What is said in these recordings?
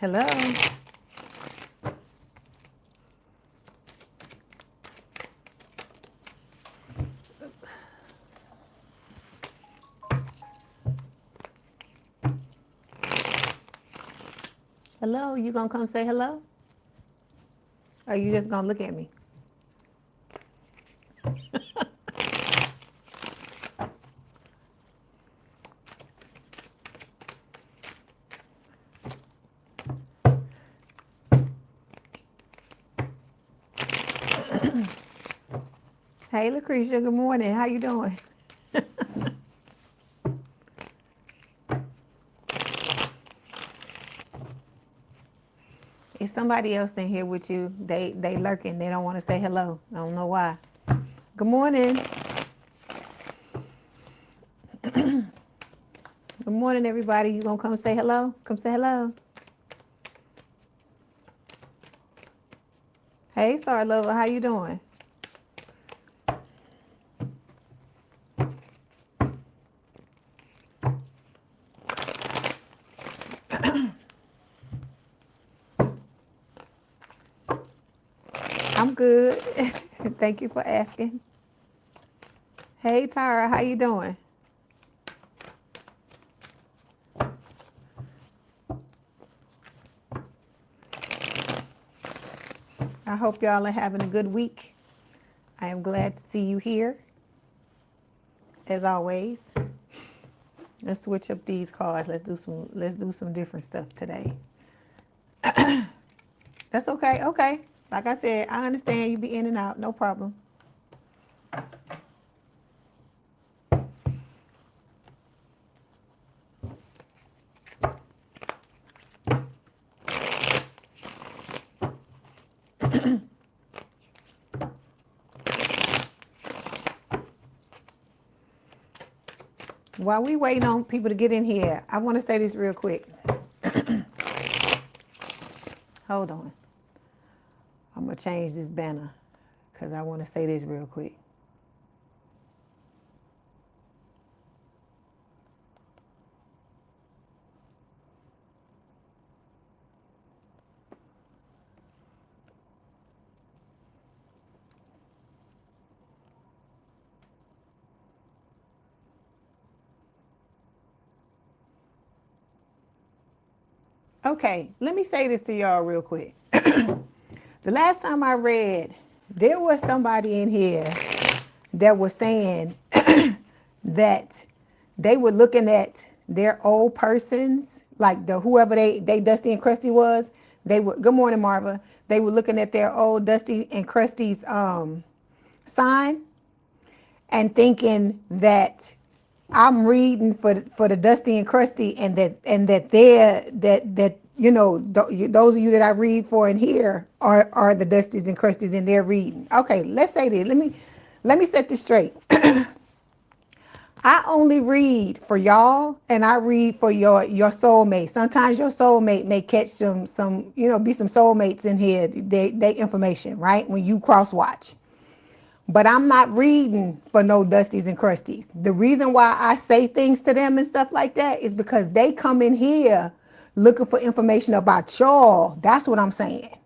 Hello. Hello, you gonna come say hello? Or you just gonna look at me? Hey, Lucretia, good morning. How you doing? Is somebody else in here with you? They lurking. They don't want to say hello. I don't know why. Good morning. Good morning, everybody. You gonna come say hello? Come say hello. Hey, Star Lover, how you doing? I'm good. Thank you for asking. Hey, Tara, how you doing? I hope y'all are having a good week. I am glad to see you here, as always. Let's switch up these cards. Let's do some different stuff today. That's okay. Okay. Like I said, I understand you be in and out. No problem. While we waiting on people to get in here, I want to say this real quick. Hold on. I'm going to change this banner because I want to say this real quick. Okay, let me say this to y'all real quick. The last time I read, there was somebody in here that was saying that they were looking at their old persons, like whoever they Dusty and Krusty was. They were, good morning, Marva. They were looking at their old Dusty and Krusty's sign and thinking that I'm reading for the Dusty and Krusty, and that they're that you know those of you that I read for in here are the Dusties and Krusties, and they're reading. Okay, let's say this. Let me set this straight. I only read for y'all, and I read for your soulmate. Sometimes your soulmate may catch some be some soulmates in here. They information, right, when you cross watch. But I'm not reading for no Dusties and Krusties. The reason why I say things to them and stuff like that is because they come in here looking for information about y'all. That's what I'm saying.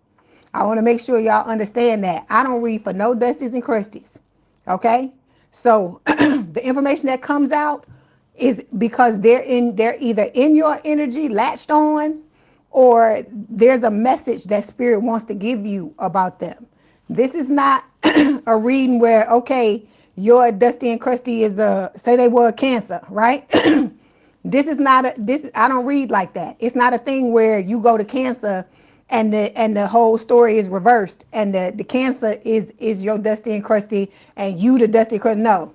I want to make sure y'all understand that. I don't read for no Dusties and Krusties. Okay? So the information that comes out is because they're either in your energy, latched on, or there's a message that spirit wants to give you about them. This is not a reading where, okay, your Dusty and Krusty is say they were Cancer, right? This is not I don't read like that. It's not a thing where you go to Cancer and the whole story is reversed, and the Cancer is your Dusty and Krusty and you the Dusty and Krusty. No.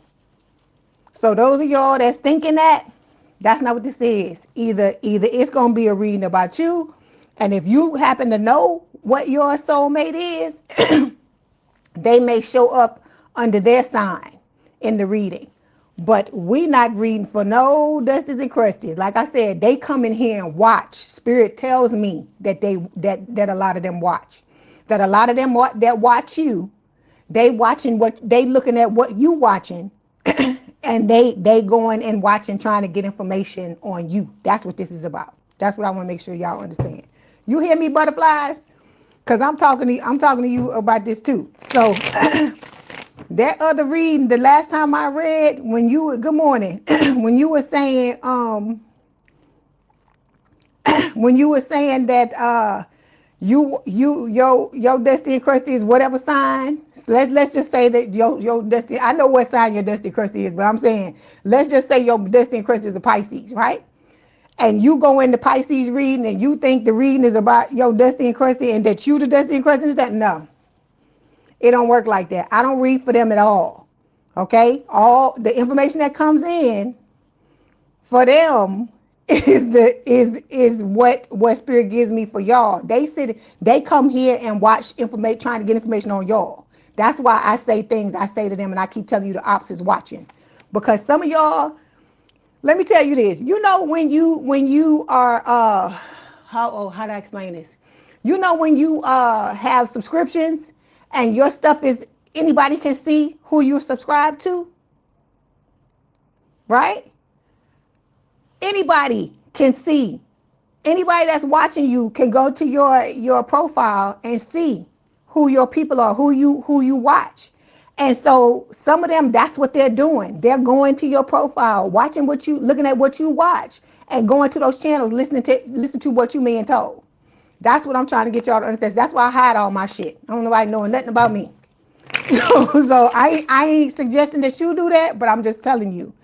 So those of y'all that's thinking that's not what this is. Either it's gonna be a reading about you, and if you happen to know what your soulmate is, they may show up under their sign in the reading. But we not reading for no Dusties and Krusties. Like I said, they come in here and watch. Spirit tells me that that a lot of them watch. That a lot of them that watch you, they watching what they looking at what you watching, and they going and watching, trying to get information on you. That's what this is about. That's what I want to make sure y'all understand. You hear me, butterflies? Because I'm talking to you about this too. So that other reading, the last time I read, when you were, good morning, when you were saying that your destiny crusty is whatever sign. So let's just say that your destiny, I know what sign your destiny crusty is, but I'm saying let's just say your destiny crusty is a Pisces, right? And you go into Pisces reading and you think the reading is about your destiny crusty and that you the destiny crusty is that. No, it don't work like that. I don't read for them at all. Okay, all the information that comes in for them is what spirit gives me for y'all. They come here and watch information, trying to get information on y'all. That's why I say things I say to them, and I keep telling you the opposites watching, because some of y'all, let me tell you this. You know, when you are how do I explain this? You know, when you have subscriptions and your stuff is, anybody can see who you subscribe to, right? Anybody can see. Anybody that's watching you can go to your profile and see who your people are, who you watch. And so some of them, that's what they're doing. They're going to your profile, watching looking at what you watch, and going to those channels, listen to what you being told. That's what I'm trying to get y'all to understand. That's why I hide all my shit. I don't know nobody knowing nothing about me. So I ain't suggesting that you do that, but I'm just telling you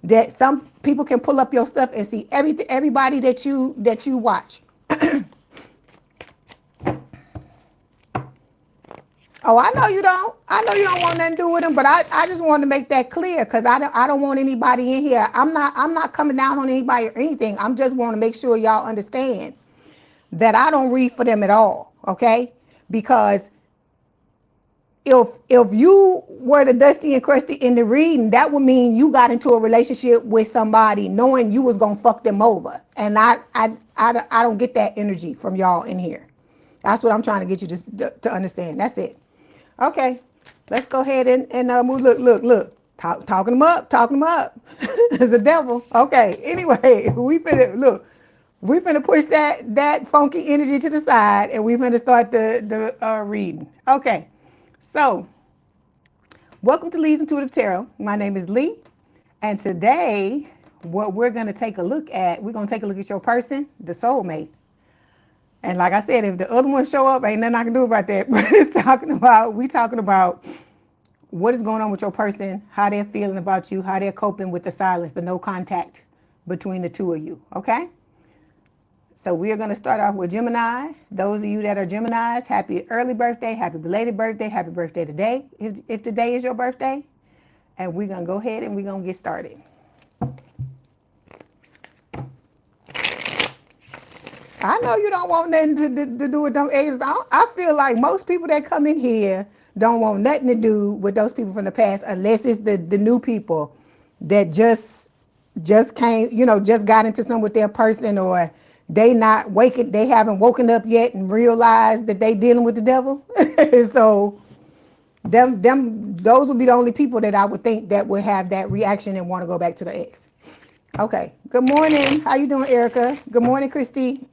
that some people can pull up your stuff and see everybody that you watch. Oh, I know you don't. I know you don't want nothing to do with them, but I just want to make that clear, because I don't want anybody in here. I'm not coming down on anybody or anything. I'm just want to make sure y'all understand that I don't read for them at all. Okay? Because if you were the dusty and crusty in the reading, that would mean you got into a relationship with somebody knowing you was gonna fuck them over, and I don't get that energy from y'all in here. That's what I'm trying to get you to understand. That's it. Okay, let's go ahead and move. Look. Talking them up. It's the devil. Okay. Anyway, we finna push that funky energy to the side, and we finna start the reading. Okay. So, welcome to Leigh's Intuitive Tarot. My name is Leigh, and today, what we're going to take a look at, we're going to take a look at your person, the soulmate. And like I said, if the other ones show up, ain't nothing I can do about that. But we talking about what is going on with your person, how they're feeling about you, how they're coping with the silence, the no contact between the two of you. Okay? So we are going to start off with Gemini. Those of you that are Geminis, happy early birthday, happy belated birthday, happy birthday today, if today is your birthday. And we're going to go ahead and we're going to get started. I know you don't want nothing to do with them eggs. I feel like most people that come in here don't want nothing to do with those people from the past, unless it's the new people that just came, just got into some with their person, or they haven't woken up yet and realized that they dealing with the devil. So those would be the only people that I would think that would have that reaction and want to go back to the ex. Okay. Good morning. How you doing, Erica? Good morning, Christy.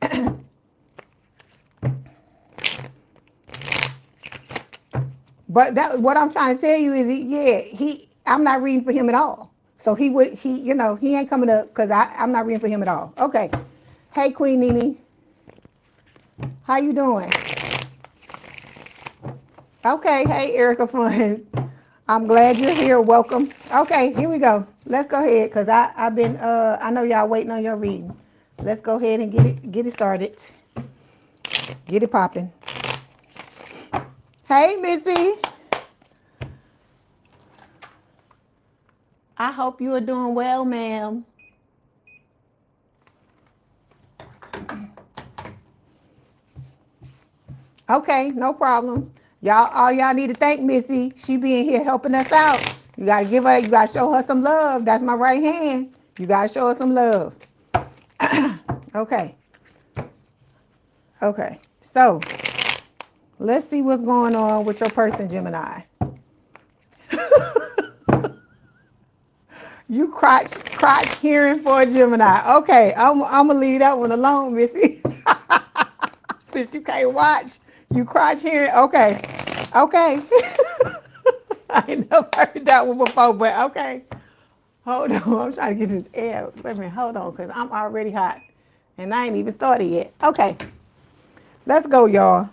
But what I'm trying to tell you is, I'm not reading for him at all. So he ain't coming up because I'm not reading for him at all. Okay. Hey, Queen Nene. How you doing? Okay. Hey, Erica Fun. I'm glad you're here. Welcome. Okay, here we go. Let's go ahead, because I've been I know y'all waiting on your reading. Let's go ahead and get it started. Get it popping. Hey, Missy. I hope you are doing well, ma'am. Okay, no problem. All y'all need to thank Missy. She being here helping us out. You gotta show her some love. That's my right hand. You gotta show her some love. Okay. Okay. So let's see what's going on with your person, Gemini. You crotch hearing for a Gemini. Okay, I'm gonna leave that one alone, Missy. Since you can't watch, you crotch hearing. Okay. Okay. I ain't never heard that one before, but okay. Hold on. I'm trying to get this air. Wait a minute. Hold on, because I'm already hot. And I ain't even started yet. Okay. Let's go, y'all.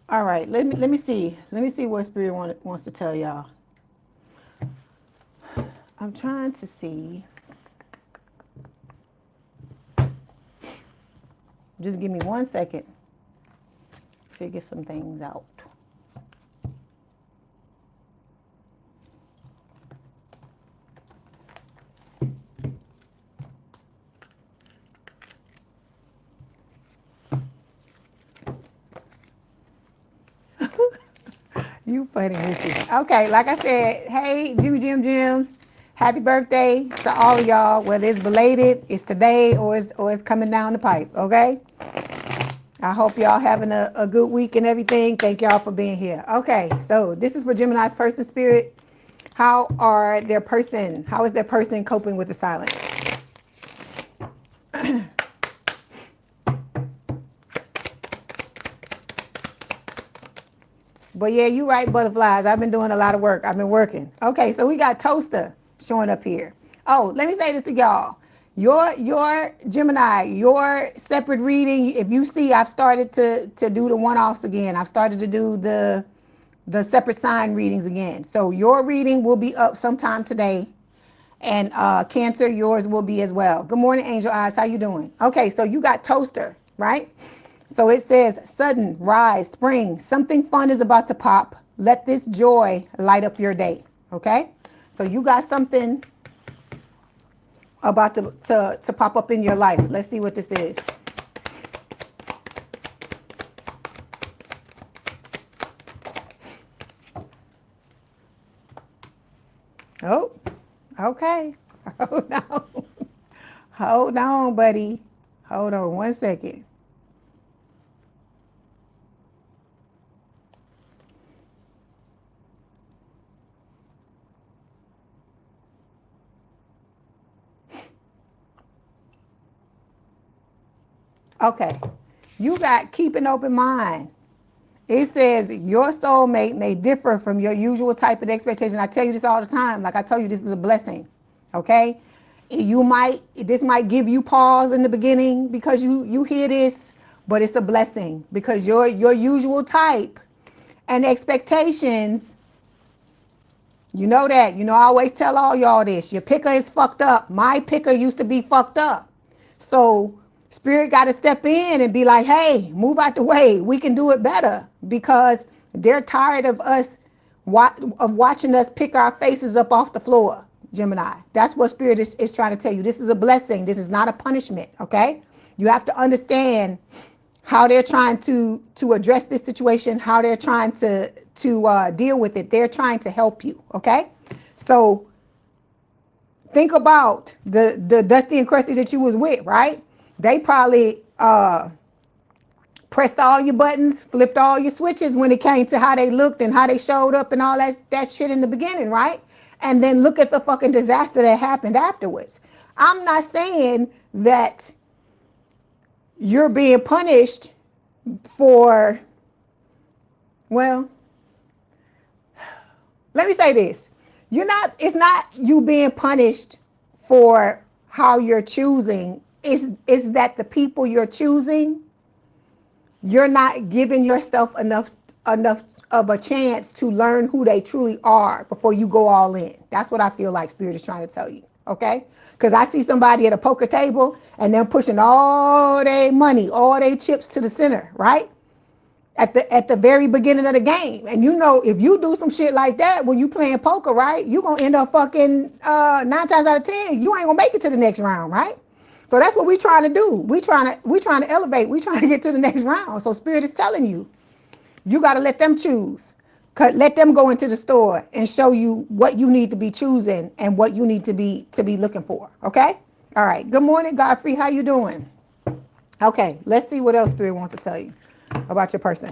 All right. Let me see. Let me see what Spirit wants to tell y'all. I'm trying to see. Just give me 1 second. Figure some things out. You funny, Missy. Okay, like I said, hey, Jims. Happy birthday to all of y'all, whether it's belated, it's today, or it's coming down the pipe, okay? I hope y'all having a good week and everything. Thank y'all for being here. Okay, so this is for Gemini's person spirit. How is their person coping with the silence? But yeah, you right, butterflies. I've been doing a lot of work. I've been working. Okay, so we got Toaster showing up here. Oh, let me say this to y'all. Your Gemini, your separate reading, if you see, I've started to do the one-offs again. I've started to do the separate sign readings again. So your reading will be up sometime today. And Cancer, yours will be as well. Good morning, Angel Eyes. How you doing? Okay, so you got Toaster, right? So it says, sudden, rise, spring, something fun is about to pop. Let this joy light up your day, okay? So you got something about to pop up in your life. Let's see what this is. Oh, okay. Hold on. Hold on, buddy. Hold on 1 second. Okay, you got keep an open mind. It says your soulmate may differ from your usual type of expectation. I tell you this all the time. Like I tell you, this is a blessing. Okay, this might give you pause in the beginning because you hear this, but it's a blessing because your usual type and expectations. You know that. I always tell all y'all this. Your picker is fucked up. My picker used to be fucked up. So Spirit got to step in and be like, hey, move out the way. We can do it better because they're tired of us watching us pick our faces up off the floor, Gemini. That's what Spirit is trying to tell you. This is a blessing. This is not a punishment, okay? You have to understand how they're trying to address this situation, how they're trying to deal with it. They're trying to help you, okay? So think about the Dusty and Crusty that you was with, right? They probably pressed all your buttons, flipped all your switches when it came to how they looked and how they showed up and all that shit in the beginning, right? And then look at the fucking disaster that happened afterwards. I'm not saying that you're being punished for, well, let me say this. It's not you being punished for how you're choosing. It's that the people you're choosing, you're not giving yourself enough of a chance to learn who they truly are before you go all in. That's what I feel like Spirit is trying to tell you. Okay? Because I see somebody at a poker table and they're pushing all their money, all their chips to the center, right? At the very beginning of the game. And if you do some shit like that when you playing poker, right, you're gonna end up fucking 9 times out of 10, you ain't gonna make it to the next round, right? So that's what we trying to do. We trying to elevate. We trying to get to the next round. So Spirit is telling you, you got to let them choose. Let them go into the store and show you what you need to be choosing and what you need to be looking for. Okay? All right. Good morning, Godfrey. How you doing? Okay. Let's see what else Spirit wants to tell you about your person.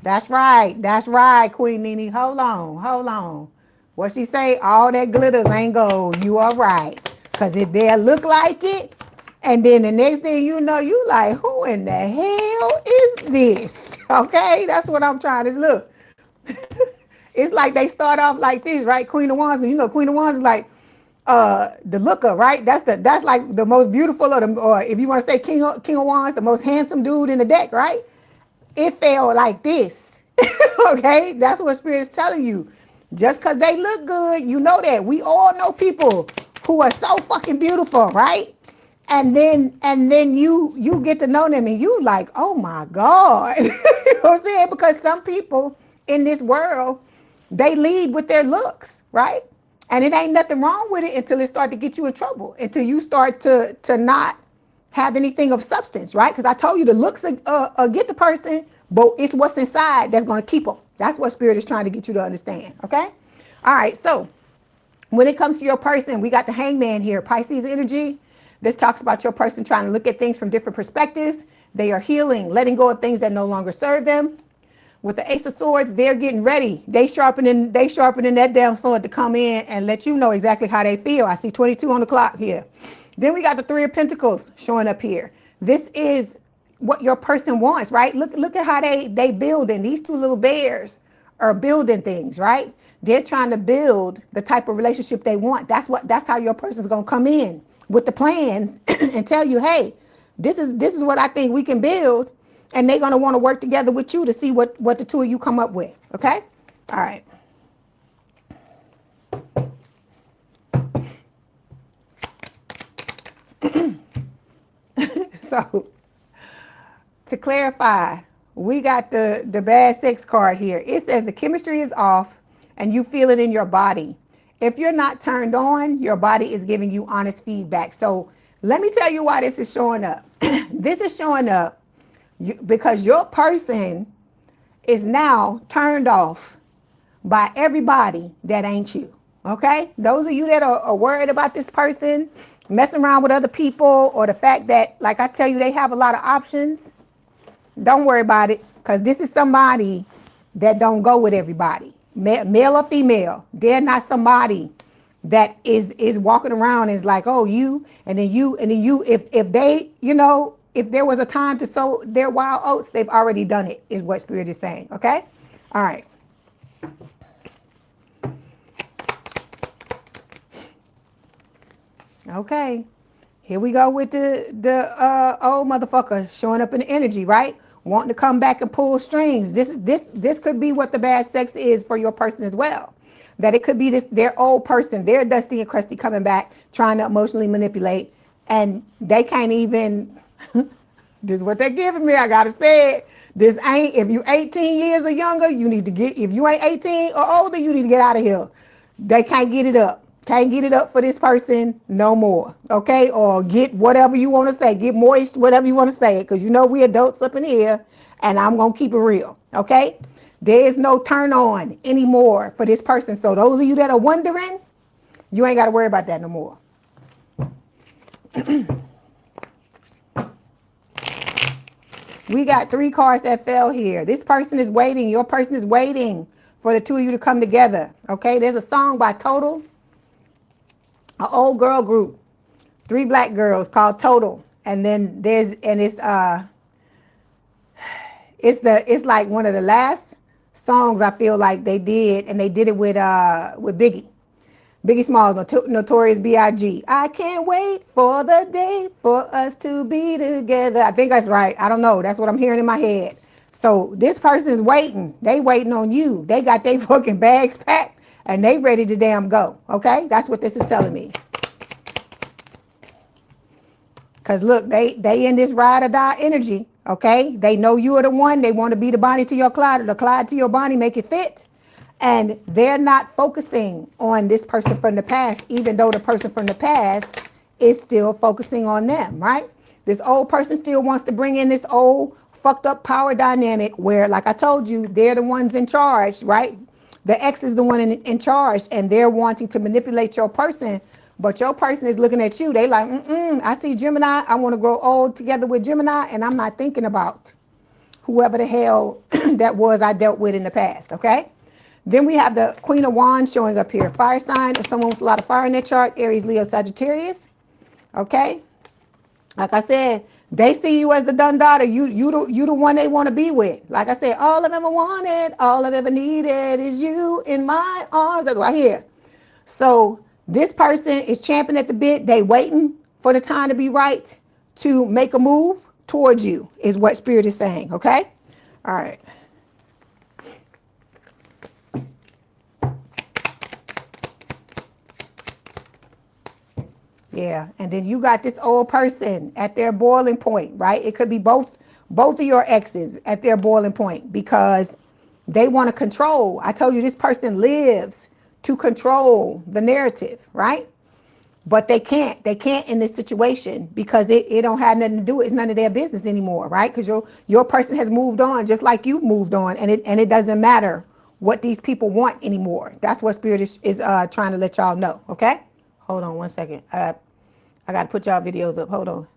That's right. That's right, Queen Nene. Hold on. What she say? All that glitters ain't gold. You are right. Because if they look like it, and then the next thing you know, you like, who in the hell is this? Okay, that's what I'm trying to look. It's like they start off like this, right? Queen of Wands, you know, Queen of Wands is like the looker, right? That's like the most beautiful, or if you want to say King of Wands, the most handsome dude in the deck, right? It fell like this. Okay, that's what Spirit is telling you. Just because they look good, you know that. We all know people who are so fucking beautiful, right? And then you get to know them and you like, oh my God. You know what I'm saying? Because some people in this world, they lead with their looks, right? And it ain't nothing wrong with it until it start to get you in trouble, until you start to not have anything of substance, right? Because I told you the looks get the person, but it's what's inside that's going to keep them. That's what Spirit is trying to get you to understand, okay? All right, so when it comes to your person, we got the Hangman here, Pisces energy. This talks about your person trying to look at things from different perspectives. They are healing, letting go of things that no longer serve them. With the Ace of Swords, they're getting ready. They sharpening that damn sword to come in and let you know exactly how they feel. I see 22 on the clock here. Then we got the Three of Pentacles showing up here. This is what your person wants, right? Look at how they building. These two little bears are building things, right? They're trying to build the type of relationship they want. That's how your person's gonna come in with the plans and tell you, hey, this is what I think we can build. And they're going to want to work together with you to see what the two of you come up with. Okay? All right. So, to clarify, we got the bad sex card here. It says the chemistry is off and you feel it in your body. If you're not turned on, your body is giving you honest feedback. So, let me tell you why this is showing up. This is showing up because your person is now turned off by everybody that ain't you. Okay? Those of you that are worried about this person messing around with other people, or the fact that, like I tell you, they have a lot of options, don't worry about it, because this is somebody that don't go with everybody, male or female. They're not somebody that is walking around and is like, oh, you, and then you, and then you. If they, if there was a time to sow their wild oats, they've already done it, is what Spirit is saying. Okay? All right. Okay. Here we go with the old motherfucker showing up in the energy, right? Wanting to come back and pull strings. This could be what the bad sex is for your person as well. That it could be their old person, their dusty and crusty coming back, trying to emotionally manipulate, and they can't even. This is what they're giving me. I gotta say it. This ain't. If you 18 years or younger, you need to get. If you ain't 18 or older, you need to get out of here. They can't get it up. Can't get it up for this person no more. Okay? Or get whatever you want to say. Get moist, whatever you want to say. Because we adults up in here, and I'm gonna keep it real. Okay? There is no turn on anymore for this person. So those of you that are wondering, you ain't got to worry about that no more. We got 3 cards that fell here. This person is waiting. Your person is waiting for the two of you to come together. Okay? There's a song by Total, an old girl group, 3 black girls, called Total. And then it's like one of the last songs I feel like they did, and they did it with Biggie Smalls, Notorious B.I.G. I can't wait for the day for us to be together. I think that's right. I don't know. That's what I'm hearing in my head. So this person's waiting. They waiting on you. They got their fucking bags packed and they ready to damn go. Okay? That's what this is telling me. Because look, they in this ride or die energy. Okay? They know you are the one. They want to be the Bonnie to your Clyde, or the Clyde to your Bonnie, make it fit. And they're not focusing on this person from the past, even though the person from the past is still focusing on them, right? This old person still wants to bring in this old fucked up power dynamic where, like I told you, they're the ones in charge, right? The ex is the one in charge, and they're wanting to manipulate your person, but your person is looking at you. They like, I see Gemini. I want to grow old together with Gemini, and I'm not thinking about whoever the hell that was I dealt with in the past, okay? Then we have the Queen of Wands showing up here. Fire sign, or someone with a lot of fire in their chart. Aries, Leo, Sagittarius. Okay. Like I said, they see you as the done daughter. You the one they want to be with. Like I said, all I've ever wanted, all I've ever needed is you in my arms. That's right here. So this person is champing at the bit. They waiting for the time to be right to make a move towards you, is what Spirit is saying. Okay. All right. Yeah, and then you got this old person at their boiling point, right? It could be both of your exes at their boiling point because they want to control. I told you this person lives to control the narrative, right? But they can't. They can't in this situation because it don't have nothing to do. It's none of their business anymore, right? Because your person has moved on just like you've moved on, and it doesn't matter what these people want anymore. That's what Spirit is trying to let y'all know. Okay, hold on one second. I got to put y'all videos up. Hold on.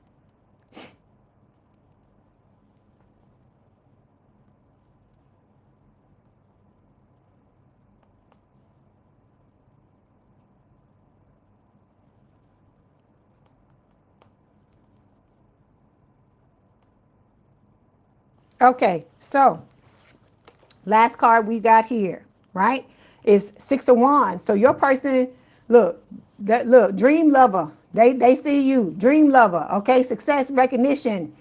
Okay, so last card we got here, right, is Six of Wands. So your person, look, dream lover. They see you, dream lover. Okay, success, recognition,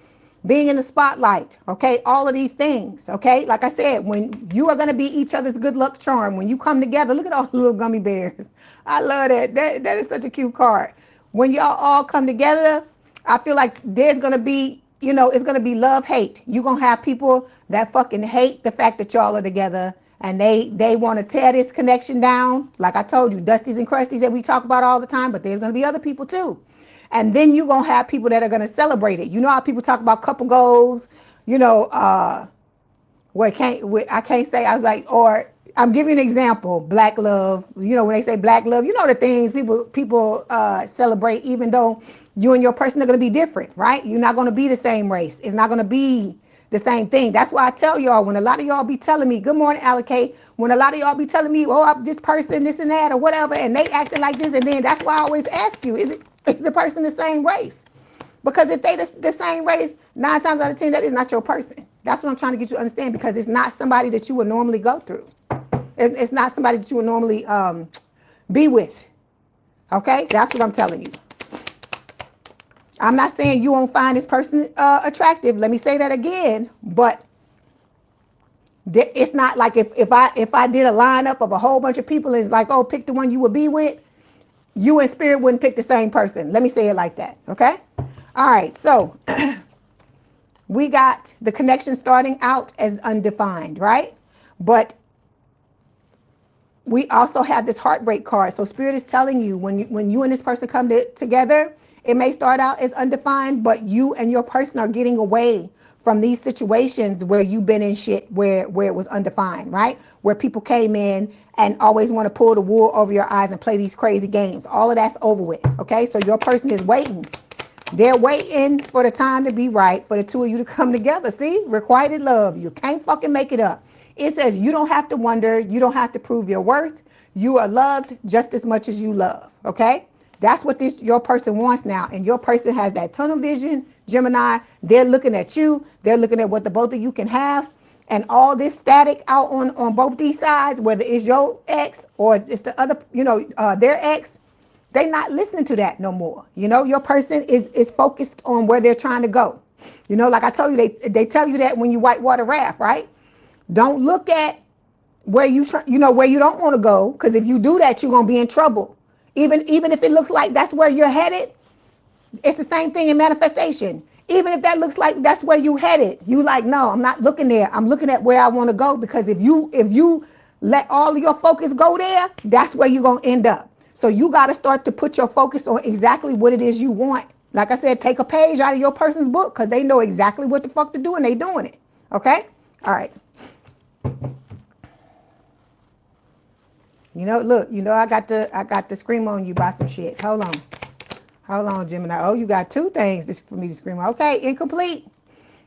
being in the spotlight. Okay, all of these things. Okay, like I said, when you are gonna be each other's good luck charm, when you come together, look at all the little gummy bears. I love that. That is such a cute card. When y'all all come together, I feel like there's gonna be, it's gonna be love, hate. You're gonna have people that fucking hate the fact that y'all are together, and they want to tear this connection down. Like I told you, Dusties and Crusties that we talk about all the time, but there's gonna be other people too. And then you're gonna have people that are gonna celebrate it. You know how people talk about couple goals, I can't say, I was like, or I'm giving an example, black love, when they say black love, the things people celebrate, even though you and your person are going to be different, right? You're not going to be the same race. It's not going to be the same thing. That's why I tell y'all, when a lot of y'all be telling me, good morning, Allocate, when a lot of y'all be telling me, oh, I'm this person, this and that, or whatever, and they acting like this, and then that's why I always ask you, is the person the same race? Because if they the same race, 9 times out of 10, that is not your person. That's what I'm trying to get you to understand, because it's not somebody that you would normally go through. It's not somebody that you would normally be with. Okay? That's what I'm telling you. I'm not saying you won't find this person attractive. Let me say that again. But it's not like if I did a lineup of a whole bunch of people and it's like, oh, pick the one you would be with, you and Spirit wouldn't pick the same person. Let me say it like that. Okay? All right. So we got the connection starting out as undefined, right? But we also have this heartbreak card. So Spirit is telling you, when you and this person come together, it may start out as undefined, but you and your person are getting away from these situations where you've been in shit where it was undefined, right? Where people came in and always want to pull the wool over your eyes and play these crazy games. All of that's over with, okay? So your person is waiting. They're waiting for the time to be right for the two of you to come together. See? Requited love. You can't fucking make it up. It says you don't have to wonder. You don't have to prove your worth. You are loved just as much as you love. Okay? That's what your person wants now. And your person has that tunnel vision, Gemini. They're looking at you. They're looking at what the both of you can have. And all this static out on both these sides, whether it's your ex or it's the other, their ex, they're not listening to that no more. Your person is focused on where they're trying to go. Like I told you, they tell you that when you whitewater raft, right? Don't look at where where you don't want to go, because if you do that, you're gonna be in trouble. Even if it looks like that's where you're headed, it's the same thing in manifestation. Even if that looks like that's where you headed, you like, no, I'm not looking there. I'm looking at where I want to go, because if you let all of your focus go there, that's where you're gonna end up. So you got to start to put your focus on exactly what it is you want. Like I said, take a page out of your person's book, because they know exactly what the fuck to do and they doing it. Okay? All right. Look, I got to scream on you about some shit. Hold on, Gemini. Oh, you got 2 things for me to scream on. Okay, incomplete.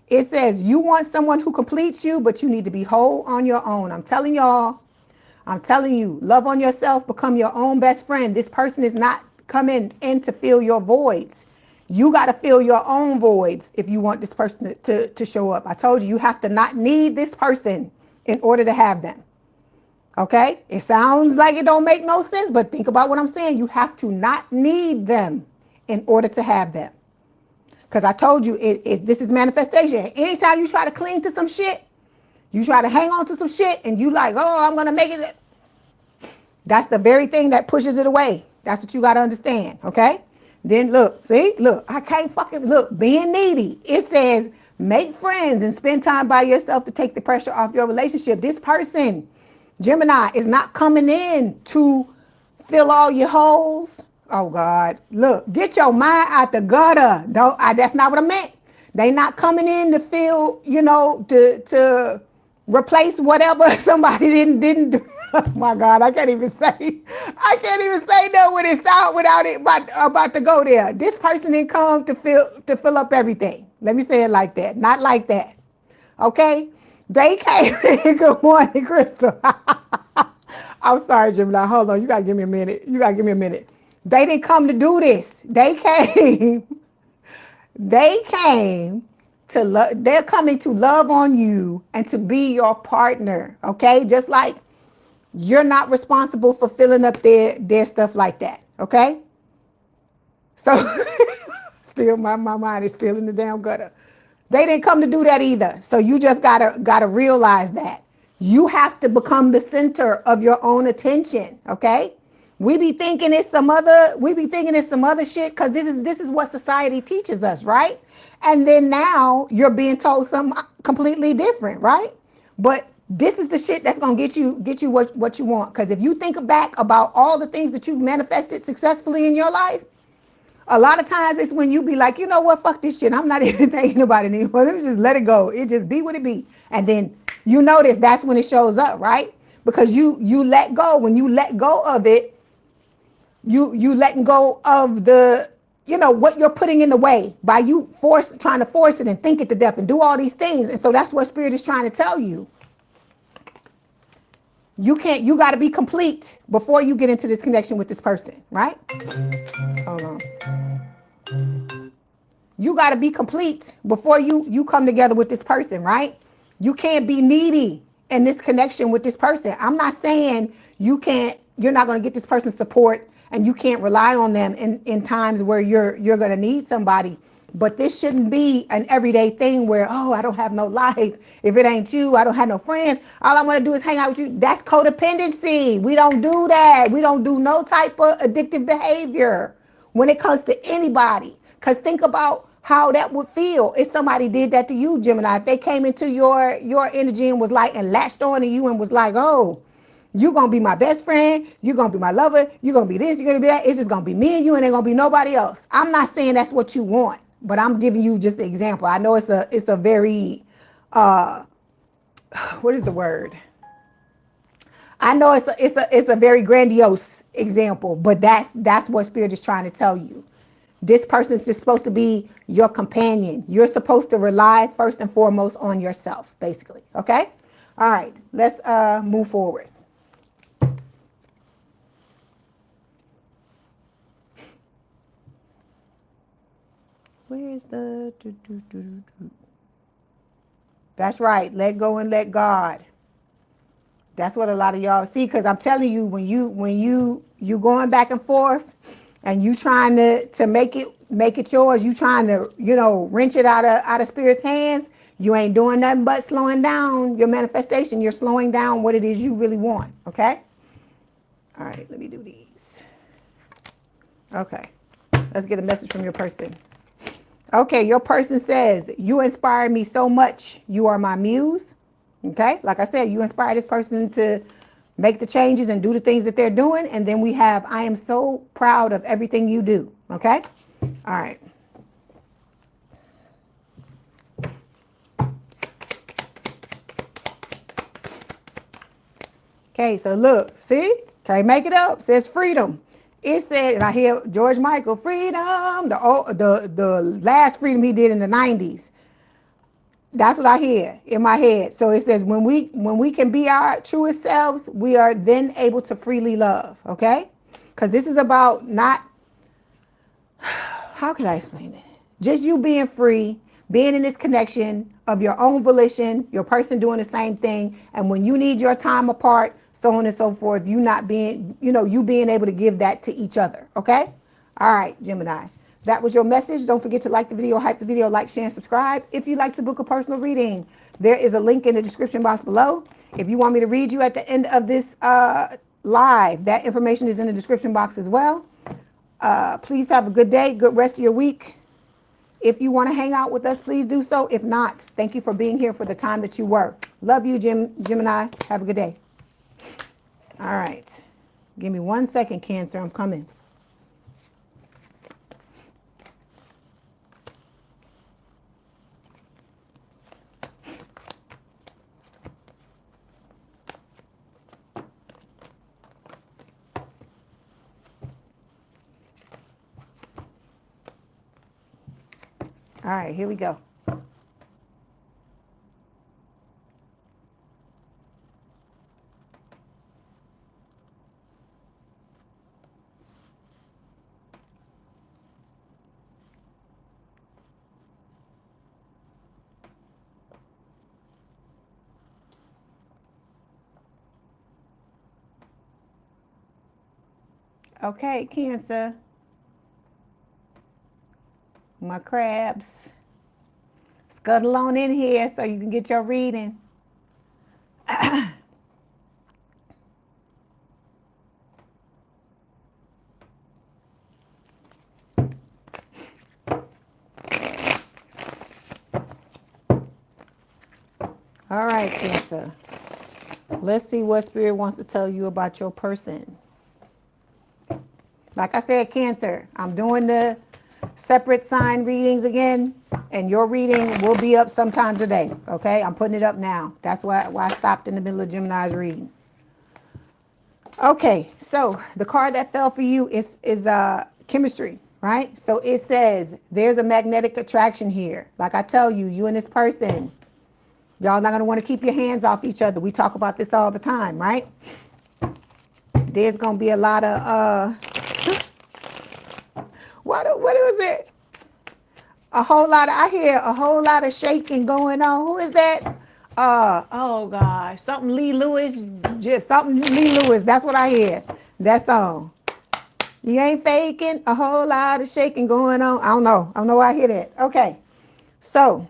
It says you want someone who completes you, but you need to be whole on your own. I'm telling y'all, I'm telling you, love on yourself, become your own best friend. This person is not coming in to fill your voids. You got to fill your own voids if you want this person to show up. I told you, you have to not need this person in order to have them. Okay? It sounds like it don't make no sense, but think about what I'm saying. You have to not need them in order to have them. Because I told you, this is manifestation. Anytime you try to cling to some shit, you try to hang on to some shit, and you like, oh, I'm going to make it. That's the very thing that pushes it away. That's what you got to understand, okay? Then look, see, look, I can't fucking, look, being needy. It says, make friends and spend time by yourself to take the pressure off your relationship. This person, Gemini, is not coming in to fill all your holes. Oh God, look, get your mind out the gutter. That's not what I meant. They not coming in to fill, to replace whatever somebody didn't do. Oh my God, I can't even say no when it's out without it about to go there. This person didn't come to fill up everything. Let me say it like that, not like that. Okay, they came. Good morning, Crystal. I'm sorry, Gemini. Hold on, you gotta give me a minute. They didn't come to do this. They came. They came to love. They're coming to love on you and to be your partner. Okay, just like you're not responsible for filling up their stuff like that. Okay. So still, my mind is still in the damn gutter. They didn't come to do that either. So you just gotta realize that you have to become the center of your own attention. Okay. We be thinking it's some other shit because this is what society teaches us, right? And then now you're being told something completely different, right? But this is the shit that's gonna get you what you want. Because if you think back about all the things that you've manifested successfully in your life, a lot of times it's when you be like, you know what, fuck this shit. I'm not even thinking about it anymore. Let me just let it go. It just be what it be. And then you notice that's when it shows up, right? Because you let go. When you let go of it, you letting go of the, what you're putting in the way by you trying to force it and think it to death and do all these things. And so that's what Spirit is trying to tell you. You got to be complete before you get into this connection with this person, right? Hold on. You got to be complete before you come together with this person, right? You can't be needy in this connection with this person. I'm not saying you're not going to get this person's support and you can't rely on them in times where you're going to need somebody. But this shouldn't be an everyday thing where, oh, I don't have no life. If it ain't you, I don't have no friends. All I want to do is hang out with you. That's codependency. We don't do that. We don't do no type of addictive behavior when it comes to anybody. Because think about how that would feel if somebody did that to you, Gemini. If they came into your energy and was like, and latched on to you and was like, oh, you're going to be my best friend. You're going to be my lover. You're going to be this. You're going to be that. It's just going to be me and you and ain't going to be nobody else. I'm not saying that's what you want. But I'm giving you just an example. I know it's a very, what is the word? I know it's a very grandiose example, but that's what Spirit is trying to tell you. This person is just supposed to be your companion. You're supposed to rely first and foremost on yourself, basically. Okay? All right. Let's move forward. Where's the... That's right. Let go and let God. That's what a lot of y'all see. Because I'm telling you, when you going back and forth and you trying to make it yours, you trying to, wrench it out of Spirit's hands, you ain't doing nothing but slowing down your manifestation. You're slowing down what it is you really want. Okay? All right. Let me do these. Okay. Let's get a message from your person. Okay, your person says, you inspire me so much. You are my muse. Okay, like I said, you inspire this person to make the changes and do the things that they're doing. And then we have, I am so proud of everything you do. Okay, all right. Okay, so look, see, can't make it up. Says freedom. It said, and I hear George Michael, freedom, the last freedom he did in the 90s. That's what I hear in my head. So it says when we can be our truest selves, we are then able to freely love. Okay? Because this is about not, how can I explain it? Just you being free, being in this connection of your own volition, your person doing the same thing. And when you need your time apart, so on and so forth, you not being, you being able to give that to each other. Okay? All right, Gemini. That was your message. Don't forget to like the video, hype the video, like, share, and subscribe. If you'd like to book a personal reading, there is a link in the description box below. If you want me to read you at the end of this live, that information is in the description box as well. Please have a good day, good rest of your week. If you want to hang out with us, please do so. If not, thank you for being here for the time that you were. Love you, Gemini. Have a good day. All right. Give me 1 second, Cancer. I'm coming. All right, here we go. Okay, Cancer. My crabs. Scuttle on in here so you can get your reading. All right, Cancer. Let's see what Spirit wants to tell you about your person. Like I said, Cancer, I'm doing the separate sign readings again, and your reading will be up sometime today. Okay, I'm putting it up now. That's why I stopped in the middle of Gemini's reading. Okay, so the card that fell for you is chemistry, right? So it says there's a magnetic attraction here. Like I tell you, you and this person, y'all not gonna want to keep your hands off each other. We talk about this all the time, right? There's gonna be a lot of what is it? I hear a whole lot of shaking going on. Who is that? Oh gosh, something Lee Lewis, just something Lee Lewis. That's what I hear. That song. You ain't faking, a whole lot of shaking going on. I don't know why I hear that. Okay, so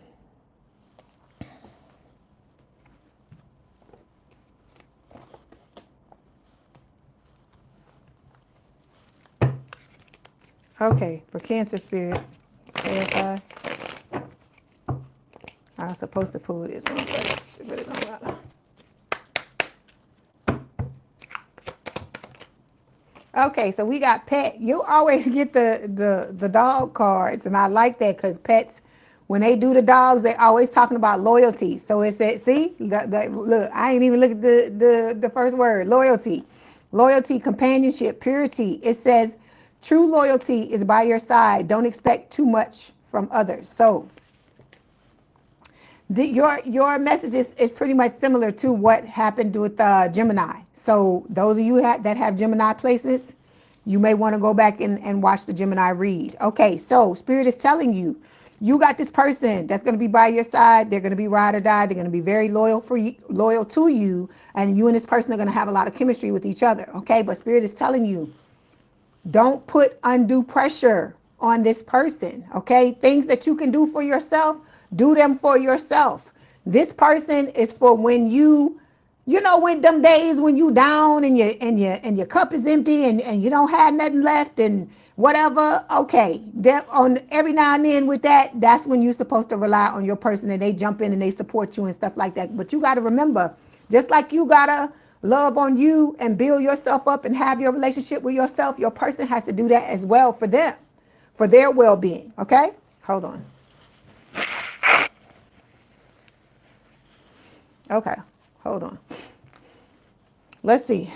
okay, for Cancer Spirit, clarify. I was supposed to pull this one first. It really don't matter. Okay, so we got pet. You always get the dog cards, and I like that because pets, when they do the dogs, they always talking about loyalty. So it said, see, look, I ain't even look at the first word, loyalty. Loyalty, companionship, purity. It says true loyalty is by your side. Don't expect too much from others. So your message is pretty much similar to what happened with Gemini. So those of you that have Gemini placements, you may want to go back and watch the Gemini read. Okay, so Spirit is telling you, you got this person that's going to be by your side. They're going to be ride or die. They're going to be very loyal to you, and you and this person are going to have a lot of chemistry with each other. Okay, but Spirit is telling you, don't put undue pressure on this person. Okay, things that you can do for yourself, do them for yourself. This person is for when when them days when you down and your cup is empty and you don't have nothing left and whatever. Okay, on every now and then with that's when you're supposed to rely on your person and they jump in and they support you and stuff like that. But you got to remember, just like you gotta love on you and build yourself up and have your relationship with yourself, your person has to do that as well for them, for their well-being. Okay, hold on. Okay, hold on. Let's see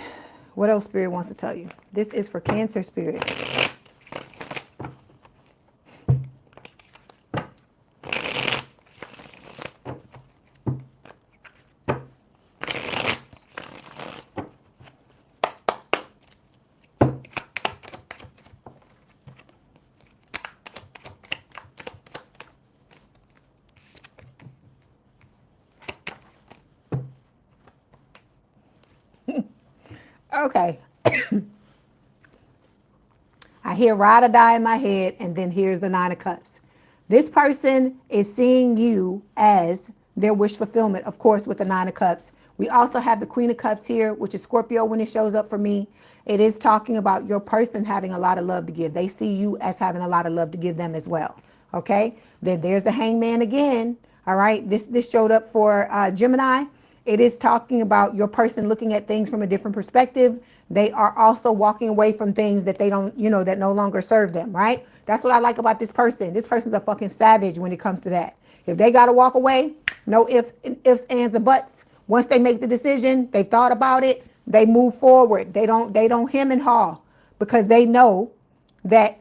what else Spirit wants to tell you. This is for Cancer Spirit. Okay. I hear ride or die in my head, and then here's the Nine of Cups. This person is seeing you as their wish fulfillment, of course, with the Nine of Cups. We also have the Queen of Cups here, which is Scorpio when it shows up for me. It is talking about your person having a lot of love to give. They see you as having a lot of love to give them as well. Okay? Then there's the Hangman again. All right? This showed up for Gemini. It is talking about your person looking at things from a different perspective. They are also walking away from things that they don't, that no longer serve them, right? That's what I like about this person. This person's a fucking savage when it comes to that. If they got to walk away, no ifs, ands, or buts. Once they make the decision, they've thought about it, they move forward. They don't hem and haw, because they know that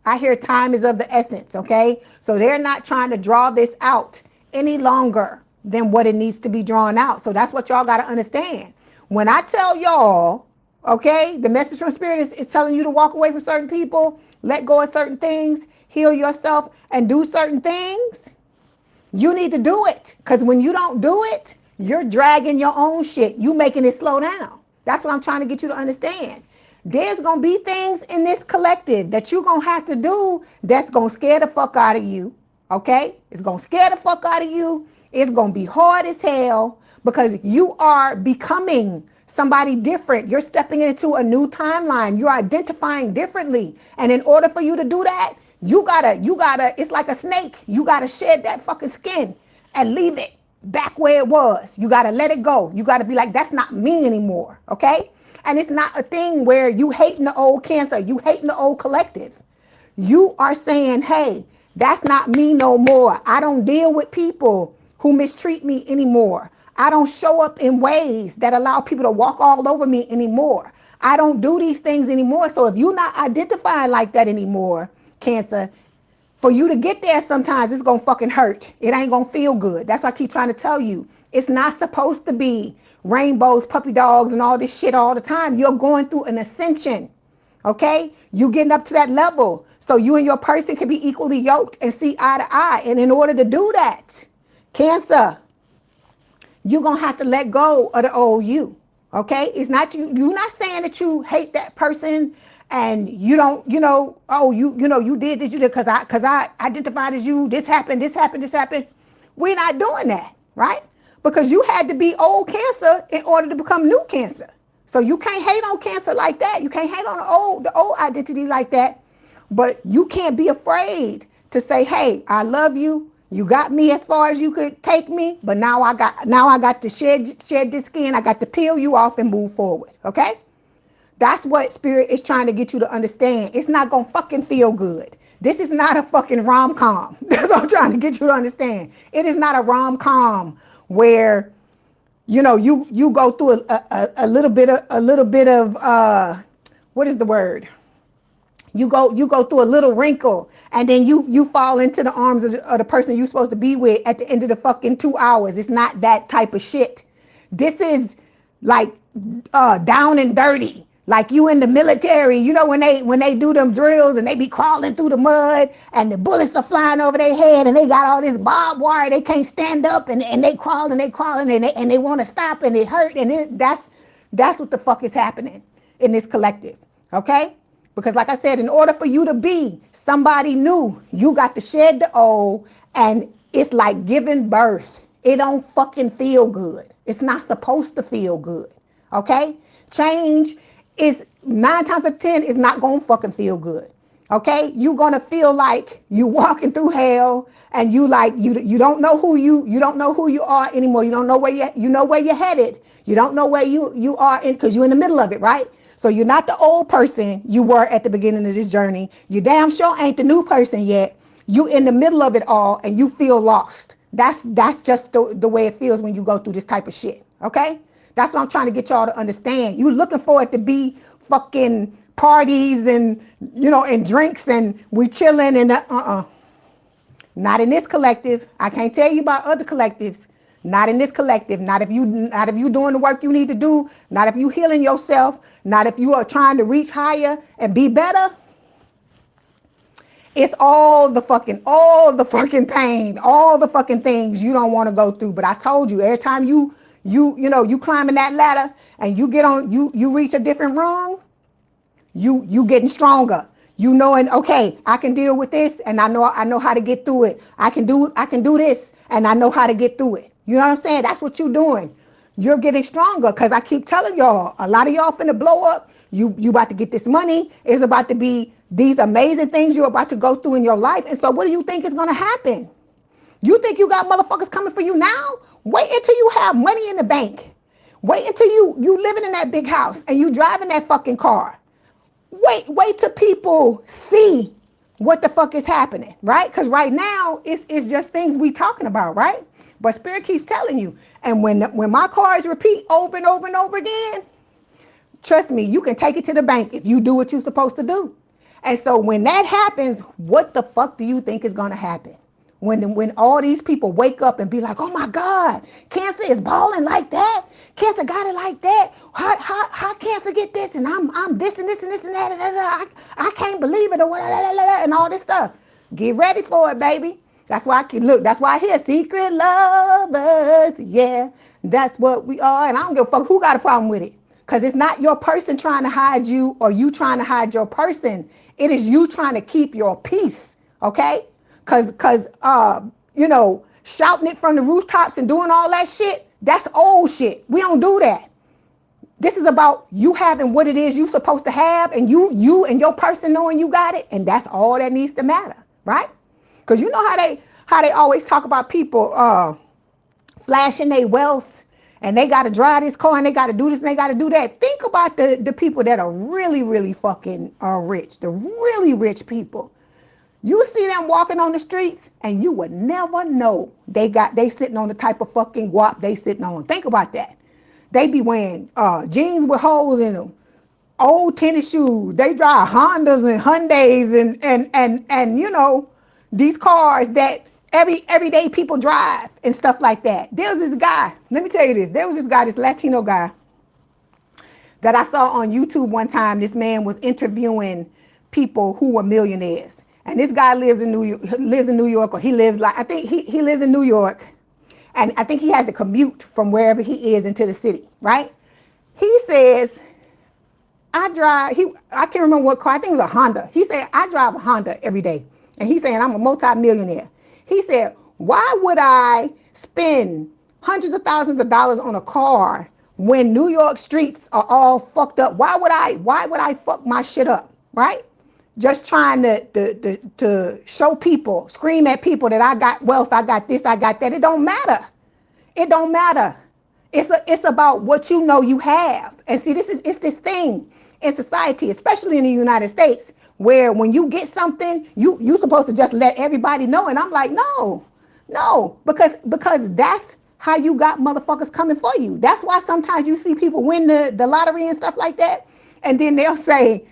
I hear time is of the essence, okay? So they're not trying to draw this out any longer than what it needs to be drawn out. So that's what y'all got to understand. When I tell y'all, okay, the message from Spirit is telling you to walk away from certain people, let go of certain things, heal yourself, and do certain things, you need to do it. Because when you don't do it, you're dragging your own shit. You making it slow down. That's what I'm trying to get you to understand. There's going to be things in this collective that you're going to have to do that's going to scare the fuck out of you, okay? It's going to scare the fuck out of you. It's going to be hard as hell, because you are becoming somebody different. You're stepping into a new timeline. You're identifying differently. And in order for you to do that, you gotta, it's like a snake. You gotta shed that fucking skin and leave it back where it was. You gotta let it go. You gotta be like, that's not me anymore, okay? And it's not a thing where you hating the old Cancer, you hating the old collective. You are saying, hey, that's not me no more. I don't deal with people who mistreat me anymore. I don't show up in ways that allow people to walk all over me anymore. I don't do these things anymore. So if you're not identifying like that anymore, Cancer, for you to get there, sometimes it's going to fucking hurt. It ain't going to feel good. That's why I keep trying to tell you. It's not supposed to be rainbows, puppy dogs, and all this shit all the time. You're going through an ascension. Okay? You getting up to that level so you and your person can be equally yoked and see eye to eye. And in order to do that, Cancer, you're going to have to let go of the old you. Okay? It's not you're not saying that you hate that person and you don't, you did this, you did, because I identified as you, this happened. We're not doing that, right? Because you had to be old Cancer in order to become new Cancer. So you can't hate on Cancer like that. You can't hate on the old identity like that. But you can't be afraid to say, hey, I love you. You got me as far as you could take me, but now I got to shed this skin. I got to peel you off and move forward. Okay? That's what Spirit is trying to get you to understand. It's not gonna fucking feel good. This is not a fucking rom-com. That's what I'm trying to get you to understand. It is not a rom-com where you go through a little bit of what is the word? You go through a little wrinkle, and then you fall into the arms of the person you're supposed to be with at the end of the fucking 2 hours. It's not that type of shit. This is like down and dirty. Like you in the military, when they do them drills and they be crawling through the mud and the bullets are flying over their head and they got all this barbed wire, they can't stand up and they crawl and they want to stop and it hurt, and that's what the fuck is happening in this collective, okay? Because like I said, in order for you to be somebody new, you got to shed the old, and it's like giving birth. It don't fucking feel good. It's not supposed to feel good, okay? Change is 9 times out of 10 is not gonna fucking feel good. Okay, you're gonna feel like you walking through hell, and you don't know who you are anymore. You don't know where you're headed. You don't know where you are in, because you're in the middle of it, right? So you're not the old person you were at the beginning of this journey. You damn sure ain't the new person yet. You in the middle of it all, and you feel lost. That's just the way it feels when you go through this type of shit. Okay. That's what I'm trying to get y'all to understand. You looking for it to be fucking parties and, and drinks and we chilling and not in this collective. I can't tell you about other collectives. Not in this collective. Not if you doing the work you need to do. Not if you healing yourself. Not if you are trying to reach higher and be better. It's all the fucking pain, all the fucking things you don't want to go through. But I told you, every time you you climbing that ladder and you get on, you reach a different rung, you getting stronger. You knowing, okay, I can deal with this and I know how to get through it. I can do this and I know how to get through it. You know what I'm saying? That's what you're doing. You're getting stronger, because I keep telling y'all, a lot of y'all finna blow up. You about to get this money. It's about to be these amazing things you're about to go through in your life. And so what do you think is gonna happen? You think you got motherfuckers coming for you now? Wait until you have money in the bank. Wait until you living in that big house and you driving that fucking car. Wait till people see what the fuck is happening, right? Because right now it's just things we talking about, right? But Spirit keeps telling you. And when my cards repeat over and over and over again, trust me, you can take it to the bank if you do what you're supposed to do. And so when that happens, what the fuck do you think is going to happen? When all these people wake up and be like, oh my God, Cancer is balling like that. Cancer got it like that. How Cancer get this? And I'm this and this and this and that. I can't believe it, or and all this stuff. Get ready for it, baby. That's why that's why I hear secret lovers. Yeah, that's what we are. And I don't give a fuck who got a problem with it. Because it's not your person trying to hide you or you trying to hide your person. It is you trying to keep your peace. Okay? Because shouting it from the rooftops and doing all that shit, that's old shit. We don't do that. This is about you having what it is you supposed to have, and you and your person knowing you got it, and that's all that needs to matter, right? Because you know how they always talk about people flashing their wealth, and they got to drive this car, and they got to do this, and they got to do that. Think about the people that are really, really fucking rich, the really rich people. You see them walking on the streets, and you would never know they sitting on the type of fucking guap they sitting on. Think about that. They be wearing jeans with holes in them, old tennis shoes. They drive Hondas and Hyundais and these cars that everyday people drive and stuff like that. There was this guy. Let me tell you this. There was this guy, this Latino guy that I saw on YouTube one time. This man was interviewing people who were millionaires. And this guy lives in New York, or he lives I think he lives in New York. And I think he has to commute from wherever he is into the city, right? He says, I can't remember what car, I think it was a Honda. He said, I drive a Honda every day. And he's saying, I'm a multi-millionaire. He said, why would I spend hundreds of thousands of dollars on a car when New York streets are all fucked up? Why would I fuck my shit up, right? Just trying to show people, scream at people that I got wealth, I got this, I got that. It don't matter. It don't matter. It's about what you know you have. And see, it's this thing in society, especially in the United States, where when you get something, you supposed to just let everybody know. And I'm like, no, because that's how you got motherfuckers coming for you. That's why sometimes you see people win the lottery and stuff like that, and then they'll say,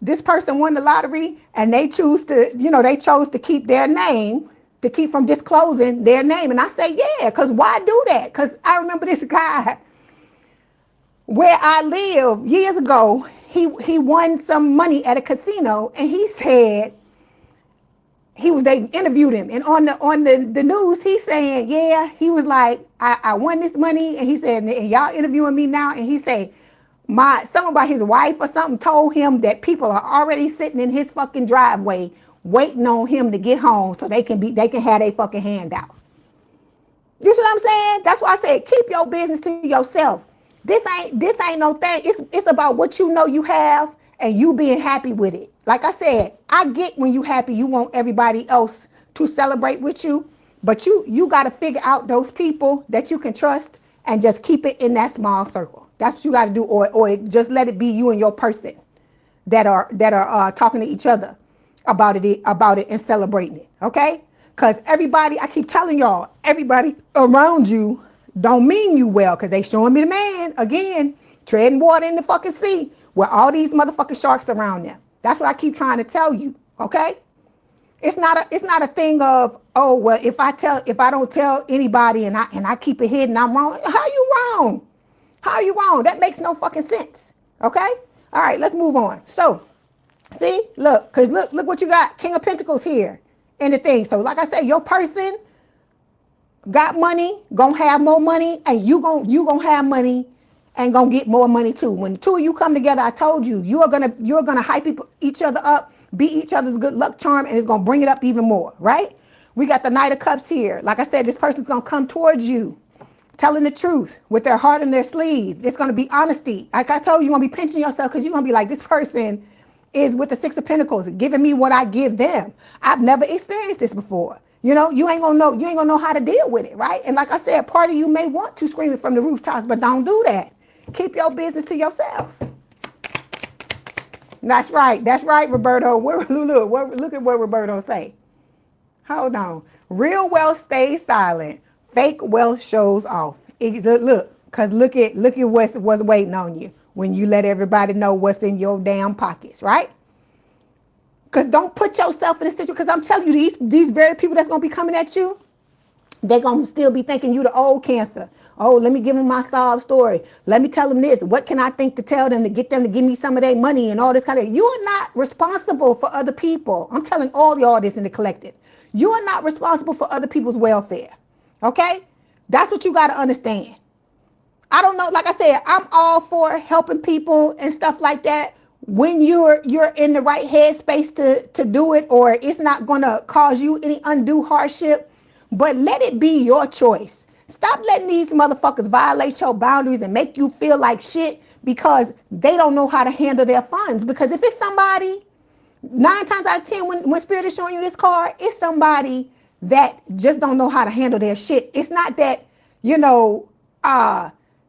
this person won the lottery and they chose to keep their name, to keep from disclosing their name. And I say, yeah, because why do that? Because I remember this guy where I live years ago, he won some money at a casino, and he said, they interviewed him, and on the news, he's saying, yeah, he was like, I won this money, and he said, and y'all interviewing me now, and he said, something about his wife or something told him that people are already sitting in his fucking driveway waiting on him to get home so they can have their fucking hand out. You see what I'm saying? That's why I said keep your business to yourself. This ain't no thing. It's about what you know you have and you being happy with it. Like I said, I get when you happy, you want everybody else to celebrate with you, but you got to figure out those people that you can trust and just keep it in that small circle. That's what you got to do, or just let it be you and your person that are talking to each other about it and celebrating it. Okay? Because everybody, I keep telling y'all, everybody around you don't mean you well, because they showing me the man again treading water in the fucking sea with all these motherfucking sharks around them. That's what I keep trying to tell you. Okay? It's not a thing of, oh well, if I don't tell anybody and I keep it hidden, I'm wrong. How you wrong? How are you wrong? That makes no fucking sense. Okay? All right, let's move on. So, see, look what you got. King of Pentacles here in the thing. So, like I said, your person got money, gonna have more money, and you gonna have money and gonna get more money too. When the two of you come together, I told you, you're gonna hype each other up, be each other's good luck charm, and it's gonna bring it up even more, right? We got the Knight of Cups here. Like I said, this person's gonna come towards you, telling the truth with their heart in their sleeve. It's gonna be honesty. Like I told you, you're gonna be pinching yourself because you're gonna be like, this person is with the Six of Pentacles, giving me what I give them. I've never experienced this before. You know, you ain't gonna know how to deal with it, right? And like I said, part of you may want to scream it from the rooftops, but don't do that. Keep your business to yourself. That's right, Roberto. Look at what Roberto say. Hold on. Real wealth stays silent. Fake wealth shows off. Look, cause look at what's waiting on you when you let everybody know what's in your damn pockets, right? Because don't put yourself in a situation, because I'm telling you, these very people that's going to be coming at you, they're going to still be thinking you the old Cancer. Oh, let me give them my sob story. Let me tell them this. What can I think to tell them to get them to give me some of their money and all this kind of. You are not responsible for other people. I'm telling all y'all this in the collective. You are not responsible for other people's welfare. Okay? That's what you got to understand. I don't know. Like I said, I'm all for helping people and stuff like that. When you're in the right headspace to do it, or it's not going to cause you any undue hardship, but let it be your choice. Stop letting these motherfuckers violate your boundaries and make you feel like shit because they don't know how to handle their funds. Because if it's somebody, 9 times out of 10, when Spirit is showing you this card, it's somebody that just don't know how to handle their shit. It's not that, you know,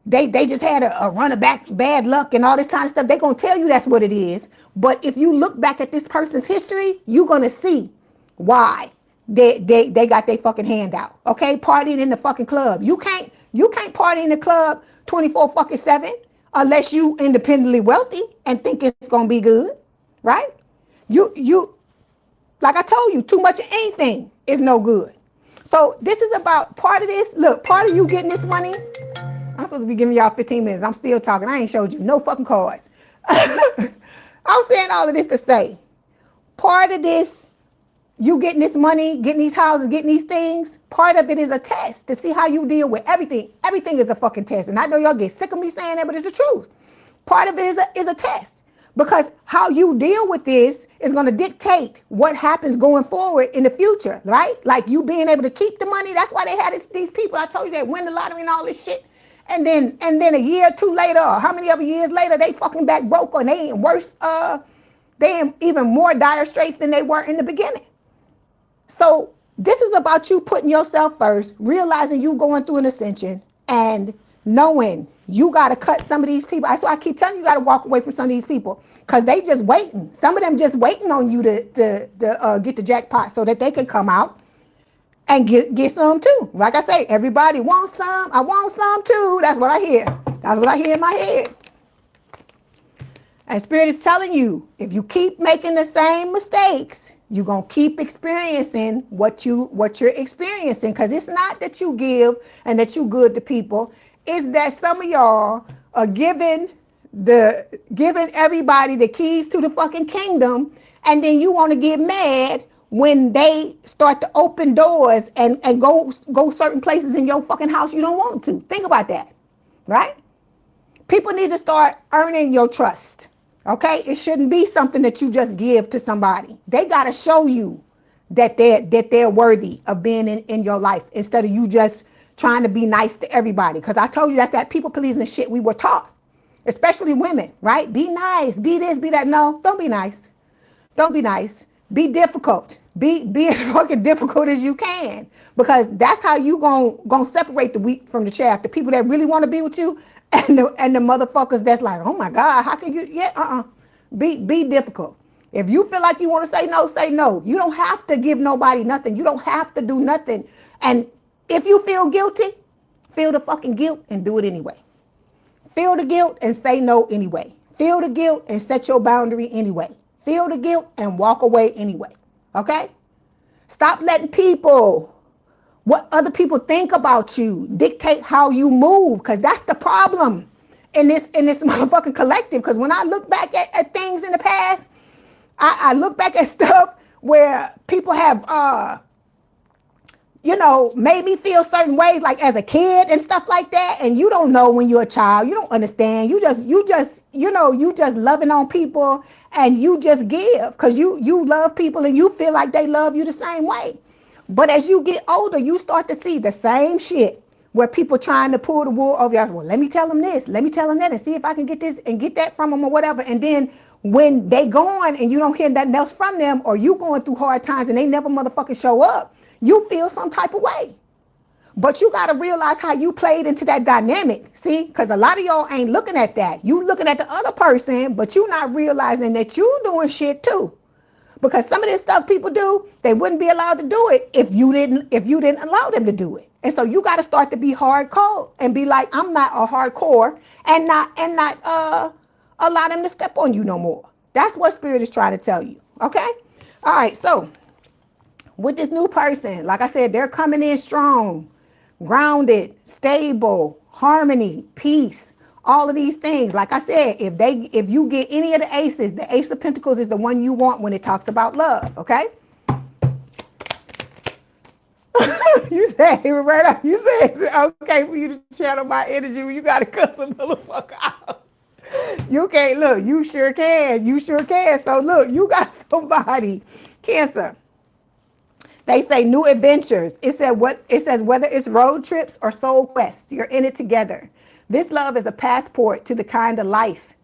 they just had a run of bad luck and all this kind of stuff. They're going to tell you that's what it is. But if you look back at this person's history, you're going to see why they got their fucking hand out. Okay? Partying in the fucking club. You can't party in the club 24/7 unless you independently wealthy and think it's going to be good. Right? You like I told you, too much of anything is no good. So this is about part of this. Look, part of you getting this money. I'm supposed to be giving y'all 15 minutes. I'm still talking. I ain't showed you no fucking cards. I'm saying all of this to say, part of this, you getting this money, getting these houses, getting these things, part of it is a test to see how you deal with everything. Everything is a fucking test. And I know y'all get sick of me saying that, but it's the truth. Part of it is a test. Because how you deal with this is going to dictate what happens going forward in the future, right? Like you being able to keep the money. That's why they had these people. I told you that win the lottery and all this shit. And then a year or two later, or how many other years later, they fucking back broke, and they ain't worse. They in even more dire straits than they were in the beginning. So this is about you putting yourself first, realizing you going through an ascension, and knowing you got to cut some of these people. That's why I keep telling you got to walk away from some of these people, because they just waiting. Some of them just waiting on you to get the jackpot so that they can come out and get some too. Like I say, everybody wants some. I want some too. That's what I hear. That's what I hear in my head. And Spirit is telling you, if you keep making the same mistakes, you're going to keep experiencing what you're experiencing. Because it's not that you give and that you good to people. It's that some of y'all are giving everybody the keys to the fucking kingdom. And then you want to get mad when they start to open doors and go certain places in your fucking house you don't want them to. Think about that, right? People need to start earning your trust, okay? It shouldn't be something that you just give to somebody. They got to show you that they're worthy of being in your life instead of you just trying to be nice to everybody. Because I told you that's that people pleasing shit we were taught, especially women, right? Be nice, be this, be that. No, don't be nice. Don't be nice. Be difficult. Be as fucking difficult as you can, because that's how you gonna separate the wheat from the chaff. The people that really want to be with you, and the motherfuckers that's like, oh my God, how can you? Yeah, Be difficult. If you feel like you want to say no, say no. You don't have to give nobody nothing. You don't have to do nothing. And if you feel guilty, feel the fucking guilt and do it anyway. Feel the guilt and say no anyway. Feel the guilt and set your boundary anyway. Feel the guilt and walk away anyway. Okay? Stop letting people, what other people think about you, dictate how you move, because that's the problem in this motherfucking collective. Because when I look back at things in the past, I look back at stuff where people have you know, made me feel certain ways, like as a kid and stuff like that. And you don't know when you're a child, you don't understand. You know, you just loving on people, and you just give because you love people and you feel like they love you the same way. But as you get older, you start to see the same shit where people trying to pull the wool over your eyes. Well, let me tell them this, let me tell them that, and see if I can get this and get that from them or whatever. And then when they gone and you don't hear nothing else from them, or you going through hard times and they never motherfucking show up, you feel some type of way. But you got to realize how you played into that dynamic. See, because a lot of y'all ain't looking at that. You looking at the other person, but you not realizing that you doing shit too. Because some of this stuff people do, they wouldn't be allowed to do it if you didn't allow them to do it. And so you got to start to be hardcore and be like, I'm not a hardcore, and not allow them to step on you no more. That's what Spirit is trying to tell you. Okay? All right, so with this new person, like I said, they're coming in strong, grounded, stable, harmony, peace, all of these things. Like I said, if you get any of the aces, the Ace of Pentacles is the one you want when it talks about love. Okay? You said, Roberta, you said it's okay for you to channel my energy when you got to cuss a motherfucker out. You can't. Look, you sure can. You sure can. So look, you got somebody, Cancer. They say new adventures. It says whether it's road trips or soul quests, you're in it together. This love is a passport to the kind of life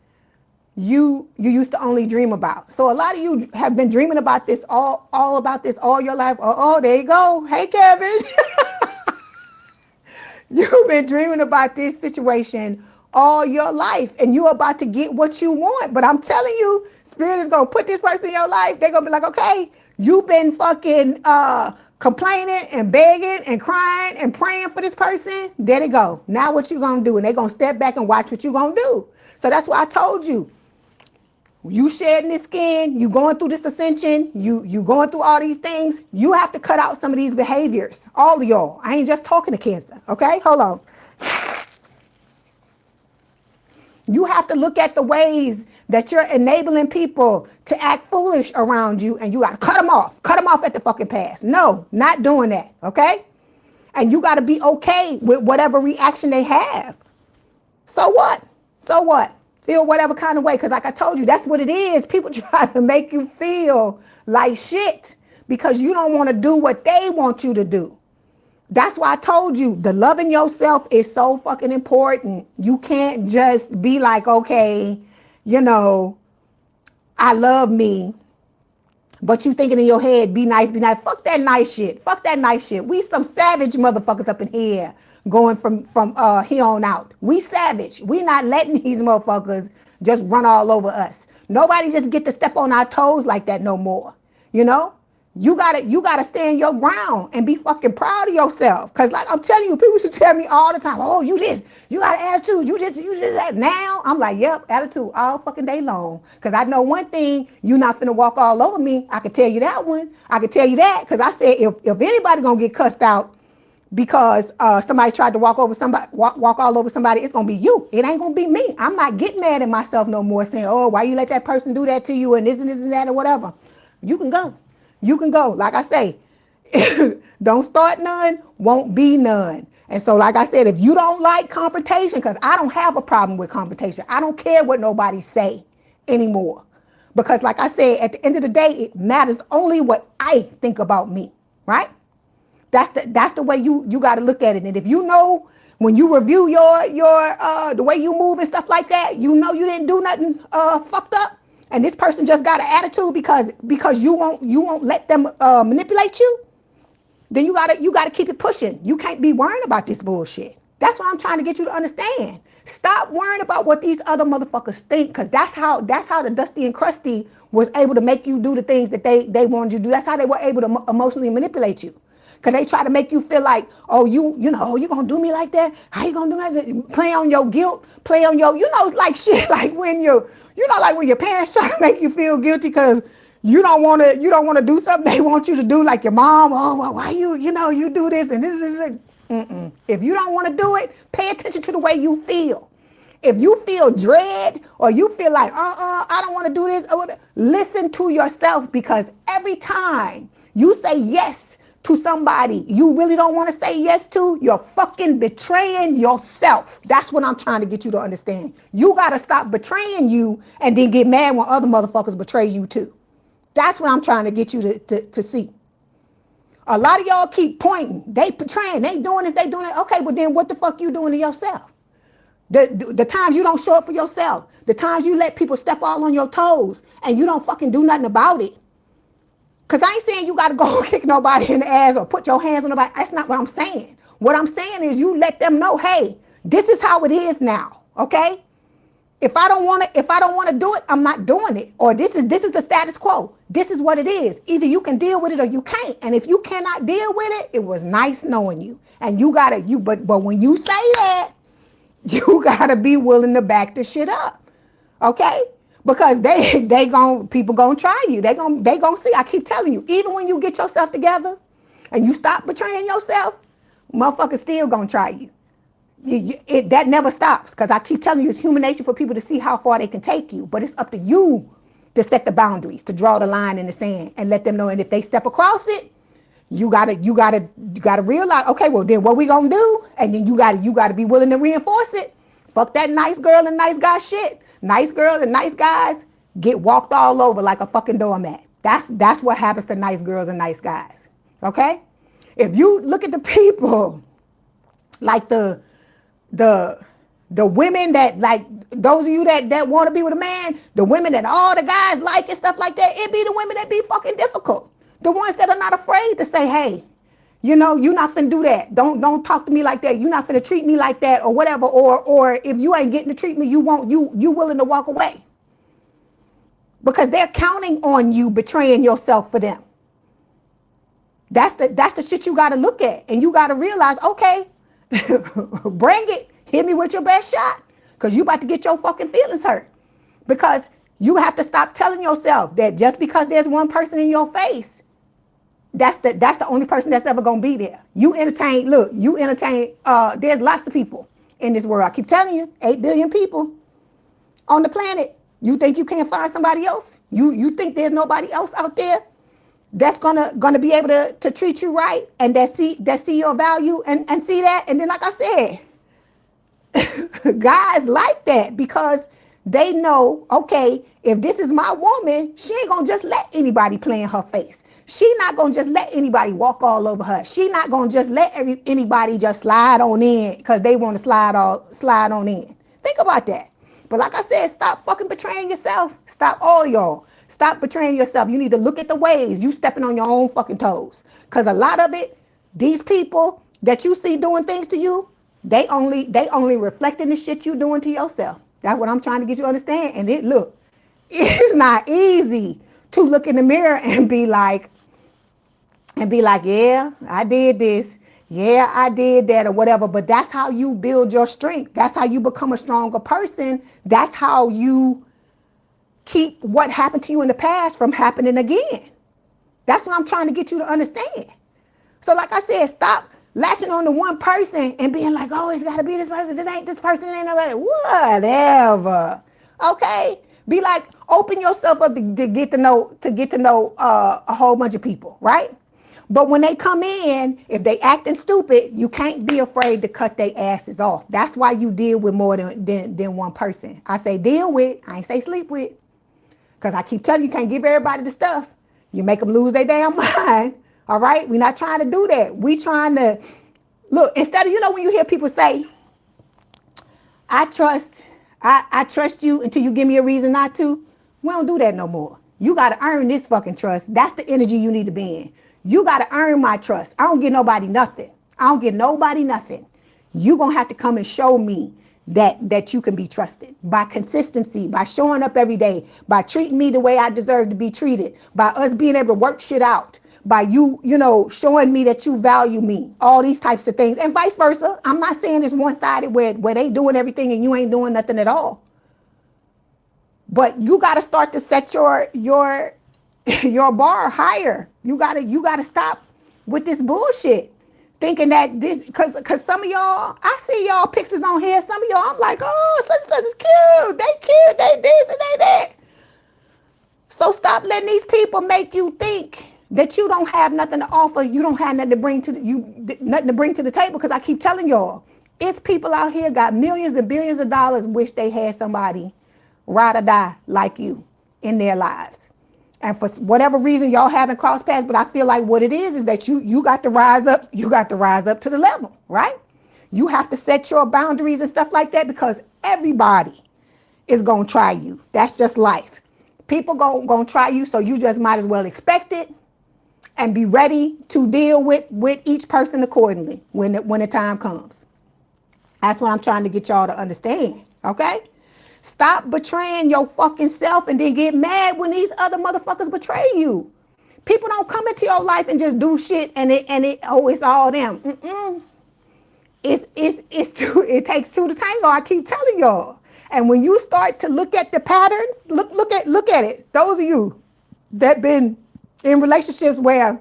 you used to only dream about. So a lot of you have been dreaming about this all about this all your life. Oh, there you go. Hey, Kevin. You've been dreaming about this situation all your life, and you're about to get what you want. But I'm telling you, Spirit is gonna put this person in your life. They're gonna be like, okay, you've been fucking complaining and begging and crying and praying for this person. There they go. Now what you gonna do? And they're gonna step back and watch what you gonna do. So that's why I told you, you shedding this skin, you going through this ascension, you going through all these things, you have to cut out some of these behaviors. All of y'all. I ain't just talking to Cancer. Okay, hold on. You have to look at the ways that you're enabling people to act foolish around you, and you got to cut them off at the fucking pass. No, not doing that. Okay, and you got to be okay with whatever reaction they have. So what? Feel whatever kind of way, because like I told you, that's what it is. People try to make you feel like shit because you don't want to do what they want you to do. That's why I told you, the loving yourself is so fucking important. You can't just be like, okay, you know, I love me, but you thinking in your head, be nice, be nice. Fuck that nice shit. Fuck that nice shit. We some savage motherfuckers up in here going from here on out. We savage. We not letting these motherfuckers just run all over us. Nobody just get to step on our toes like that no more. You know? You gotta stand your ground and be fucking proud of yourself. Cause like I'm telling you, people should tell me all the time, oh, you this, you got an attitude, you this, that. Now I'm like, yep, attitude all fucking day long. Cause I know one thing, you not finna walk all over me. I can tell you that one. I can tell you that. Cause I said if anybody gonna get cussed out because somebody tried to walk all over somebody, it's gonna be you. It ain't gonna be me. I'm not getting mad at myself no more saying, oh, why you let that person do that to you and this and that or whatever. You can go. You can go. Like I say, don't start none, won't be none. And so, like I said, if you don't like confrontation, because I don't have a problem with confrontation. I don't care what nobody say anymore. Because like I said, at the end of the day, it matters only what I think about me, right? That's the way you got to look at it. And if you know, when you review your the way you move and stuff like that, you know you didn't do nothing fucked up. And this person just got an attitude because you won't let them manipulate you, then you gotta keep it pushing. You can't be worrying about this bullshit. That's what I'm trying to get you to understand. Stop worrying about what these other motherfuckers think, because that's how the Dusty and Crusty was able to make you do the things that they wanted you to do. That's how they were able to emotionally manipulate you. Because they try to make you feel like, oh, you gonna do me like that? How you gonna do that? Play on your guilt, play on your, like shit, like when like when your parents try to make you feel guilty because you don't want to do something they want you to do, like your mom. Oh, well, why you do this and this is. If you don't want to do it, pay attention to the way you feel. If you feel dread or you feel like, I don't want to do this, listen to yourself, because every time you say yes to somebody you really don't want to say yes to, you're fucking betraying yourself. That's what I'm trying to get you to understand. You got to stop betraying you and then get mad when other motherfuckers betray you too. That's what I'm trying to get you to see. A lot of y'all keep pointing. They betraying. They doing this. They doing it. Okay, but then what the fuck you doing to yourself? The times you don't show up for yourself. The times you let people step all on your toes and you don't fucking do nothing about it. Because I ain't saying you got to go kick nobody in the ass or put your hands on nobody. That's not what I'm saying. What I'm saying is you let them know, hey, this is how it is now. Okay? If I don't want to do it, I'm not doing it. Or this is the status quo. This is what it is. Either you can deal with it or you can't. And if you cannot deal with it, it was nice knowing you. And but when you say that, you gotta be willing to back the shit up. Okay? Because people gonna try you. They gonna see. I keep telling you, even when you get yourself together and you stop betraying yourself, motherfuckers still gonna try you. That never stops, because I keep telling you, it's human nature for people to see how far they can take you. But it's up to you to set the boundaries, to draw the line in the sand and let them know. And if they step across it, you gotta realize, okay, well then what we gonna do? And then you gotta be willing to reinforce it. Fuck that nice girl and nice guy shit. Nice girls and nice guys get walked all over like a fucking doormat. That's what happens to nice girls and nice guys. Okay? If you look at the people, like the women that, like, those of you that want to be with a man, the women that all the guys like and stuff like that, it be the women that be fucking difficult. The ones that are not afraid to say, hey, you know, you're not finna do that. Don't talk to me like that. You're not finna treat me like that, or whatever. Or if you ain't getting the treatment you want, you willing to walk away. Because they're counting on you betraying yourself for them. That's the shit you gotta look at. And you gotta realize, okay, bring it. Hit me with your best shot. Because you about to get your fucking feelings hurt. Because you have to stop telling yourself that just because there's one person in your face, that's the only person that's ever gonna be there. There's lots of people in this world. I keep telling you, 8 billion people on the planet. You think you can't find somebody else? You think there's nobody else out there that's gonna be able to treat you right and that see your value and see that? And then, like I said, guys like that, because they know, okay, if this is my woman, she ain't gonna just let anybody play in her face. She not gonna just let anybody walk all over her. She not gonna just let anybody just slide on in because they want to slide on in. Think about that. But like I said, stop fucking betraying yourself. Stop, all y'all. Stop betraying yourself. You need to look at the ways you stepping on your own fucking toes. Because a lot of it, these people that you see doing things to you, they only reflecting the shit you doing to yourself. That's what I'm trying to get you to understand. And it's not easy to look in the mirror and be like, yeah, I did this. Yeah, I did that, or whatever. But that's how you build your strength. That's how you become a stronger person. That's how you keep what happened to you in the past from happening again. That's what I'm trying to get you to understand. So like I said, stop latching on to one person and being like, oh, it's got to be this person. This ain't this person. It ain't nobody. Whatever. Okay? Be like, open yourself up to get to know a whole bunch of people, right? But when they come in, if they acting stupid, you can't be afraid to cut their asses off. That's why you deal with more than one person. I say deal with, I ain't say sleep with. Because I keep telling you, can't give everybody the stuff. You make them lose their damn mind. All right? We're not trying to do that. We trying to, look, instead of, when you hear people say, I trust you until you give me a reason not to. We don't do that no more. You got to earn this fucking trust. That's the energy you need to be in. You got to earn my trust. I don't give nobody nothing. You going to have to come and show me that you can be trusted by consistency, by showing up every day, by treating me the way I deserve to be treated, by us being able to work shit out, by you showing me that you value me, all these types of things, and vice versa. I'm not saying it's one-sided where they doing everything and you ain't doing nothing at all. But you got to start to set your bar higher. You gotta stop with this bullshit. Thinking that this, cause some of y'all, I see y'all pictures on here. Some of y'all, I'm like, oh, such and such is cute. They this and they that. So stop letting these people make you think that you don't have nothing to offer, you don't have nothing to bring to nothing to bring to the table. Because I keep telling y'all, it's people out here got millions and billions of dollars, wish they had somebody ride or die like you in their lives. And for whatever reason, y'all haven't crossed paths, but I feel like what it is that you got to rise up. You got to rise up to the level, right? You have to set your boundaries and stuff like that, because everybody is going to try you. That's just life. People going to try you, so you just might as well expect it and be ready to deal with each person accordingly when the time comes. That's what I'm trying to get y'all to understand, okay? Stop betraying your fucking self and then get mad when these other motherfuckers betray you. People don't come into your life and just do shit and it's all them. It takes two to tango. I keep telling y'all. And when you start to look at the patterns, look at it. Those of you that been in relationships where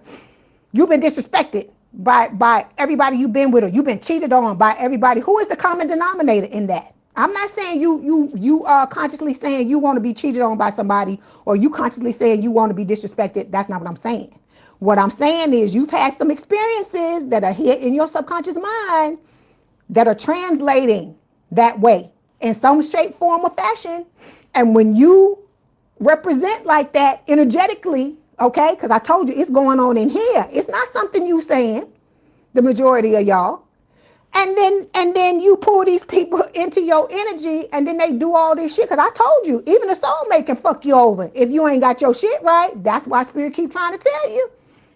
you've been disrespected by everybody you've been with, or you've been cheated on by everybody, who is the common denominator in that? I'm not saying you are consciously saying you want to be cheated on by somebody, or you consciously saying you want to be disrespected. That's not what I'm saying. What I'm saying is you've had some experiences that are here in your subconscious mind that are translating that way in some shape, form, or fashion. And when you represent like that energetically, okay, because I told you it's going on in here. It's not something you saying, the majority of y'all. And then you pull these people into your energy, and then they do all this shit. Because I told you, even a soulmate can fuck you over if you ain't got your shit right. That's why Spirit keep trying to tell you.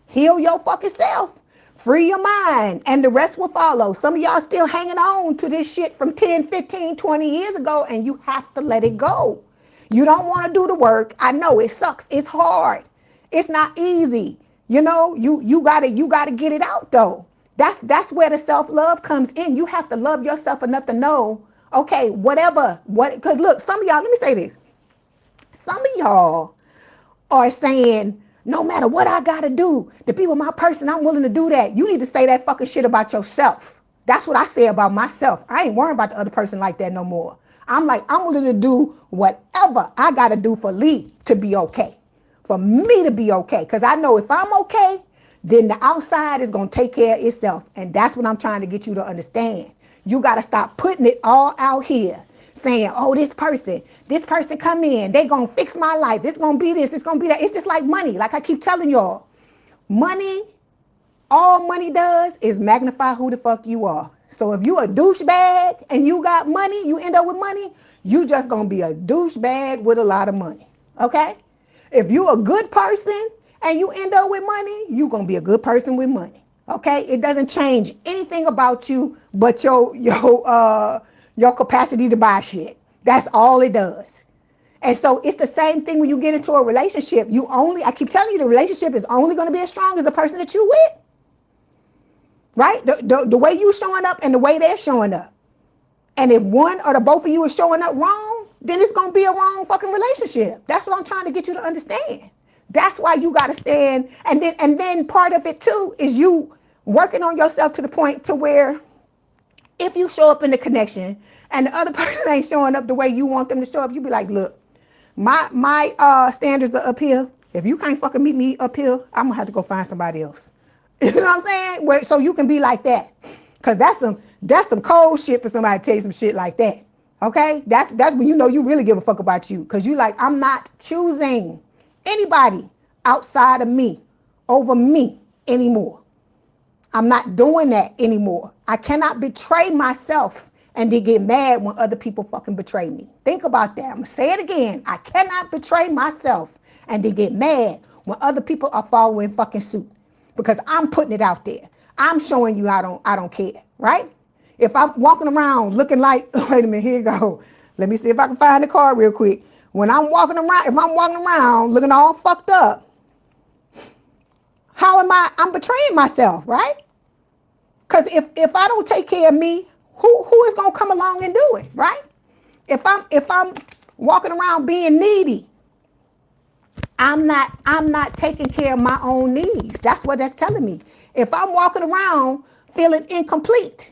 Heal your fucking self. Free your mind, and the rest will follow. Some of y'all still hanging on to this shit from 10, 15, 20 years ago, and you have to let it go. You don't want to do the work. I know it sucks. It's hard. It's not easy. You know, you gotta get it out though. That's where the self-love comes in. You have to love yourself enough to know, okay, because look, some of y'all, let me say this. Some of y'all are saying, no matter what I gotta do to be with my person, I'm willing to do that. You need to say that fucking shit about yourself. That's what I say about myself. I ain't worrying about the other person like that no more. I'm willing to do whatever I gotta do for Leigh to be okay. For me to be okay. Because I know if I'm okay, then the outside is going to take care of itself. And that's what I'm trying to get you to understand. You got to stop putting it all out here. Saying, oh, this person come in. They going to fix my life. This going to be this. It's going to be that. It's just like money. Like I keep telling y'all. Money, all money does is magnify who the fuck you are. So if you a douchebag and you got money, you end up with money, you just going to be a douchebag with a lot of money. Okay? If you a good person and you end up with money, you're going to be a good person with money. Okay? It doesn't change anything about you but your capacity to buy shit. That's all it does. And so it's the same thing when you get into a relationship. I keep telling you, the relationship is only going to be as strong as the person that you with. Right? The way you showing up and the way they're showing up. And if one or the both of you is showing up wrong, then it's going to be a wrong fucking relationship. That's what I'm trying to get you to understand. That's why you got to stand. And then part of it too is you working on yourself to the point to where if you show up in the connection and the other person ain't showing up the way you want them to show up, you be like, look, my standards are up here. If you can't fucking meet me up here, I'm going to have to go find somebody else. You know what I'm saying? So you can be like that. Because that's some cold shit for somebody to tell you some shit like that. Okay? That's when you know you really give a fuck about you. Because you like, I'm not choosing anybody outside of me over me anymore. I'm not doing that anymore. I cannot betray myself and then get mad when other people fucking betray me. Think about that. I'm going to say it again. I cannot betray myself and then get mad when other people are following fucking suit. Because I'm putting it out there. I'm showing you I don't care, right? If I'm walking around looking like, wait a minute, here you go. Let me see if I can find the card real quick. When I'm walking around, if I'm walking around looking all fucked up, how am I? I'm betraying myself, right? Because if I don't take care of me, who is gonna come along and do it, right? If I'm walking around being needy, I'm not taking care of my own needs. That's what that's telling me. If I'm walking around feeling incomplete,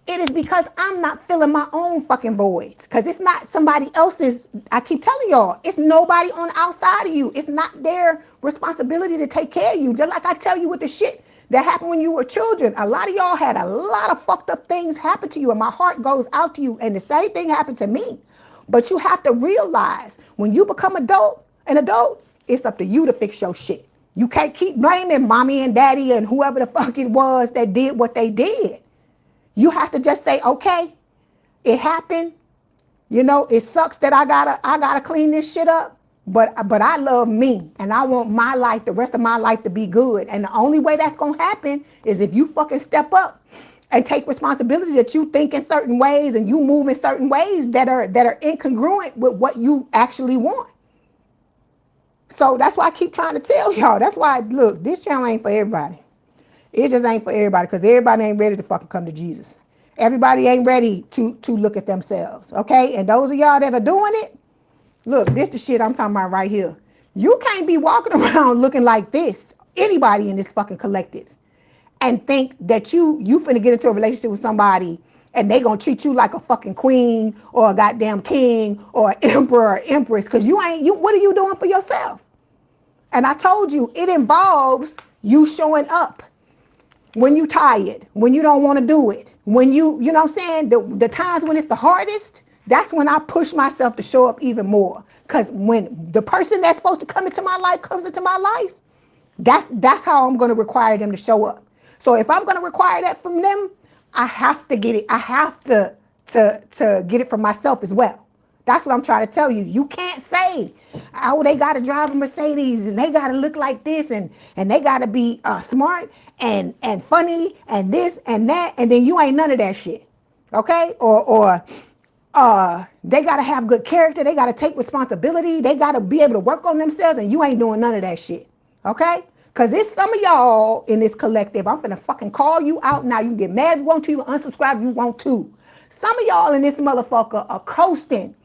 It is because I'm not filling my own fucking voids. Because it's not somebody else's. I keep telling y'all, it's nobody on the outside of you. It's not their responsibility to take care of you. Just like I tell you with the shit that happened when you were children. A lot of y'all had a lot of fucked up things happen to you, and my heart goes out to you. And the same thing happened to me. But you have to realize when you become an adult, it's up to you to fix your shit. You can't keep blaming mommy and daddy and whoever the fuck it was that did what they did. You have to just say, okay, it happened. You know, it sucks that I gotta clean this shit up. But I love me, and I want my life, the rest of my life, to be good. And the only way that's gonna happen is if you fucking step up and take responsibility, that you think in certain ways and you move in certain ways that are incongruent with what you actually want. So that's why I keep trying to tell y'all. That's why, look, this channel ain't for everybody. It just ain't for everybody, because everybody ain't ready to fucking come to Jesus. Everybody ain't ready to look at themselves, okay? And those of y'all that are doing it, look, this the shit I'm talking about right here. You can't be walking around looking like this, anybody in this fucking collective, and think that you finna get into a relationship with somebody and they gonna treat you like a fucking queen or a goddamn king or an emperor or empress, because what are you doing for yourself? And I told you, it involves you showing up when you tired, when you don't want to do it, when you know what I'm saying, the times when it's the hardest, that's when I push myself to show up even more. Because when the person that's supposed to come into my life comes into my life, that's how I'm going to require them to show up. So if I'm going to require that from them, I have to get it. I have to get it from myself as well. That's what I'm trying to tell you. You can't say, oh, they got to drive a Mercedes and they got to look like this and they got to be smart and funny and this and that, and then you ain't none of that shit, okay? Or they got to have good character. They got to take responsibility. They got to be able to work on themselves, and you ain't doing none of that shit, okay? Because it's some of y'all in this collective. I'm finna fucking call you out now. You can get mad if you want to. You can unsubscribe if you want to. Some of y'all in this motherfucker are coasting.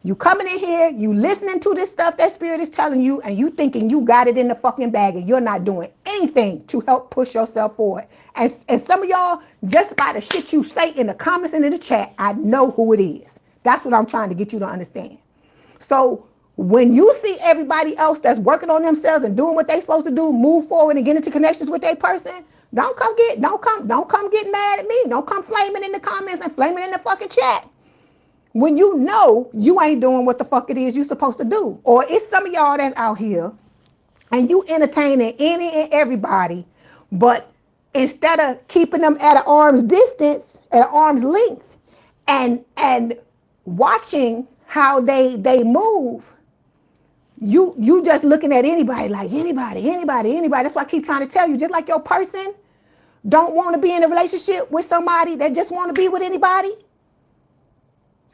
You coming in here, you listening to this stuff that spirit is telling you, and you thinking you got it in the fucking bag, and you're not doing anything to help push yourself forward. And some of y'all, just by the shit you say in the comments and in the chat, I know who it is. That's what I'm trying to get you to understand. So when you see everybody else that's working on themselves and doing what they supposed to do, move forward and get into connections with that person, don't come get mad at me. Don't come flaming in the comments and flaming in the fucking chat when you know you ain't doing what the fuck it is you supposed to do. Or it's some of y'all that's out here and you entertaining any and everybody, but instead of keeping them at an arm's distance, at an arm's length, and watching how they move, you just looking at anybody like anybody. That's why I keep trying to tell you, just like your person don't want to be in a relationship with somebody that just want to be with anybody,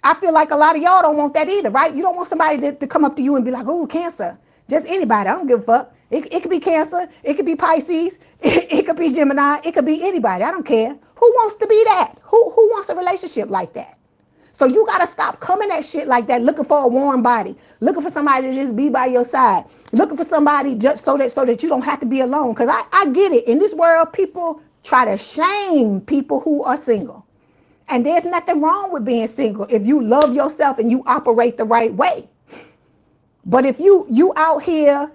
I feel like a lot of y'all don't want that either, right? You don't want somebody to come up to you and be like, oh, Cancer. Just anybody. I don't give a fuck. It could be Cancer. It could be Pisces. It could be Gemini. It could be anybody. I don't care. Who wants to be that? Who wants a relationship like that? So you got to stop coming at shit like that, looking for a warm body, looking for somebody to just be by your side, looking for somebody just so that you don't have to be alone. Because I get it. In this world, people try to shame people who are single. And there's nothing wrong with being single if you love yourself and you operate the right way. But if you out here,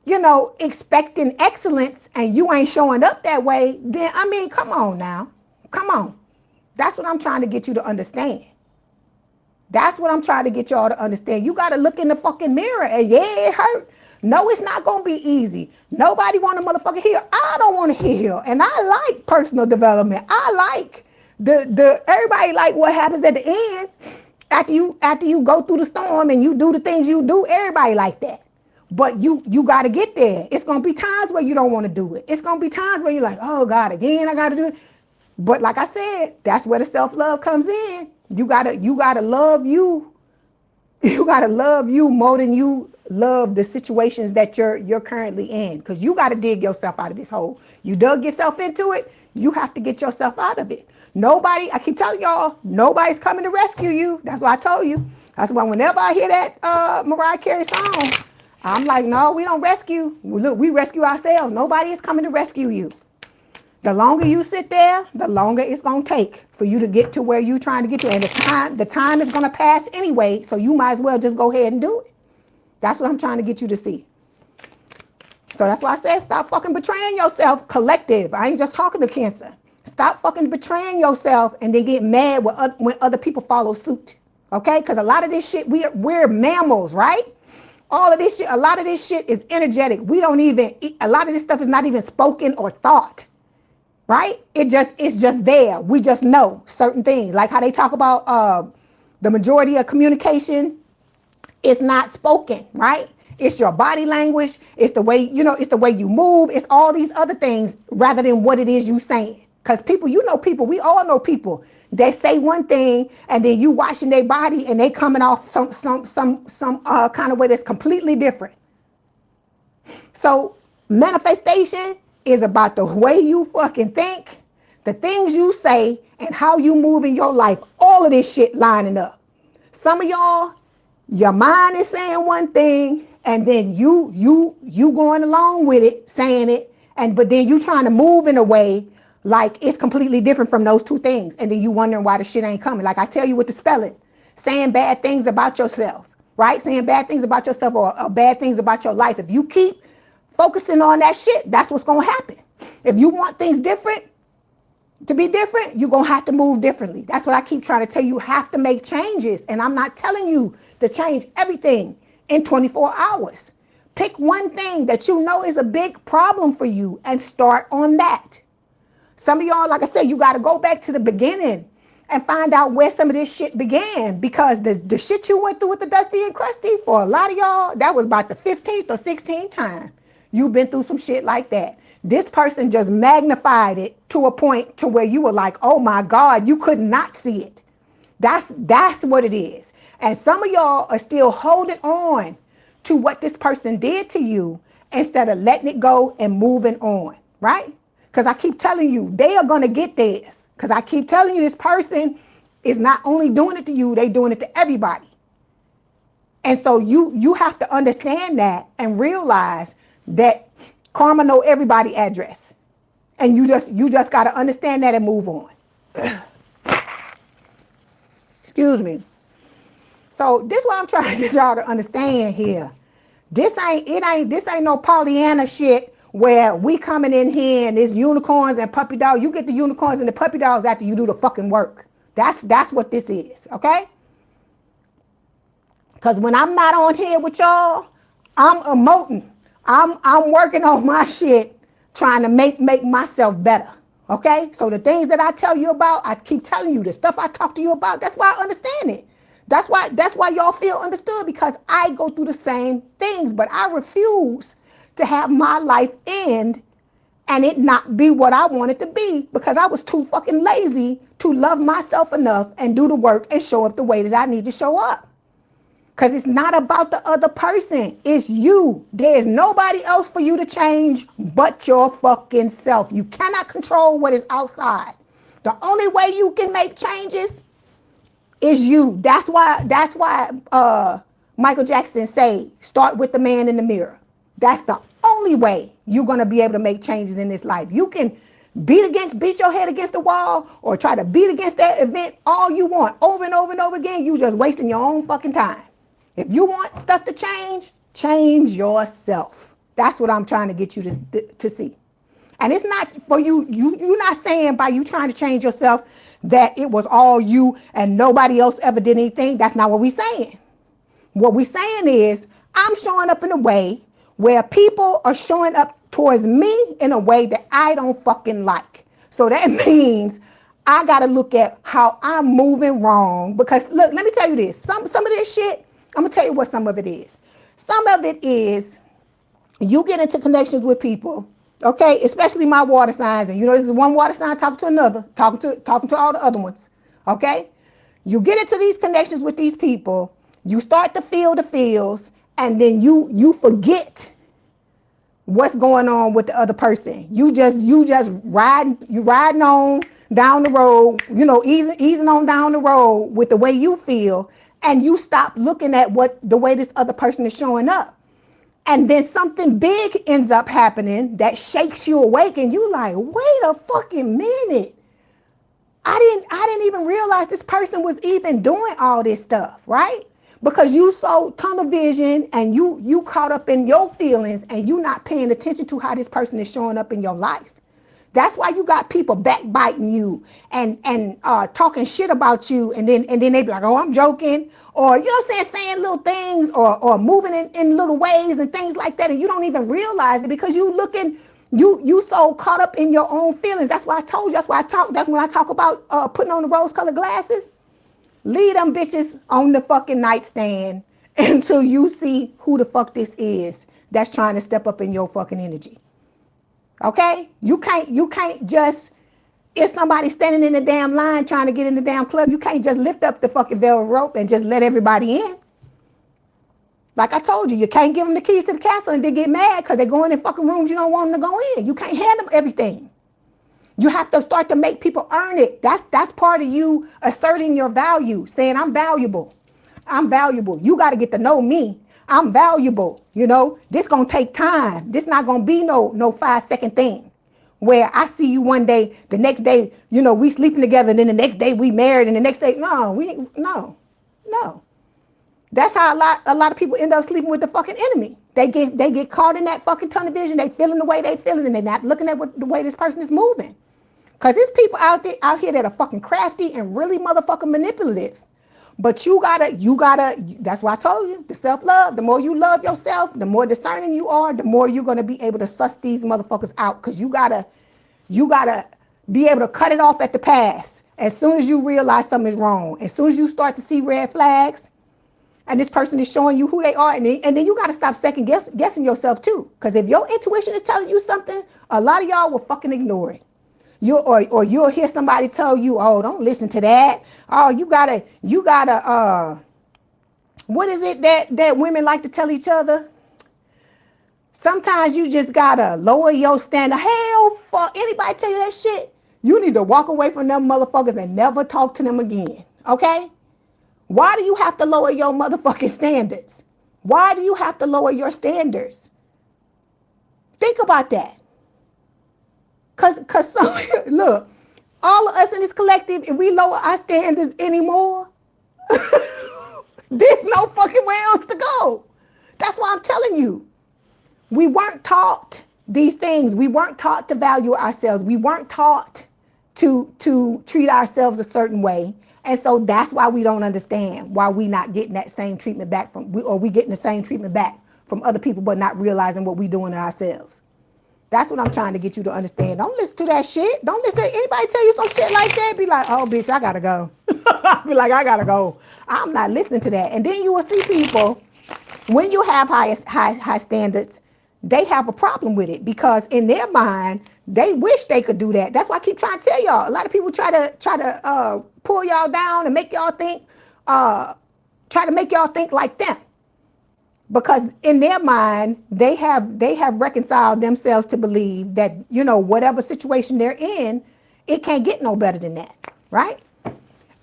you know, expecting excellence and you ain't showing up that way, then, I mean, come on now. Come on. That's what I'm trying to get you to understand. That's what I'm trying to get y'all to understand. You got to look in the fucking mirror and yeah, it hurt. No, it's not going to be easy. Nobody want to motherfucking heal. I don't want to heal. And I like personal development. I like everybody like what happens at the end after you go through the storm and you do the things you do. Everybody like that. But you got to get there. It's going to be times where you don't want to do it. It's going to be times where you're like, oh God, again, I got to do it. But like I said, that's where the self-love comes in. You gotta love you. You gotta love you more than you love the situations that you're currently in. Because you gotta dig yourself out of this hole. You dug yourself into it, you have to get yourself out of it. Nobody, I keep telling y'all, nobody's coming to rescue you. That's what I told you. That's why whenever I hear that Mariah Carey song, I'm like, no, we don't rescue. Look, we rescue ourselves. Nobody is coming to rescue you. The longer you sit there, the longer it's going to take for you to get to where you're trying to get to. And the time is going to pass anyway, so you might as well just go ahead and do it. That's what I'm trying to get you to see. So that's why I said stop fucking betraying yourself, collective. I ain't just talking to Cancer. Stop fucking betraying yourself and then get mad when other people follow suit. Okay? Because a lot of this shit, we're mammals, right? All of this shit, a lot of this shit is energetic. We don't even, a lot of this stuff is not even spoken or thought. Right? It's just there. We just know certain things. Like how they talk about the majority of communication is not spoken, right? It's your body language. It's the way, it's the way you move. It's all these other things rather than what it is you saying. Because people, we all know people. They say one thing and then you watching their body and they coming off some kind of way that's completely different. So manifestation is about the way you fucking think, the things you say, and how you move in your life. All of this shit lining up. Some of y'all, your mind is saying one thing, and then you going along with it, saying it, but then you trying to move in a way like it's completely different from those two things, and then you wondering why the shit ain't coming. Like I tell you with the spelling, saying bad things about yourself, right? Saying bad things about yourself or bad things about your life. If you keep focusing on that shit, that's what's gonna happen. If you want things different, to be different, you're gonna have to move differently. That's what I keep trying to tell you. You have to make changes, and I'm not telling you to change everything in 24 hours. Pick one thing that you know is a big problem for you and start on that. Some of y'all, like I said, you got to go back to the beginning and find out where some of this shit began, because the shit you went through with the Dusty and Crusty, for a lot of y'all, that was about the 15th or 16th time you've been through some shit like that. This person just magnified it to a point to where you were like, oh my God, you could not see it. That's what it is. And some of y'all are still holding on to what this person did to you instead of letting it go and moving on, right? Because I keep telling you, they are going to get theirs. Because I keep telling you, this person is not only doing it to you, they doing it to everybody. And so you have to understand that and realize that karma know everybody's address. And you just got to understand that and move on. Excuse me. So this is what I'm trying to get y'all to understand here. This ain't no Pollyanna shit where we coming in here and it's unicorns and puppy dogs. You get the unicorns and the puppy dogs after you do the fucking work. That's what this is, okay? Because when I'm not on here with y'all, I'm emoting. I'm working on my shit, trying to make myself better, okay? So the things that I tell you about, I keep telling you. The stuff I talk to you about, that's why I understand it. That's why y'all feel understood, because I go through the same things, but I refuse to have my life end and it not be what I want it to be, because I was too fucking lazy to love myself enough and do the work and show up the way that I need to show up. Because it's not about the other person. It's you. There's nobody else for you to change but your fucking self. You cannot control what is outside. The only way you can make changes is you. That's why Michael Jackson say, start with the man in the mirror. That's the only way you're going to be able to make changes in this life. You can beat your head against the wall or try to beat against that event all you want over and over and over again. You just wasting your own fucking time. If you want stuff to change yourself. That's what I'm trying to get you to see. And it's not for you. You're not saying by you trying to change yourself that it was all you and nobody else ever did anything. That's not what we're saying. What we're saying is I'm showing up in a way where people are showing up towards me in a way that I don't fucking like. So that means I got to look at how I'm moving wrong. Because look, let me tell you this. Some of this shit, I'm going to tell you what some of it is. Some of it is you get into connections with people, okay, especially my water signs. And this is one water sign talking to another, talking to all the other ones, okay? You get into these connections with these people, you start to feel the feels, and then you forget what's going on with the other person. You just riding on down the road, easing on down the road with the way you feel, and you stop looking at the way this other person is showing up. And then something big ends up happening that shakes you awake, and you like, wait a fucking minute. I didn't even realize this person was even doing all this stuff, right? Because you so tunnel vision and you caught up in your feelings and you not paying attention to how this person is showing up in your life. That's why you got people backbiting you and talking shit about you, and then they be like, oh, I'm joking, or you know what I'm saying little things, or moving in little ways and things like that, and you don't even realize it because you so caught up in your own feelings. That's why I told you. That's when I talk about putting on the rose-colored glasses. Leave them bitches on the fucking nightstand until you see who the fuck this is that's trying to step up in your fucking energy. Okay? You can't just, if somebody's standing in the damn line trying to get in the damn club, you can't just lift up the fucking velvet rope and just let everybody in. Like I told you, you can't give them the keys to the castle and they get mad because they're going in fucking rooms you don't want them to go in. You can't hand them everything. You have to start to make people earn it. That's part of you asserting your value, saying I'm valuable. I'm valuable. You got to get to know me. I'm valuable. You know, this going to take time. This not going to be no 5-second thing where I see you one day, the next day, you know, we sleeping together, and then the next day we married, and the next day, no. That's how a lot of people end up sleeping with the fucking enemy. They get caught in that fucking tunnel vision. They feeling the way they feeling, and they're not looking at the way this person is moving. Cause there's people out here that are fucking crafty and really motherfucking manipulative. But you gotta, that's why I told you, the self-love, the more you love yourself, the more discerning you are, the more you're gonna be able to suss these motherfuckers out. Cause you gotta be able to cut it off at the pass. As soon as you realize something is wrong, as soon as you start to see red flags, and this person is showing you who they are, and then you gotta stop second guessing yourself too. Cause if your intuition is telling you something, a lot of y'all will fucking ignore it. Or you'll hear somebody tell you, oh, don't listen to that. Oh, you gotta, what is it that women like to tell each other? Sometimes you just gotta lower your standard. Hell, fuck, anybody tell you that shit? You need to walk away from them motherfuckers and never talk to them again, okay? Why do you have to lower your motherfucking standards? Why do you have to lower your standards? Think about that. Cause look, all of us in this collective, if we lower our standards anymore, there's no fucking where else to go. That's why I'm telling you. We weren't taught these things. We weren't taught to value ourselves. We weren't taught to treat ourselves a certain way. And so that's why we don't understand why we not getting that same treatment back we getting the same treatment back from other people, but not realizing what we doing to ourselves. That's what I'm trying to get you to understand. Don't listen to that shit. Don't listen to anybody tell you some shit like that. Be like, oh, bitch, I gotta go. Be like, I gotta go. I'm not listening to that. And then you will see people, when you have high standards, they have a problem with it because in their mind, they wish they could do that. That's why I keep trying to tell y'all. A lot of people try to pull y'all down and make y'all think, try to make y'all think like them. Because in their mind, they have reconciled themselves to believe that, you know, whatever situation they're in, it can't get no better than that, right?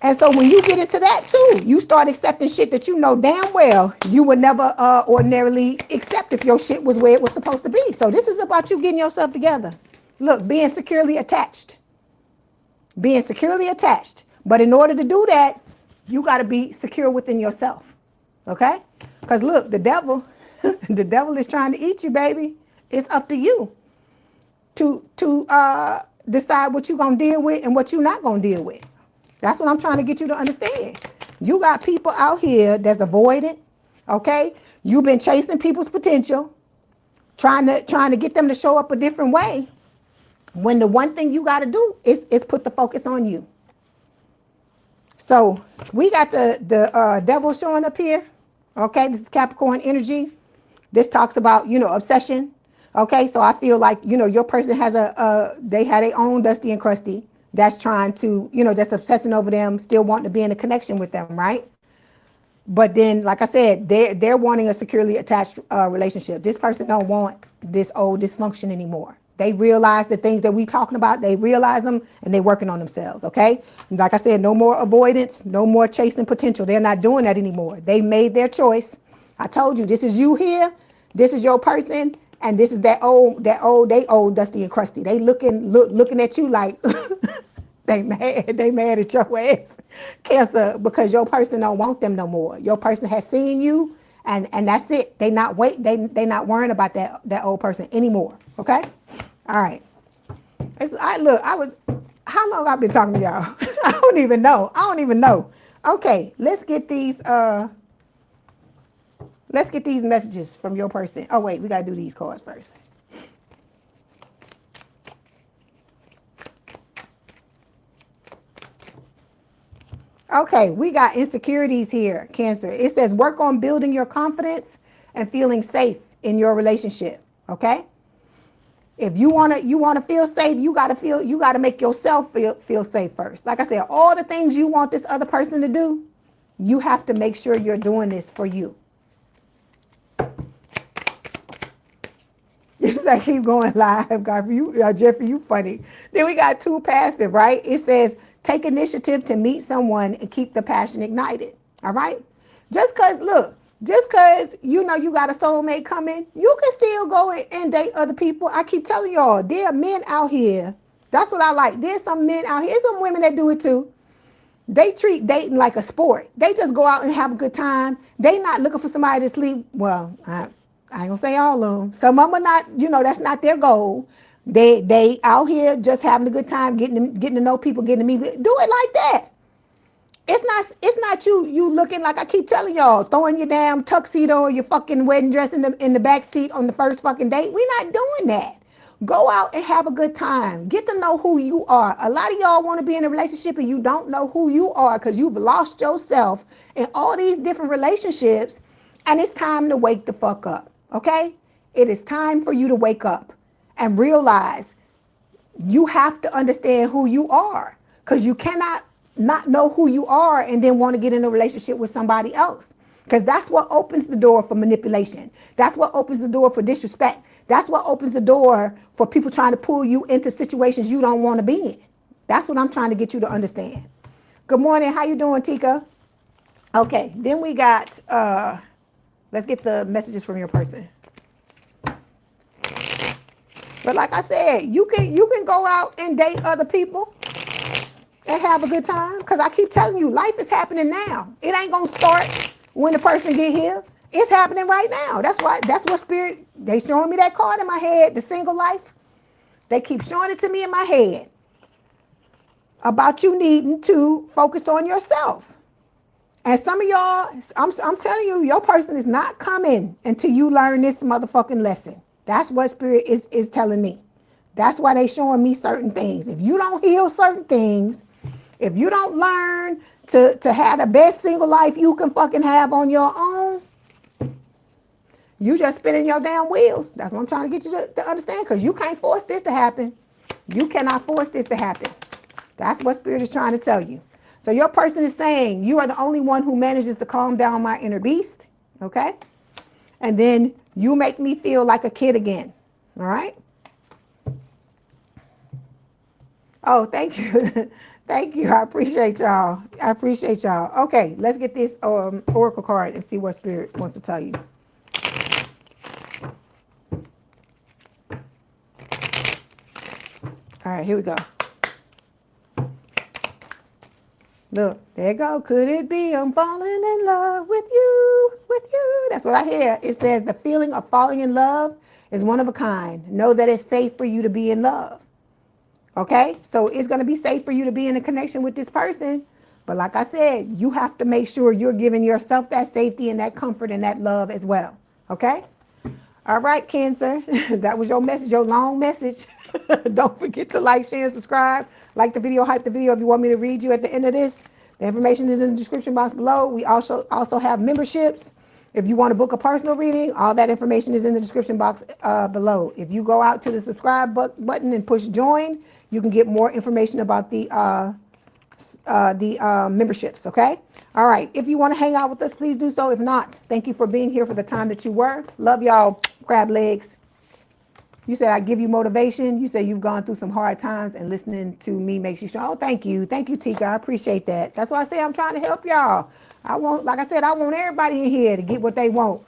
And so when you get into that too, you start accepting shit that you know damn well you would never ordinarily accept if your shit was where it was supposed to be. So this is about you getting yourself together. Look, being securely attached. Being securely attached. But in order to do that, you got to be secure within yourself. Okay? Because look, the devil is trying to eat you, baby. It's up to you to decide what you're going to deal with and what you're not going to deal with. That's what I'm trying to get you to understand. You got people out here that's avoidant, okay? You've been chasing people's potential, trying to get them to show up a different way, when the one thing you got to do is put the focus on you. So we got the devil showing up here. Okay, this is Capricorn energy. This talks about, you know, obsession. Okay, so I feel like, you know, your person has they had their own Dusty and Crusty that's trying to, you know, that's obsessing over them, still wanting to be in a connection with them, right? But then, like I said, they're wanting a securely attached relationship. This person don't want this old dysfunction anymore. They realize the things that we talking about, they realize them, and they're working on themselves, okay? And like I said, no more avoidance, no more chasing potential. They're not doing that anymore. They made their choice. I told you, this is you here. This is your person, and this is they old dusty and crusty. They looking at you like they mad at your ass, Cancer, because your person don't want them no more. Your person has seen you, and that's it. They not worrying about that old person anymore. Okay, all right. How long I've been talking to y'all? I don't even know. Okay, let's get these messages from your person. Oh wait, we gotta do these cards first. Okay, we got insecurities here, Cancer. It says work on building your confidence and feeling safe in your relationship. Okay. If you wanna feel safe, you gotta make yourself feel safe first. Like I said, all the things you want this other person to do, you have to make sure you're doing this for you. Yes, I keep going live, God. Jeffrey, you funny. Then we got 2 passive, right? It says take initiative to meet someone and keep the passion ignited. All right. Just cause you know you got a soulmate coming, you can still go and date other people. I keep telling y'all, there are men out here. That's what I like. There's some men out here, some women that do it too. They treat dating like a sport. They just go out and have a good time. They not looking for somebody to sleep. Well, I ain't gonna say all of them. Some of them are not, that's not their goal. They out here just having a good time, getting to know people, getting to meet. Do it like that. It's not you looking like I keep telling y'all, throwing your damn tuxedo or your fucking wedding dress in the back seat on the first fucking date. We're not doing that. Go out and have a good time. Get to know who you are. A lot of y'all want to be in a relationship and you don't know who you are because you've lost yourself in all these different relationships, and it's time to wake the fuck up. Okay? It is time for you to wake up and realize you have to understand who you are, because you cannot not know who you are and then want to get in a relationship with somebody else, because that's what opens the door for manipulation. That's what opens the door for disrespect. That's what opens the door for people trying to pull you into situations you don't want to be in. That's what I'm trying to get you to understand. Good morning. How you doing, Tika? Okay, then we got let's get the messages from your person. But like I said, you can go out and date other people and have a good time, because I keep telling you, life is happening now. It ain't gonna start when the person get here. It's happening right now. That's what Spirit, they showing me that card in my head, the single life. They keep showing it to me in my head about you needing to focus on yourself. And some of y'all, I'm telling you, your person is not coming until you learn this motherfucking lesson. That's what Spirit is telling me. That's why they showing me certain things. If you don't heal certain things, if you don't learn to have the best single life you can fucking have on your own, you just spinning your damn wheels. That's what I'm trying to get you to understand, because you can't force this to happen. You cannot force this to happen. That's what Spirit is trying to tell you. So your person is saying, you are the only one who manages to calm down my inner beast, okay? And then you make me feel like a kid again, all right? Oh, thank you. Thank you. I appreciate y'all. Okay, let's get this oracle card and see what Spirit wants to tell you. All right, here we go. Look, there you go. Could it be I'm falling in love with you, That's what I hear. It says the feeling of falling in love is one of a kind. Know that it's safe for you to be in love. Okay? So it's going to be safe for you to be in a connection with this person. But like I said, you have to make sure you're giving yourself that safety and that comfort and that love as well. Okay? All right, Cancer. That was your message, your long message. Don't forget to like, share, and subscribe. Like the video, hype the video if you want me to read you at the end of this. The information is in the description box below. We also have memberships. If you want to book a personal reading, all that information is in the description box below. If you go out to the subscribe button and push join, you can get more information about the memberships, okay? All right. If you want to hang out with us, please do so. If not, thank you for being here for the time that you were. Love y'all. Crab legs. You said I give you motivation. You said you've gone through some hard times and listening to me makes you strong. Oh, thank you. Thank you, Tika. I appreciate that. That's why I say I'm trying to help y'all. Like I said, I want everybody in here to get what they want.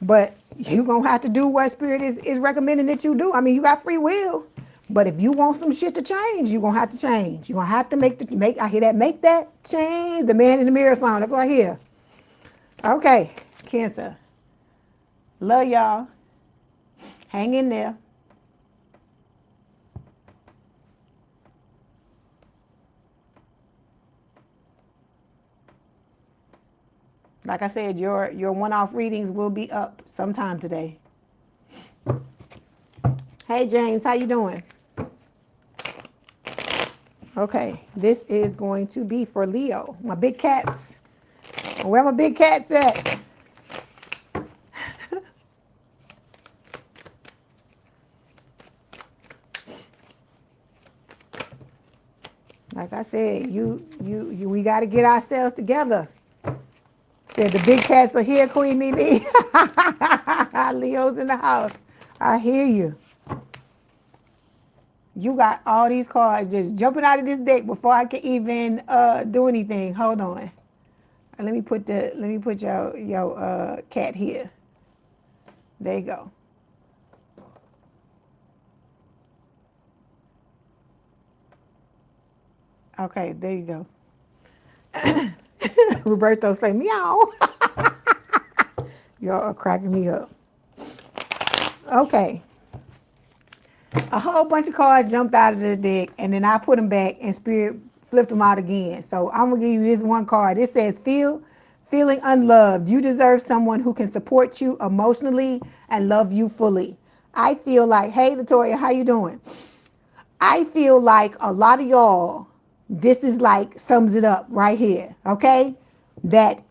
But you're going to have to do what Spirit is recommending that you do. I mean, you got free will. But if you want some shit to change, you're going to have to change. You're going to have to I hear that, make that change. The man in the mirror song, that's what I hear. Okay, Cancer. Love y'all. Hang in there. Like I said, your one-off readings will be up sometime today. Hey, James, how you doing? Okay, this is going to be for Leo. My big cats. Where my big cats at? Like I said, we got to get ourselves together. Said the big cats are here, Queen Nene. Leo's in the house. I hear you. You got all these cards just jumping out of this deck before I can even do anything. Hold on. Let me put your cat here. There you go. Okay, there you go. Roberto say meow. Y'all are cracking me up. Okay. A whole bunch of cards jumped out of the deck, and then I put them back, and Spirit flipped them out again. So I'm gonna give you this one card. It says, feeling unloved. You deserve someone who can support you emotionally and love you fully. I feel like, hey, Latoya, how you doing? I feel like a lot of y'all, this is like sums it up right here, okay? That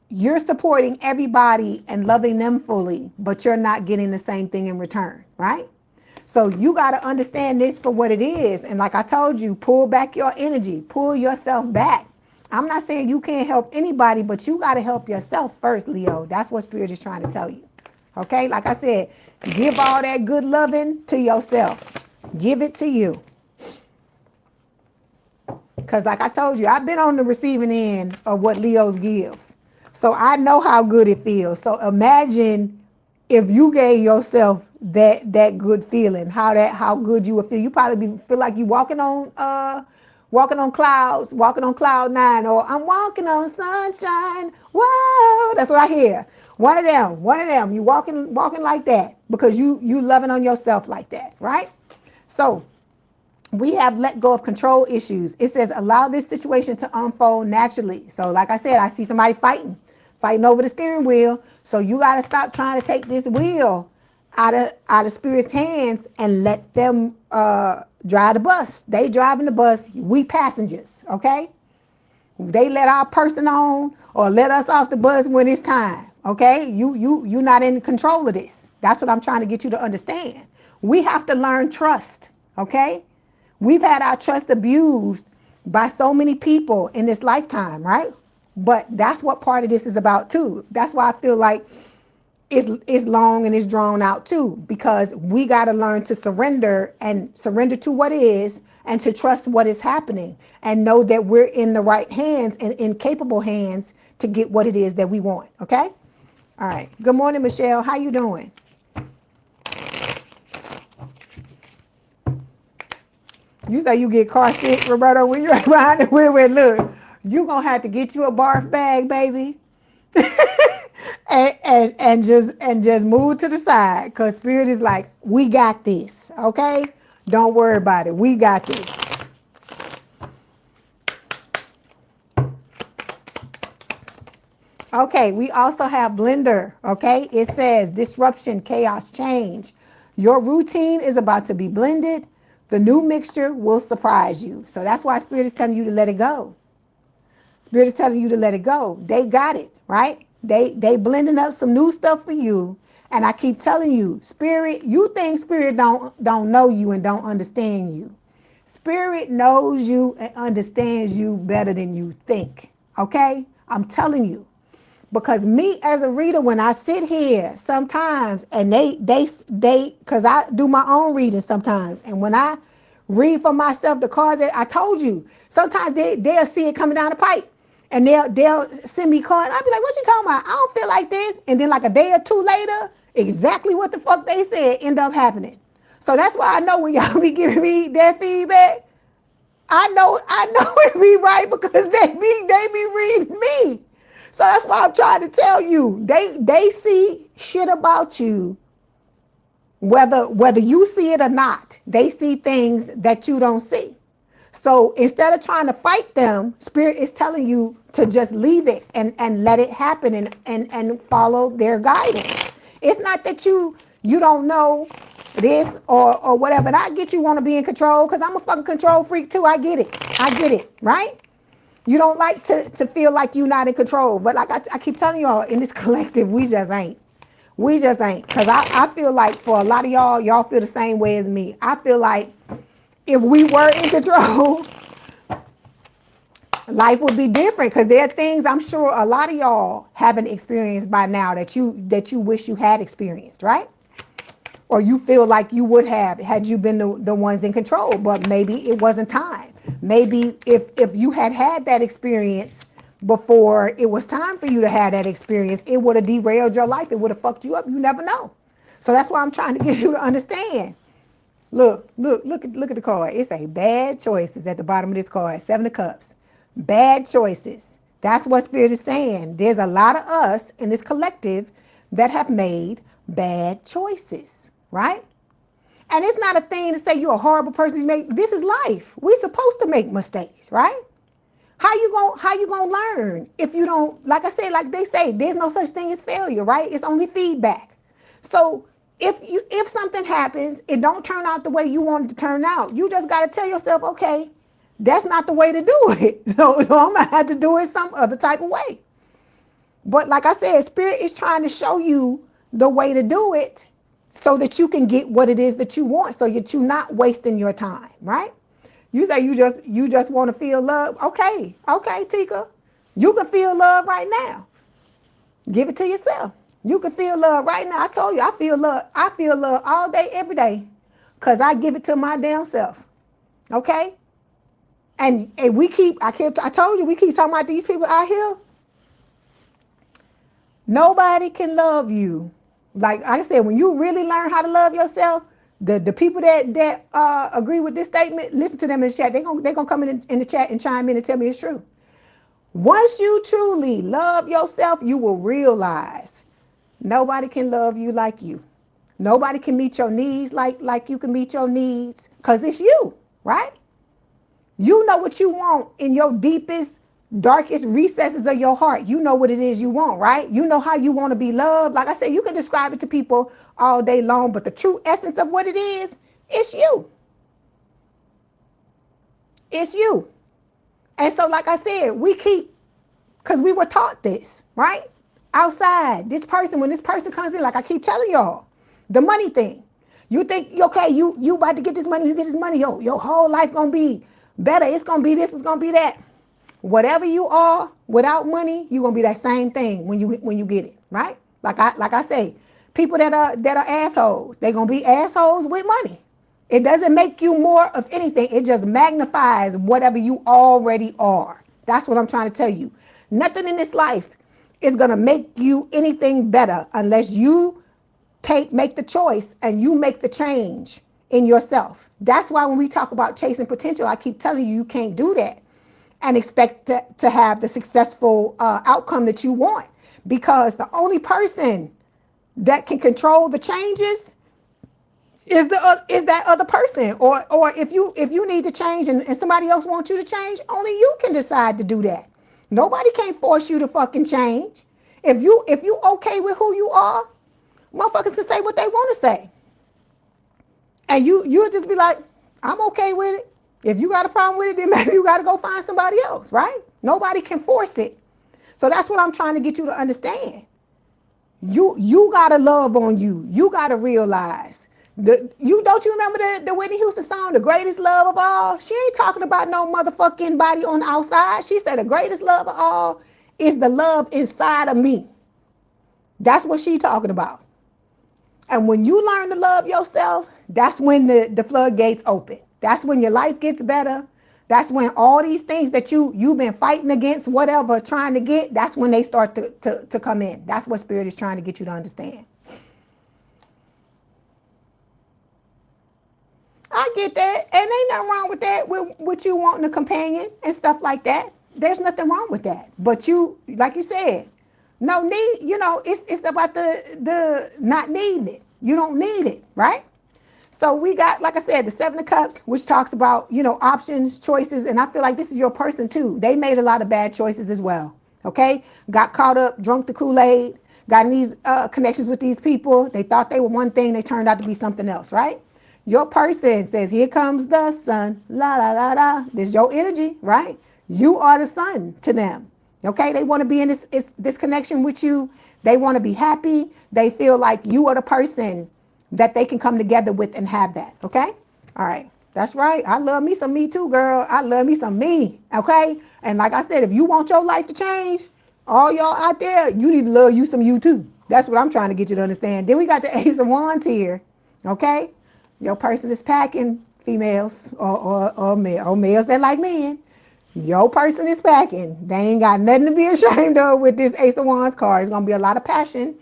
you're supporting everybody and loving them fully, but you're not getting the same thing in return, right? So you got to understand this for what it is. And like I told you, pull back your energy, pull yourself back. I'm not saying you can't help anybody, but you got to help yourself first, Leo. That's what Spirit is trying to tell you. Okay? Like I said, give all that good loving to yourself. Give it to you. Because like I told you, I've been on the receiving end of what Leos give. So I know how good it feels. So imagine if you gave yourself that good feeling, how good you would feel. You probably feel like you walking on clouds, walking on cloud nine, or I'm walking on sunshine. Whoa, that's what I hear. One of them. You walking like that because you loving on yourself like that, right? So we have let go of control issues. It says allow this situation to unfold naturally. So like I said, I see somebody fighting over the steering wheel. So you got to stop trying to take this wheel out of Spirit's hands and let them drive the bus. They driving the bus, we passengers, okay? They let our person on or let us off the bus when it's time, okay? You're not in control of this. That's what I'm trying to get you to understand. We have to learn trust, okay? We've had our trust abused by so many people in this lifetime, right? But that's what part of this is about too. That's why I feel like it's long and it's drawn out too, because we got to learn to surrender to what is and to trust what is happening and know that we're in the right hands and in capable hands to get what it is that we want. Okay. All right. Good morning, Michelle. How you doing? You say you get car sick, Roberto, when you're behind the wheel. Look, you gonna have to get you a barf bag, baby. and just move to the side, because Spirit is like, we got this, okay? Don't worry about it. We got this. Okay, we also have blender, okay? It says disruption, chaos, change. Your routine is about to be blended. The new mixture will surprise you. So that's why Spirit is telling you to let it go. Spirit is telling you to let it go. They got it, right? They blending up some new stuff for you. And I keep telling you, Spirit, you think Spirit don't know you and don't understand you. Spirit knows you and understands you better than you think. Okay? I'm telling you. Because me as a reader, when I sit here sometimes, and they because I do my own reading sometimes, and when I read for myself the cards that I told you, sometimes they'll see it coming down the pipe. And they'll send me cards. I'll be like, what you talking about? I don't feel like this. And then like a day or two later, exactly what the fuck they said end up happening. So that's why I know when y'all be giving me that feedback, I know it be right because they be reading me. So that's why I'm trying to tell you. They see shit about you, whether you see it or not. They see things that you don't see. So instead of trying to fight them, Spirit is telling you to just leave it and let it happen and follow their guidance. It's not that you don't know this or whatever. And I get you want to be in control because I'm a fucking control freak too. I get it, right? You don't like to feel like you're not in control. But like I keep telling y'all, in this collective, we just ain't. We just ain't. Because I feel like for a lot of y'all feel the same way as me. I feel like if we were in control, life would be different because there are things I'm sure a lot of y'all haven't experienced by now that you wish you had experienced, right? Or you feel like you would have had you been the ones in control, but maybe it wasn't time. Maybe if you had that experience before it was time for you to have that experience, it would have derailed your life. It would have fucked you up. You never know. So that's why I'm trying to get you to understand. Look at the card. It's a bad choices at the bottom of this card. 7 of Cups. Bad choices. That's what Spirit is saying. There's a lot of us in this collective that have made bad choices, right? And it's not a thing to say you're a horrible person. This is life. We're supposed to make mistakes, right? How you gonna learn if you don't? Like I said, like they say, there's no such thing as failure, right? It's only feedback. So if something happens, it don't turn out the way you want it to turn out. You just gotta tell yourself, okay, that's not the way to do it. So I'm gonna have to do it some other type of way. But like I said, Spirit is trying to show you the way to do it so that you can get what it is that you want, so that you're not wasting your time, right? You say you just want to feel love. Okay, Tika. You can feel love right now. Give it to yourself. You can feel love right now. I told you I feel love. I feel love all day, every day. Cause I give it to my damn self. Okay? And I told you we keep talking about these people out here. Nobody can love you. Like I said, when you really learn how to love yourself, the people that agree with this statement, listen to them in the chat. They're gonna come in the chat and chime in and tell me it's true. Once you truly love yourself, you will realize nobody can love you like you. Nobody can meet your needs like you can meet your needs, because it's you, right? You know what you want in your deepest, darkest recesses of your heart. You know what it is you want, right? You know how you want to be loved. Like I said, you can describe it to people all day long, but the true essence of what it is, it's you. It's you. And so, like I said, because we were taught this, right? Outside, when this person comes in, like I keep telling y'all, the money thing. You think, okay, you about to get this money, you get this money, your whole life gonna be better. It's gonna be this, it's gonna be that. Whatever you are without money, you're gonna be that same thing when you get it, right? Like I say, people that are assholes, they're gonna be assholes with money. It doesn't make you more of anything. It just magnifies whatever you already are. That's what I'm trying to tell you. Nothing in this life is gonna make you anything better unless you make the choice and you make the change in yourself. That's why when we talk about chasing potential, I keep telling you can't do that and expect to have the successful outcome that you want, because the only person that can control the changes is that other person. Or if you need to change and somebody else wants you to change, only you can decide to do that. Nobody can't force you to fucking change. If you okay with who you are, motherfuckers can say what they want to say, and you'll just be like, I'm okay with it. If you got a problem with it, then maybe you got to go find somebody else, right? Nobody can force it. So that's what I'm trying to get you to understand. You got to love on you. You got to realize don't you remember the Whitney Houston song, The Greatest Love of All? She ain't talking about no motherfucking body on the outside. She said the greatest love of all is the love inside of me. That's what she talking about. And when you learn to love yourself, that's when the floodgates open. That's when your life gets better. That's when all these things that you've been fighting against, whatever, trying to get, that's when they start to come in. That's what Spirit is trying to get you to understand. I get that, and ain't nothing wrong with that, with you wanting a companion and stuff like that. There's nothing wrong with that. But you, like you said, no need, it's about the not needing it. You don't need it, right? So we got, like I said, the Seven of Cups, which talks about, options, choices, and I feel like this is your person too. They made a lot of bad choices as well, okay? Got caught up, drunk the Kool-Aid, got in these connections with these people. They thought they were one thing, they turned out to be something else, right? Your person says, here comes the sun, la, la, la, la. This is your energy, right? You are the sun to them, okay? They want to be in this connection with you. They want to be happy. They feel like you are the person that they can come together with and have that, okay? All right, that's right. I love me some me too, girl. I love me some me, okay? And like I said, if you want your life to change, all y'all out there, you need to love you some you too. That's what I'm trying to get you to understand. Then we got the Ace of Wands here, okay? Your person is packing, females or males that like men. Your person is packing. They ain't got nothing to be ashamed of with this Ace of Wands card. It's going to be a lot of passion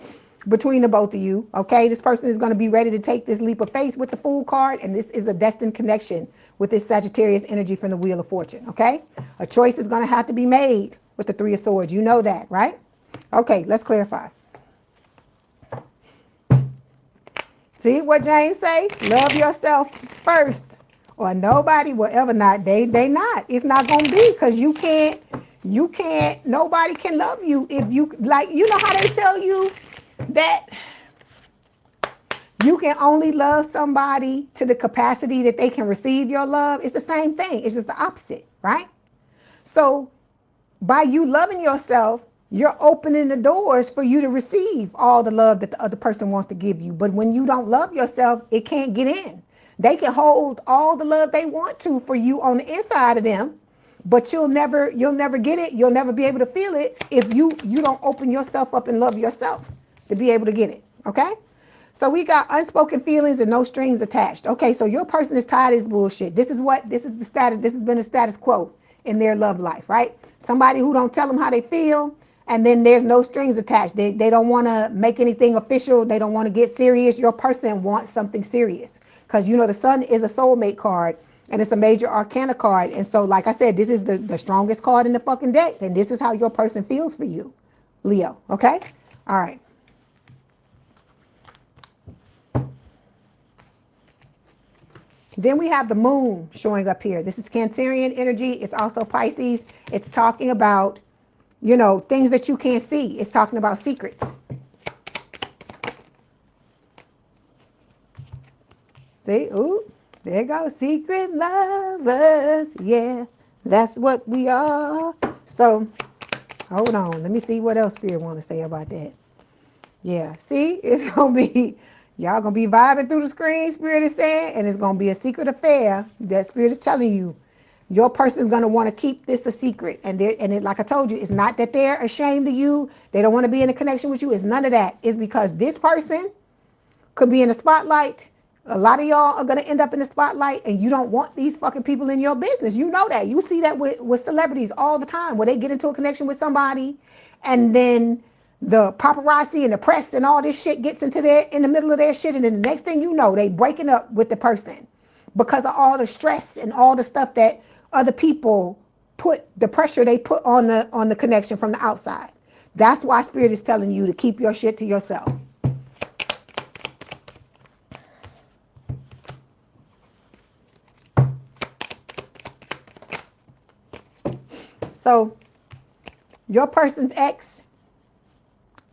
between the both of you, okay? This person is going to be ready to take this leap of faith with the Fool card, and this is a destined connection with this Sagittarius energy from the Wheel of Fortune, okay? A choice is going to have to be made with the Three of Swords. You know that, right? Okay, let's clarify. See what James say? Love yourself first, or nobody will ever not. They not. It's not going to be, because you can't, nobody can love you if you, like, you know how they tell you that you can only love somebody to the capacity that they can receive your love? It's the same thing. It's just the opposite, right? So by you loving yourself, you're opening the doors for you to receive all the love that the other person wants to give you. But when you don't love yourself, it can't get in. They can hold all the love they want to for you on the inside of them, but you'll never get it. You'll never be able to feel it if you don't open yourself up and love yourself to be able to get it, okay? So we got unspoken feelings and no strings attached. Okay, so your person is tired of this bullshit. This is the status. This has been the status quo in their love life, right? Somebody who don't tell them how they feel, and then there's no strings attached. They don't want to make anything official. They don't want to get serious. Your person wants something serious, because the Sun is a soulmate card, and it's a major arcana card. And so, like I said, this is the strongest card in the fucking deck, and this is how your person feels for you, Leo, okay? All right. Then we have the moon showing up here. This is Cancerian energy. It's also Pisces. It's talking about, things that you can't see. It's talking about secrets. See, ooh, there you go. Secret lovers. Yeah, that's what we are. So, hold on. Let me see what else Spirit want to say about that. Yeah, see, it's going to be... Y'all going to be vibing through the screen, Spirit is saying, and it's going to be a secret affair that Spirit is telling you. Your person is going to want to keep this a secret. And like I told you, it's not that they're ashamed of you. They don't want to be in a connection with you. It's none of that. It's because this person could be in the spotlight. A lot of y'all are going to end up in the spotlight, and you don't want these fucking people in your business. You know that. You see that with celebrities all the time, where they get into a connection with somebody, and then the paparazzi and the press and all this shit gets in the middle of their shit, and then the next thing you know, they breaking up with the person because of all the stress and all the stuff that other people put, the pressure they put on the connection from the outside. That's why Spirit is telling you to keep your shit to yourself. So your person's ex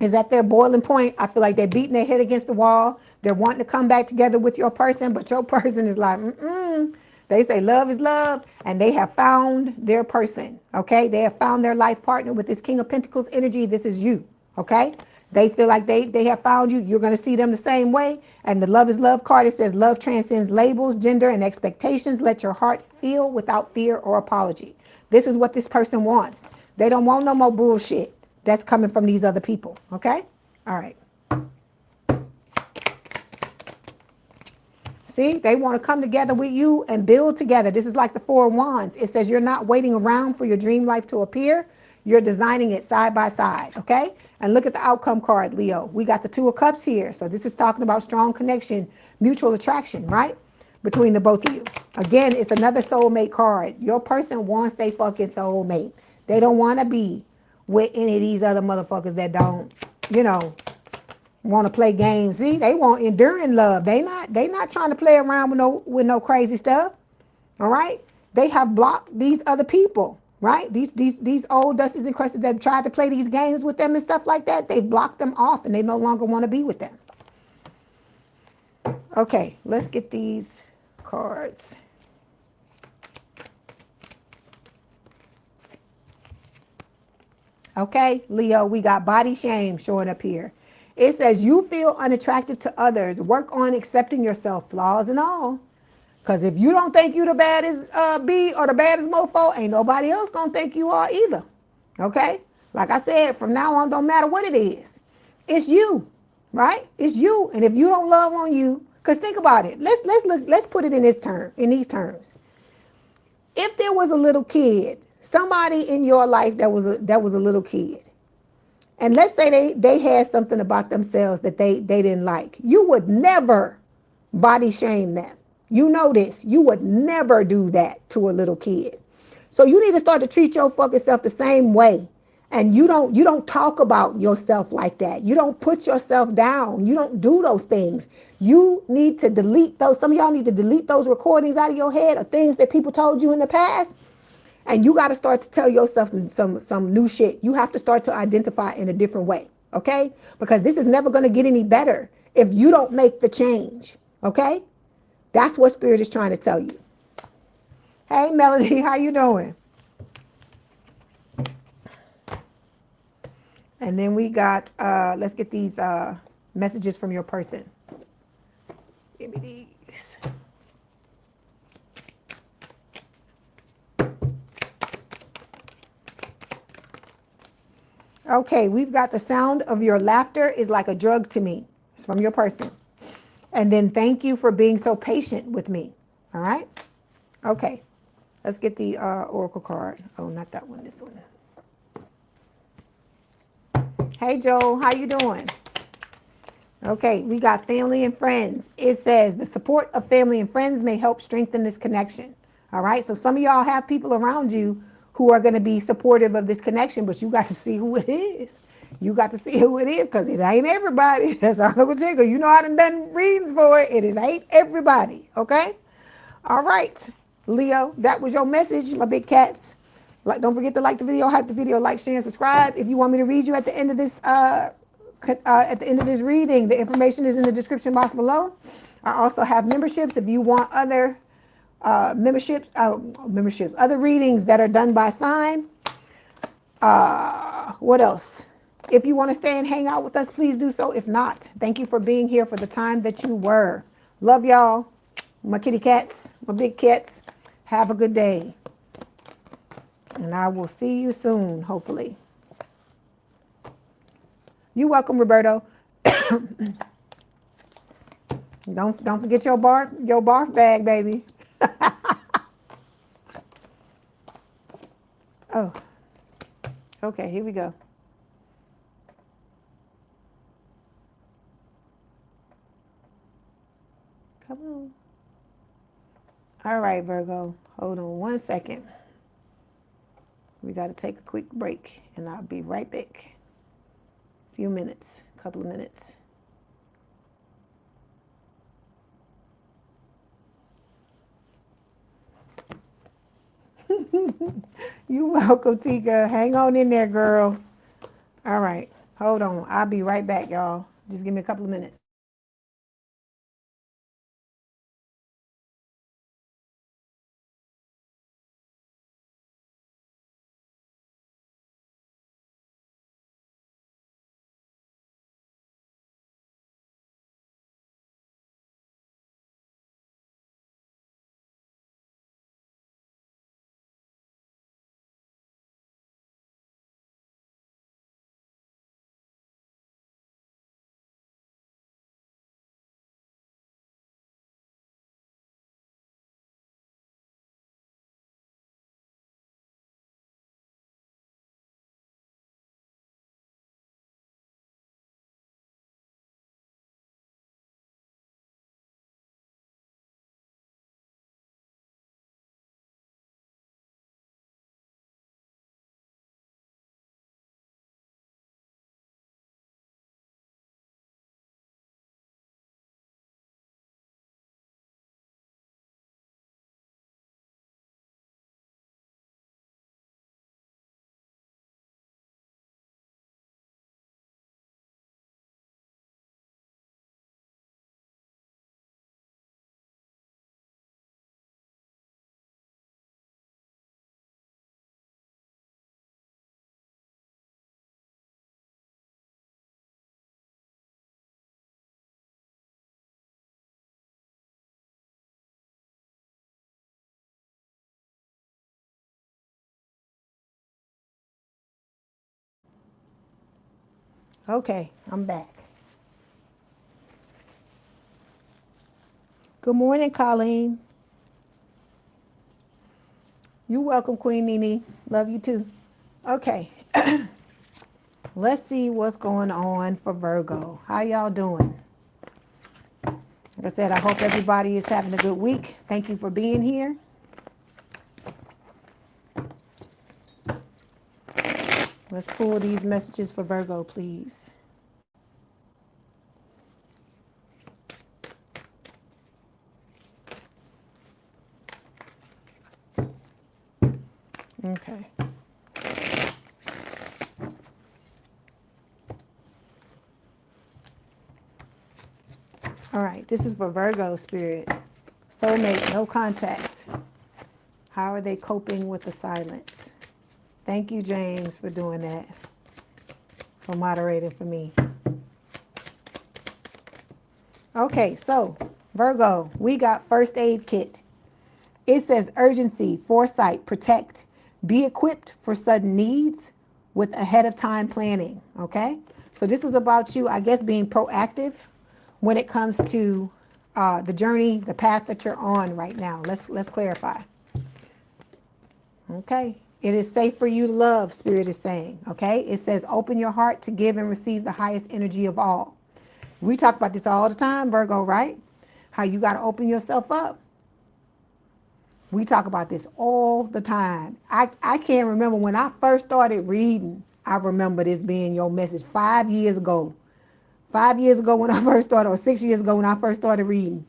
is at their boiling point. I feel like they're beating their head against the wall. They're wanting to come back together with your person, but your person is like, They say love is love, and they have found their person, okay? They have found their life partner with this King of Pentacles energy. This is you, okay? They feel like they have found you. You're going to see them the same way. And the love is love card, it says love transcends labels, gender, and expectations. Let your heart feel without fear or apology. This is what this person wants. They don't want no more bullshit that's coming from these other people, okay? All right. See, they want to come together with you and build together. This is like the Four of Wands. It says you're not waiting around for your dream life to appear. You're designing it side by side, okay? And look at the outcome card, Leo. We got the Two of Cups here. So this is talking about strong connection, mutual attraction, right? Between the both of you. Again, it's another soulmate card. Your person wants their fucking soulmate. They don't want to be with any of these other motherfuckers that don't, you know, want to play games. See, they want enduring love. They not trying to play around with no crazy stuff. All right. They have blocked these other people, right? These old dusties and crusties that tried to play these games with them and stuff like that. They blocked them off and they no longer want to be with them. Okay, let's get these cards. Okay, Leo, we got body shame showing up here. It says you feel unattractive to others. Work on accepting yourself, flaws and all. Because if you don't think you the baddest bee or the baddest mofo, ain't nobody else gonna think you are either. Okay? Like I said, from now on, don't matter what it is. It's you, right? It's you. And if you don't love on you, because think about it. Let's put it in these terms. If there was a little kid, somebody in your life that was a little kid, and let's say they had something about themselves that they didn't like, you would never body shame them. You know this. You would never do that to a little kid. So you need to start to treat your fucking self the same way. And you don't talk about yourself like that. You don't put yourself down. You don't do those things. You need to delete those. Some of y'all need to delete those recordings out of your head of things that people told you in the past. And you got to start to tell yourself some new shit. You have to start to identify in a different way, okay? Because this is never going to get any better if you don't make the change, okay? That's what Spirit is trying to tell you. Hey, Melody, how you doing? And then we got, let's get these messages from your person. Give me these. Okay, we've got the sound of your laughter is like a drug to me. It's from your person. And then thank you for being so patient with me. All right? Okay, let's get the oracle card. Oh, not that one, this one. Hey, Joel, how you doing? Okay, we got family and friends. It says the support of family and friends may help strengthen this connection. All right, so some of y'all have people around you who are going to be supportive of this connection, but you got to see who it is. You got to see who it is because it ain't everybody. That's all I'm going to tell you. You know I done readings for it, and it ain't everybody. Okay? All right, Leo, that was your message, my big cats. Like, don't forget to like the video, hype the video, like, share, and subscribe. If you want me to read you at the end of this reading, the information is in the description box below. I also have memberships. If you want other memberships, other readings that are done by sign. What else? If you want to stay and hang out with us, please do so. If not, thank you for being here for the time that you were. Love y'all. My kitty cats, my big cats. Have a good day. And I will see you soon, hopefully. You're welcome, Roberto. Don't forget your barf bag, baby. Oh, okay, here we go. Come on. All right, Virgo, hold on one second. We got to take a quick break, and I'll be right back. A few minutes, a couple of minutes. You're welcome, Tika. Hang on in there, girl. All right, hold on. I'll be right back, y'all. Just give me a couple of minutes. Okay, I'm back. Good morning, Colleen. You're welcome, Queen Nene. Love you too. Okay. Let's see what's going on for Virgo. How y'all doing? Like I said, I hope everybody is having a good week. Thank you for being here. Let's pull these messages for Virgo, please. Okay. All right, this is for Virgo spirit. Soulmate, no contact. How are they coping with the silence? Thank you, James, for doing that, for moderating for me. Okay, so Virgo, we got first aid kit. It says urgency, foresight, protect, be equipped for sudden needs with ahead of time planning. Okay, so this is about you, I guess, being proactive when it comes to the journey, the path that you're on right now. Let's clarify. Okay, it is safe for you to love, Spirit is saying. Okay, it says open your heart to give and receive the highest energy of all. We talk about this all the time, Virgo, right? How you got to open yourself up. We talk about this all the time. I can't remember when I first started reading. I remember this being your message 5 years ago. 5 years ago when I first started, or 6 years ago when I first started reading.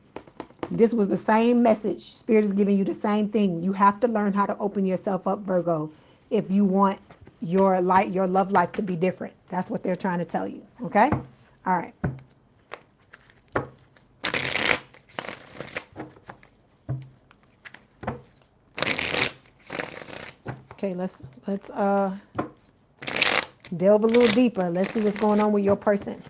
This was the same message. Spirit is giving you the same thing. You have to learn how to open yourself up, Virgo, if you want your light, your love life to be different. That's what they're trying to tell you. Okay? All right. Okay, let's delve a little deeper. Let's see what's going on with your person.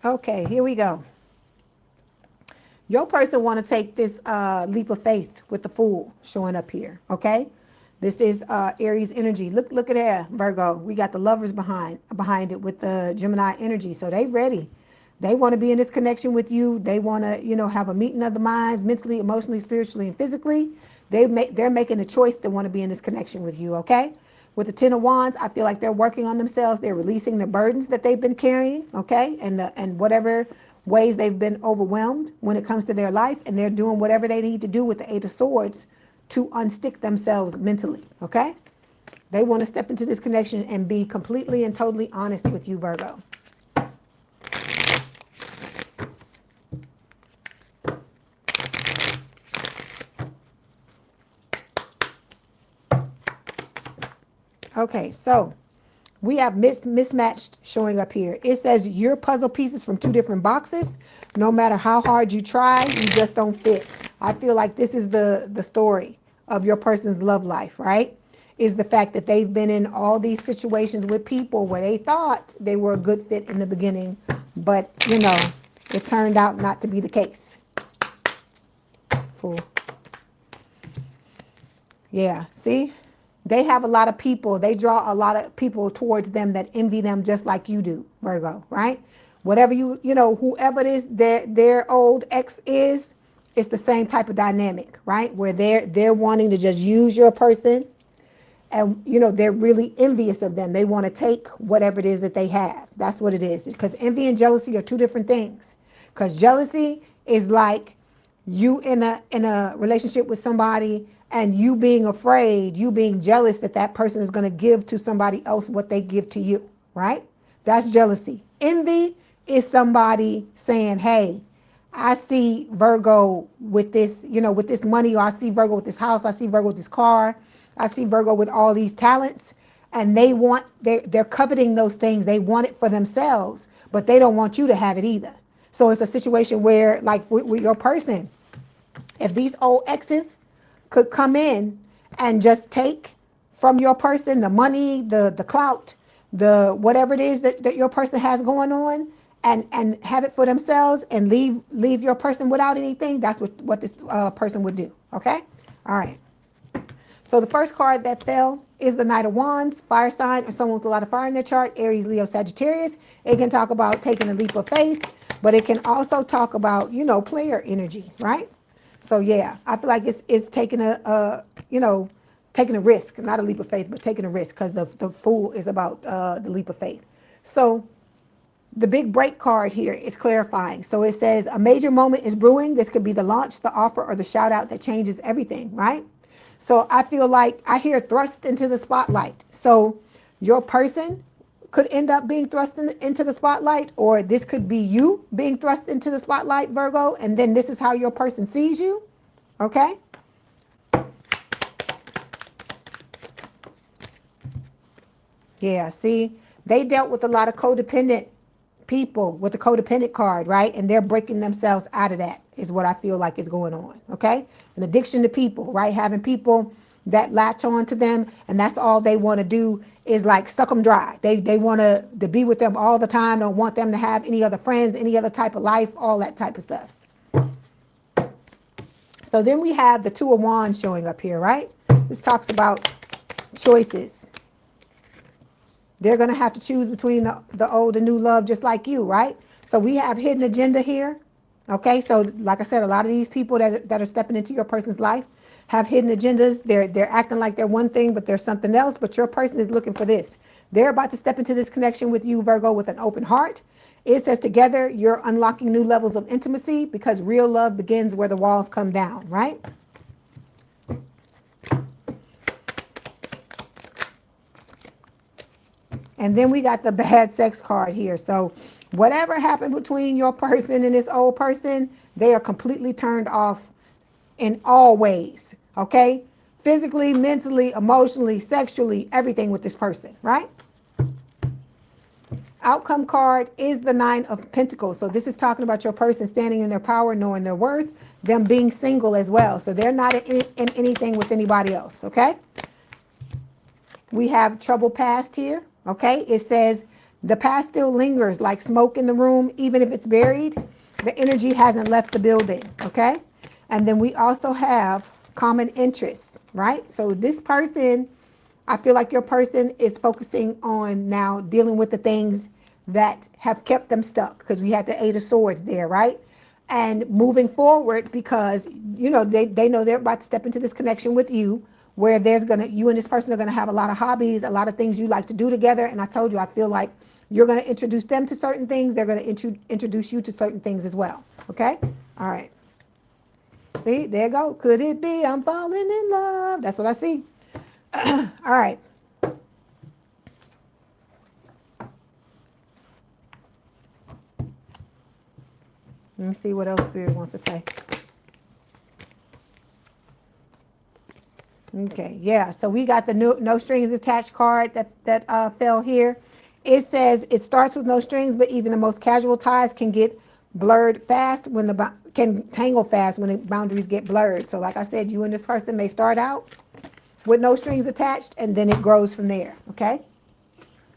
Okay, here we go. Your person want to take this leap of faith with the Fool showing up here, okay? This is Aries energy. Look at there, Virgo. We got the Lovers behind it with the Gemini energy. So they ready. They want to be in this connection with you. They want to, have a meeting of the minds, mentally, emotionally, spiritually, and physically. They're making a choice to want to be in this connection with you, okay? With the Ten of Wands, I feel like they're working on themselves. They're releasing the burdens that they've been carrying, okay? And whatever ways they've been overwhelmed when it comes to their life, and they're doing whatever they need to do with the Eight of Swords to unstick themselves mentally, okay? They want to step into this connection and be completely and totally honest with you, Virgo. Okay, so we have mismatched showing up here. It says you're puzzle pieces from two different boxes. No matter how hard you try, you just don't fit. I feel like this is the story of your person's love life, right? Is the fact that they've been in all these situations with people where they thought they were a good fit in the beginning, but it turned out not to be the case. Fool. Yeah, see? They have a lot of people. They draw a lot of people towards them that envy them just like you do, Virgo, right? Whatever whoever it is their old ex is, it's the same type of dynamic, right? Where they're wanting to just use your person, and they're really envious of them. They want to take whatever it is that they have. That's what it is. Because envy and jealousy are two different things. Because jealousy is like you in a relationship with somebody, and you being afraid, you being jealous that person is going to give to somebody else what they give to you, right? That's jealousy. Envy is somebody saying, hey, I see Virgo with this, with this money, or I see Virgo with this house, I see Virgo with this car, I see Virgo with all these talents, and they're coveting those things. They want it for themselves, but they don't want you to have it either. So it's a situation where, like with your person, if these old exes could come in and just take from your person the money, the clout, the whatever it is that your person has going on, and have it for themselves and leave your person without anything, that's what this person would do. Okay? All right. So the first card that fell is the Knight of Wands, fire sign, or someone with a lot of fire in their chart, Aries, Leo, Sagittarius. It can talk about taking a leap of faith, but it can also talk about, player energy, right? So yeah, I feel like it's taking taking a risk, not a leap of faith, but taking a risk, because the Fool is about the leap of faith. So the big break card here is clarifying. So it says a major moment is brewing. This could be the launch, the offer, or the shout out that changes everything, right? So I feel like I hear thrust into the spotlight. So your person could end up being thrust into the spotlight, or this could be you being thrust into the spotlight, Virgo, and then this is how your person sees you, okay? Yeah, see, they dealt with a lot of codependent people with the codependent card, right? And they're breaking themselves out of that, is what I feel like is going on, okay? An addiction to people, right? Having people that latch on to them, and that's all they want to do is like suck them dry. They want to be with them all the time, don't want them to have any other friends, any other type of life, all that type of stuff. So then we have the Two of Wands showing up here, right? This talks about choices. They're going to have to choose between the old and new love, just like you, right? So we have hidden agenda here. Okay, so like I said, a lot of these people that are stepping into your person's life have hidden agendas. They're acting like they're one thing, but they're something else. But your person is looking for this. They're about to step into this connection with you, Virgo, with an open heart. It says together you're unlocking new levels of intimacy, because real love begins where the walls come down, right? And then we got the bad sex card here. So whatever happened between your person and this old person, they are completely turned off in all ways, okay? Physically, mentally, emotionally, sexually, everything with this person, right? Outcome card is the Nine of Pentacles. So this is talking about your person standing in their power, knowing their worth, them being single as well. So they're not in anything with anybody else, okay? We have trouble past here. Okay, it says the past still lingers like smoke in the room, even if it's buried. The energy hasn't left the building. Okay, and then we also have common interests, right? So this person, I feel like your person is focusing on now dealing with the things that have kept them stuck, because we had the Eight of Swords there, right? And moving forward, because they know they're about to step into this connection with you, where you and this person are gonna have a lot of hobbies, a lot of things you like to do together. And I told you, I feel like you're gonna introduce them to certain things. They're gonna introduce you to certain things as well. Okay? All right. See, there you go. Could it be I'm falling in love? That's what I see. All right. Let me see what else Spirit wants to say. Okay, yeah, so we got the no strings attached card that fell here. It says it starts with no strings, but even the most casual ties can get blurred fast can tangle fast when the boundaries get blurred. So like I said, you and this person may start out with no strings attached, and then it grows from there, okay?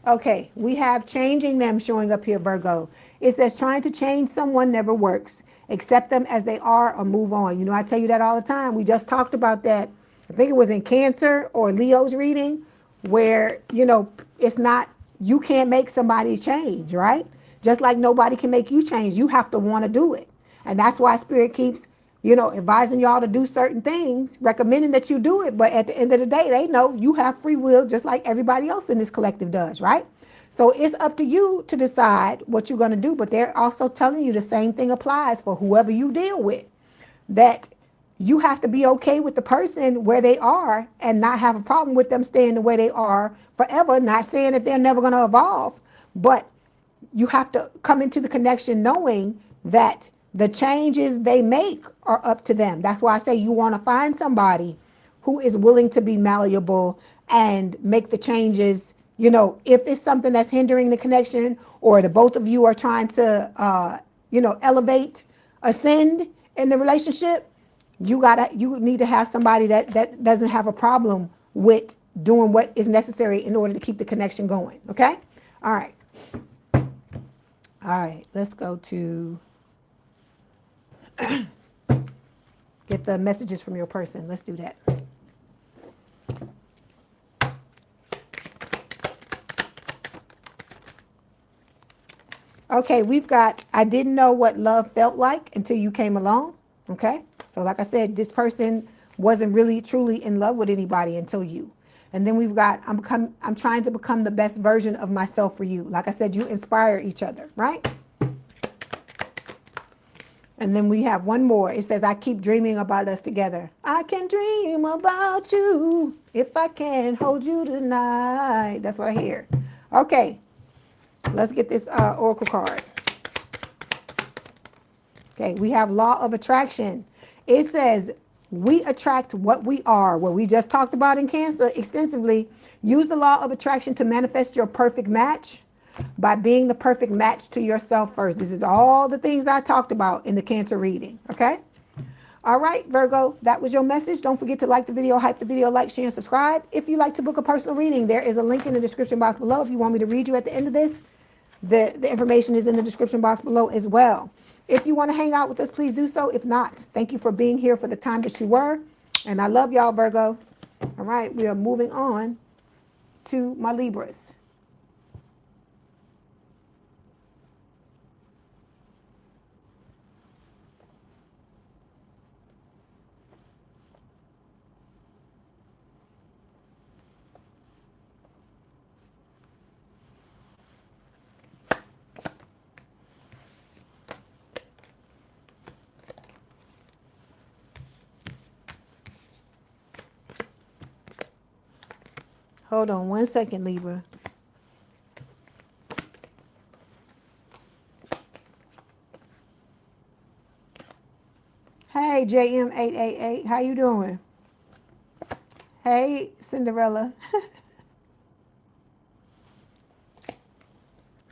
Okay, we have changing them showing up here, Virgo. It says trying to change someone never works. Accept them as they are or move on. I tell you that all the time. We just talked about that. I think it was in Cancer or Leo's reading, where, it's not, you can't make somebody change, right? Just like nobody can make you change. You have to want to do it. And that's why Spirit keeps, advising y'all to do certain things, recommending that you do it. But at the end of the day, they know you have free will just like everybody else in this collective does, right? So it's up to you to decide what you're going to do. But they're also telling you the same thing applies for whoever you deal with, that you have to be okay with the person where they are and not have a problem with them staying the way they are forever. Not saying that they're never going to evolve, but you have to come into the connection knowing that the changes they make are up to them. That's why I say you want to find somebody who is willing to be malleable and make the changes. If it's something that's hindering the connection, or the both of you are trying to, elevate, ascend in the relationship, you need to have somebody that doesn't have a problem with doing what is necessary in order to keep the connection going. Okay? All right. All right. Let's go to get the messages from your person. Let's do that. Okay, we've got, I didn't know what love felt like until you came along. Okay, so like I said, this person wasn't really truly in love with anybody until you. And then we've got, I'm trying to become the best version of myself for you. Like I said, you inspire each other, right? And then we have one more. It says, I keep dreaming about us together. I can dream about you if I can hold you tonight. That's what I hear. Okay, let's get this oracle card. Okay, we have law of attraction. It says, we attract what we are, what we just talked about in Cancer extensively. Use the law of attraction to manifest your perfect match by being the perfect match to yourself first. This is all the things I talked about in the Cancer reading, okay? All right, Virgo, that was your message. Don't forget to like the video, hype the video, like, share, and subscribe. If you'd like to book a personal reading, there is a link in the description box below. If you want me to read you at the end of this, the information is in the description box below as well. If you want to hang out with us, please do so. If not, thank you for being here for the time that you were. And I love y'all, Virgo. All right, we are moving on to my Libras. Hold on one second, Libra. Hey, JM888, how you doing? Hey, Cinderella.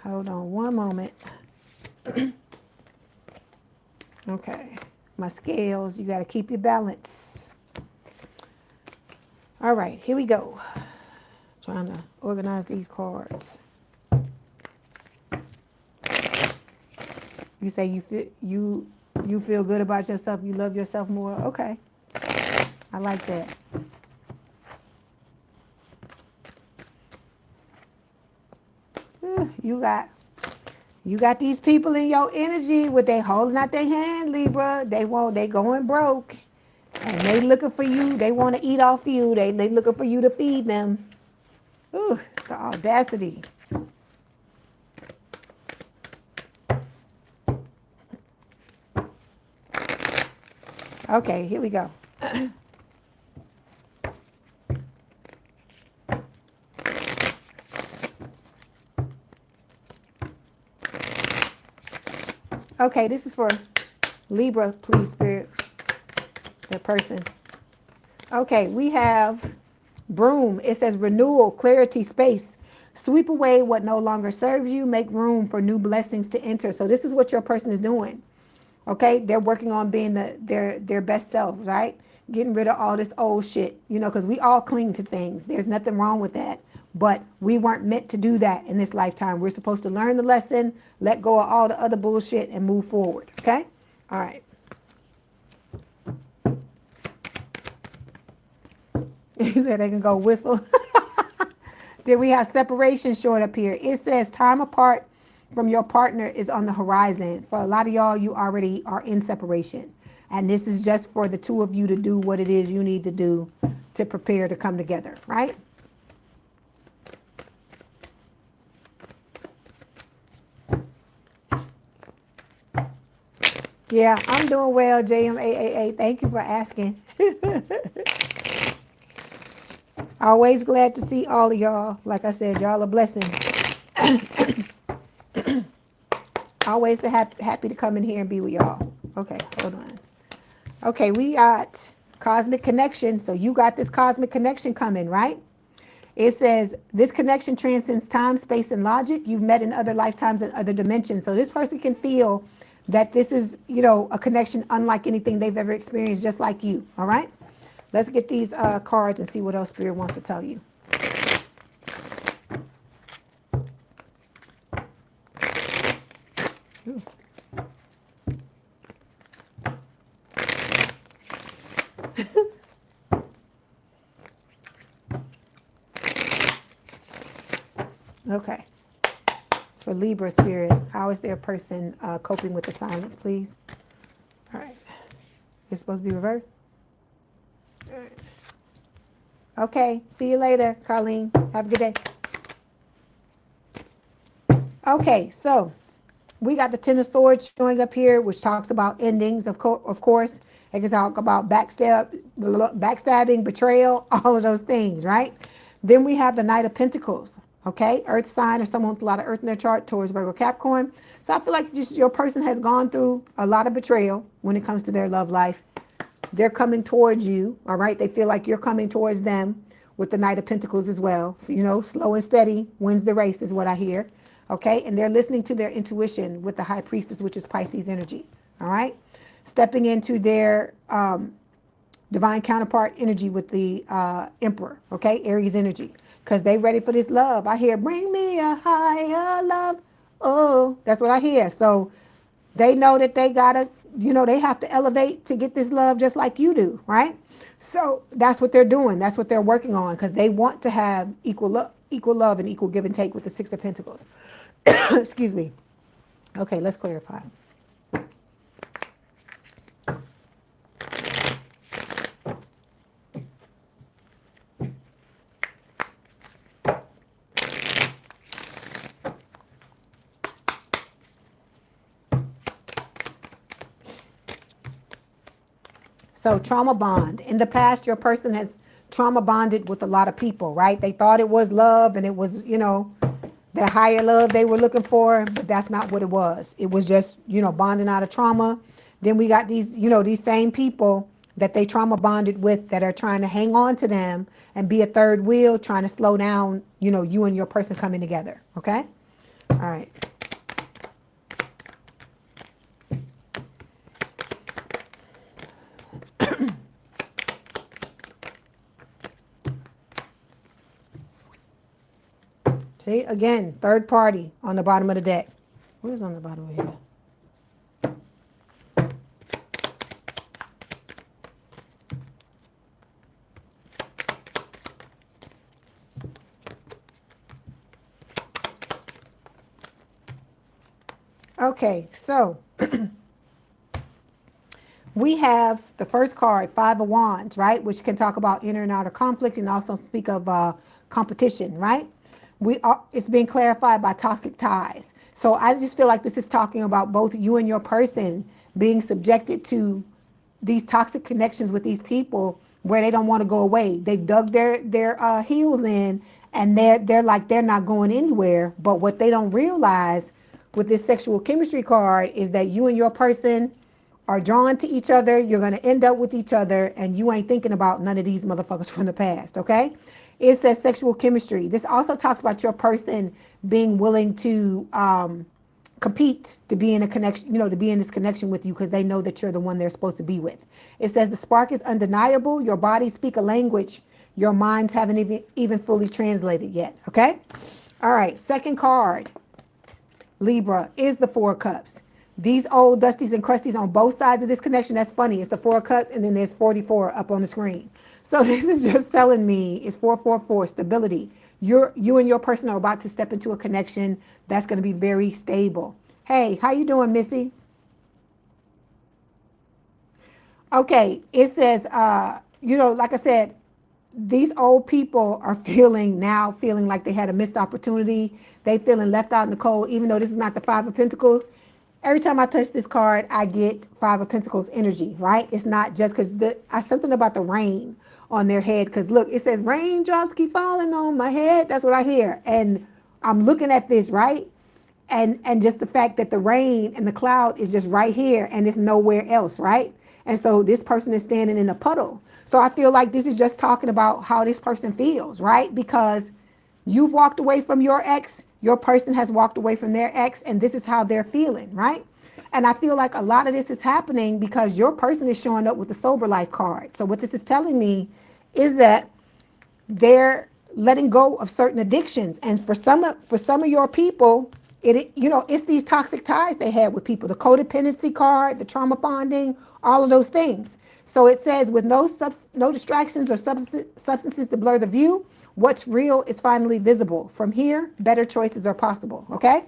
Hold on one moment. Okay, my scales, you got to keep your balance. All right, here we go. Trying to organize these cards. You say you feel good about yourself, you love yourself more. Okay, I like that. You got these people in your energy with they holding out their hand, Libra. They going broke, and they looking for you. They want to eat off you. They looking for you to feed them. Ooh, the audacity. Okay, here we go. Okay, this is for Libra, please, Spirit, the person. Okay, we have Broom. It says renewal, clarity, space. Sweep away what no longer serves you. Make room for new blessings to enter. So this is what your person is doing. Okay, they're working on being their best selves, right? Getting rid of all this old shit, you know, because we all cling to things. There's nothing wrong with that. But we weren't meant to do that in this lifetime. We're supposed to learn the lesson, let go of all the other bullshit, and move forward. Okay? All right. He said they can go whistle. Then we have separation showing up here. It says time apart from your partner is on the horizon. For a lot of y'all, you already are in separation. And this is just for the two of you to do what it is you need to do to prepare to come together, right? Yeah, I'm doing well, JM888. Thank you for asking. Always glad to see all of y'all. Like I said, y'all a blessing. Always happy to come in here and be with y'all. Okay, hold on. Okay, we got cosmic connection. So you got this cosmic connection coming, right? It says this connection transcends time, space, and logic. You've met in other lifetimes and other dimensions. So this person can feel that this is, you know, a connection unlike anything they've ever experienced, just like you. All right? Let's get these cards and see what else Spirit wants to tell you. Okay. It's for Libra spirit. How is their person coping with the silence, please? All right. It's supposed to be reversed? All right. Okay. See you later, Carlene. Have a good day. Okay, so we got the Ten of Swords showing up here, which talks about endings, of course. It can talk about backstabbing, betrayal, all of those things, right? Then we have the Knight of Pentacles, okay? Earth sign or someone with a lot of earth in their chart towards Virgo, Capricorn. So I feel like just your person has gone through a lot of betrayal when it comes to their love life. They're coming towards you, all right? They feel like you're coming towards them with the Knight of Pentacles as well. So, you know, slow and steady wins the race is what I hear. Okay, and they're listening to their intuition with the High Priestess, which is Pisces energy. All right, stepping into their divine counterpart energy with the Emperor. Okay, Aries energy, because they ready for this love. I hear, bring me a higher love. Oh, that's what I hear. So they know that they gotta, you know, they have to elevate to get this love just like you do, right? So that's what they're doing. That's what they're working on, because they want to have equal love and equal give and take with the Six of Pentacles. Excuse me. Okay, let's clarify. So trauma bond. In the past, your person has trauma bonded with a lot of people, right? They thought it was love and it was, you know, the higher love they were looking for, but that's not what it was. It was just, you know, bonding out of trauma. Then we got these, you know, these same people that they trauma bonded with that are trying to hang on to them and be a third wheel, trying to slow down, you know, you and your person coming together. Okay? All right. See, again, third party on the bottom of the deck. What is on the bottom of here? Okay, so we have the first card, Five of Wands, right? Which can talk about inner and outer conflict and also speak of competition, right? It's being clarified by toxic ties. So I just feel like this is talking about both you and your person being subjected to these toxic connections with these people where they don't want to go away. They've dug their heels in, and they're like they're not going anywhere. But what they don't realize with this sexual chemistry card is that you and your person are drawn to each other. You're going to end up with each other, and you ain't thinking about none of these motherfuckers from the past. Okay? It says sexual chemistry. This also talks about your person being willing to compete to be in a connection, you know, to be in this connection with you because they know that you're the one they're supposed to be with. It says the spark is undeniable. Your bodies speak a language your minds haven't even fully translated yet. Okay? All right. Second card, Libra, is the Four of Cups. These old dusties and crusties on both sides of this connection, that's funny. It's the Four of Cups, and then there's 44 up on the screen. So this is just telling me it's 444, stability. You and your person are about to step into a connection that's going to be very stable. Hey, how you doing, Missy? Okay, it says, you know, like I said, these old people are feeling like they had a missed opportunity. They feeling left out in the cold, even though this is not the Five of Pentacles. Every time I touch this card, I get Five of Pentacles energy, right? It's not just because something about the rain on their head. Because look, it says raindrops keep falling on my head. That's what I hear. And I'm looking at this, right? And just the fact that the rain and the cloud is just right here and it's nowhere else, right? And so this person is standing in a puddle. So I feel like this is just talking about how this person feels, right? Because you've walked away from your ex, your person has walked away from their ex, and this is how they're feeling, right? And I feel like a lot of this is happening because your person is showing up with the sober life card. So what this is telling me is that they're letting go of certain addictions. And for some of your people, It's these toxic ties they had with people, the codependency card, the trauma bonding, all of those things. So it says, with no distractions or substances to blur the view, what's real is finally visible. From here, better choices are possible. Okay?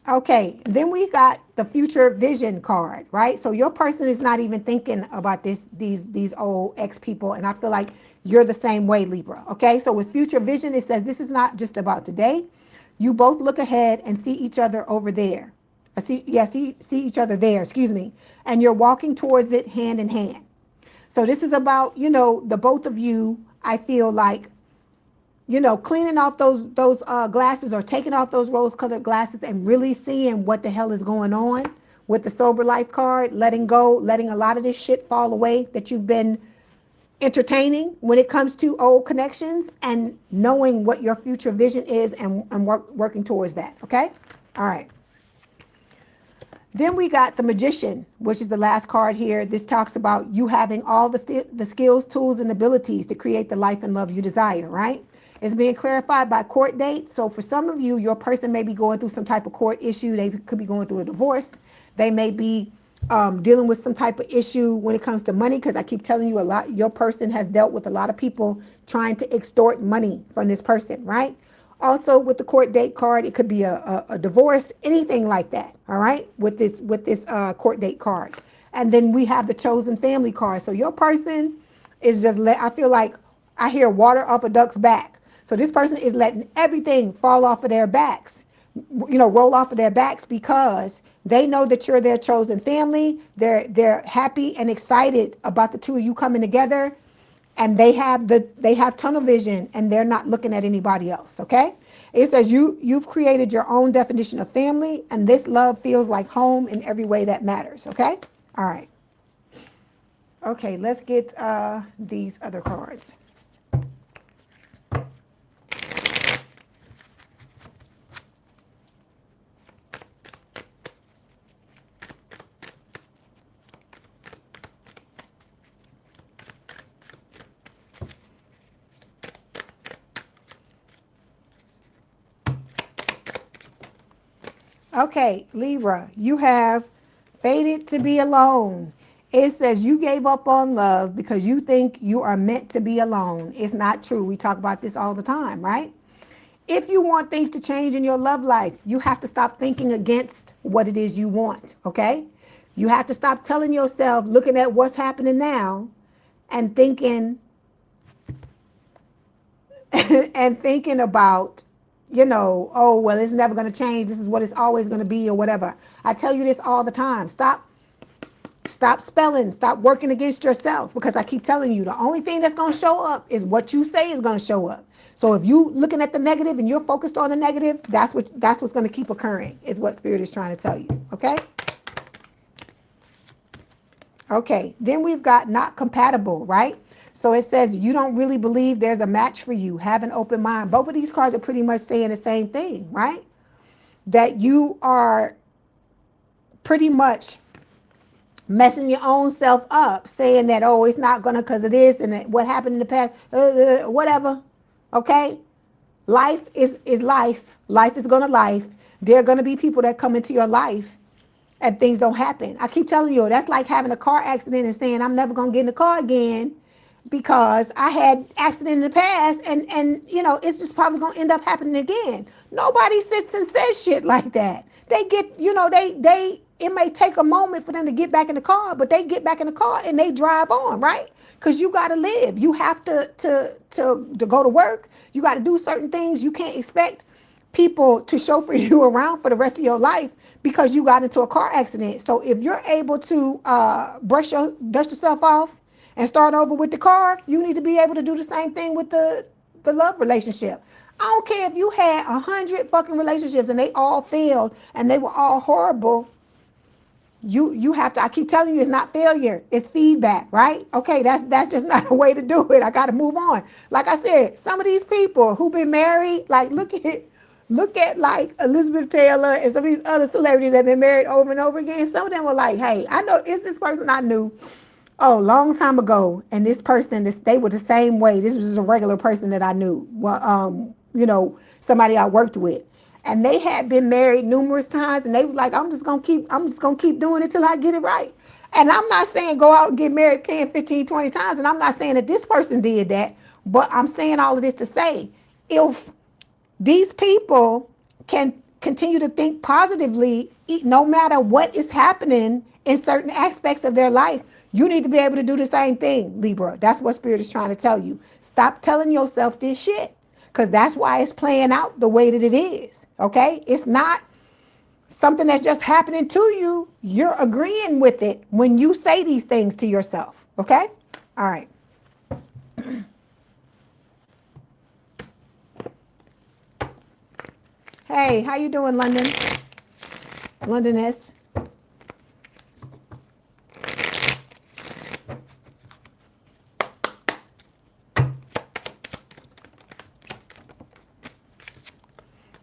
Okay, then we got the future vision card, right? So your person is not even thinking about these old ex people, and I feel like you're the same way, Libra. Okay, so with future vision, it says this is not just about today. You both look ahead and see each other over there. See each other there, excuse me, and you're walking towards it hand in hand. So this is about, the both of you, I feel like, cleaning off those glasses, or taking off those rose-colored glasses and really seeing what the hell is going on with the sober life card, letting go, letting a lot of this shit fall away that you've been entertaining when it comes to old connections, and knowing what your future vision is, and working towards that. Okay? All right. Then we got the Magician, which is the last card here. This talks about you having all the skills, tools, and abilities to create the life and love you desire, right? It's being clarified by court date. So for some of you, your person may be going through some type of court issue. They could be going through a divorce. They may be dealing with some type of issue when it comes to money, because I keep telling you, your person has dealt with a lot of people trying to extort money from this person, right? Also, with the court date card, it could be a divorce, anything like that, all right, with this court date card. And then we have the chosen family card. So your person is just, I feel like I hear water off a duck's back. So this person is letting everything fall off of their backs, roll off of their backs, because they know that you're their chosen family. They're happy and excited about the two of you coming together. And they have tunnel vision, and they're not looking at anybody else. Okay? It says you've created your own definition of family, and this love feels like home in every way that matters. Okay? All right. Okay, let's get these other cards. Okay, Libra, you have fated to be alone. It says you gave up on love because you think you are meant to be alone. It's not true. We talk about this all the time, right? If you want things to change in your love life, you have to stop thinking against what it is you want, okay? You have to stop telling yourself, looking at what's happening now, and thinking about, oh, well, it's never going to change. This is what it's always going to be, or whatever. I tell you this all the time. Stop spelling. Stop working against yourself, because I keep telling you, the only thing that's going to show up is what you say is going to show up. So if you looking at the negative and you're focused on the negative, that's what's going to keep occurring, is what Spirit is trying to tell you. Okay? Okay. Then we've got not compatible, right? So it says you don't really believe there's a match for you. Have an open mind. Both of these cards are pretty much saying the same thing, right? That you are pretty much messing your own self up, saying that, oh, it's not gonna, because of this and what happened in the past, whatever. Okay? Life is life. Life is gonna life. There are gonna be people that come into your life and things don't happen. I keep telling you, that's like having a car accident and saying, I'm never gonna get in the car again, because I had accident in the past, and it's just probably gonna end up happening again. Nobody sits and says shit like that. They get, it may take a moment for them to get back in the car, but they get back in the car and they drive on, right? Because you got to live. You have to go to work. You got to do certain things. You can't expect people to chauffeur you around for the rest of your life because you got into a car accident. So if you're able to dust yourself off and start over with the car, you need to be able to do the same thing with the love relationship. I don't care if you had 100 fucking relationships and they all failed and they were all horrible. You have to, I keep telling you, it's not failure, it's feedback, right? Okay, that's just not a way to do it. I got to move on. Like I said, some of these people who've been married, like look at like Elizabeth Taylor and some of these other celebrities that have been married over and over again. Some of them were like, hey, I know it's this person I knew. Oh, long time ago, and this person, they were the same way. This was just a regular person that I knew. Well, you know, somebody I worked with, and they had been married numerous times, and they was like, I'm just gonna keep doing it till I get it right. And I'm not saying go out and get married 10, 15, 20 times, and I'm not saying that this person did that, but I'm saying all of this to say, if these people can continue to think positively no matter what is happening in certain aspects of their life. You need to be able to do the same thing, Libra. That's what Spirit is trying to tell you. Stop telling yourself this shit, because that's why it's playing out the way that it is. Okay? It's not something that's just happening to you. You're agreeing with it when you say these things to yourself. Okay? All right. Hey, how you doing, London? Londoness.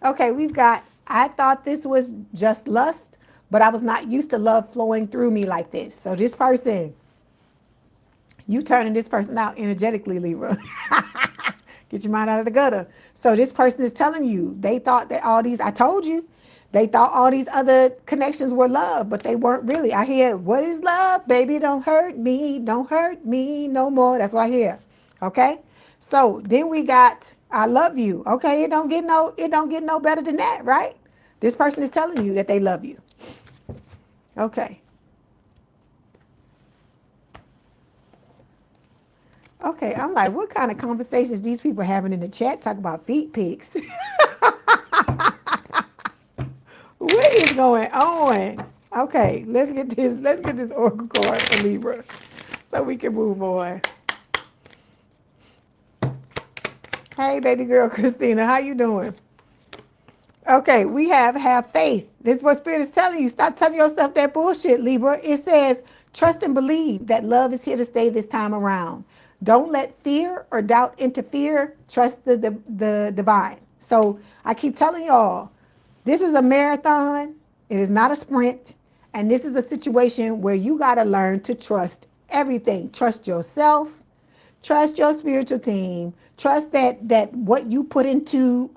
Okay, we've got, I thought this was just lust, but I was not used to love flowing through me like this. So this person, you turning this person out energetically, Libra. Get your mind out of the gutter. So this person is telling you, they thought that all these, I told you, they thought all these other connections were love, but they weren't really. I hear, what is love? Baby, don't hurt me no more. That's what I hear. Okay? So then we got, I love you. Okay, it don't get no better than that, right? This person is telling you that they love you. Okay. Okay, I'm like, what kind of conversations these people having in the chat? Talk about feet pics. What is going on? Okay, let's get this oracle card for Libra so we can move on. Hey, baby girl Christina, how you doing? Okay, we have faith. This is what Spirit is telling you. Stop telling yourself that bullshit, Libra. It says, trust and believe that love is here to stay this time around. Don't let fear or doubt interfere. Trust the divine. So I keep telling y'all, this is a marathon. It is not a sprint. And this is a situation where you got to learn to trust everything. Trust yourself. Trust your spiritual team. Trust that what you put into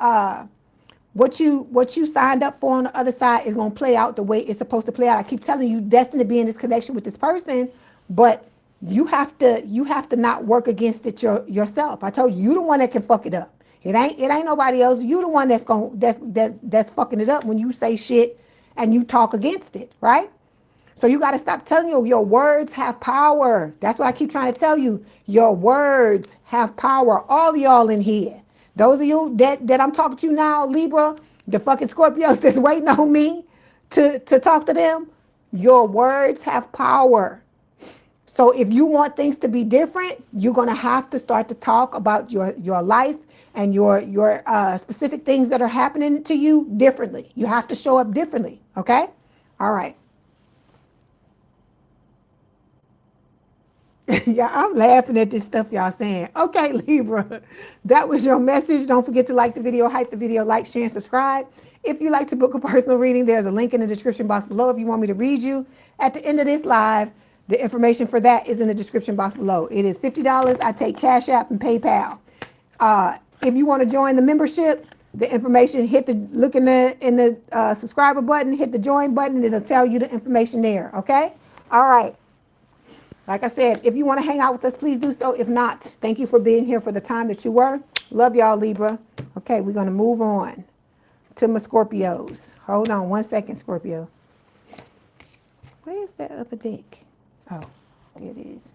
what you signed up for on the other side is going to play out the way it's supposed to play out. I keep telling you, destined to be in this connection with this person, but you have to not work against it yourself. I told you, you the one that can fuck it up. It ain't nobody else. You the one that's fucking it up when you say shit and you talk against it, right? So you got to stop telling your words have power. That's what I keep trying to tell you. Your words have power. All y'all in here. Those of you that I'm talking to now, Libra, the fucking Scorpios that's waiting on me to talk to them, your words have power. So if you want things to be different, you're going to have to start to talk about your life and your specific things that are happening to you differently. You have to show up differently, okay? All right. Yeah, I'm laughing at this stuff y'all saying. Okay, Libra, that was your message. Don't forget to like the video, hype the video, like, share, and subscribe. If you'd like to book a personal reading, there's a link in the description box below. If you want me to read you at the end of this live, the information for that is in the description box below. It is $50. I take Cash App and PayPal. If you want to join the membership, the information, look in the subscriber button, hit the join button, it'll tell you the information there, okay? All right. Like I said, if you want to hang out with us, please do so. If not, thank you for being here for the time that you were. Love y'all, Libra. Okay, we're going to move on to my Scorpios. Hold on one second, Scorpio. Where's that other deck? Oh, there it is.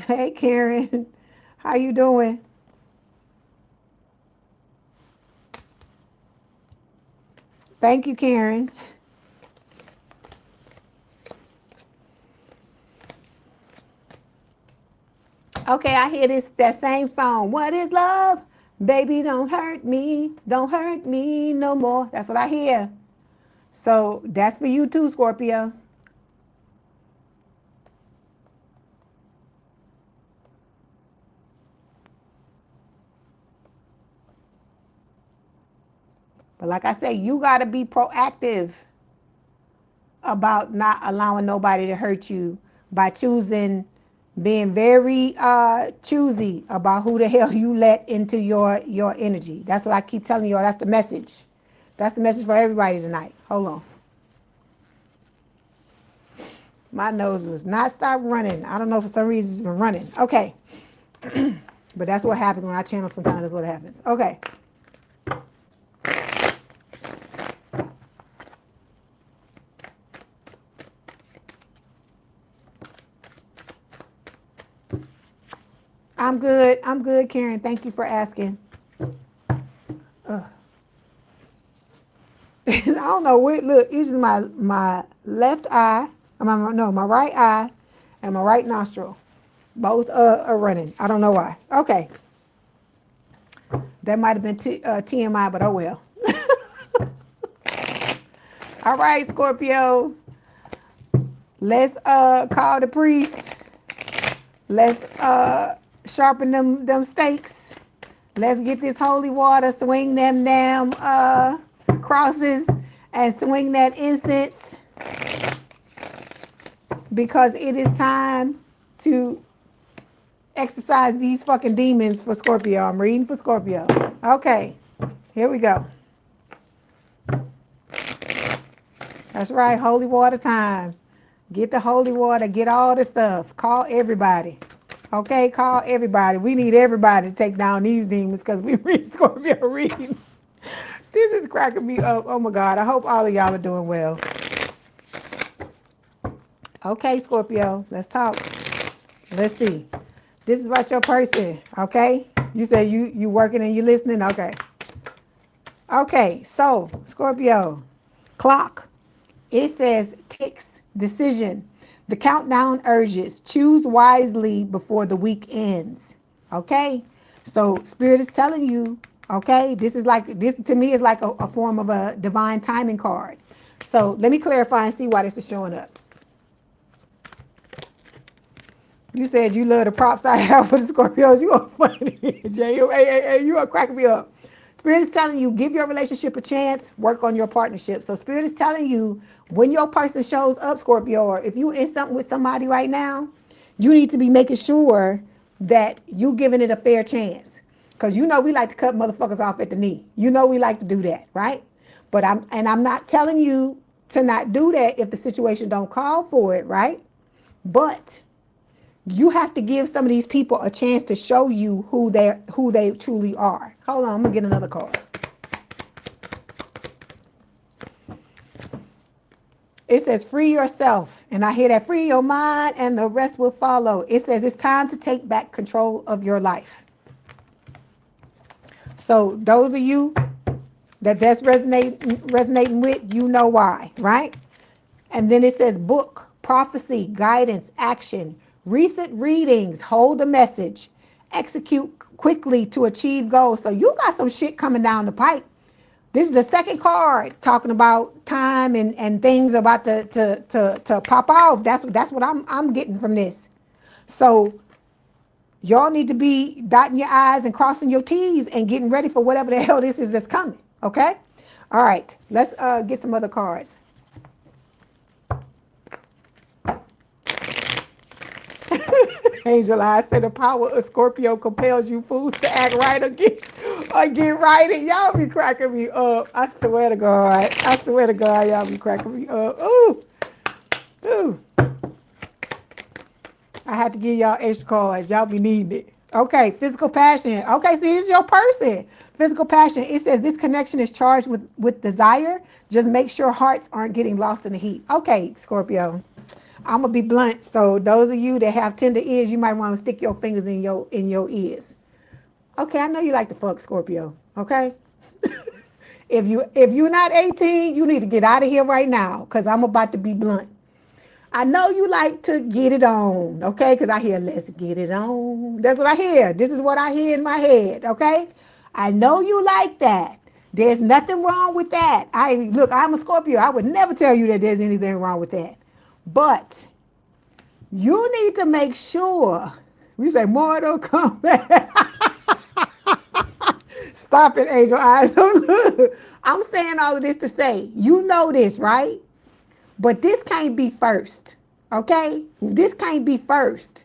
Hey, Karen. How you doing? Thank you, Karen. Okay, I hear that same song. What is love? Baby, don't hurt me no more. That's what I hear. So that's for you too, Scorpio. But like I say, you got to be proactive. about not allowing nobody to hurt you by being very choosy about who the hell you let into your energy. That's what I keep telling y'all. That's the message. That's the message for everybody tonight. Hold on. My nose was not stop running. I don't know, for some reason it's been running. Okay. But that's what happens when I channel sometimes. That's what happens. Okay. I'm good. I'm good, Karen. Thank you for asking. I don't know what. Look, it's just my left eye. My right eye and my right nostril. Both are running. I don't know why. Okay. That might have been TMI, but oh well. All right, Scorpio. Let's call the priest. Let's sharpen them stakes. Let's get this holy water, swing them damn crosses, and swing that incense, because it is time to exercise these fucking demons for Scorpio. I'm reading for Scorpio. Okay, here we go. That's right, holy water time. Get the holy water, get all the stuff. Call everybody. Okay, call everybody. We need everybody to take down these demons, because we read Scorpio reading. This is cracking me up. Oh my God, I hope all of y'all are doing well. Okay, Scorpio, let's talk. Let's see. This is about your person, okay? You say you working and you listening? Okay. Okay, so Scorpio, clock. It says ticks, decision. The countdown urges. Choose wisely before the week ends. Okay? So Spirit is telling you, okay, this to me is like a form of a divine timing card. So let me clarify and see why this is showing up. You said you love the props I have for the Scorpios. You are funny, Jay. Hey, you are cracking me up. Spirit is telling you, give your relationship a chance, work on your partnership. So Spirit is telling you, when your person shows up, Scorpio, or if you're in something with somebody right now, you need to be making sure that you giving it a fair chance. Because you know we like to cut motherfuckers off at the knee. You know we like to do that, right? But I'm not telling you to not do that if the situation don't call for it, right? But you have to give some of these people a chance to show you who they truly are. Hold on, I'm gonna get another card. It says free yourself, and I hear that, free your mind and the rest will follow. It says it's time to take back control of your life. So those of you that's resonating with, you know why, right? And then it says book, prophecy, guidance, action, recent readings, hold the message, execute quickly to achieve goals. So you got some shit coming down the pipe. This is the second card talking about time and things about to pop off. That's what I'm getting from this. So y'all need to be dotting your I's and crossing your T's and getting ready for whatever the hell this is that's coming. Okay? All right. Let's get some other cards. Angel Eyes say the power of Scorpio compels you fools to act right or get right. And y'all be cracking me up. I swear to God. Y'all be cracking me up. Ooh. I had to give y'all extra cards. Y'all be needing it. Okay, physical passion. Okay, see, this is your person. Physical passion. It says this connection is charged with desire. Just make sure hearts aren't getting lost in the heat. Okay, Scorpio. I'm gonna be blunt. So those of you that have tender ears, you might want to stick your fingers in your ears. Okay, I know you like to fuck, Scorpio. Okay. if you're not 18, you need to get out of here right now, because I'm about to be blunt. I know you like to get it on, okay? Because I hear, let's get it on. That's what I hear. This is what I hear in my head, okay? I know you like that. There's nothing wrong with that. Look, I'm a Scorpio. I would never tell you that there's anything wrong with that. But you need to make sure. We say Mortal Kombat. Stop it, Angel Eyes. I'm saying all of this to say, you know this, right? But this can't be first, okay? This can't be first.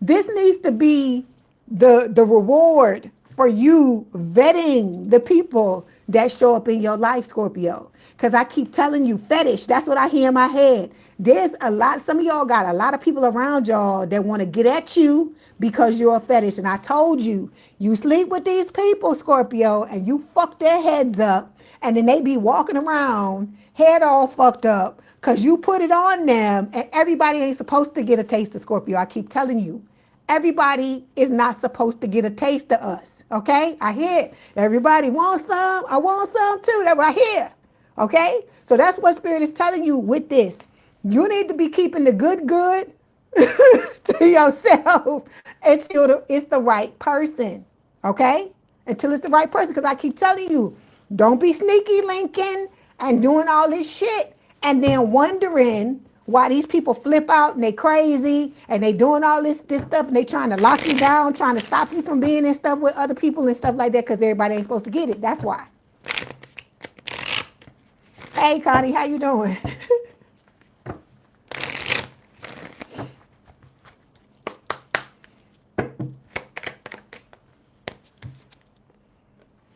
This needs to be the reward for you vetting the people that show up in your life, Scorpio. Because I keep telling you, fetish, that's what I hear in my head. There's a lot, some of y'all got a lot of people around y'all that want to get at you because you're a fetish. And I told you, you sleep with these people, Scorpio, and you fuck their heads up, and then they be walking around, head all fucked up, because you put it on them, and everybody ain't supposed to get a taste of Scorpio. I keep telling you. Everybody is not supposed to get a taste of us, okay? I hear it. Everybody wants some. I want some too. That's what I hear, okay? So that's what Spirit is telling you with this. You need to be keeping the good to yourself until it's the right person, okay? Until it's the right person, because I keep telling you, don't be sneaky linking and doing all this shit and then wondering why these people flip out and they crazy and they doing all this stuff and they trying to lock you down, trying to stop you from being in stuff with other people and stuff like that because everybody ain't supposed to get it. That's why. Hey, Connie, how you doing?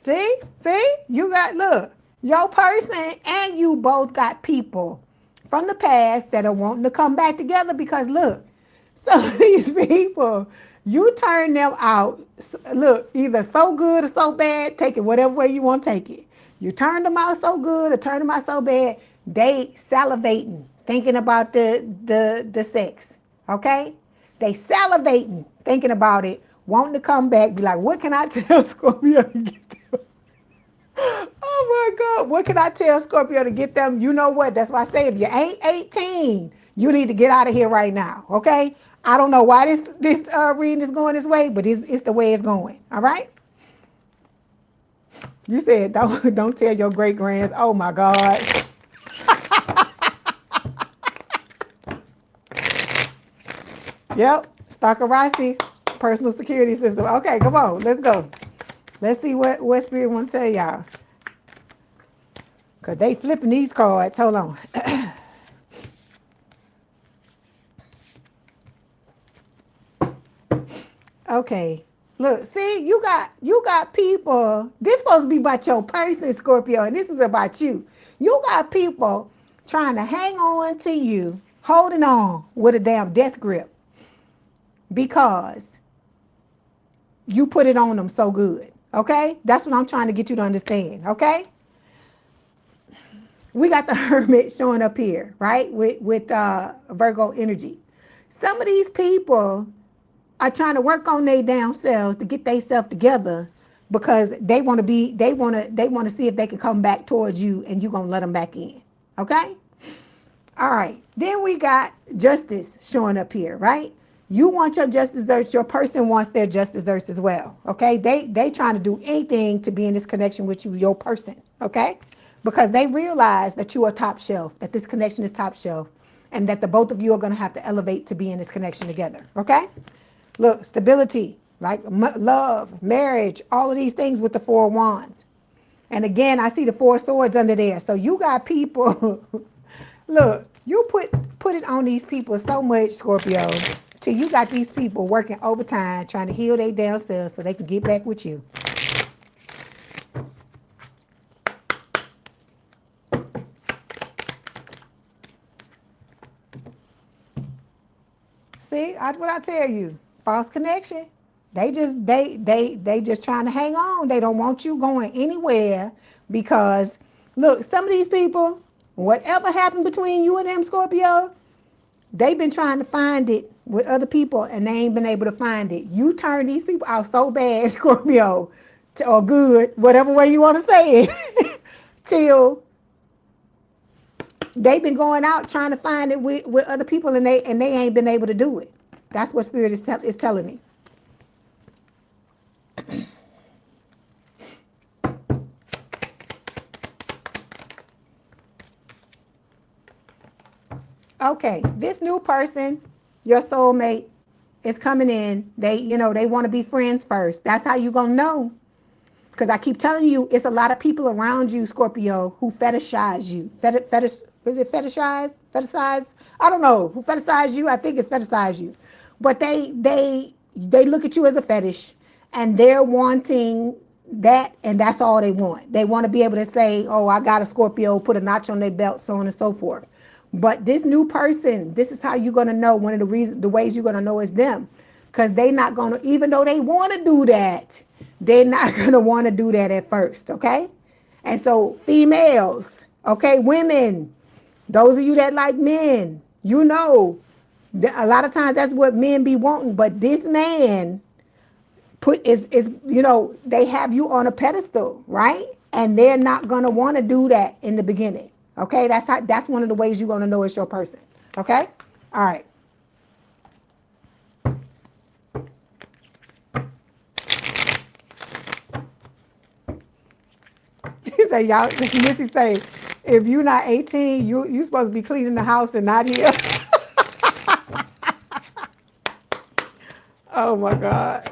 See, you got, look, your person and you both got people from the past that are wanting to come back together because, look, some of these people, you turn them out, look, either so good or so bad, take it whatever way you want to take it. You turn them out so good or turn them out so bad, they salivating, thinking about the sex, okay? They salivating, thinking about it, wanting to come back, be like, what can I tell Scorpio to get them? Oh my God, what can I tell Scorpio to get them? You know what? That's why I say if you ain't 18, you need to get out of here right now, okay? I don't know why this reading is going this way, but it's the way it's going, all right? You said don't tell your great grands. Oh my God. Yep, Stockerossi, personal security system. Okay, come on, let's go. Let's see what Spirit wants to tell y'all. Because they flipping these cards. Hold on. Okay. Look, see, you got people. This supposed to be about your person, Scorpio, and this is about you. You got people trying to hang on to you, holding on with a damn death grip because you put it on them so good. Okay? That's what I'm trying to get you to understand. Okay? We got the Hermit showing up here, right? With Virgo energy. Some of these people are trying to work on their damn selves to get themselves together because they want to see if they can come back towards you and you're gonna let them back in. Okay? All right. Then we got Justice showing up here, right? You want your just desserts, your person wants their just desserts as well. Okay? They trying to do anything to be in this connection with you, your person, okay? Because they realize that you are top shelf, that this connection is top shelf, and that the both of you are going to have to elevate to be in this connection together, okay? Look, stability, like love, marriage, all of these things with the Four of Wands. And again, I see the Four of Swords under there. So you got people, look, you put it on these people so much, Scorpio, till you got these people working overtime trying to heal their damn selves so they can get back with you. See, that's what I tell you. False connection. They just trying to hang on. They don't want you going anywhere because look, some of these people, whatever happened between you and them, Scorpio, they've been trying to find it with other people and they ain't been able to find it. You turn these people out so bad, Scorpio, or good, whatever way you want to say it, till they've been going out trying to find it with other people and they ain't been able to do it. That's what Spirit is telling me. Okay, this new person, your soulmate, is coming in. They want to be friends first. That's how you gonna know. Because I keep telling you, it's a lot of people around you, Scorpio, who fetishize you. Is it fetishize? Fetishize? I don't know. Who fetishize you? I think it's fetishize you. But they look at you as a fetish, and they're wanting that, and that's all they want. They want to be able to say, oh, I got a Scorpio, put a notch on their belt, so on and so forth. But this new person, this is how you're going to know. One of the ways you're going to know is them. Because they're not going to, even though they want to do that, they're not going to want to do that at first, okay? And so females, okay, women, those of you that like men, you know, a lot of times that's what men be wanting. But this man is you know, they have you on a pedestal, right? And they're not going to want to do that in the beginning, okay? That's one of the ways you're going to know it's your person, okay? All right. He say, y'all, Missy say, if you're not 18, you supposed to be cleaning the house and not here. Oh my God.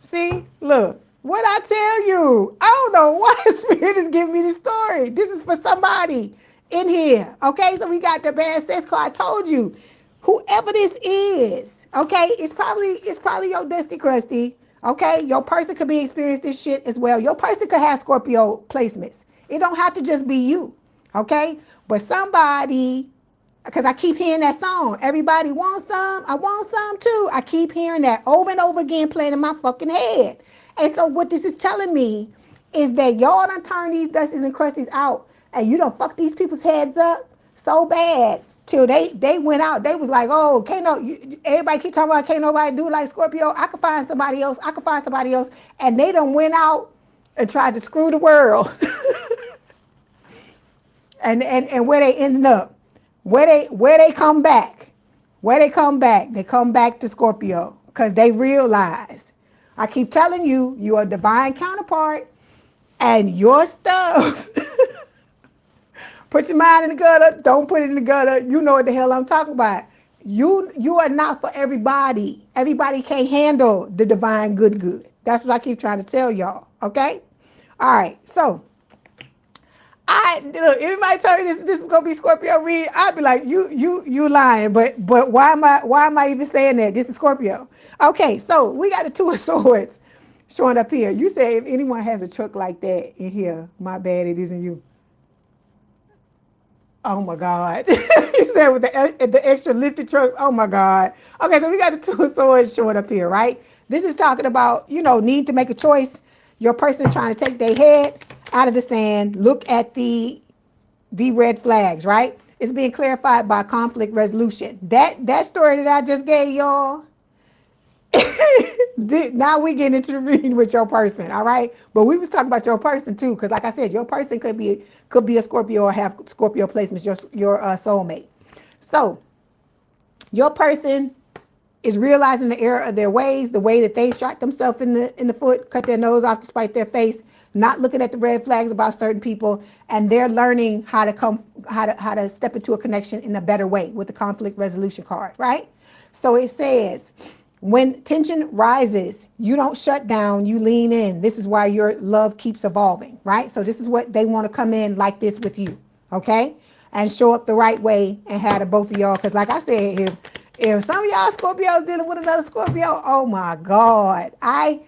See, look, what I tell you, I don't know why the Spirit is giving me this story. This is for somebody in here. Okay, so we got the bad sex card. I told you, whoever this is, okay, it's probably your Dusty Crusty. Okay, your person could be experiencing this shit as well. Your person could have Scorpio placements. It don't have to just be you. Okay, but somebody, because I keep hearing that song, everybody wants some, I want some too. I keep hearing that over and over again playing in my fucking head. And so what this is telling me is that y'all done turn these Dusties and Crusties out, and you done fuck these people's heads up so bad till they went out. They was like, oh, everybody keep talking about can't nobody do it like Scorpio. I could find somebody else. And they done went out and tried to screw the world. and where they ended up, where they come back, they come back to Scorpio, because they realize, I keep telling you, you're a divine counterpart, and your stuff, put your mind in the gutter, don't put it in the gutter, you know what the hell I'm talking about. You are not for everybody. Everybody can't handle the divine good. That's what I keep trying to tell y'all, okay? All right, so look, everybody tell me this is gonna be Scorpio read, I'd be like, you lying, but why am I even saying that? This is Scorpio. Okay, so we got the Two of Swords showing up here. You say if anyone has a truck like that in here, my bad, it isn't you. Oh my God. You said with the extra lifted truck. Oh my God. Okay, so we got the Two of Swords showing up here, right? This is talking about, need to make a choice. Your person trying to take their head out of the sand. Look at the red flags, right? It's being clarified by conflict resolution. That story that I just gave y'all, now we get into the reading with your person, all right? But we was talking about your person too, because like I said, your person could be a Scorpio or have Scorpio placements, your soulmate. So your person is realizing the error of their ways, the way that they shot themselves in the foot, cut their nose off to spite their face, not looking at the red flags about certain people, and they're learning how to step into a connection in a better way with the conflict resolution card, right? So it says, when tension rises, you don't shut down, you lean in. This is why your love keeps evolving, right? So this is what they want to come in like this with you, okay? And show up the right way and have the both of y'all. Because like I said, if some of y'all Scorpios dealing with another Scorpio, oh my God. I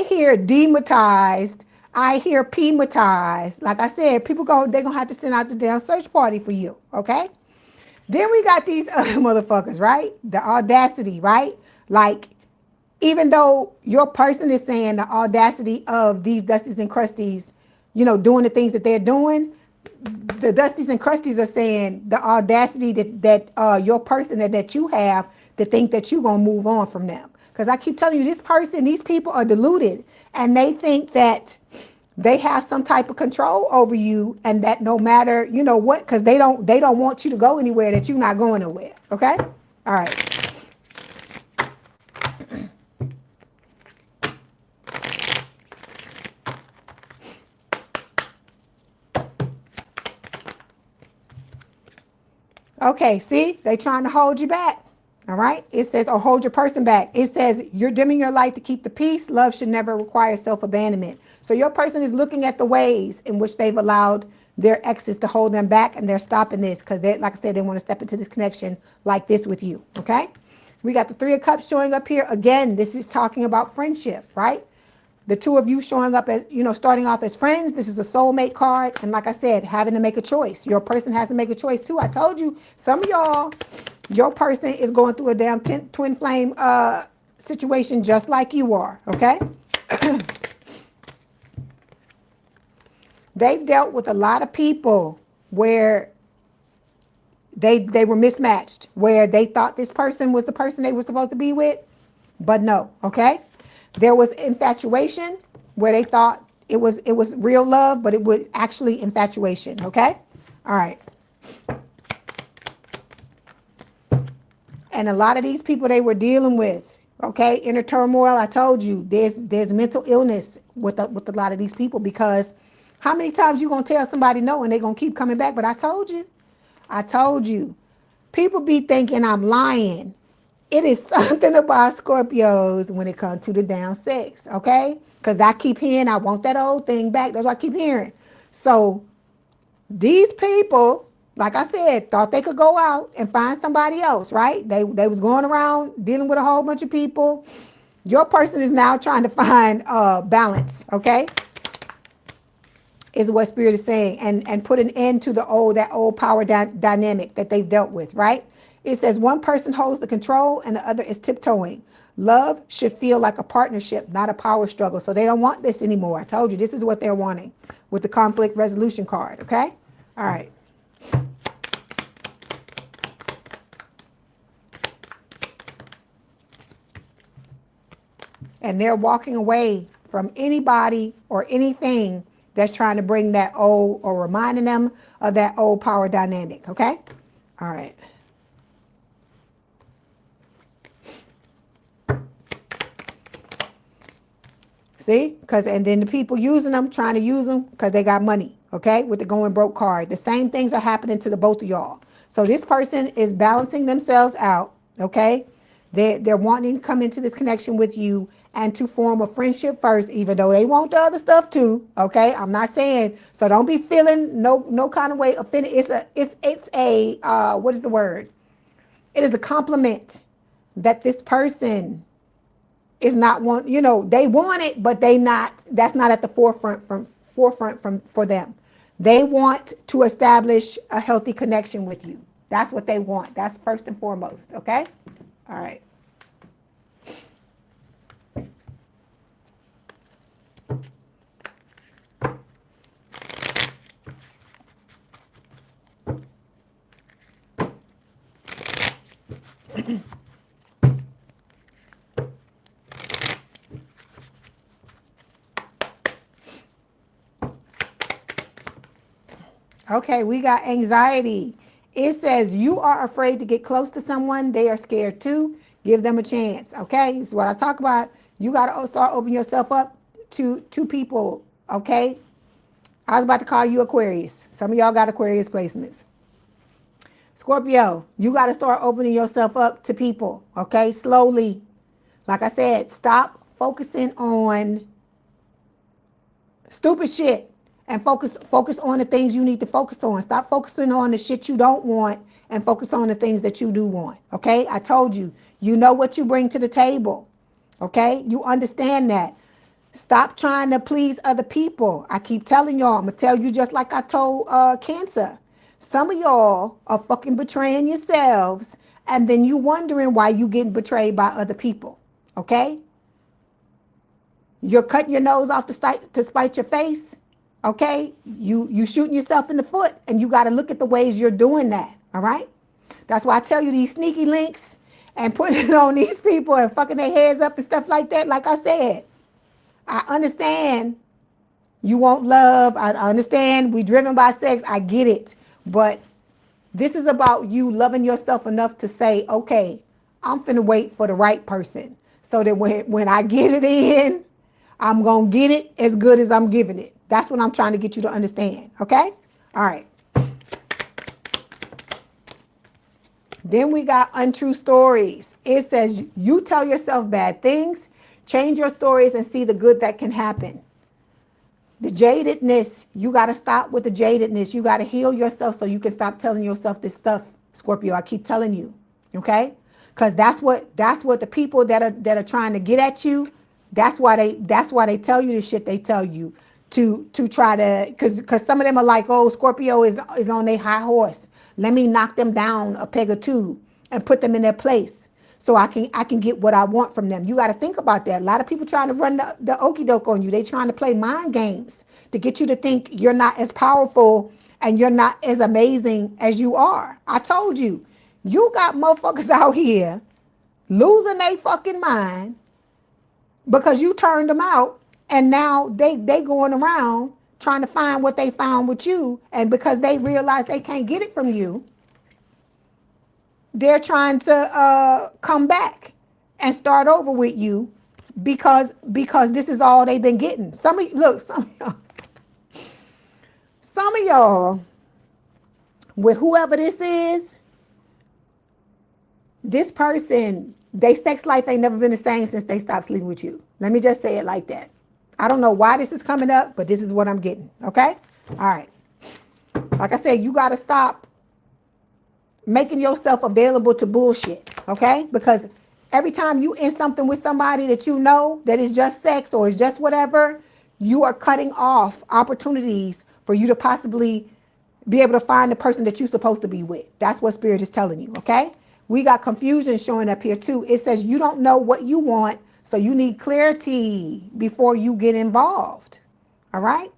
hear dematized. I hear pematized. Like I said, they're going to have to send out the damn search party for you, okay? Then we got these other motherfuckers, right? The audacity, right? Like, even though your person is saying the audacity of these Dusties and Crusties, doing the things that they're doing, the Dusties and Crusties are saying the audacity that your person that you have to think that you're going to move on from them. Because I keep telling you, these people are deluded, and they think that they have some type of control over you, and that no matter, what, because they don't want you to go anywhere, that you're not going nowhere. Okay? All right. Okay, see, they trying to hold you back. All right. It says, or hold your person back. It says, you're dimming your light to keep the peace. Love should never require self-abandonment. So your person is looking at the ways in which they've allowed their exes to hold them back, and they're stopping this because they, like I said, they want to step into this connection like this with you. Okay. We got the Three of Cups showing up here. Again, this is talking about friendship, right? The two of you showing up as, you know, starting off as friends. This is a soulmate card. And like I said, having to make a choice. Your person has to make a choice too. I told you, some of y'all, your person is going through a damn twin flame situation just like you are, okay? They've dealt with a lot of people where they were mismatched, where they thought this person was the person they were supposed to be with, but no, okay? There was infatuation where they thought it was real love, but it was actually infatuation, okay? All right. And a lot of these people they were dealing with, okay, inner turmoil. I told you there's mental illness with a lot of these people, because how many times you gonna tell somebody no and they gonna keep coming back? But I told you, people be thinking I'm lying. It is something about Scorpios when it comes to the down sex, okay? Because I keep hearing I want that old thing back. That's what I keep hearing. So these people, like I said, thought they could go out and find somebody else, right? They was going around dealing with a whole bunch of people. Your person is now trying to find balance, okay? Is what Spirit is saying, and put an end to that old power dynamic that they've dealt with, right? It says one person holds the control and the other is tiptoeing. Love should feel like a partnership, not a power struggle. So they don't want this anymore. I told you, this is what they're wanting with the conflict resolution card, okay? All right. And they're walking away from anybody or anything that's trying to bring that old, or reminding them of that old power dynamic, okay? All right. See? And then the people using them, trying to use them because they got money, okay? With the going broke card. The same things are happening to the both of y'all. So this person is balancing themselves out, okay? They're wanting to come into this connection with you and to form a friendship first, even though they want the other stuff too, okay? I'm not saying, so don't be feeling no kind of way offended. It's a what is the word? It is a compliment that this person is not one, you know, they want it, but that's not at the forefront for them. They want to establish a healthy connection with you. That's what they want. That's first and foremost, okay? All right. Okay, we got anxiety. It says you are afraid to get close to someone. They are scared too. Give them a chance. Okay, this is what I talk about. You got to start opening yourself up to people. Okay, I was about to call you Aquarius. Some of y'all got Aquarius placements. Scorpio, you got to start opening yourself up to people. Okay, slowly. Like I said, stop focusing on stupid shit and focus on the things you need to focus on. Stop focusing on the shit you don't want and focus on the things that you do want. Okay, I told you, you know what you bring to the table. Okay, you understand that. Stop trying to please other people. I keep telling y'all, I'm gonna tell you just like I told Cancer. Some of y'all are fucking betraying yourselves, and then you wondering why you getting betrayed by other people. Okay, you're cutting your nose off to spite your face. Okay, you shooting yourself in the foot, and you got to look at the ways you're doing that. All right, that's why I tell you these sneaky links and putting it on these people and fucking their heads up and stuff like that. Like I said, I understand you want love. I understand we driven by sex. I get it, but this is about you loving yourself enough to say, okay, I'm finna wait for the right person, so that when I get it in, I'm going to get it as good as I'm giving it. That's what I'm trying to get you to understand. Okay? All right. Then we got untrue stories. It says you tell yourself bad things, change your stories and see the good that can happen. The jadedness, you got to stop with the jadedness. You got to heal yourself so you can stop telling yourself this stuff, Scorpio. I keep telling you, okay? Because that's what the people that are trying to get at you, that's why they tell you the shit they tell you to try to, because some of them are like, oh, Scorpio is on their high horse. Let me knock them down a peg or two and put them in their place so I can get what I want from them. You got to think about that. A lot of people trying to run the okie doke on you. They trying to play mind games to get you to think you're not as powerful and you're not as amazing as you are. I told you, you got motherfuckers out here losing their fucking mind because you turned them out, and now they going around trying to find what they found with you, and because they realize they can't get it from you, they're trying to come back and start over with you because this is all they've been getting. Some of y'all with whoever this is, this person, their sex life ain't never been the same since they stopped sleeping with you. Let me just say it like that. I don't know why this is coming up, but this is what I'm getting, okay? All right. Like I said, you got to stop making yourself available to bullshit, okay? Because every time you in something with somebody that you know that is just sex or is just whatever, you are cutting off opportunities for you to possibly be able to find the person that you're supposed to be with. That's what Spirit is telling you, okay? We got confusion showing up here too. It says you don't know what you want, so you need clarity before you get involved, all right?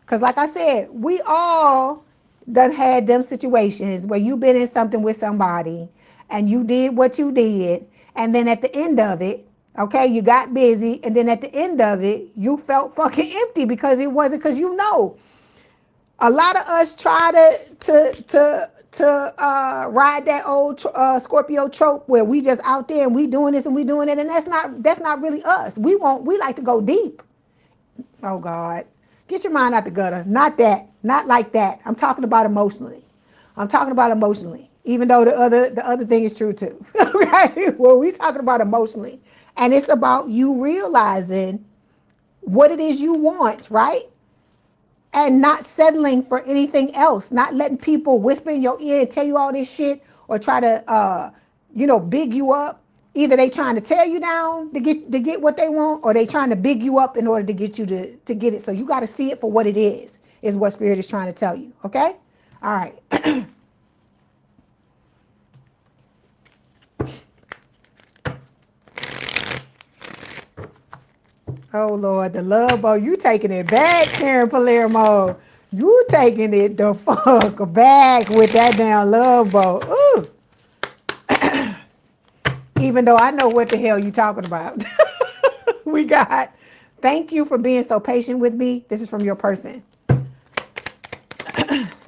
Because like I said, we all done had them situations where you've been in something with somebody and you did what you did, and then at the end of it, okay, you got busy, and then at the end of it, you felt fucking empty because it wasn't, because you know, a lot of us try to ride that old Scorpio trope where we just out there and we doing this and we doing it, and that's not really us. We like to go deep. Oh God, get your mind out the gutter. Not like that. I'm talking about emotionally. Even though the other thing is true too. Okay, well, we talking about emotionally, and it's about you realizing what it is you want, right? And not settling for anything else, not letting people whisper in your ear and tell you all this shit or try to, big you up. Either they trying to tear you down to get what they want, or they trying to big you up in order to get you to get it. So you got to see it for what it is what Spirit is trying to tell you. Okay? All right. Oh Lord, the love boat. You taking it back, Karen Palermo. You taking it the fuck back with that damn love boat. Ooh. Even though I know what the hell you talking about. We got, thank you for being so patient with me. This is from your person.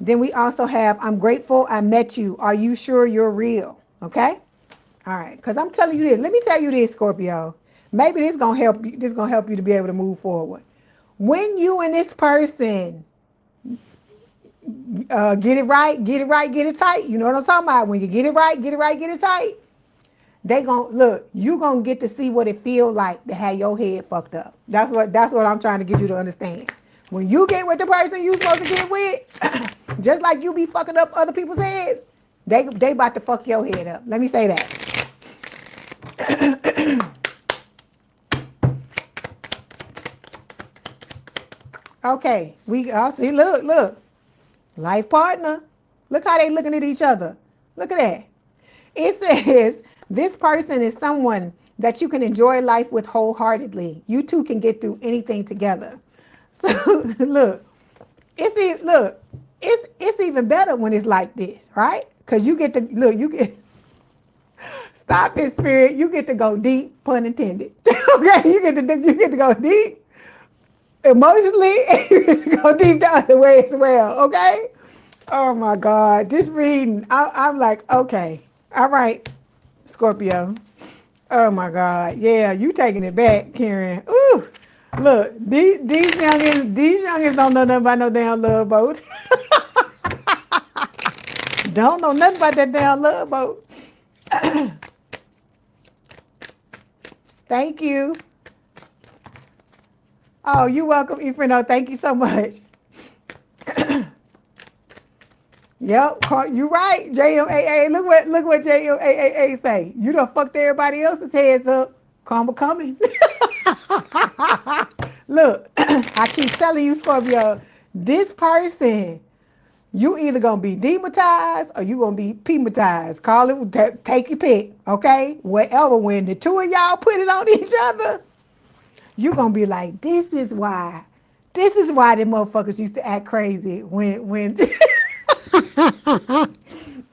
Then we also have, I'm grateful I met you. Are you sure you're real? Okay? All right, because I'm telling you this. Let me tell you this, Scorpio. Maybe this gonna help you. This gonna help you to be able to move forward. When you and this person get it right, get it tight. You know what I'm talking about? When you get it right, get it tight. They gonna look. You gonna get to see what it feel like to have your head fucked up. That's what I'm trying to get you to understand. When you get with the person you supposed to get with, just like you be fucking up other people's heads, they about to fuck your head up. Let me say that. Okay, we all see. Look, life partner. Look how they looking at each other. Look at that. It says this person is someone that you can enjoy life with wholeheartedly. You two can get through anything together. So look, it's even better when it's like this, right? Because you get to look, you get stop it, Spirit. You get to go deep, pun intended. Okay, you get to go deep emotionally, and you get to go deep the other way as well. Okay. Oh my God, this reading, I'm like, okay, all right, Scorpio. Oh my God, yeah, you taking it back, Karen. Ooh, look, these youngins don't know nothing about no damn love boat. Don't know nothing about that damn love boat. Thank you. Oh, you're welcome, Ifrino. Thank you so much. Yep, you right, JMAA. Look what JMAA say. You done fucked everybody else's heads up. Karma coming. Look, I keep telling you, Scorpio, this person, you either gonna be demonetized or you gonna be pematized. Call it, take your pick, okay? Whatever. When the two of y'all put it on each other, you gonna be like, this is why the motherfuckers used to act crazy when I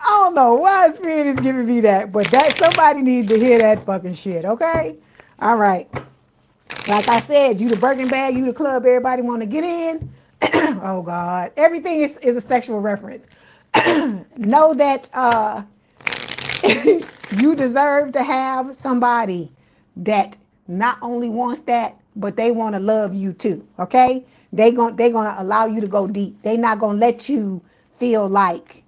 don't know why Spirit is giving me that, but that somebody needs to hear that fucking shit, okay? All right. Like I said, you the Birkin bag, you the club everybody want to get in. Oh God, everything is a sexual reference. Know that you deserve to have somebody that not only wants that, but they want to love you too. Okay, they're gonna allow you to go deep. They're not gonna let you feel like,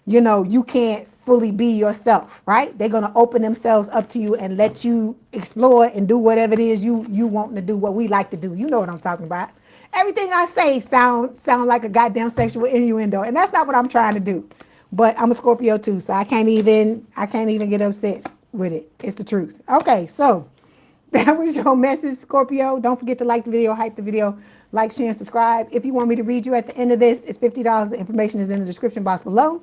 you know, you can't fully be yourself, right? They're gonna open themselves up to you and let you explore and do whatever it is you want to do, what we like to do. You know what I'm talking about. Everything I say sound like a goddamn sexual innuendo, and that's not what I'm trying to do. But I'm a Scorpio too, so I can't even get upset with it. It's the truth. Okay, so that was your message, Scorpio. Don't forget to like the video, hype the video, like, share, and subscribe. If you want me to read you at the end of this, it's $50. The information is in the description box below.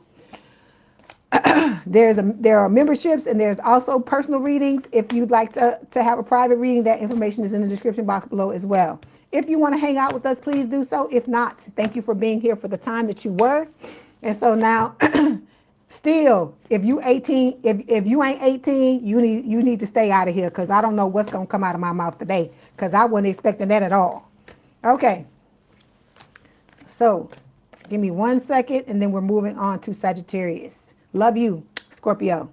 There are memberships, and there's also personal readings. If you'd like to have a private reading, that information is in the description box below as well. If you want to hang out with us, please do so. If not, thank you for being here for the time that you were. And so now, still, if you 18, if you ain't 18, you need to stay out of here, because I don't know what's gonna come out of my mouth today, because I wasn't expecting that at all. Okay. So give me 1 second, and then we're moving on to Sagittarius. Love you, Scorpio.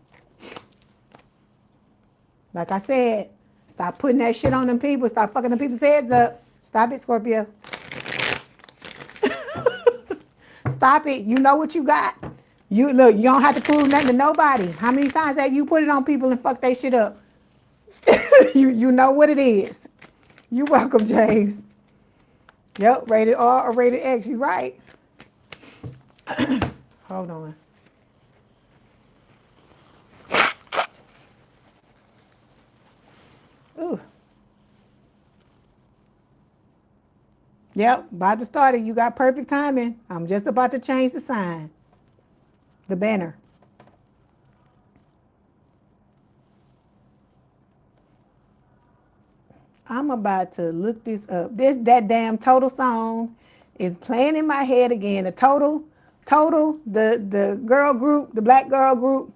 Like I said, stop putting that shit on them people. Stop fucking them people's heads up. Stop it, Scorpio. Stop it. You know what you got. You look, you don't have to prove nothing to nobody. How many times have you put it on people and fuck they shit up? You know what it is. You're welcome, James. Yep, rated R or rated X. You right. Hold on. Ooh. Yep, about to start it. You got perfect timing. I'm just about to change the sign. The banner. I'm about to look this up. That damn Total song is playing in my head again. The Total, the girl group, the black girl group.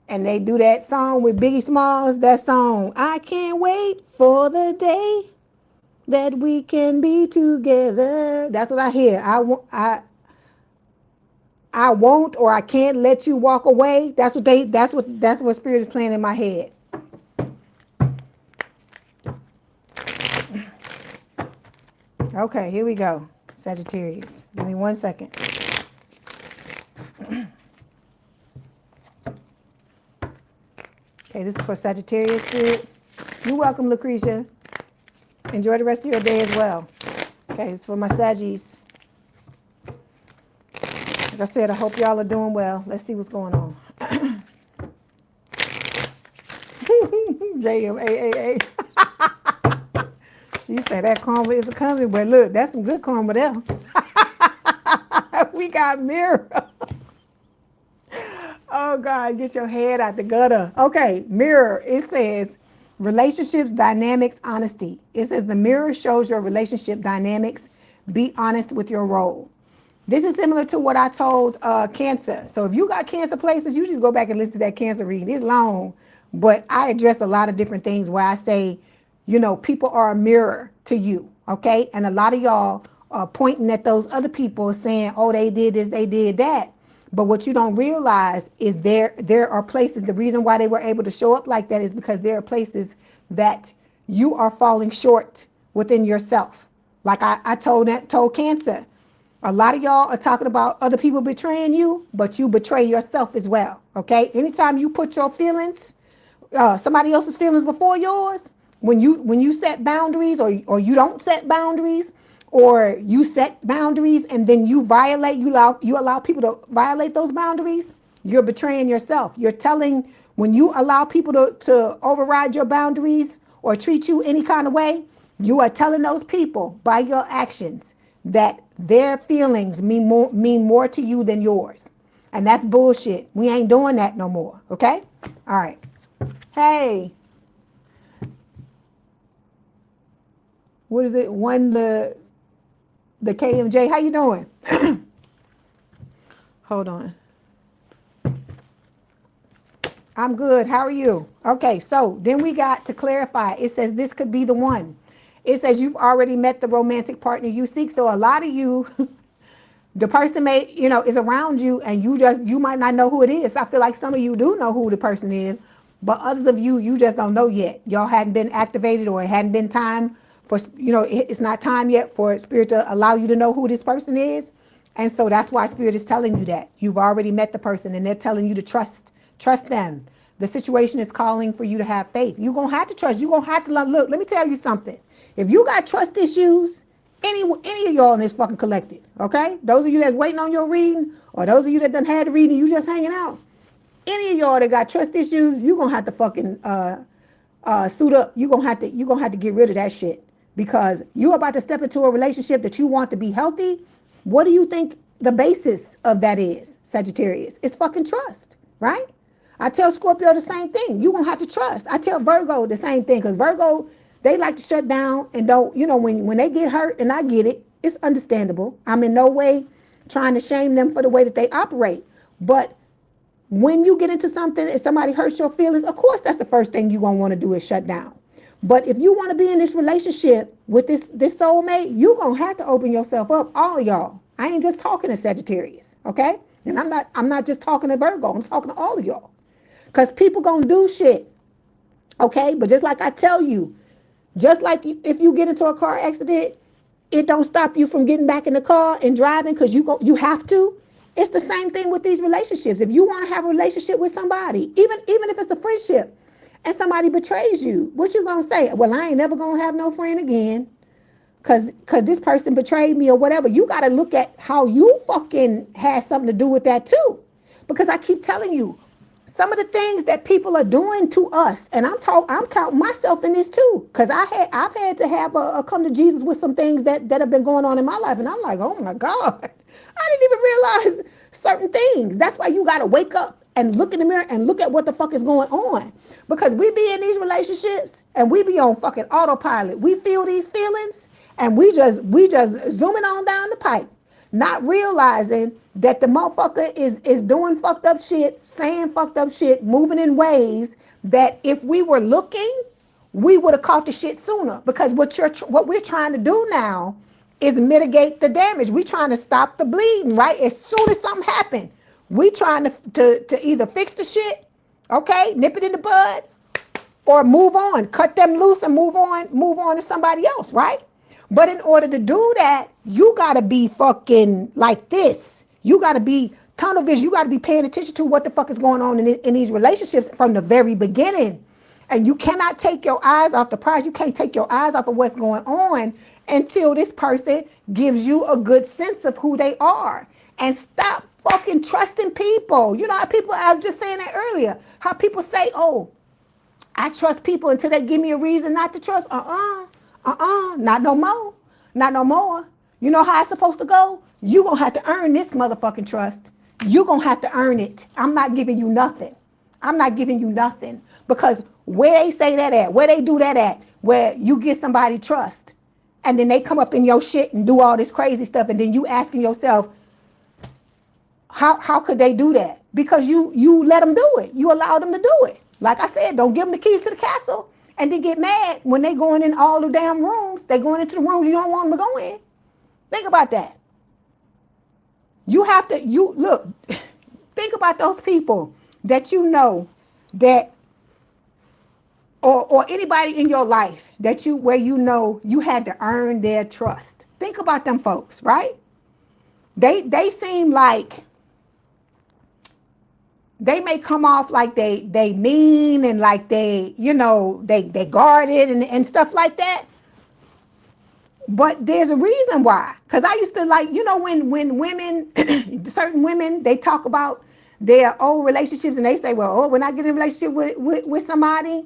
And they do that song with Biggie Smalls, that song, I can't wait for the day that we can be together. That's what I hear. I won't, or I can't let you walk away. That's what Spirit is playing in my head. Okay, here we go. Sagittarius. Give me 1 second. Okay, this is for Sagittarius, Spirit. You're welcome, Lucretia. Enjoy the rest of your day as well. Okay, it's for my Saggies. Like I said, I hope y'all are doing well. Let's see what's going on. JMAAA. She said that karma is coming, but look, that's some good karma there. We got Mirror. Oh God, get your head out the gutter. Okay, Mirror, it says relationships, dynamics, honesty. It says the mirror shows your relationship dynamics. Be honest with your role. This is similar to what I told Cancer. So if you got Cancer placements, you should go back and listen to that Cancer reading. It's long, but I address a lot of different things where I say, you know, people are a mirror to you, okay? And a lot of y'all are pointing at those other people saying, oh, they did this, they did that. But what you don't realize is there are places, the reason why they were able to show up like that is because there are places that you are falling short within yourself. Like I told Cancer, A lot of y'all are talking about other people betraying you, but you betray yourself as well. Okay? Anytime you put your feelings, somebody else's feelings before yours, when you set boundaries, or you don't set boundaries, or you set boundaries and then you allow people to violate those boundaries, you're betraying yourself. You're telling, when you allow people to override your boundaries or treat you any kind of way, you are telling those people by your actions that their feelings mean more to you than yours. And that's bullshit. We ain't doing that no more. Okay? All right. Hey. What is it? The KMJ. How you doing? Hold on. I'm good. How are you? Okay, so then we got to clarify. It says this could be the one. It says you've already met the romantic partner you seek. So a lot of you, the person is around you, and you might not know who it is. I feel like some of you do know who the person is, but others of you just don't know yet. Y'all hadn't been activated, or it hadn't been time for, it's not time yet for Spirit to allow you to know who this person is. And so that's why Spirit is telling you that you've already met the person, and they're telling you to trust them. The situation is calling for you to have faith. You're going to have to trust. You're going to have to look, let me tell you something. If you got trust issues, any of y'all in this fucking collective, okay? Those of you that's waiting on your reading, or those of you that done had the reading, you just hanging out. Any of y'all that got trust issues, you're going to have to fucking suit up. You're going to have to get rid of that shit, because you're about to step into a relationship that you want to be healthy. What do you think the basis of that is, Sagittarius? It's fucking trust, right? I tell Scorpio the same thing. You're going to have to trust. I tell Virgo the same thing, because Virgo, they like to shut down and don't, when they get hurt, and I get it, it's understandable. I'm in no way trying to shame them for the way that they operate. But when you get into something and somebody hurts your feelings, of course, that's the first thing you're going to want to do is shut down. But if you want to be in this relationship with this soulmate, you're going to have to open yourself up, all of y'all. I ain't just talking to Sagittarius, okay? And I'm not just talking to Virgo. I'm talking to all of y'all. Because people going to do shit, okay? But just like I tell you, just like if you get into a car accident, it don't stop you from getting back in the car and driving, because you have to. It's the same thing with these relationships. If you want to have a relationship with somebody, even if it's a friendship, and somebody betrays you, what you gonna say? Well, I ain't never gonna have no friend again, cause this person betrayed me, or whatever. You gotta look at how you fucking had something to do with that too. Because I keep telling you, some of the things that people are doing to us, and I'm counting myself in this too, because I've had to have a come to Jesus with some things that have been going on in my life, and I'm like, oh my God, I didn't even realize certain things. That's why you gotta wake up and look in the mirror and look at what the fuck is going on, because we be in these relationships and we be on fucking autopilot. We feel these feelings and we just zooming on down the pipe, not realizing that the motherfucker is doing fucked up shit, saying fucked up shit, moving in ways that if we were looking, we would have caught the shit sooner. Because what we're trying to do now is mitigate the damage. We're trying to stop the bleeding, right? As soon as something happened, we trying to either fix the shit, okay, nip it in the bud, or move on, cut them loose and move on to somebody else, right? But in order to do that, you gotta be fucking like this. You gotta be tunnel vision. You gotta be paying attention to what the fuck is going on in these relationships from the very beginning. And you cannot take your eyes off the prize. You can't take your eyes off of what's going on until this person gives you a good sense of who they are. And stop fucking trusting people. You know how people, I was just saying that earlier, how people say, oh, I trust people until they give me a reason not to trust. Not no more. Not no more. You know how it's supposed to go? You're going to have to earn this motherfucking trust. You're going to have to earn it. I'm not giving you nothing. I'm not giving you nothing. Because where they say that at, where they do that at, where you get somebody trust, and then they come up in your shit and do all this crazy stuff, and then you asking yourself, how could they do that? Because you let them do it. You allow them to do it. Like I said, don't give them the keys to the castle and then get mad when they going in all the damn rooms. They going into the rooms you don't want them to go in. Think about that. You have to, look, think about those people that you know that, or anybody in your life where you know you had to earn their trust. Think about them folks, right? They seem like they may come off like they mean and like they, you know, they guarded and stuff like that. But there's a reason why. Because I used to like, you know, when women, certain women, they talk about their old relationships and they say, well, oh, when I get in a relationship with somebody,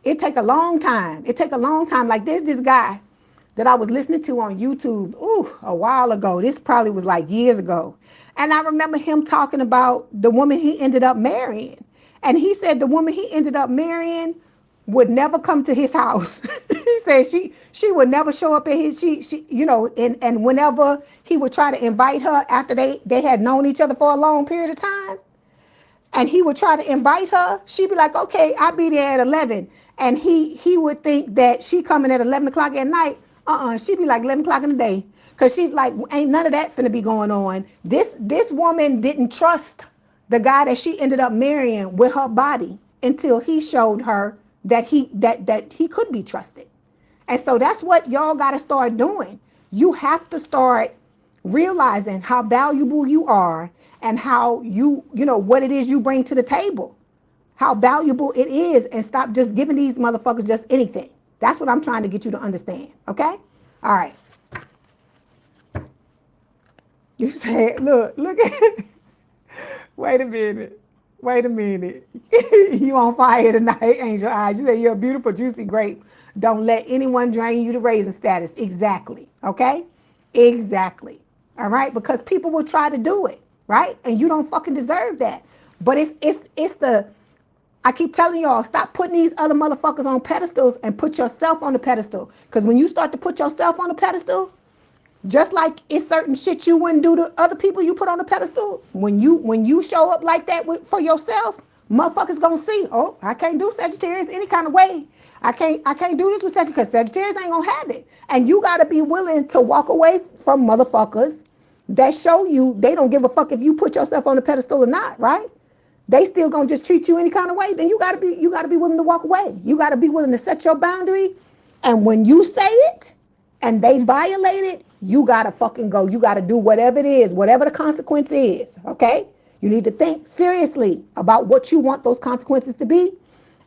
it take a long time. It take a long time. Like there's this guy that I was listening to on YouTube, a while ago. This probably was like years ago. And I remember him talking about the woman he ended up marrying. And he said the woman he ended up marrying would never come to his house. He said she would never show up at his, she you know, and whenever he would try to invite her after they had known each other for a long period of time, and he would try to invite her, she'd be like, okay, I'll be there at 11. And he would think that she coming at 11 o'clock at night. She'd be like 11 o'clock in the day. Because she'd like, ain't none of that finna be going on. This woman didn't trust the guy that she ended up marrying with her body until he showed her that he could be trusted. And so that's what y'all got to start doing. You have to start realizing how valuable you are and how you know, what it is you bring to the table, how valuable it is, and stop just giving these motherfuckers just anything. That's what I'm trying to get you to understand. Okay? All right. You say, look at, wait a minute. You on fire tonight, Angel Eyes. You say you're a beautiful, juicy grape. Don't let anyone drain you to raisin status. Exactly. Okay? Exactly. All right? Because people will try to do it, right? And you don't fucking deserve that. But it's the, I keep telling y'all, stop putting these other motherfuckers on pedestals and put yourself on the pedestal. Because when you start to put yourself on the pedestal, just like it's certain shit you wouldn't do to other people you put on the pedestal, when you show up like that for yourself, motherfuckers gonna see, oh, I can't do Sagittarius any kind of way. I can't do this with Sagittarius because Sagittarius ain't gonna have it. And you gotta be willing to walk away from motherfuckers that show you they don't give a fuck if you put yourself on the pedestal or not, right? They still gonna just treat you any kind of way. Then you gotta be willing to walk away. You gotta be willing to set your boundary. And when you say it and they violate it, you gotta fucking go. You gotta do whatever it is, whatever the consequence is. Okay? You need to think seriously about what you want those consequences to be.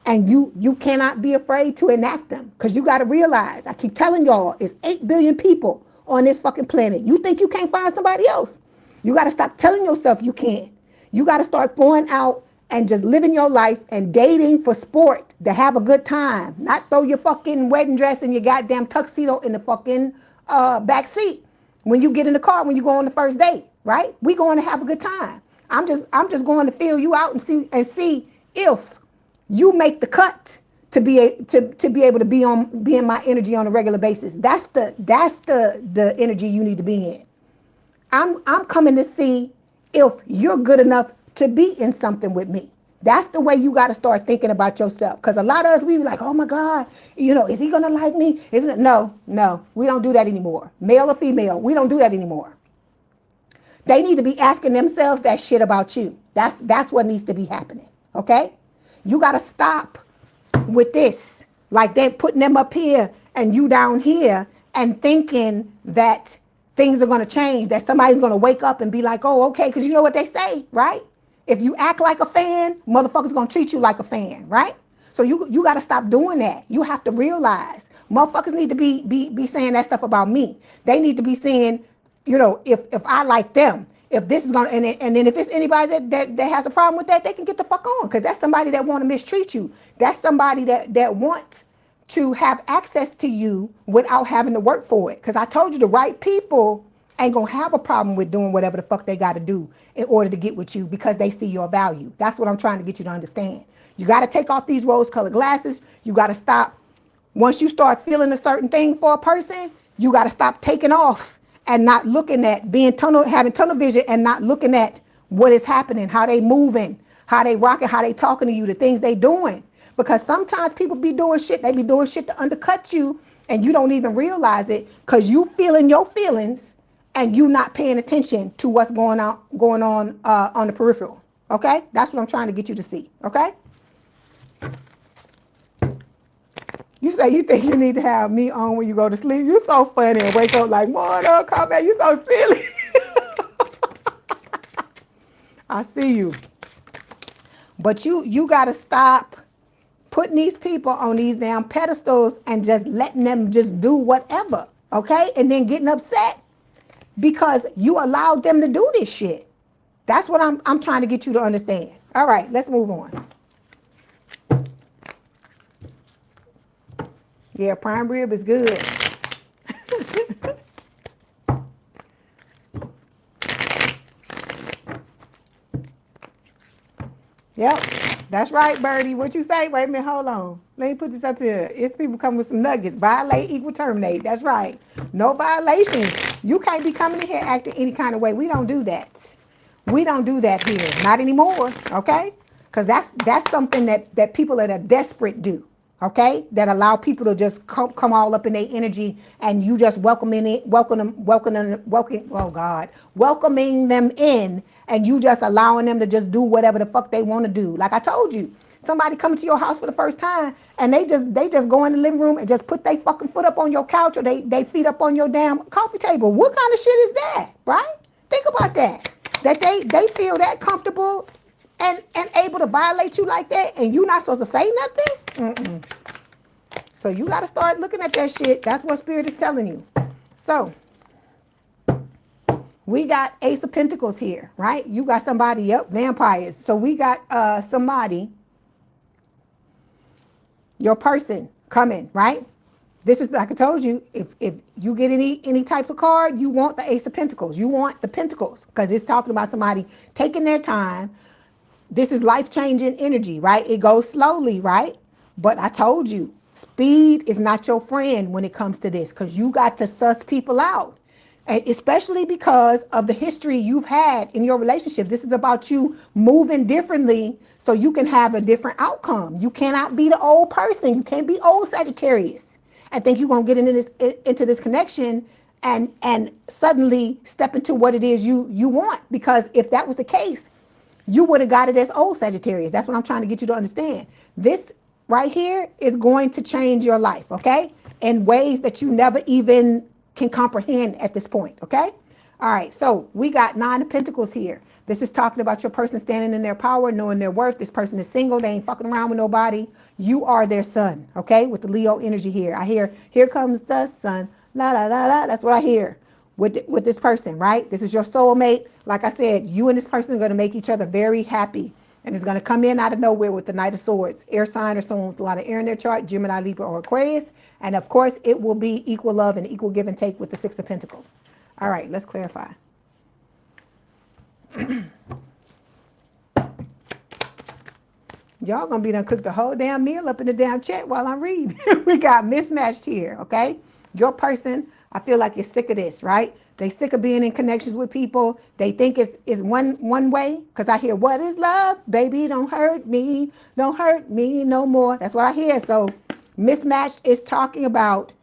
And you cannot be afraid to enact them. Because you gotta realize, I keep telling y'all, it's 8 billion people on this fucking planet. You think you can't find somebody else? You gotta stop telling yourself you can't. You got to start going out and just living your life and dating for sport, to have a good time, not throw your fucking wedding dress and your goddamn tuxedo in the fucking back seat when you get in the car, when you go on the first date, right? We going to have a good time. I'm just going to feel you out and see if you make the cut to be able to be in my energy on a regular basis. That's the energy you need to be in. I'm coming to see if you're good enough to be in something with me. That's the way you got to start thinking about yourself. Because a lot of us, we be like, oh my God, you know, is he going to like me? Isn't it? No, we don't do that anymore. Male or female, we don't do that anymore. They need to be asking themselves that shit about you. That's what needs to be happening. Okay? You got to stop with this. Like they're putting them up here and you down here and thinking that things are going to change, that somebody's going to wake up and be like, oh, okay, because you know what they say, right? If you act like a fan, motherfuckers going to treat you like a fan, right? So you got to stop doing that. You have to realize motherfuckers need to be saying that stuff about me. They need to be saying, you know, if I like them, if this is going to, and then if it's anybody that has a problem with that, they can get the fuck on, because that's somebody that want to mistreat you. That's somebody that wants to have access to you without having to work for it. Because I told you, the right people ain't gonna have a problem with doing whatever the fuck they gotta do in order to get with you, because they see your value. That's what I'm trying to get you to understand. You gotta take off these rose-colored glasses. You gotta stop. Once you start feeling a certain thing for a person, you gotta stop taking off and not looking at having tunnel vision and not looking at what is happening, how they moving, how they rocking, how they talking to you, the things they doing. Because sometimes people be doing shit, they be doing shit to undercut you, and you don't even realize it, because you feeling your feelings and you not paying attention to what's going on the peripheral. Okay? That's what I'm trying to get you to see. Okay? You say you think you need to have me on when you go to sleep. You so funny and wake up like, Mortal Kombat, you so silly. I see you. But you got to stop putting these people on these damn pedestals and just letting them just do whatever, okay? And then getting upset because you allowed them to do this shit. That's what I'm trying to get you to understand. All right, let's move on. Yeah, prime rib is good. Yep, that's right, Birdie. What you say? Wait a minute, hold on. Let me put this up here. It's people come with some nuggets. Violate equal terminate. That's right. No violations. You can't be coming in here acting any kind of way. We don't do that. We don't do that here. Not anymore, okay? Because that's something that people that are desperate do, okay? That allow people to just come all up in their energy and you just welcoming them in and you just allowing them to just do whatever the fuck they want to do. Like I told you, somebody coming to your house for the first time and they just go in the living room and just put their fucking foot up on your couch or they feet up on your damn coffee table. What kind of shit is that, right? Think about that. That they feel that comfortable and able to violate you like that and you not supposed to say nothing? Mm-mm. So you got to start looking at that shit. That's what Spirit is telling you. So we got Ace of Pentacles here, right? You got somebody, yep, vampires. So we got somebody, your person coming, right? This is, like I told you, if you get any type of card, you want the Ace of Pentacles. You want the Pentacles because it's talking about somebody taking their time. This is life-changing energy, right? It goes slowly, right? But I told you, speed is not your friend when it comes to this because you got to suss people out. And especially because of the history you've had in your relationship. This is about you moving differently so you can have a different outcome. You cannot be the old person. You can't be old Sagittarius and think you're going to get into this connection and suddenly step into what it is you want. Because if that was the case, you would have got it as old Sagittarius. That's what I'm trying to get you to understand. This right here is going to change your life, okay? In ways that you never even can comprehend at this point, okay? All right, so we got 9 of Pentacles here. This is talking about your person standing in their power, knowing their worth. This person is single. They ain't fucking around with nobody. You are their sun, okay? With the Leo energy here. I hear, here comes the sun. La, la, la, la. That's what I hear with this person, right? This is your soulmate. Like I said, you and this person are going to make each other very happy. And it's going to come in out of nowhere with the Knight of Swords. Air sign or someone with a lot of air in their chart, Gemini, Libra, or Aquarius. And of course, it will be equal love and equal give and take with the 6 of Pentacles. All right, let's clarify. Y'all going to be done cook the whole damn meal up in the damn chat while I'm reading. We got mismatched here, okay? Your person, I feel like, is sick of this, right? They sick of being in connections with people. They think it's one way. Because I hear, what is love? Baby, don't hurt me. Don't hurt me no more. That's what I hear. So mismatched is talking about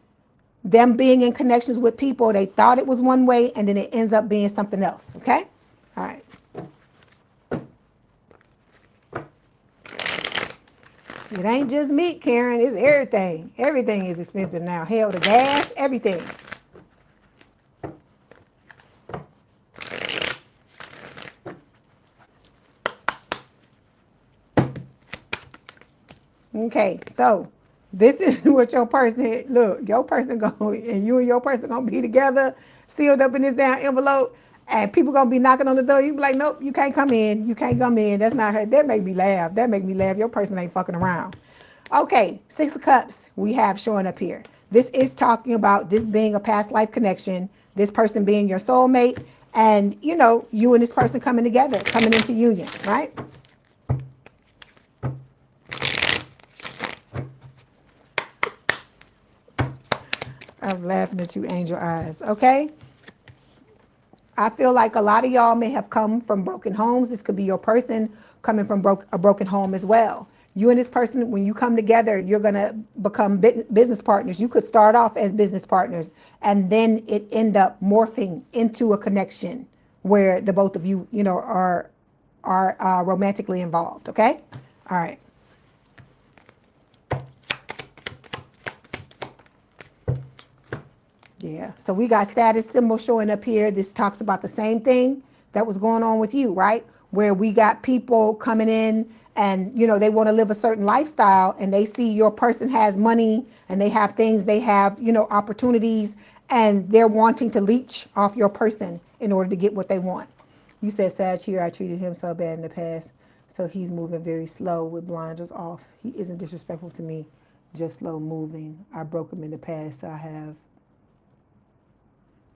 them being in connections with people. They thought it was one way and then it ends up being something else. Okay? All right. It ain't just meat, Karen. It's everything. Everything is expensive now. Hell, the gas, everything. Okay, so this is what your person, look, your person going, and you and your person going to be together, sealed up in this damn envelope, and people going to be knocking on the door. You be like, nope, you can't come in. You can't come in. That's not her. That make me laugh. That make me laugh. Your person ain't fucking around. Okay, 6 of Cups we have showing up here. This is talking about this being a past life connection, this person being your soulmate, and, you know, you and this person coming together, coming into union, right? I'm laughing at you, angel eyes, okay? I feel like a lot of y'all may have come from broken homes. This could be your person coming from a broken home as well. You and this person, when you come together, you're going to become business partners. You could start off as business partners, and then it end up morphing into a connection where the both of you, you know, are romantically involved, okay? All right. Yeah, so we got status symbol showing up here. This talks about the same thing. that was going on with you, right? Where we got people coming in and, you know, they want to live a certain lifestyle and they see your person has money and they have things, they have, you know, opportunities, and they're wanting to leech off your person in order to get what they want. You said, Sag, here, I treated him so bad in the past, so he's moving very slow with blinders off. He isn't disrespectful to me, just slow moving. I broke him in the past, so I have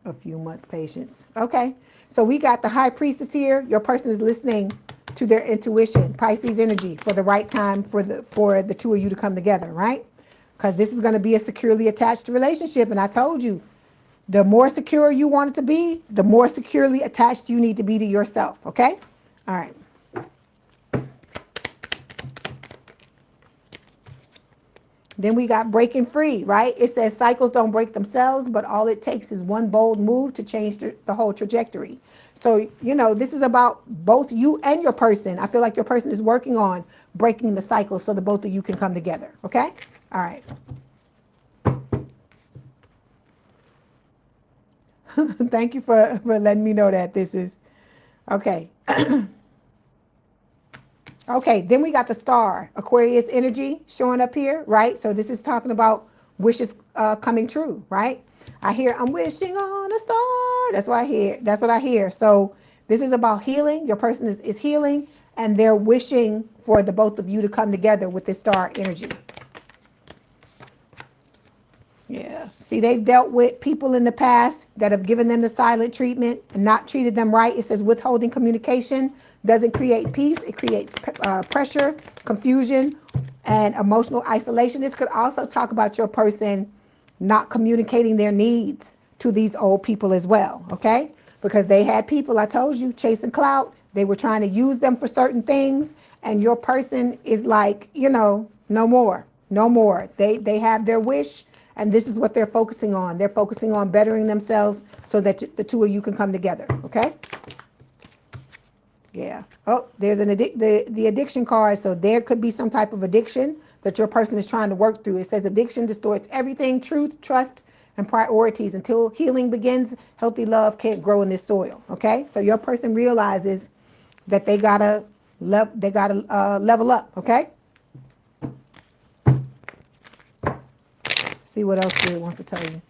a few months patience. Okay, so we got the High Priestess here. Your person is listening to their intuition, Pisces energy, for the right time for the two of you to come together, right? Because this is going to be a securely attached relationship, and I told you, the more secure you want it to be, the more securely attached you need to be to yourself, okay? All right. Then we got breaking free, right? It says cycles don't break themselves, but all it takes is one bold move to change the whole trajectory. So, you know, this is about both you and your person. I feel like your person is working on breaking the cycle so that both of you can come together, okay? All right. Thank you for letting me know that this is, okay. Okay, then we got the star, Aquarius energy showing up here, right? So this is talking about wishes coming true, right? I hear, I'm wishing on a star. That's what I hear. That's what I hear. So this is about healing. Your person is healing, and they're wishing for the both of you to come together with this star energy. Yeah. See, they've dealt with people in the past that have given them the silent treatment and not treated them right. It says withholding communication doesn't create peace. It creates pressure, confusion, and emotional isolation. This could also talk about your person not communicating their needs to these old people as well, okay? Because they had people, I told you, chasing clout. They were trying to use them for certain things, and your person is like, you know, no more, no more. They have their wish, and this is what they're focusing on. They're focusing on bettering themselves so that the two of you can come together, okay? Yeah. Oh, there's the addiction card. So there could be some type of addiction that your person is trying to work through. It says addiction distorts everything, truth, trust, and priorities. Until healing begins, healthy love can't grow in this soil, okay? So your person realizes that they gotta level up, okay? See what else Spirit wants to tell you.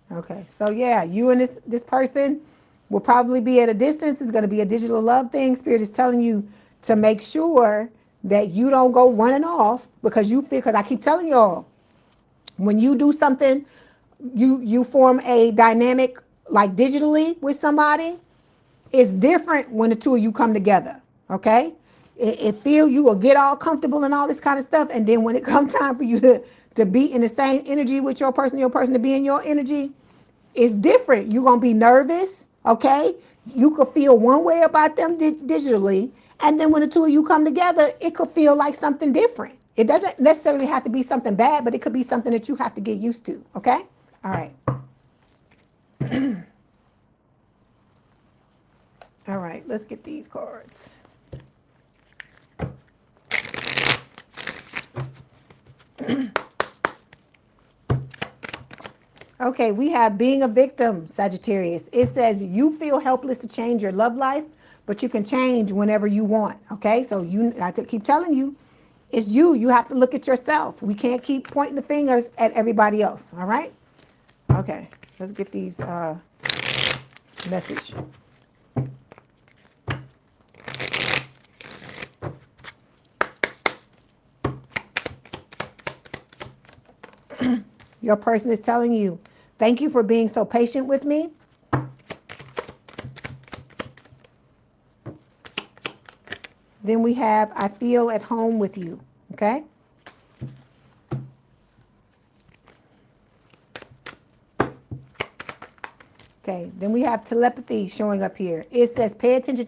Okay, so yeah, you and this person will probably be at a distance. It's going to be a digital love thing. Spirit is telling you to make sure that you don't go running off because you feel, because I keep telling y'all, when you do something, you form a dynamic like digitally with somebody. It's different when the two of you come together, okay? It feel you will get all comfortable and all this kind of stuff, and then when it comes time for you to be in the same energy with your person to be in your energy, it's different. You're going to be nervous, okay? You could feel one way about them digitally, and then when the two of you come together, it could feel like something different. It doesn't necessarily have to be something bad, but it could be something that you have to get used to, okay? All right. All right, let's get these cards. Okay, we have being a victim, Sagittarius. It says you feel helpless to change your love life, but you can change whenever you want, okay? So I keep telling you, it's you. You have to look at yourself. We can't keep pointing the fingers at everybody else, all right? Okay, let's get these message. Your person is telling you, thank you for being so patient with me. Then we have, I feel at home with you, okay? Okay, then we have telepathy showing up here. It says, pay attention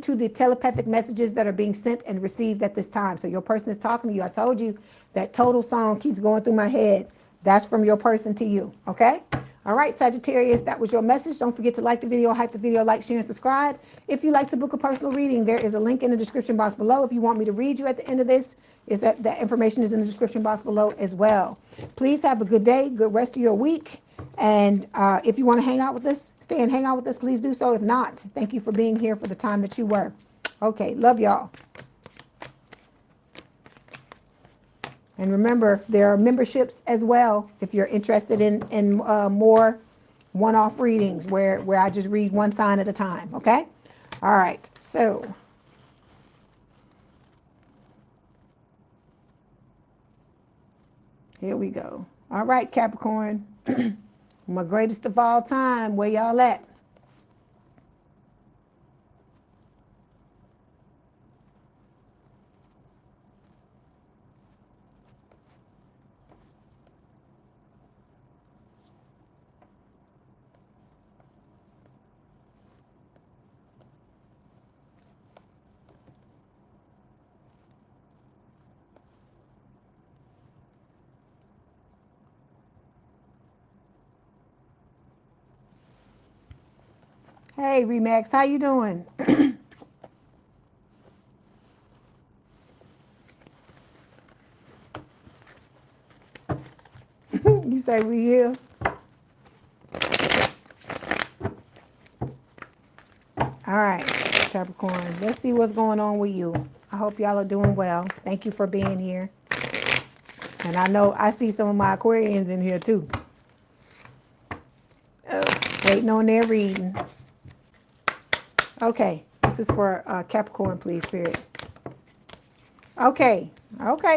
to the telepathic messages that are being sent and received at this time. So your person is talking to you. I told you that total song keeps going through my head. That's from your person to you, okay? All right, Sagittarius, that was your message. Don't forget to like the video, hype the video, like, share, and subscribe. If you'd like to book a personal reading, there is a link in the description box below. If you want me to read you at the end of this, that information is in the description box below as well. Please have a good day, good rest of your week. And if you want to hang out with us, stay and hang out with us, please do so. If not, thank you for being here for the time that you were. Okay, love y'all. And remember, there are memberships as well if you're interested in more one-off readings where I just read one sign at a time, okay? All right, so here we go. All right, Capricorn, my greatest of all time, where y'all at? Hey, Remax, how you doing? You say we here? All right, Capricorn, let's see what's going on with you. I hope y'all are doing well. Thank you for being here. And I know I see some of my Aquarians in here too. Waiting on their reading. Okay, this is for Capricorn, please, Spirit. Okay,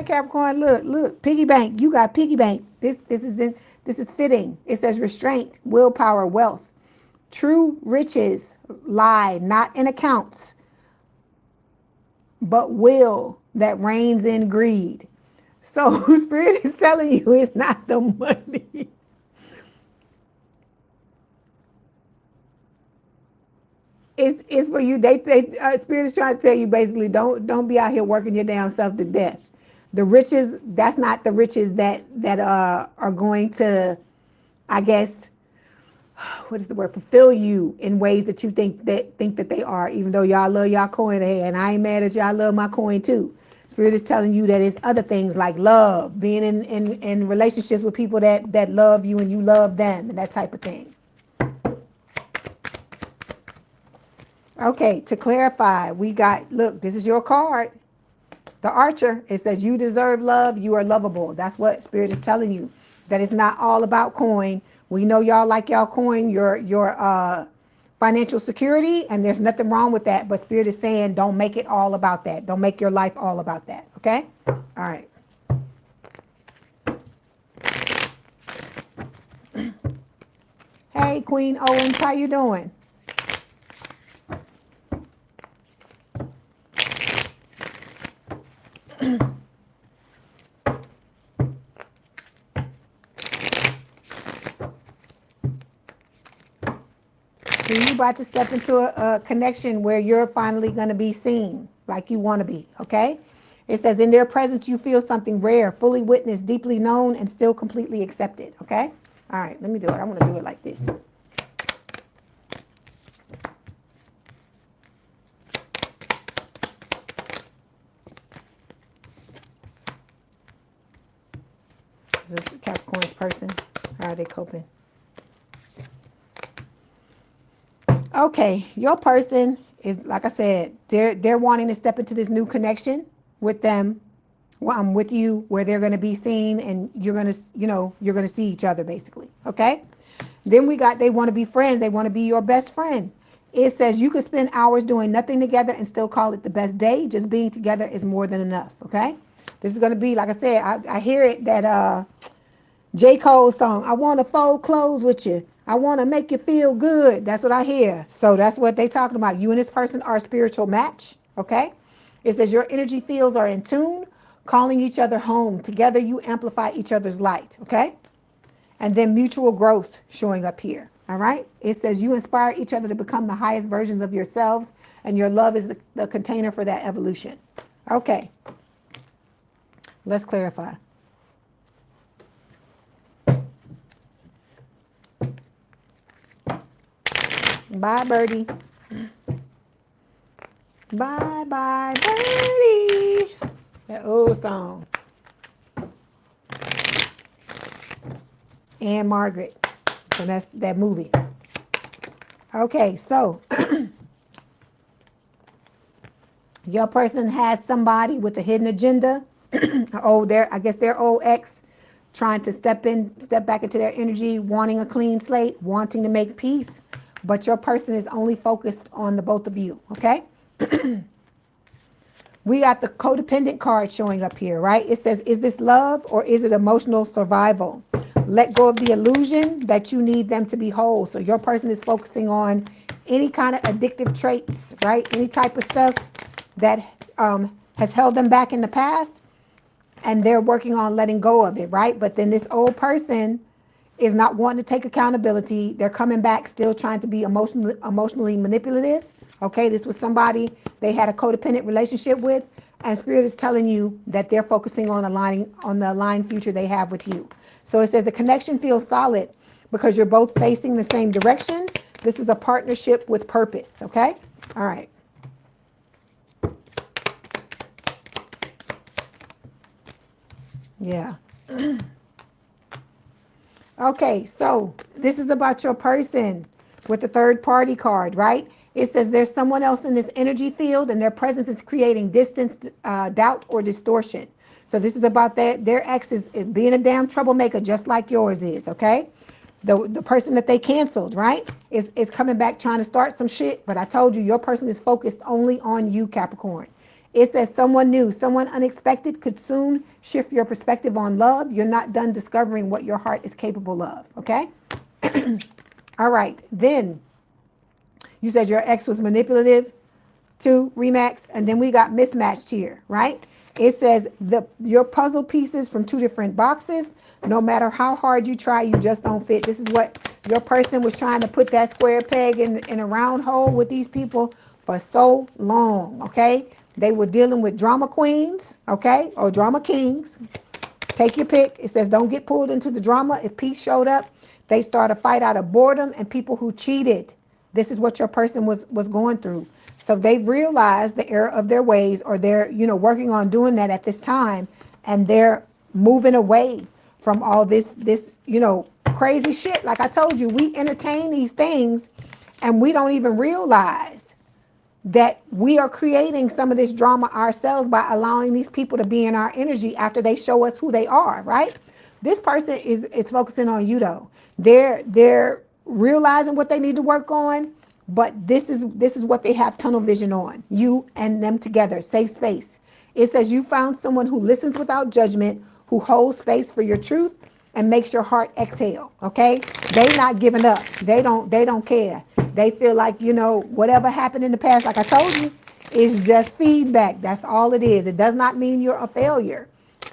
Capricorn, look, piggy bank. You got piggy bank. This is fitting. It says restraint, willpower, wealth. True riches lie not in accounts, but will that reigns in greed. So Spirit is telling you it's not the money. It's for you. Spirit is trying to tell you basically don't be out here working your damn self to death. The riches, that's not the riches that are going to, I guess, what is the word, fulfill you in ways that you think that they are, even though y'all love y'all coin. Hey, and I ain't mad at y'all love my coin too. Spirit is telling you that it's other things like love, being in relationships with people that love you and you love them, and that type of thing. Okay, to clarify, we got, look, this is your card. The Archer, it says you deserve love, you are lovable. That's what Spirit is telling you. That it's not all about coin. We know y'all like y'all coin, your financial security, and there's nothing wrong with that. But Spirit is saying don't make it all about that. Don't make your life all about that. Okay? All right. Hey, Queen Owens, how you doing? You're about to step into a connection where you're finally going to be seen like you want to be, okay? It says, in their presence, you feel something rare, fully witnessed, deeply known, and still completely accepted, okay? All right, let me do it. I'm going to do it like this. Is this Capricorn's person? How are they coping? Okay, your person is, like I said, they're wanting to step into this new connection with them, with you, where they're going to be seen and you're going to, you're going to see each other basically. Okay. Then we got, they want to be friends. They want to be your best friend. It says you could spend hours doing nothing together and still call it the best day. Just being together is more than enough. Okay. This is going to be, like I said, I hear it, that J. Cole song, I want to fold clothes with you. I want to make you feel good. That's what I hear. So that's what they talking about. You and this person are a spiritual match. Okay. It says your energy fields are in tune, calling each other home. Together you amplify each other's light. Okay. And then mutual growth showing up here. All right. It says you inspire each other to become the highest versions of yourselves, and your love is the container for that evolution. Okay. Let's clarify. Bye, birdie. Bye, bye, birdie. That old song. And Margaret. So that's that movie. Okay, so your person has somebody with a hidden agenda. I guess their old ex trying to step back into their energy, wanting a clean slate, wanting to make peace, but your person is only focused on the both of you, okay? We got the codependent card showing up here, right? It says, is this love or is it emotional survival? Let go of the illusion that you need them to be whole. So your person is focusing on any kind of addictive traits, right? Any type of stuff that has held them back in the past, and they're working on letting go of it, right? But then this old person is not wanting to take accountability. They're coming back still trying to be emotionally manipulative. Okay, this was somebody they had a codependent relationship with, and Spirit is telling you that they're focusing on the aligned future they have with you. So it says the connection feels solid because you're both facing the same direction. This is a partnership with purpose, okay? All right. Yeah. Okay, so this is about your person with the third party card, right? It says there's someone else in this energy field and their presence is creating distance, doubt, or distortion. So this is about their ex is being a damn troublemaker just like yours is, okay? The person that they canceled, right, is coming back trying to start some shit, but I told you, your person is focused only on you, Capricorn. It says someone new, someone unexpected could soon shift your perspective on love. You're not done discovering what your heart is capable of, okay? All right, then you said your ex was manipulative too, Remax, and then we got mismatched here, right? It says your puzzle pieces from two different boxes, no matter how hard you try, you just don't fit. This is what your person was trying to put that square peg in a round hole with these people for so long, okay? They were dealing with drama queens, okay, or drama kings. Take your pick. It says don't get pulled into the drama. If peace showed up, they start a fight out of boredom and people who cheated. This is what your person was going through. So they've realized the error of their ways, or they're, working on doing that at this time, and they're moving away from all this, crazy shit. Like I told you, we entertain these things and we don't even realize that we are creating some of this drama ourselves by allowing these people to be in our energy after they show us who they are, right? This person is focusing on you though. They're realizing what they need to work on, but this is what they have tunnel vision on. You and them together, safe space. It says you found someone who listens without judgment, who holds space for your truth and makes your heart exhale, okay? They not giving up. They don't care. They feel like, whatever happened in the past, like I told you, is just feedback. That's all it is. It does not mean you're a failure.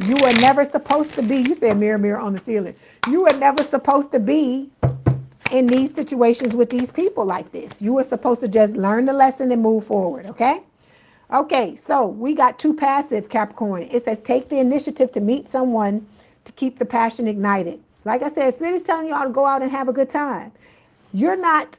You were never supposed to be, you said mirror, mirror on the ceiling. You were never supposed to be in these situations with these people like this. You were supposed to just learn the lesson and move forward, okay? Okay, so we got two passive, Capricorn. It says take the initiative to meet someone to keep the passion ignited. Like I said, Spirit is telling y'all to go out and have a good time. You're not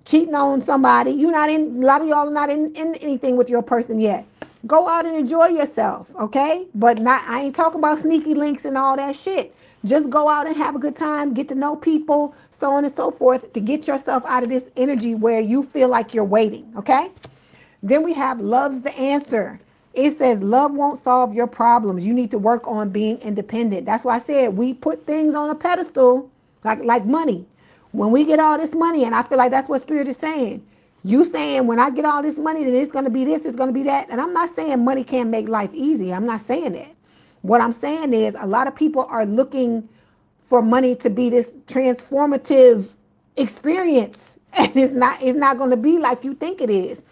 cheating on somebody. You're not in, a lot of y'all are not in anything with your person yet. Go out and enjoy yourself, okay? But I ain't talking about sneaky links and all that shit. Just go out and have a good time, get to know people, so on and so forth, to get yourself out of this energy where you feel like you're waiting, okay? Then we have love's the answer. It says love won't solve your problems. You need to work on being independent. That's why I said we put things on a pedestal like money. When we get all this money, and I feel like that's what Spirit is saying. You saying when I get all this money, then it's going to be this, it's going to be that. And I'm not saying money can't make life easy. I'm not saying that. What I'm saying is a lot of people are looking for money to be this transformative experience. And it's not going to be like you think it is.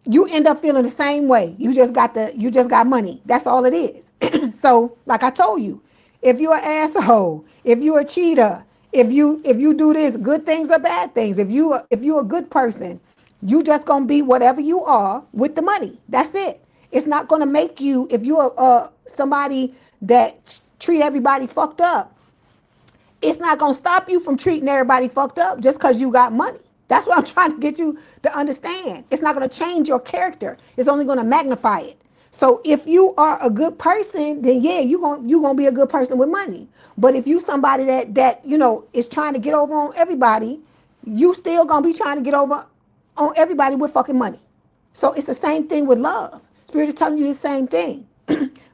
You end up feeling the same way. You just got money. That's all it is. So, like I told you, if you're an asshole, if you're a cheater, if you do this, good things or bad things, if you're a good person, you just gonna be whatever you are with the money. That's it. It's not gonna make you, if you're somebody that treat everybody fucked up, it's not going to stop you from treating everybody fucked up just because you got money. That's what I'm trying to get you to understand. It's not going to change your character. It's only going to magnify it. So if you are a good person, then yeah, you're gonna be a good person with money. But if you somebody that is trying to get over on everybody, you still gonna be trying to get over on everybody with fucking money. So it's the same thing with love. Spirit is telling you the same thing.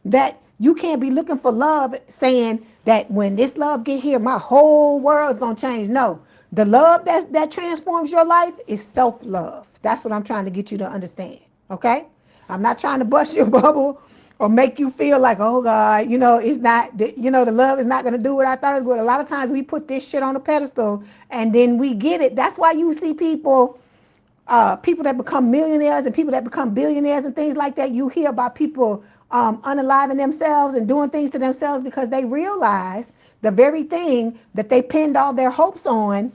That you can't be looking for love saying that when this love get here, my whole world is gonna change. No, the love that transforms your life is self-love. That's what I'm trying to get you to understand. Okay? I'm not trying to bust your bubble or make you feel like, oh God, it's not, the love is not going to do what I thought it would. A lot of times we put this shit on a pedestal and then we get it. That's why you see people that become millionaires and people that become billionaires and things like that. You hear about people unaliving themselves and doing things to themselves because they realize the very thing that they pinned all their hopes on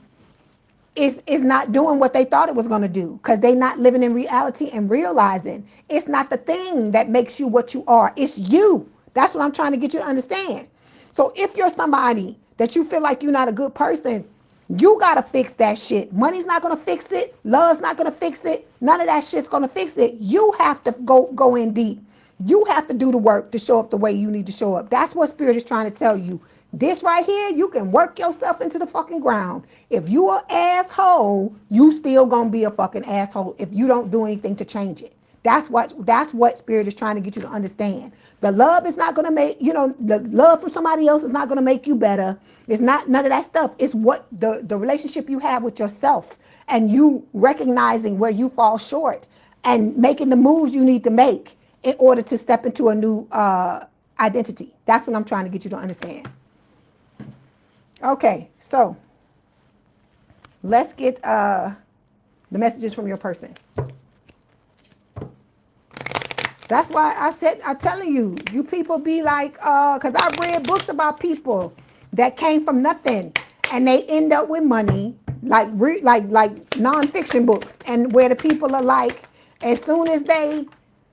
is not doing what they thought it was going to do, because they're not living in reality and realizing it's not the thing that makes you what you are. It's you. That's what I'm trying to get you to understand. So if you're somebody that you feel like you're not a good person, you got to fix that shit. Money's not going to fix it. Love's not going to fix it. None of that shit's going to fix it. You have to go in deep. You have to do the work to show up the way you need to show up. That's what Spirit is trying to tell you. This right here, you can work yourself into the fucking ground. If you an asshole, you still gonna be a fucking asshole if you don't do anything to change it. That's what Spirit is trying to get you to understand. The love is not gonna make, the love from somebody else is not gonna make you better. It's not none of that stuff. It's what the relationship you have with yourself and you recognizing where you fall short and making the moves you need to make in order to step into a new identity. That's what I'm trying to get you to understand. Okay, so let's get the messages from your person. That's why I'm telling you, you people be like, because I've read books about people that came from nothing and they end up with money, like nonfiction books, and where the people are like, as soon as they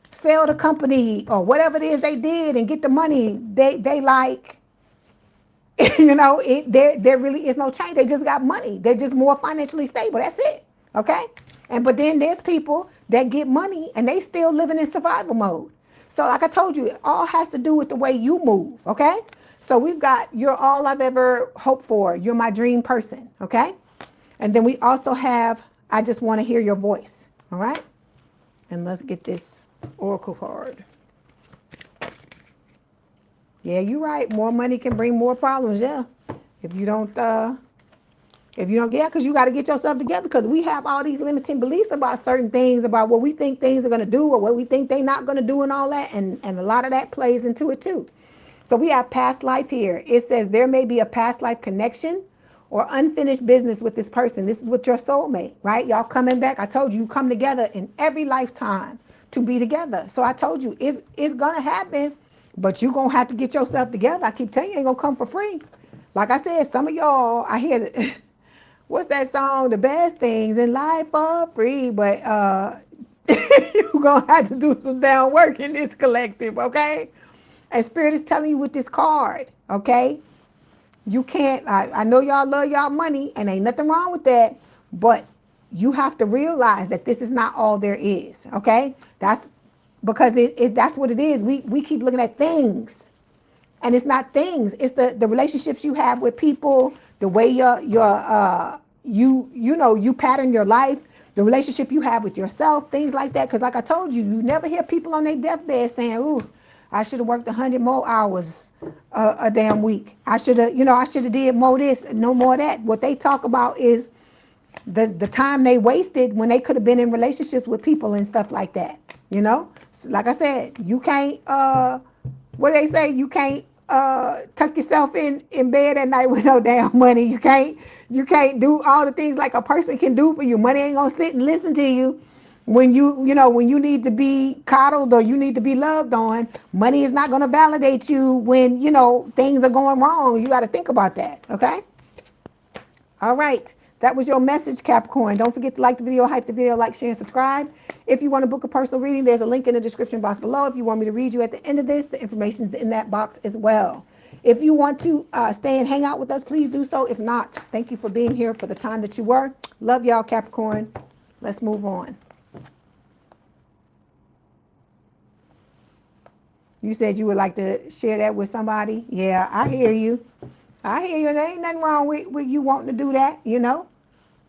sell the company or whatever it is they did and get the money, they like, there really is no change. They just got money. They're just more financially stable. That's it. Okay? But then there's people that get money and they still living in survival mode. So like I told you, it all has to do with the way you move. Okay? So we've got, you're all I've ever hoped for. You're my dream person. Okay? And then we also have, I just want to hear your voice. All right? And let's get this oracle card. Yeah, you're right. More money can bring more problems. Yeah, if you don't, because you got to get yourself together. Because we have all these limiting beliefs about certain things, about what we think things are going to do or what we think they're not going to do, and all that, and a lot of that plays into it too. So we have past life here. It says there may be a past life connection or unfinished business with this person. This is with your soulmate, right? Y'all coming back. I told you come together in every lifetime to be together. So I told you it's gonna happen. But you're going to have to get yourself together. I keep telling you, it ain't going to come for free. Like I said, some of y'all, I hear, what's that song? The best things in life are free. But you're going to have to do some down work in this collective, okay? And Spirit is telling you with this card, okay? You can't, I know y'all love y'all money, and ain't nothing wrong with that. But you have to realize that this is not all there is, okay? Because that's what it is. We keep looking at things, and it's not things. It's the relationships you have with people, the way you pattern your life, the relationship you have with yourself, things like that. Because like I told you, you never hear people on their deathbed saying, "Ooh, I should have worked 100 more hours a damn week. I should have did more this, no more that." What they talk about is the time they wasted when they could have been in relationships with people and stuff like that. Like I said, you can't what they say, you can't tuck yourself in bed at night with no damn money. You can't do all the things like a person can do for you. Money ain't gonna sit and listen to you when you need to be coddled or you need to be loved on. Money is not gonna validate you when things are going wrong. You got to think about that. Okay? All right. That was your message, Capricorn. Don't forget to like the video, hype the video, like, share, and subscribe. If you want to book a personal reading, there's a link in the description box below. If you want me to read you at the end of this, the information's in that box as well. If you want to stay and hang out with us, please do so. If not, thank you for being here for the time that you were. Love y'all, Capricorn. Let's move on. You said you would like to share that with somebody. Yeah, I hear you. I hear you. There ain't nothing wrong with you wanting to do that, you know.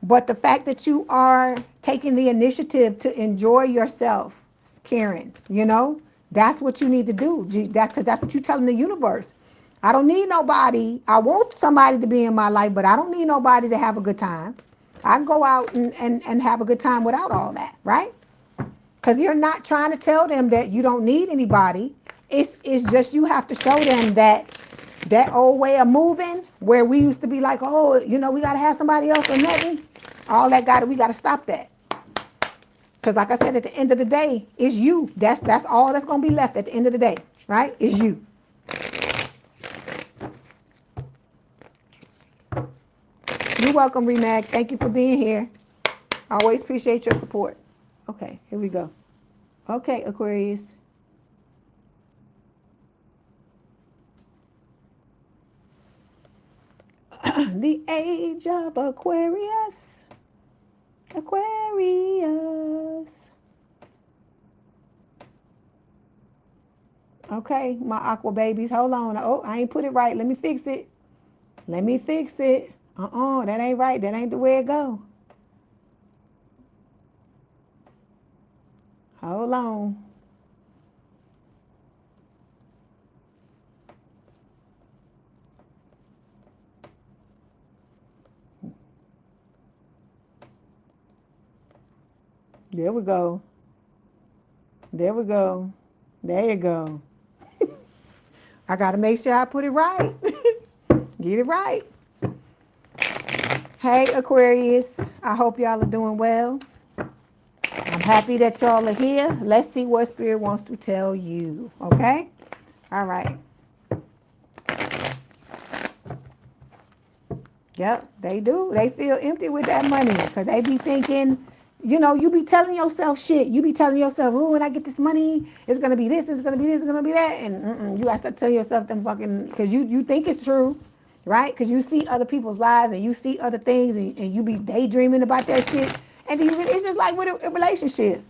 But the fact that you are taking the initiative to enjoy yourself, Karen, you know, that's what you need to do. Because that's what you're telling the universe. I don't need nobody. I want somebody to be in my life, but I don't need nobody to have a good time. I can go out and have a good time without all that, right? Because you're not trying to tell them that you don't need anybody. It's just you have to show them that old way of moving where we used to be like, oh, you know, we got to have somebody else or nothing. All that we got to stop that. Because like I said, at the end of the day, it's you. That's all that's going to be left at the end of the day, right? Is you. You're welcome, Remag. Thank you for being here. I always appreciate your support. Okay, here we go. Okay, Aquarius. The age of Aquarius. Aquarius. Okay, my aqua babies. Hold on. Oh, I ain't put it right. Let me fix it. Let me fix it. That ain't right. That ain't the way it go. Hold on. There we go. There we go. There you go. I got to make sure I put it right. Get it right. Hey, Aquarius. I hope y'all are doing well. I'm happy that y'all are here. Let's see what Spirit wants to tell you. Okay? All right. Yep, they do. They feel empty with that money because they be thinking, you know, you be telling yourself shit. You be telling yourself, oh, when I get this money, it's going to be this, it's going to be this, it's going to be that. And you got to start telling yourself them fucking, because you think it's true, right? Because you see other people's lives and you see other things and you be daydreaming about that shit. And it's just like with a relationship.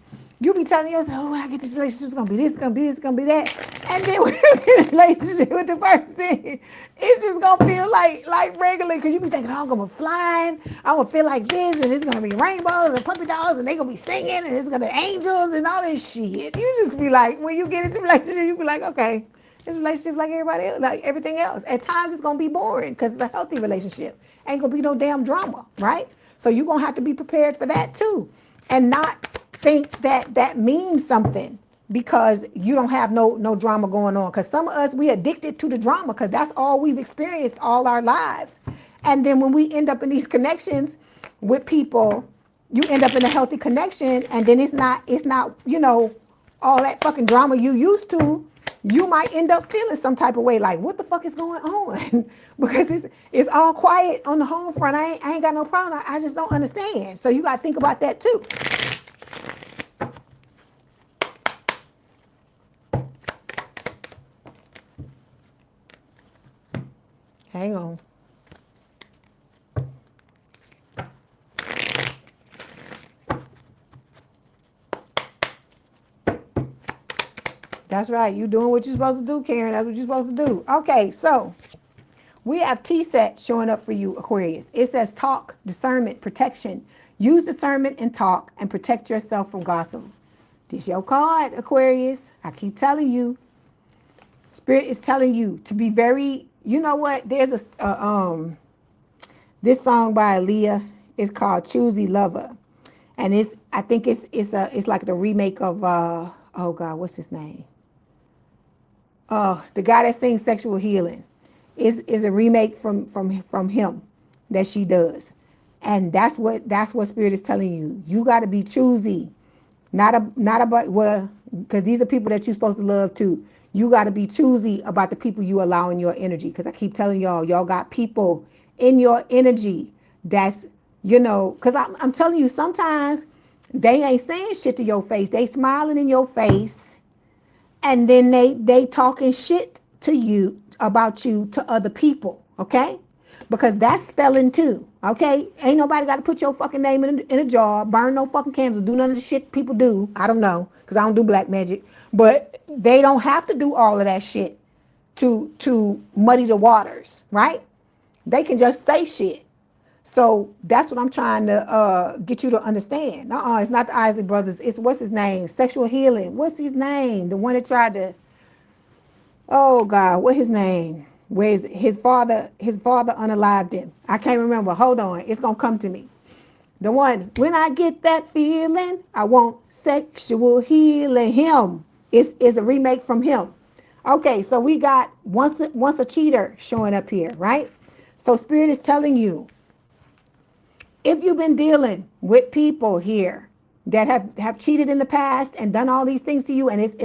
You be telling yourself, oh, when I get this relationship, it's going to be this, it's going to be this, it's going to be that. And then when you get in a relationship with the person, it's just going to feel like regular because you be thinking, oh, I'm going to be flying. I'm going to feel like this and it's going to be rainbows and puppy dogs and they going to be singing and it's going to be angels and all this shit. You just be like, when you get into a relationship, you be like, okay, this relationship like everybody else, like everything else. At times it's going to be boring because it's a healthy relationship. Ain't going to be no damn drama, right? So you're going to have to be prepared for that too. And not think that means something because you don't have no drama going on. Because some of us, we addicted to the drama because that's all we've experienced all our lives. And then when we end up in these connections with people, you end up in a healthy connection and then it's not, you know, all that fucking drama you used to. You might end up feeling some type of way like, what the fuck is going on? Because it's all quiet on the home front. I ain't got no problem. I just don't understand. So you got to think about that too. Hang on. That's right. You doing what you're supposed to do, Karen. That's what you're supposed to do. Okay, so we have T-set showing up for you, Aquarius. It says talk, discernment, protection. Use discernment and talk and protect yourself from gossip. This your card, Aquarius. I keep telling you. Spirit is telling you to be very, you know what? There's this song by Leigh. It's called Choosy Lover. And I think it's like the remake of oh God, what's his name? The guy that sings Sexual Healing is a remake from him that she does. And that's what Spirit is telling you. You got to be choosy. Not about, well, because these are people that you're supposed to love too. You got to be choosy about the people you allow in your energy. Because I keep telling y'all got people in your energy that's, you know, because I'm telling you, sometimes they ain't saying shit to your face. They smiling in your face. And then they talking shit to you about you to other people, okay? Because that's spelling too, okay? Ain't nobody got to put your fucking name in a jar, burn no fucking candles, do none of the shit people do. I don't know, because I don't do black magic. But they don't have to do all of that shit to muddy the waters, right? They can just say shit. So that's what I'm trying to get you to understand. It's not the Isley brothers. It's, what's his name? Sexual Healing. What's his name? The one that tried to, oh God, what his name? Where is his father unalived him. I can't remember. Hold on. It's going to come to me. The one, when I get that feeling, I want sexual healing. Him. It's a remake from him. Okay, so we got once a cheater showing up here, right? So Spirit is telling you, if you've been dealing with people here that have cheated in the past and done all these things to you, and it's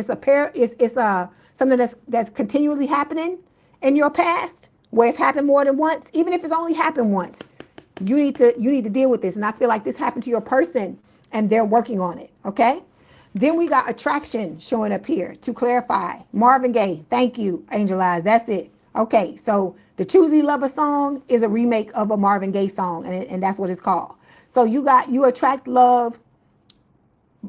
something that's continually happening in your past, where it's happened more than once, even if it's only happened once, you need to deal with this. And I feel like this happened to your person and they're working on it. Okay. Then we got attraction showing up here to clarify. Marvin Gaye. Thank you, Angel Eyes. That's it. Okay. So the Choosy Lover song is a remake of a Marvin Gaye song, and that's what it's called. So you attract love.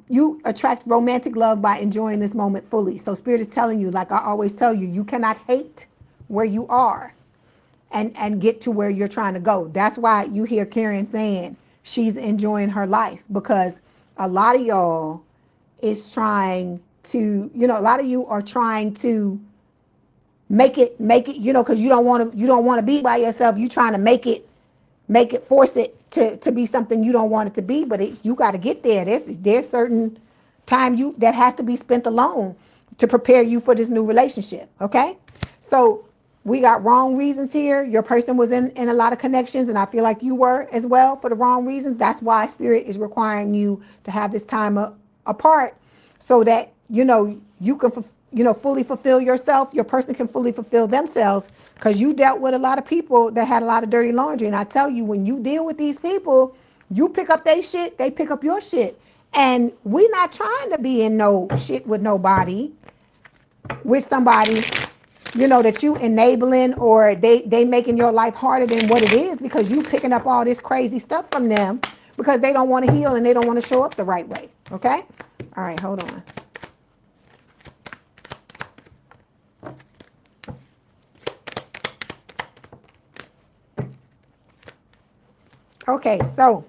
You attract romantic love by enjoying this moment fully. So Spirit is telling you, like I always tell you, you cannot hate where you are and get to where you're trying to go. That's why you hear Karen saying she's enjoying her life, because a lot of y'all is trying to, a lot of you are trying to make it, because you don't want to be by yourself. You trying to make it, force it to be something you don't want it to be, but you got to get there. There's certain time that has to be spent alone to prepare you for this new relationship. Okay. So we got wrong reasons here. Your person was in a lot of connections, and I feel like you were as well for the wrong reasons. That's why Spirit is requiring you to have this time apart, so that you can fully fulfill yourself. Your person can fully fulfill themselves, because you dealt with a lot of people that had a lot of dirty laundry. And I tell you, when you deal with these people, you pick up their shit, they pick up your shit. And we're not trying to be in no shit with nobody, with somebody that you enabling, or they making your life harder than what it is, because you picking up all this crazy stuff from them because they don't want to heal and they don't want to show up the right way. Okay. All right, hold on. Okay, so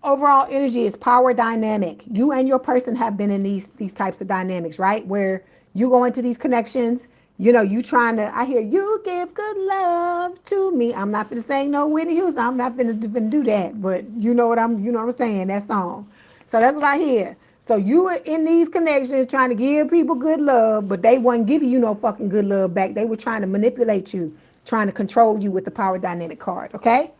overall energy is power dynamic. You and your person have been in these types of dynamics, right? Where you go into these connections, you trying to, I hear you give good love to me. I'm not going to sing no Whitney Houston. I'm not going to do that, but you know what I'm saying, that song. So that's what I hear. So you were in these connections trying to give people good love, but they wasn't giving you no fucking good love back. They were trying to manipulate you, trying to control you with the power dynamic card. Okay.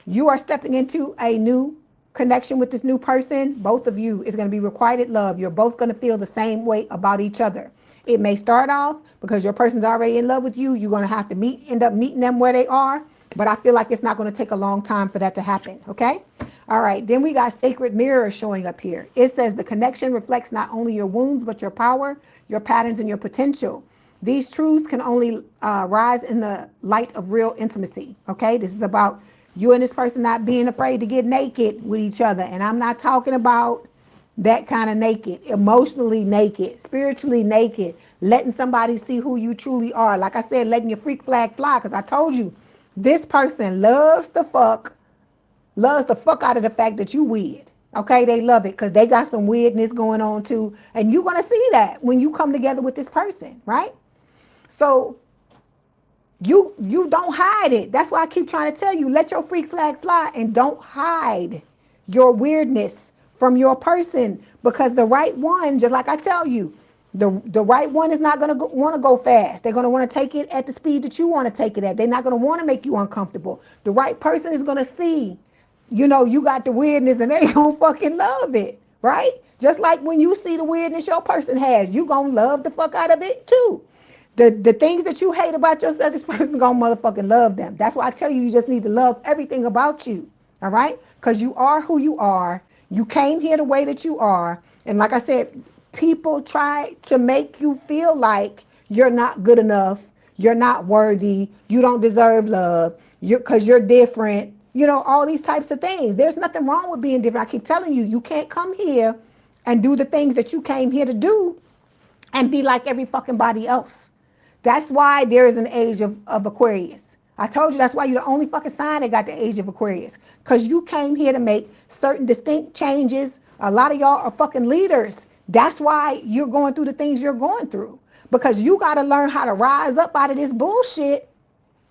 You are stepping into a new connection with this new person. Both of you is going to be requited love. You're both going to feel the same way about each other. It may start off because your person's already in love with you. You're going to have to end up meeting them where they are. But I feel like it's not going to take a long time for that to happen. Okay. All right. Then we got sacred mirror showing up here. It says the connection reflects not only your wounds, but your power, your patterns, and your potential. These truths can only rise in the light of real intimacy. Okay. This is about you and this person not being afraid to get naked with each other. And I'm not talking about that kind of naked, emotionally naked, spiritually naked, letting somebody see who you truly are. Like I said, letting your freak flag fly, because I told you, this person loves the fuck out of the fact that you weird. Okay, they love it because they got some weirdness going on too. And you're going to see that when you come together with this person, right? So you don't hide it. That's why I keep trying to tell you, let your freak flag fly and don't hide your weirdness from your person, because the right one, just like I tell you, the right one is not going to want to go fast. They're going to want to take it at the speed that you want to take it at. They're not going to want to make you uncomfortable. The right person is going to see, you got the weirdness and they don't fucking love it, right? Just like when you see the weirdness your person has, you going to love the fuck out of it too. The things that you hate about yourself, this person's gonna motherfucking love them. That's why I tell you, you just need to love everything about you, all right? Because you are who you are. You came here the way that you are. And like I said, people try to make you feel like you're not good enough, you're not worthy, you don't deserve love, because you're different, you know, all these types of things. There's nothing wrong with being different. I keep telling you, you can't come here and do the things that you came here to do and be like every fucking body else. That's why there is an age of Aquarius. I told you that's why you're the only fucking sign that got the age of Aquarius. Because you came here to make certain distinct changes. A lot of y'all are fucking leaders. That's why you're going through the things you're going through. Because you got to learn how to rise up out of this bullshit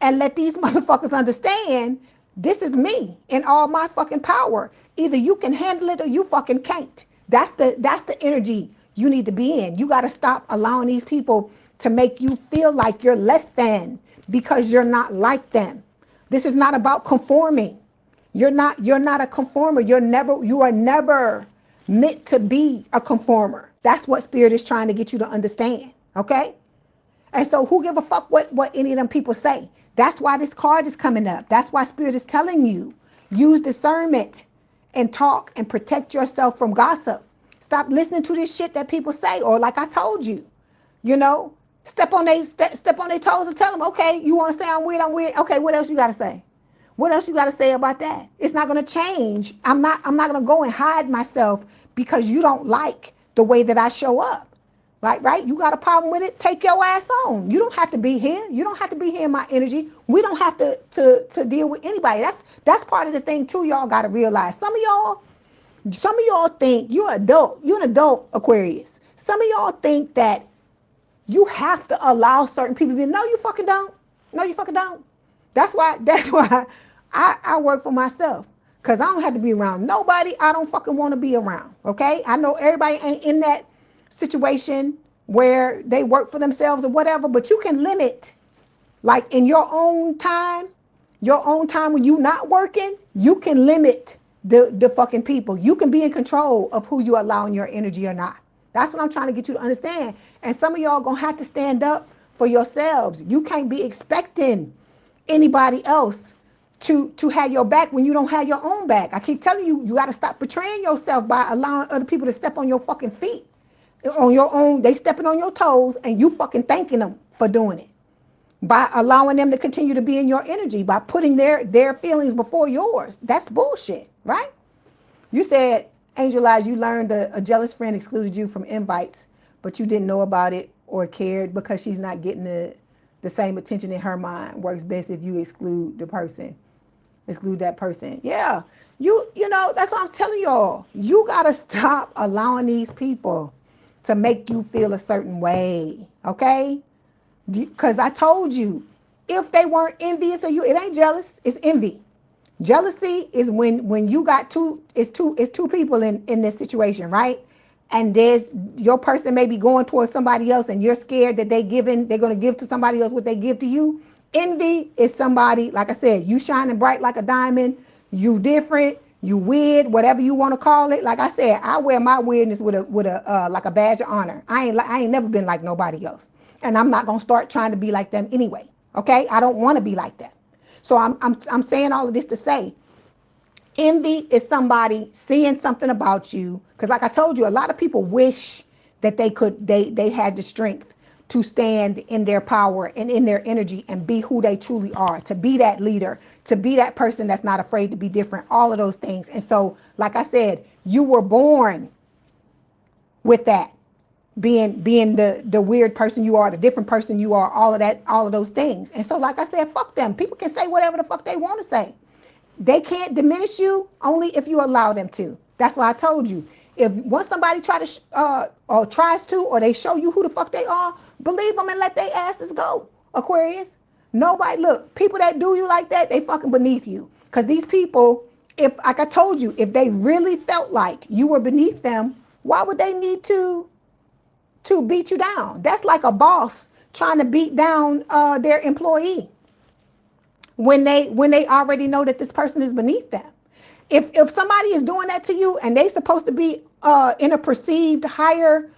and let these motherfuckers understand this is me in all my fucking power. Either you can handle it or you fucking can't. That's the energy you need to be in. You got to stop allowing these people to make you feel like you're less than because you're not like them. This is not about conforming. You're not a conformer. You are never meant to be a conformer. That's what Spirit is trying to get you to understand. Okay? And so who give a fuck what any of them people say? That's why this card is coming up. That's why Spirit is telling you, use discernment and talk and protect yourself from gossip. Stop listening to this shit that people say, or like I told you, you know, step on their toes and tell them, okay, you want to say I'm weird, I'm weird. Okay, what else you got to say? What else you got to say about that? It's not going to change. I'm not going to go and hide myself because you don't like the way that I show up. Like, right? You got a problem with it? Take your ass on. You don't have to be here. You don't have to be here in my energy. We don't have to deal with anybody. That's part of the thing too. Y'all got to realize. Some of y'all think you're adult. You're an adult, Aquarius. Some of y'all think that you have to allow certain people to be. No, you fucking don't. No, you fucking don't. That's why I work for myself. Because I don't have to be around nobody I don't fucking want to be around. Okay? I know everybody ain't in that situation where they work for themselves or whatever, but you can limit, like in your own time when you're not working, you can limit the fucking people. You can be in control of who you allow in your energy or not. That's what I'm trying to get you to understand. And some of y'all gonna have to stand up for yourselves. You can't be expecting anybody else to have your back when you don't have your own back. I keep telling you, you got to stop betraying yourself by allowing other people to step on your fucking feet. On your own, they stepping on your toes and you fucking thanking them for doing it. By allowing them to continue to be in your energy, by putting their feelings before yours. That's bullshit, right? You said, Angel Eyes, you learned a jealous friend excluded you from invites, but you didn't know about it or cared because she's not getting the same attention in her mind. Works best if you exclude that person. Yeah, you know, that's what I'm telling y'all. You got to stop allowing these people to make you feel a certain way, okay? Because I told you, if they weren't envious of you, it ain't jealous, it's envy. Jealousy is when you got two people in this situation, right? And there's your person may be going towards somebody else and you're scared that they're going to give to somebody else what they give to you. Envy is somebody, like I said, you shining bright like a diamond, you different, you weird, whatever you want to call it. Like I said, I wear my weirdness with a like a badge of honor. I ain't never been like nobody else. And I'm not going to start trying to be like them anyway. Okay? I don't want to be like them. So I'm saying all of this to say, envy is somebody seeing something about you. Because like I told you, a lot of people wish that they had the strength to stand in their power and in their energy and be who they truly are, to be that leader, to be that person that's not afraid to be different, all of those things. And so, like I said, you were born with that, being the weird person you are, the different person you are, all of those things. And so, like I said, fuck them. People can say whatever the fuck they want to say. They can't diminish you only if you allow them to. That's why I told you, if once somebody tries to, or they show you who the fuck they are, believe them and let their asses go, Aquarius. Nobody, look, people that do you like that, they fucking beneath you. Because these people, if, like I told you, if they really felt like you were beneath them, why would they need to beat you down? That's like a boss trying to beat down their employee when they already know that this person is beneath them. If somebody is doing that to you and they supposed to be in a perceived higher,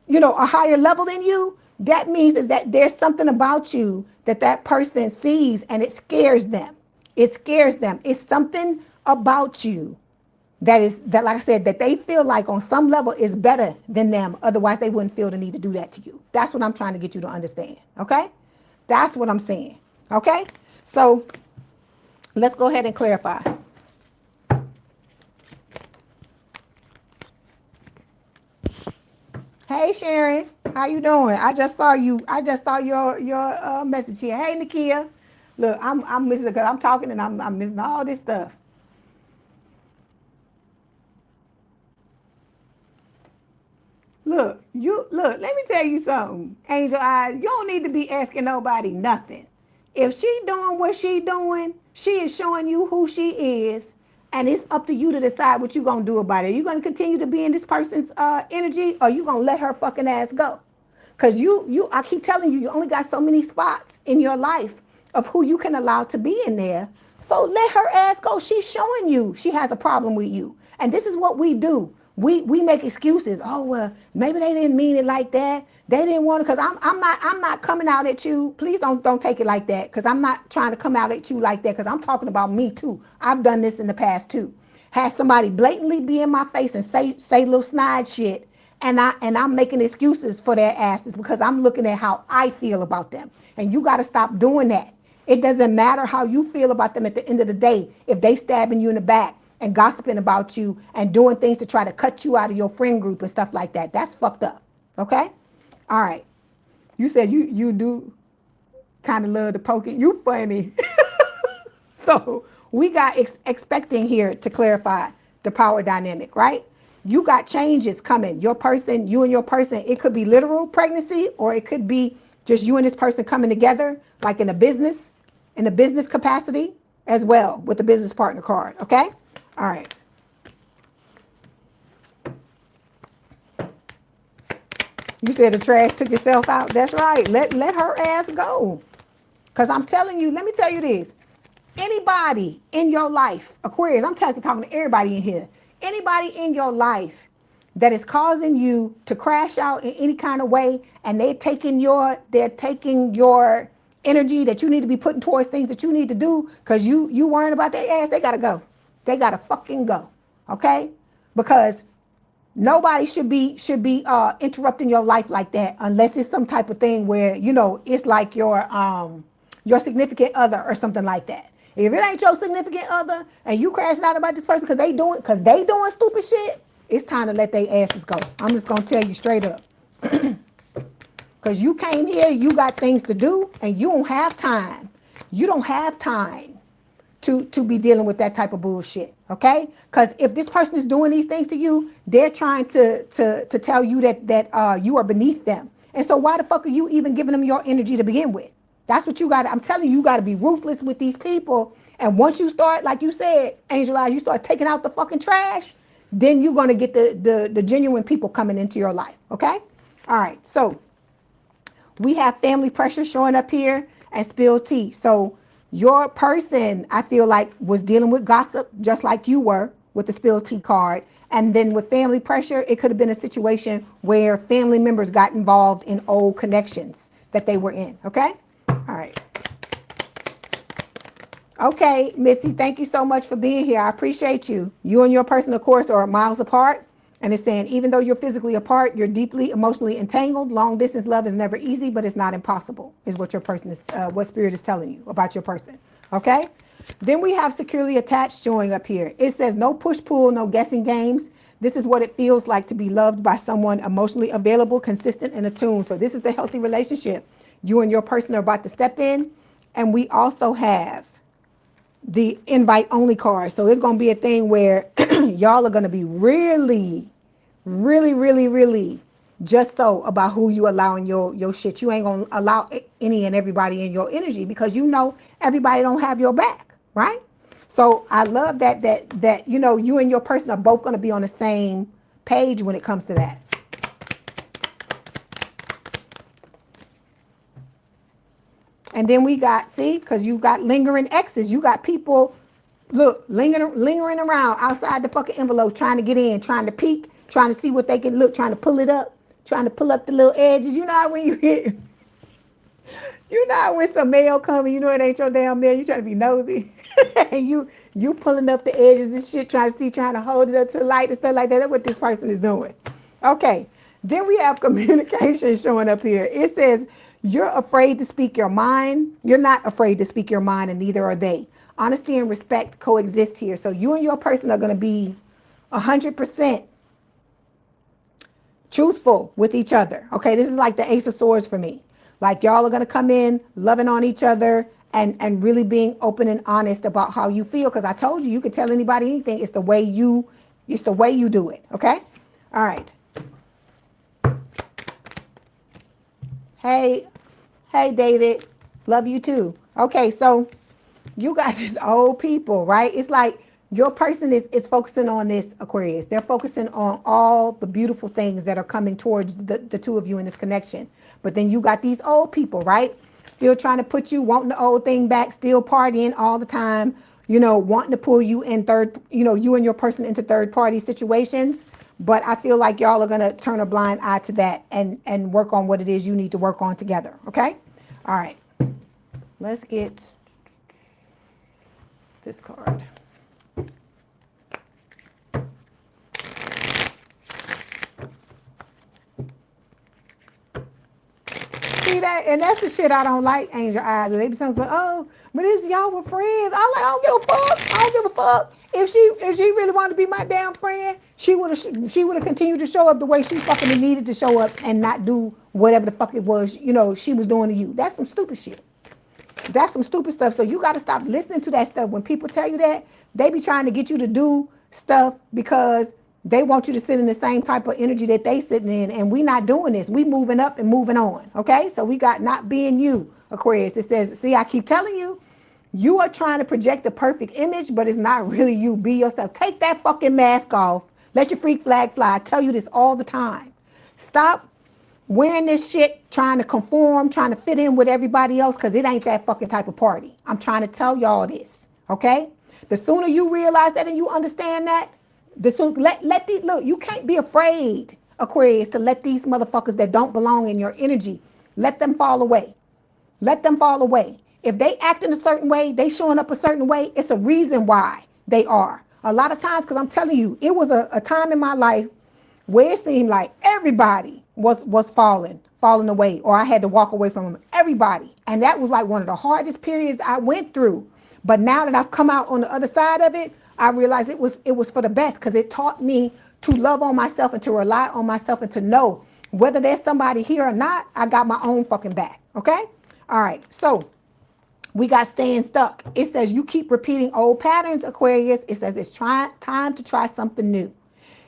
a higher level than you, that means is that there's something about you that person sees and it scares them. It scares them. It's something about you that like I said, that they feel like on some level is better than them. Otherwise, they wouldn't feel the need to do that to you. That's what I'm trying to get you to understand. Okay? That's what I'm saying. Okay? So let's go ahead and clarify. Hey Sharon, how you doing? I just saw you. I just saw your message here. Hey Nakia, look, I'm missing because I'm talking and I'm missing all this stuff. Look, let me tell you something, Angel Eyes. You don't need to be asking nobody nothing. If she doing what she doing, she is showing you who she is, and it's up to you to decide what you gonna do about it. Are you gonna continue to be in this person's energy, or you gonna let her fucking ass go? Cause I keep telling you, you only got so many spots in your life of who you can allow to be in there. So let her ass go. She's showing you she has a problem with you. And this is what we do. We make excuses. Oh well, maybe they didn't mean it like that. They didn't want to. Cause I'm not coming out at you. Please don't take it like that. Cause I'm not trying to come out at you like that. Cause I'm talking about me too. I've done this in the past too. Had somebody blatantly be in my face and say little snide shit, and I'm making excuses for their asses because I'm looking at how I feel about them. And you got to stop doing that. It doesn't matter how you feel about them at the end of the day. If they stabbing you in the back and gossiping about you and doing things to try to cut you out of your friend group and stuff like that, that's fucked up. Okay? All right. You said you do kind of love to poke it. You funny. So we got expecting here to clarify the power dynamic, right? You got changes coming. Your person, you and your person, it could be literal pregnancy, or it could be just you and this person coming together, like in a business capacity as well, with the business partner card. Okay? All right. You said the trash took itself out. That's right. Let her ass go. Because I'm telling you, let me tell you this. Anybody in your life, Aquarius, I'm talking to everybody in here. Anybody in your life that is causing you to crash out in any kind of way, and they're taking your energy that you need to be putting towards things that you need to do because you worrying about their ass, they gotta go. They gotta fucking go. Okay? Because nobody should be interrupting your life like that unless it's some type of thing where, it's like your significant other or something like that. If it ain't your significant other and you crashing out about this person because they doing stupid shit, it's time to let their asses go. I'm just gonna tell you straight up. Because you came here, you got things to do, and you don't have time. You don't have time to be dealing with that type of bullshit. Okay? Because if this person is doing these things to you, they're trying to tell you that you are beneath them. And so why the fuck are you even giving them your energy to begin with? That's what you got. I'm telling you, you got to be ruthless with these people. And once you start, like you said, Angel Eyes, you start taking out the fucking trash, then you're going to get the genuine people coming into your life. Okay? All right. So we have family pressure showing up here and spilled tea. So your person, I feel like, was dealing with gossip just like you were with the spilled tea card. And then with family pressure, it could have been a situation where family members got involved in old connections that they were in. Okay? All right. Okay, Missy, thank you so much for being here. I appreciate you. You and your person, of course, are miles apart. And it's saying, even though you're physically apart, you're deeply emotionally entangled. Long distance love is never easy, but it's not impossible, is what your person is, what spirit is telling you about your person. Okay? Then we have securely attached showing up here. It says no push-pull, no guessing games. This is what it feels like to be loved by someone emotionally available, consistent, and attuned. So this is the healthy relationship you and your person are about to step in. And we also have the invite only card. So it's going to be a thing where y'all are going to be really just so about who you allow in your shit. You ain't going to allow any and everybody in your energy because everybody don't have your back, right? So I love that you and your person are both going to be on the same page when it comes to that. And then we got, see, because you got lingering exes. You got people, look, lingering around outside the fucking envelope, trying to get in, trying to peek, trying to see what they can look, trying to pull it up, trying to pull up the little edges. You know how when you hit, You know when some mail coming, you know it ain't your damn mail. You trying to be nosy, and you pulling up the edges and shit, trying to hold it up to the light and stuff like that. That's what this person is doing. Okay. Then we have communication showing up here. It says you're afraid to speak your mind. You're not afraid to speak your mind, and neither are they. Honesty and respect coexist here. So you and your person are going to be 100% truthful with each other. Okay, this is like the Ace of Swords for me. Like y'all are going to come in loving on each other and really being open and honest about how you feel. Because I told you, you can tell anybody anything. It's the way you do it. Okay. All right. Hey, David, love you too. Okay, so you got these old people, right? It's like your person is focusing on this, Aquarius. They're focusing on all the beautiful things that are coming towards the two of you in this connection. But then you got these old people, right? Still trying to put you, wanting the old thing back, still partying all the time, wanting to pull you in you and your person into third party situations. But I feel like y'all are going to turn a blind eye to that and work on what it is you need to work on together. Okay. All right. Let's get this card. See that? And that's the shit I don't like, Angel Eyes. When they be saying, oh, but this y'all were friends. I'm like, I don't give a fuck. I don't give a fuck. If she really wanted to be my damn friend, she would have continued to show up the way she fucking needed to show up and not do whatever the fuck it was, she was doing to you. That's some stupid shit. That's some stupid stuff. So you got to stop listening to that stuff. When people tell you that, they be trying to get you to do stuff because they want you to sit in the same type of energy that they sitting in. And we not doing this. We moving up and moving on. Okay. So we got not being you, Aquarius. It says, see, I keep telling you, you are trying to project the perfect image, but it's not really you. Be yourself. Take that fucking mask off. Let your freak flag fly. I tell you this all the time. Stop wearing this shit, trying to conform, trying to fit in with everybody else, because it ain't that fucking type of party. I'm trying to tell y'all this, okay? The sooner you realize that and you understand that, the sooner, let these, look, you can't be afraid, Aquarius, to let these motherfuckers that don't belong in your energy, let them fall away. Let them fall away. If they act in a certain way, they showing up a certain way, it's a reason why they are. A lot of times, because I'm telling you, it was a time in my life where it seemed like everybody was falling away, or I had to walk away from them. Everybody. And that was like one of the hardest periods I went through. But now that I've come out on the other side of it, I realized it was for the best, because it taught me to love on myself and to rely on myself and to know whether there's somebody here or not, I got my own fucking back. Okay? All right. So we got staying stuck. It says you keep repeating old patterns, Aquarius. It says it's time to try something new.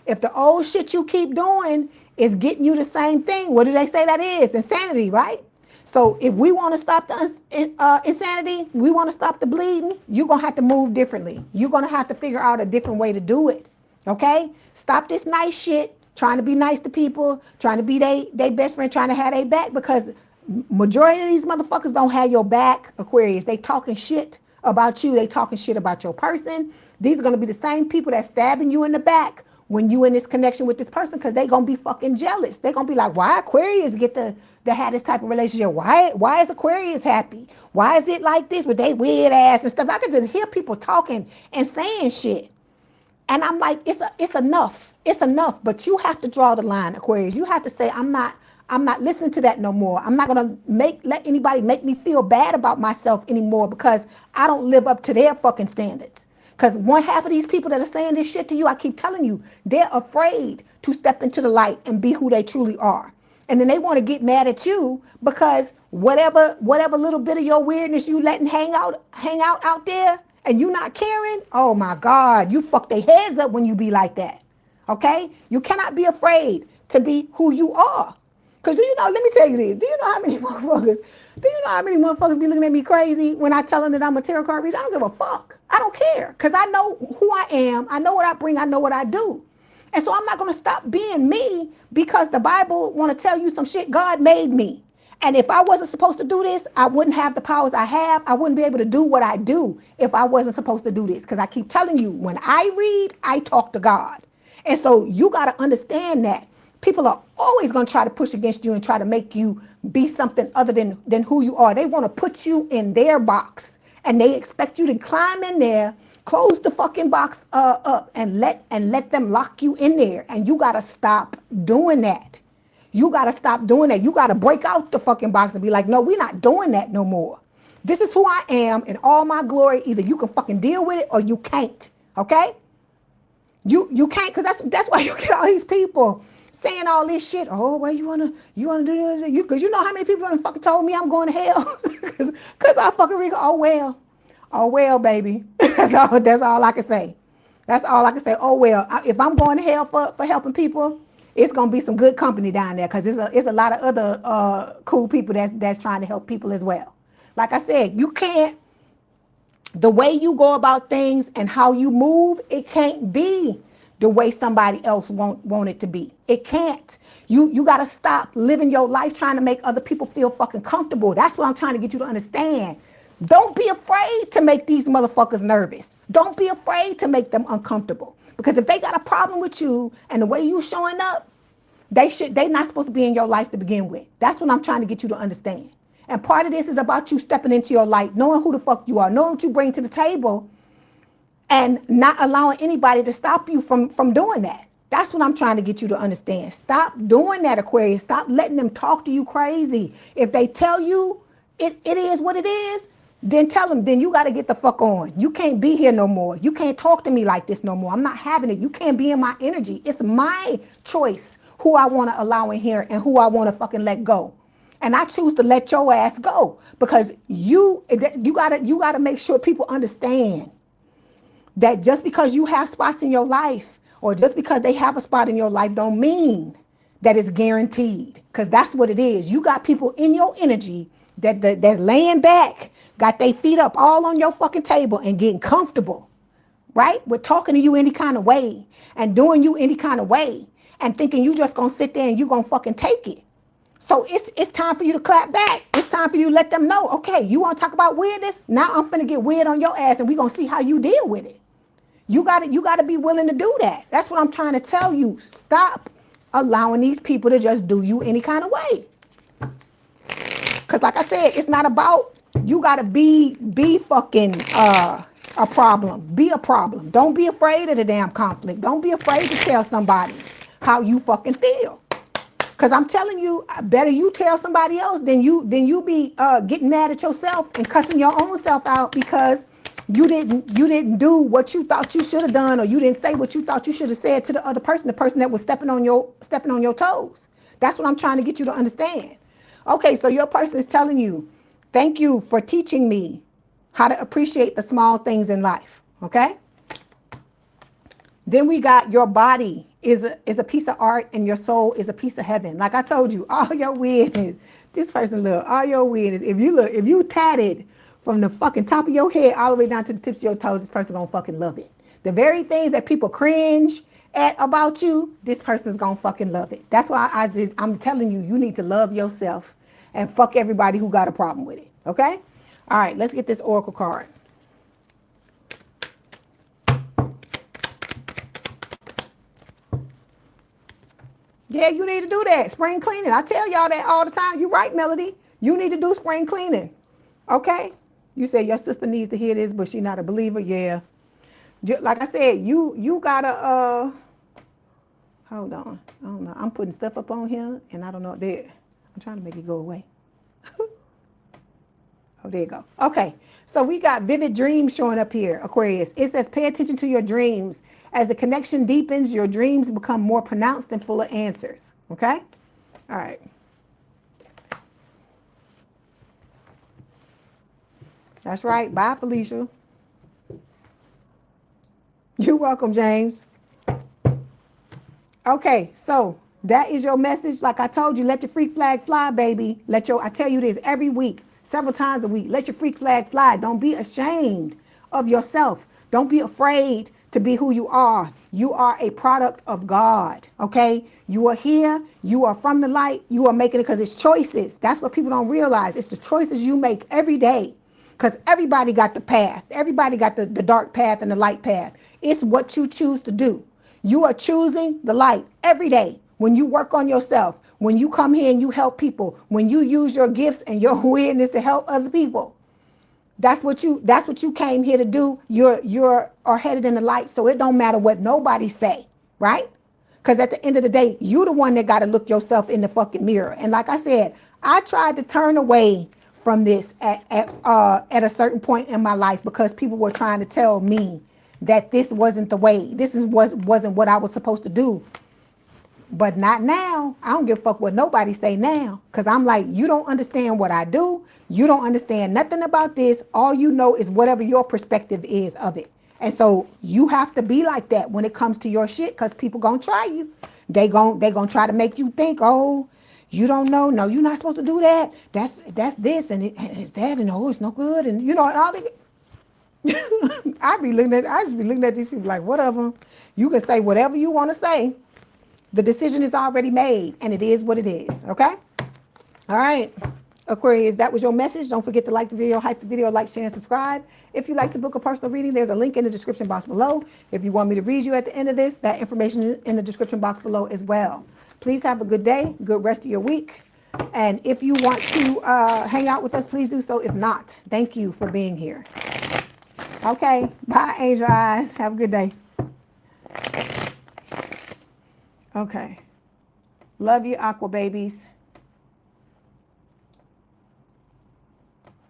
If the old shit you keep doing is getting you the same thing, what do they say that is? Insanity, right? So if we want to stop the insanity, we want to stop the bleeding, you're going to have to move differently. You're going to have to figure out a different way to do it. Okay? Stop this nice shit, trying to be nice to people, trying to be they best friend, trying to have their back, because majority of these motherfuckers don't have your back, Aquarius. They talking shit about you. They talking shit about your person. These are going to be the same people that stabbing you in the back when you in this connection with this person, because they going to be fucking jealous. They going to be like, why Aquarius get to have this type of relationship? Why is Aquarius happy? Why is it like this with they weird ass and stuff? I could just hear people talking and saying shit. And I'm like, it's enough. It's enough. But you have to draw the line, Aquarius. You have to say, I'm not listening to that no more. I'm not going to let anybody make me feel bad about myself anymore, because I don't live up to their fucking standards. Because one half of these people that are saying this shit to you, I keep telling you, they're afraid to step into the light and be who they truly are. And then they want to get mad at you because whatever little bit of your weirdness you letting hang out there, and you not caring, oh my God, you fuck their heads up when you be like that. Okay? You cannot be afraid to be who you are. Because let me tell you this, do you know how many motherfuckers be looking at me crazy when I tell them that I'm a tarot card reader? I don't give a fuck. I don't care, because I know who I am. I know what I bring. I know what I do. And so I'm not going to stop being me because the Bible want to tell you some shit. God made me. And if I wasn't supposed to do this, I wouldn't have the powers I have. I wouldn't be able to do what I do if I wasn't supposed to do this. Because I keep telling you, when I read, I talk to God. And so you got to understand that. People are always going to try to push against you and try to make you be something other than who you are. They want to put you in their box, and they expect you to climb in there, close the fucking box up, and let them lock you in there. And you gotta stop doing that. You gotta stop doing that. You gotta break out the fucking box and be like, no, we're not doing that no more. This is who I am in all my glory. Either you can fucking deal with it or you can't. Okay? You can't, because that's why you get all these people saying all this shit. Oh, well, you wanna do this? Because you know how many people fucking told me I'm going to hell? Because I fucking read. Oh well, baby. That's all I can say. That's all I can say. Oh well, if I'm going to hell for helping people, it's gonna be some good company down there, because it's a lot of other cool people that's trying to help people as well. Like I said, you can't. The way you go about things and how you move, it can't be the way somebody else want it to be. It can't. You got to stop living your life trying to make other people feel fucking comfortable. That's what I'm trying to get you to understand. Don't be afraid to make these motherfuckers nervous. Don't be afraid to make them uncomfortable. Because if they got a problem with you and the way you showing up, they not supposed to be in your life to begin with. That's what I'm trying to get you to understand. And part of this is about you stepping into your light, knowing who the fuck you are, knowing what you bring to the table, and not allowing anybody to stop you from doing that. That's what I'm trying to get you to understand. Stop doing that, Aquarius. Stop letting them talk to you crazy. If they tell you it is what it is, then tell them, then you got to get the fuck on. You can't be here no more. You can't talk to me like this no more. I'm not having it. You can't be in my energy. It's my choice who I want to allow in here and who I want to fucking let go. And I choose to let your ass go, because you gotta make sure people understand that just because you have spots in your life, or just because they have a spot in your life, don't mean that it's guaranteed. Because that's what it is. You got people in your energy that's laying back, got their feet up all on your fucking table and getting comfortable, right? With talking to you any kind of way and doing you any kind of way, and thinking you just gonna sit there and you gonna fucking take it. So it's time for you to clap back. It's time for you to let them know, okay, you want to talk about weirdness? Now I'm finna get weird on your ass, and we're gonna see how you deal with it. You gotta be willing to do that. That's what I'm trying to tell you. Stop allowing these people to just do you any kind of way. Because like I said, it's not about, you gotta be fucking a problem. Be a problem. Don't be afraid of the damn conflict. Don't be afraid to tell somebody how you fucking feel. Because I'm telling you, better you tell somebody else than you be getting mad at yourself and cussing your own self out because you didn't do what you thought you should have done, or you didn't say what you thought you should have said to the other person, the person that was stepping on your toes. That's what I'm trying to get you to understand. Okay, so your person is telling you, thank you for teaching me how to appreciate the small things in life. Okay? Then we got your body is a piece of art, and your soul is a piece of heaven. Like I told you, all your weirdness, this person look, all your weirdness, if you tatted from the fucking top of your head all the way down to the tips of your toes, this person gonna fucking love it. The very things that people cringe at about you, this person's gonna fucking love it. That's why I'm telling you, you need to love yourself and fuck everybody who got a problem with it. Okay? All right, let's get this oracle card. Yeah, you need to do that. Spring cleaning. I tell y'all that all the time. You right, Melody. You need to do spring cleaning. Okay? You say your sister needs to hear this, but she's not a believer. Yeah. Like I said, you gotta hold on. I don't know. I'm putting stuff up on here, and I don't know what that. I'm trying to make it go away. Oh, there you go. Okay. So we got vivid dreams showing up here, Aquarius. It says pay attention to your dreams. As the connection deepens, your dreams become more pronounced and full of answers. Okay? All right. That's right. Bye, Felicia. You're welcome, James. Okay, so that is your message. Like I told you, let your freak flag fly, baby. I tell you this every week, several times a week. Let your freak flag fly. Don't be ashamed of yourself. Don't be afraid to be who you are. You are a product of God, okay? You are here. You are from the light. You are making it because it's choices. That's what people don't realize. It's the choices you make every day, because everybody got the path. Everybody got the dark path and the light path. It's what you choose to do. You are choosing the light every day when you work on yourself, When you come here and you help people, when you use your gifts and your weirdness to help other people, that's what you came here to do. You're are headed in the light, so it don't matter what nobody say, right? Because at the end of the day, you the one that got to look yourself in the fucking mirror. And like I said, I tried to turn away from this at a certain point in my life because people were trying to tell me that this wasn't the way. Wasn't what I was supposed to do. But not now. I don't give a fuck what nobody say now. Because I'm like, you don't understand what I do. You don't understand nothing about this. All you know is whatever your perspective is of it. And so you have to be like that when it comes to your shit, because people gonna try you. They gonna try to make you think, oh, you don't know. No, you're not supposed to do that. That's this and it's that and oh, it's no good and and all the I just be looking at these people like, whatever. You can say whatever you want to say. The decision is already made and it is what it is. Okay? All right. Aquarius, that was your message. Don't forget to like the video, hype the video, like, share, and subscribe. If you'd like to book a personal reading, there's a link in the description box below. If you want me to read you at the end of this, that information is in the description box below as well. Please have a good day, good rest of your week. And if you want to hang out with us, please do so. If not, thank you for being here. Okay. Bye, Angel Eyes. Have a good day. Okay. Love you, Aqua babies.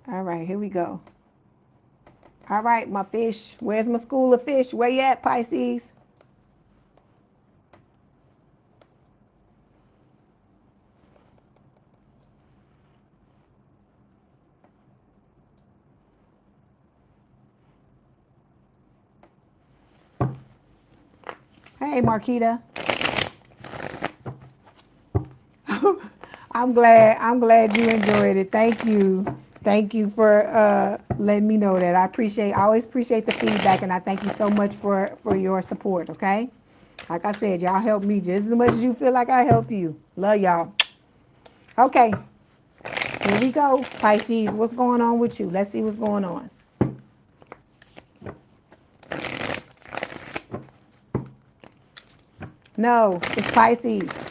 All right, here we go. All right, my fish. Where's my school of fish? Where you at, Pisces? Hey, Marquita. I'm glad you enjoyed it. Thank you. Thank you for letting me know that. I always appreciate the feedback, and I thank you so much for your support, okay? Like I said, y'all help me just as much as you feel like I help you. Love y'all. Okay. Here we go, Pisces. What's going on with you? Let's see what's going on. No, it's Pisces.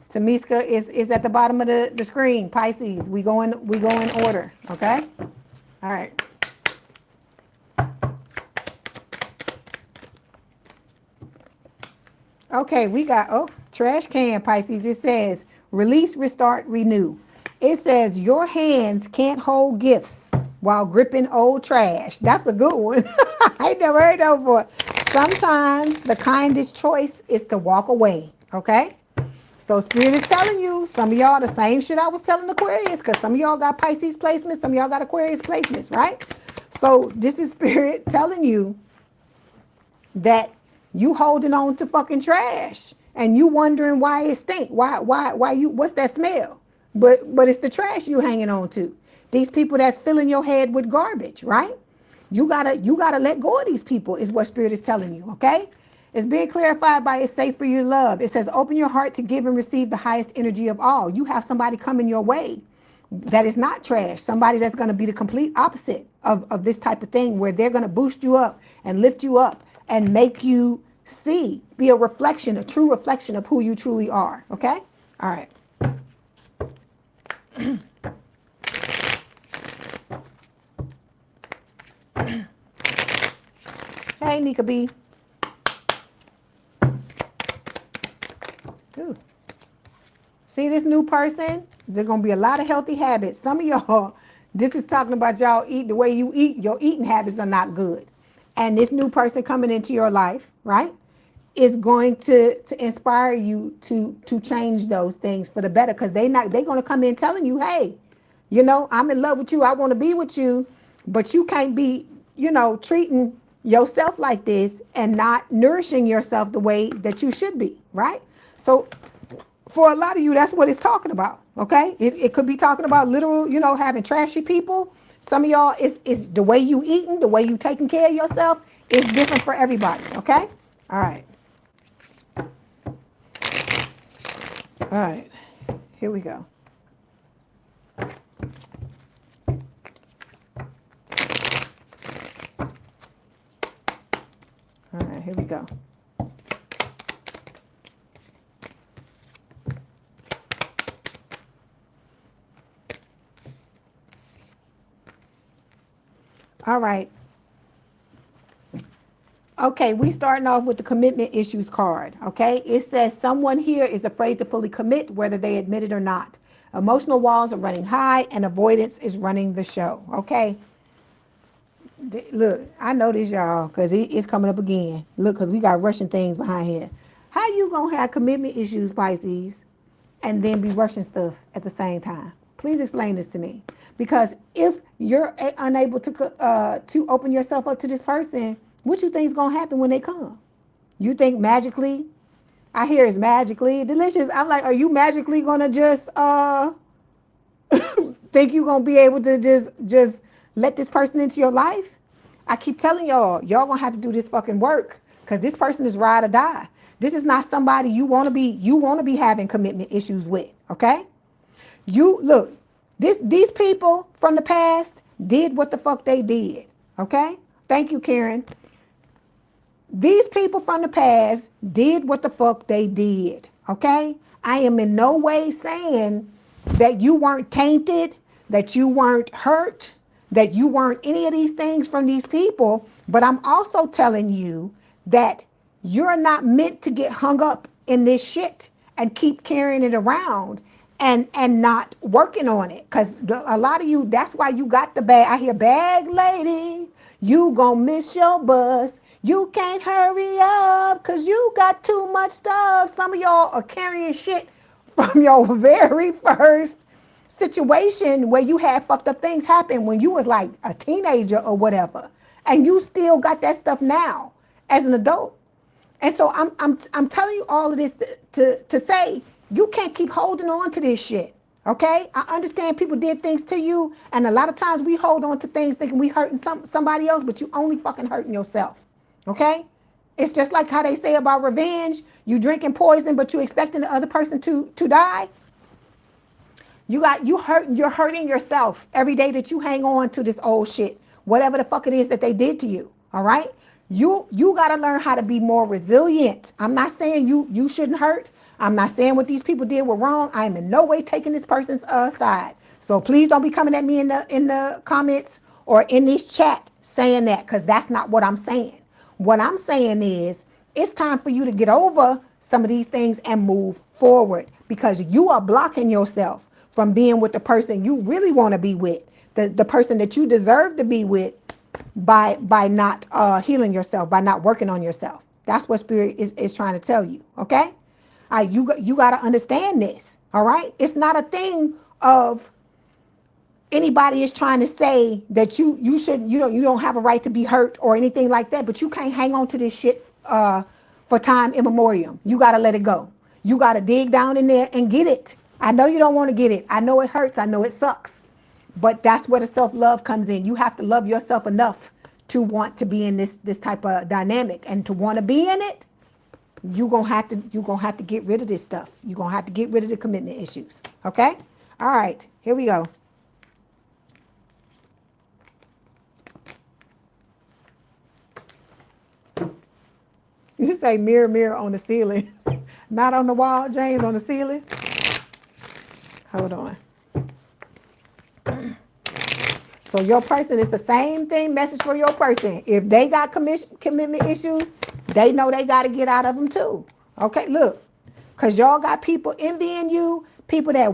Tamiska is at the bottom of the screen. Pisces. We go in order. Okay? All right. Okay, we got trash can, Pisces. It says release, restart, renew. It says your hands can't hold gifts while gripping old trash. That's a good one. I ain't never heard that before. Sometimes the kindest choice is to walk away. Okay? So Spirit is telling you, some of y'all the same shit I was telling Aquarius, because some of y'all got Pisces placements, some of y'all got Aquarius placements, right? So this is Spirit telling you that you holding on to fucking trash and you wondering why it stink. Why you, what's that smell? But it's the trash you hanging on to. These people that's filling your head with garbage, right? You gotta let go of these people is what Spirit is telling you, okay? It's being clarified by it's safe for you to love. It says, open your heart to give and receive the highest energy of all. You have somebody coming your way that is not trash. Somebody that's going to be the complete opposite of this type of thing, where they're going to boost you up and lift you up and make you be a reflection, a true reflection of who you truly are. Okay? All right. Hey, Nika B. Ooh. See this new person? There's going to be a lot of healthy habits. Some of y'all, this is talking about y'all eat the way you eat. Your eating habits are not good. And this new person coming into your life, right, is going to inspire you to change those things for the better, because they're going to come in telling you, hey, I'm in love with you. I want to be with you, but you can't be, treating yourself like this and not nourishing yourself the way that you should be, right? So for a lot of you, that's what it's talking about, okay? It could be talking about literal, having trashy people. Some of y'all, is the way you eating, the way you taking care of yourself is different for everybody, okay? All right. All right. Here we go. All right, here we go. All right. Okay, we starting off with the commitment issues card. Okay, it says someone here is afraid to fully commit, whether they admit it or not. Emotional walls are running high, and avoidance is running the show. Okay, look, I know this, y'all, because it's coming up again. Look, because we got rushing things behind here. How you gonna have commitment issues, Pisces, and then be rushing stuff at the same time? Please explain this to me. Because if you're unable to open yourself up to this person, what you think is gonna happen when they come? You think magically? I hear it's magically delicious. I'm like, are you magically gonna just think you gonna be able to just let this person into your life? I keep telling y'all gonna have to do this fucking work, because this person is ride or die. This is not somebody you wanna be having commitment issues with. Okay? You look, these people from the past did what the fuck they did. Okay? Thank you, Karen. These people from the past did what the fuck they did. Okay? I am in no way saying that you weren't tainted, that you weren't hurt, that you weren't any of these things from these people, but I'm also telling you that you're not meant to get hung up in this shit and keep carrying it around and not working on it. Because a lot of you, that's why you got the bag. I hear, bag lady, you gonna miss your bus. You can't hurry up because you got too much stuff. Some of y'all are carrying shit from your very first situation where you had fucked up things happen when you was like a teenager or whatever. And you still got that stuff now as an adult. And so I'm telling you all of this to say you can't keep holding on to this shit. Okay? I understand people did things to you, and a lot of times we hold on to things thinking we hurting somebody else, but you only fucking hurting yourself. Okay? It's just like how they say about revenge. You drinking poison, but you expecting the other person to die. You're hurting yourself every day that you hang on to this old shit, whatever the fuck it is that they did to you. All right? You got to learn how to be more resilient. I'm not saying you shouldn't hurt. I'm not saying what these people did were wrong. I am in no way taking this person's side. So please don't be coming at me in the comments or in this chat saying that, because that's not what I'm saying. What I'm saying is it's time for you to get over some of these things and move forward, because you are blocking yourself from being with the person you really want to be with, the person that you deserve to be with, by not healing yourself, by not working on yourself. That's what Spirit is trying to tell you. Okay? You got to understand this. All right? It's not a thing of anybody is trying to say that you don't have a right to be hurt or anything like that, but you can't hang on to this shit for time immemorial. You got to let it go. You got to dig down in there and get it. I know you don't want to get it. I know it hurts. I know it sucks. But that's where the self-love comes in. You have to love yourself enough to want to be in this type of dynamic, and to want to be in it, you're gonna have to get rid of this stuff. You're gonna have to get rid of the commitment issues. Okay? All right, here we go. You say mirror, mirror on the ceiling. Not on the wall, James, on the ceiling. Hold on. So your person, is the same thing, message for your person. If they got commitment issues, they know they got to get out of them too. Okay, look, because y'all got people envying you, people that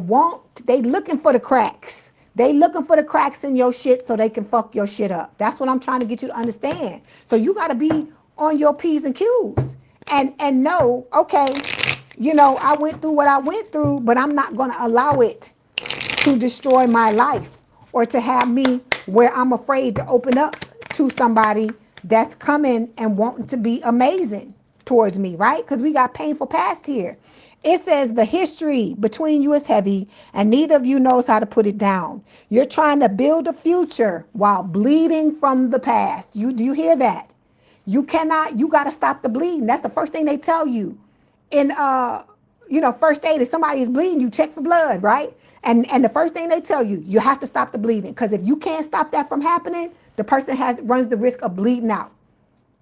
they looking for the cracks. They looking for the cracks in your shit so they can fuck your shit up. That's what I'm trying to get you to understand. So you got to be on your P's and Q's and know, okay, I went through what I went through, but I'm not going to allow it to destroy my life, or to have me where I'm afraid to open up to somebody that's coming and wanting to be amazing towards me, right? Because we got painful past here. It says the history between you is heavy and neither of you knows how to put it down. You're trying to build a future while bleeding from the past. Do you hear that? You got to stop the bleeding. That's the first thing they tell you. In first aid, if somebody is bleeding, you check for blood, right? And the first thing they tell you, you have to stop the bleeding, because if you can't stop that from happening, the person runs the risk of bleeding out.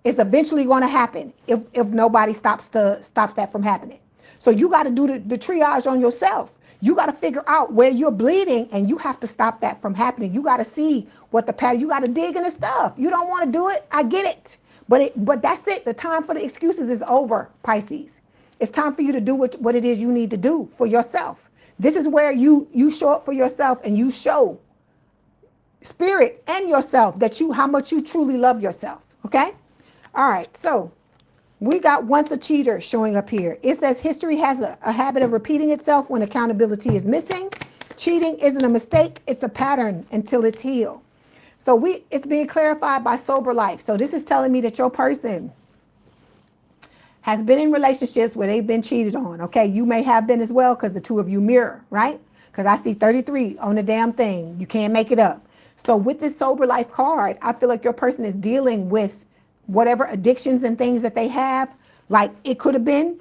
It's eventually going to happen if nobody stops that from happening. So you got to do the triage on yourself. You got to figure out where you're bleeding, and you have to stop that from happening. You got to see what the pattern, you got to dig into stuff. You don't want to do it. I get it. But that's it. The time for the excuses is over, Pisces. It's time for you to do what it is you need to do for yourself. This is where you show up for yourself, and you show spirit and yourself that how much you truly love yourself. Okay? All right. So we got once a cheater showing up here. It says history has a habit of repeating itself when accountability is missing. Cheating isn't a mistake, it's a pattern until it's healed. So it's being clarified by sober life. So this is telling me that your person has been in relationships where they've been cheated on. Okay, you may have been as well, because the two of you mirror, right? Because I see 33 on the damn thing. You can't make it up. So with this sober life card, I feel like your person is dealing with whatever addictions and things that they have. Like it could have been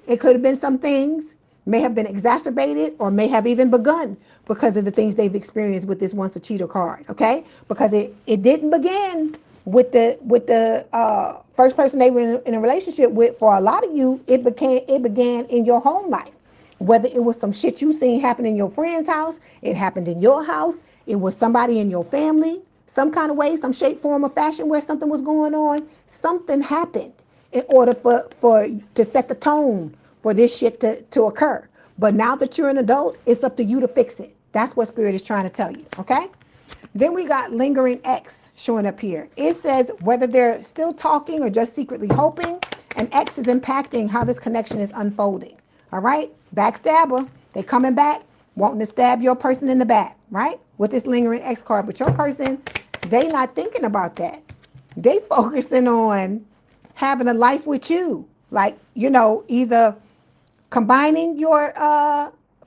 some things may have been exacerbated, or may have even begun because of the things they've experienced with this once a cheater card. Okay, because it didn't begin with the first person they were in a relationship with. For a lot of you, it began in your home life. Whether it was some shit you seen happen in your friend's house, it happened in your house, it was somebody in your family, some kind of way, some shape, form, or fashion where something was going on. Something happened in order to set the tone for this shit to occur. But now that you're an adult, it's up to you to fix it. That's what Spirit is trying to tell you. Okay? Then we got lingering X showing up here. It says whether they're still talking or just secretly hoping, an X is impacting how this connection is unfolding. All right? Backstabber. They coming back, wanting to stab your person in the back, right? With this lingering X card. But your person, they not thinking about that. They focusing on having a life with you. Like, either combining your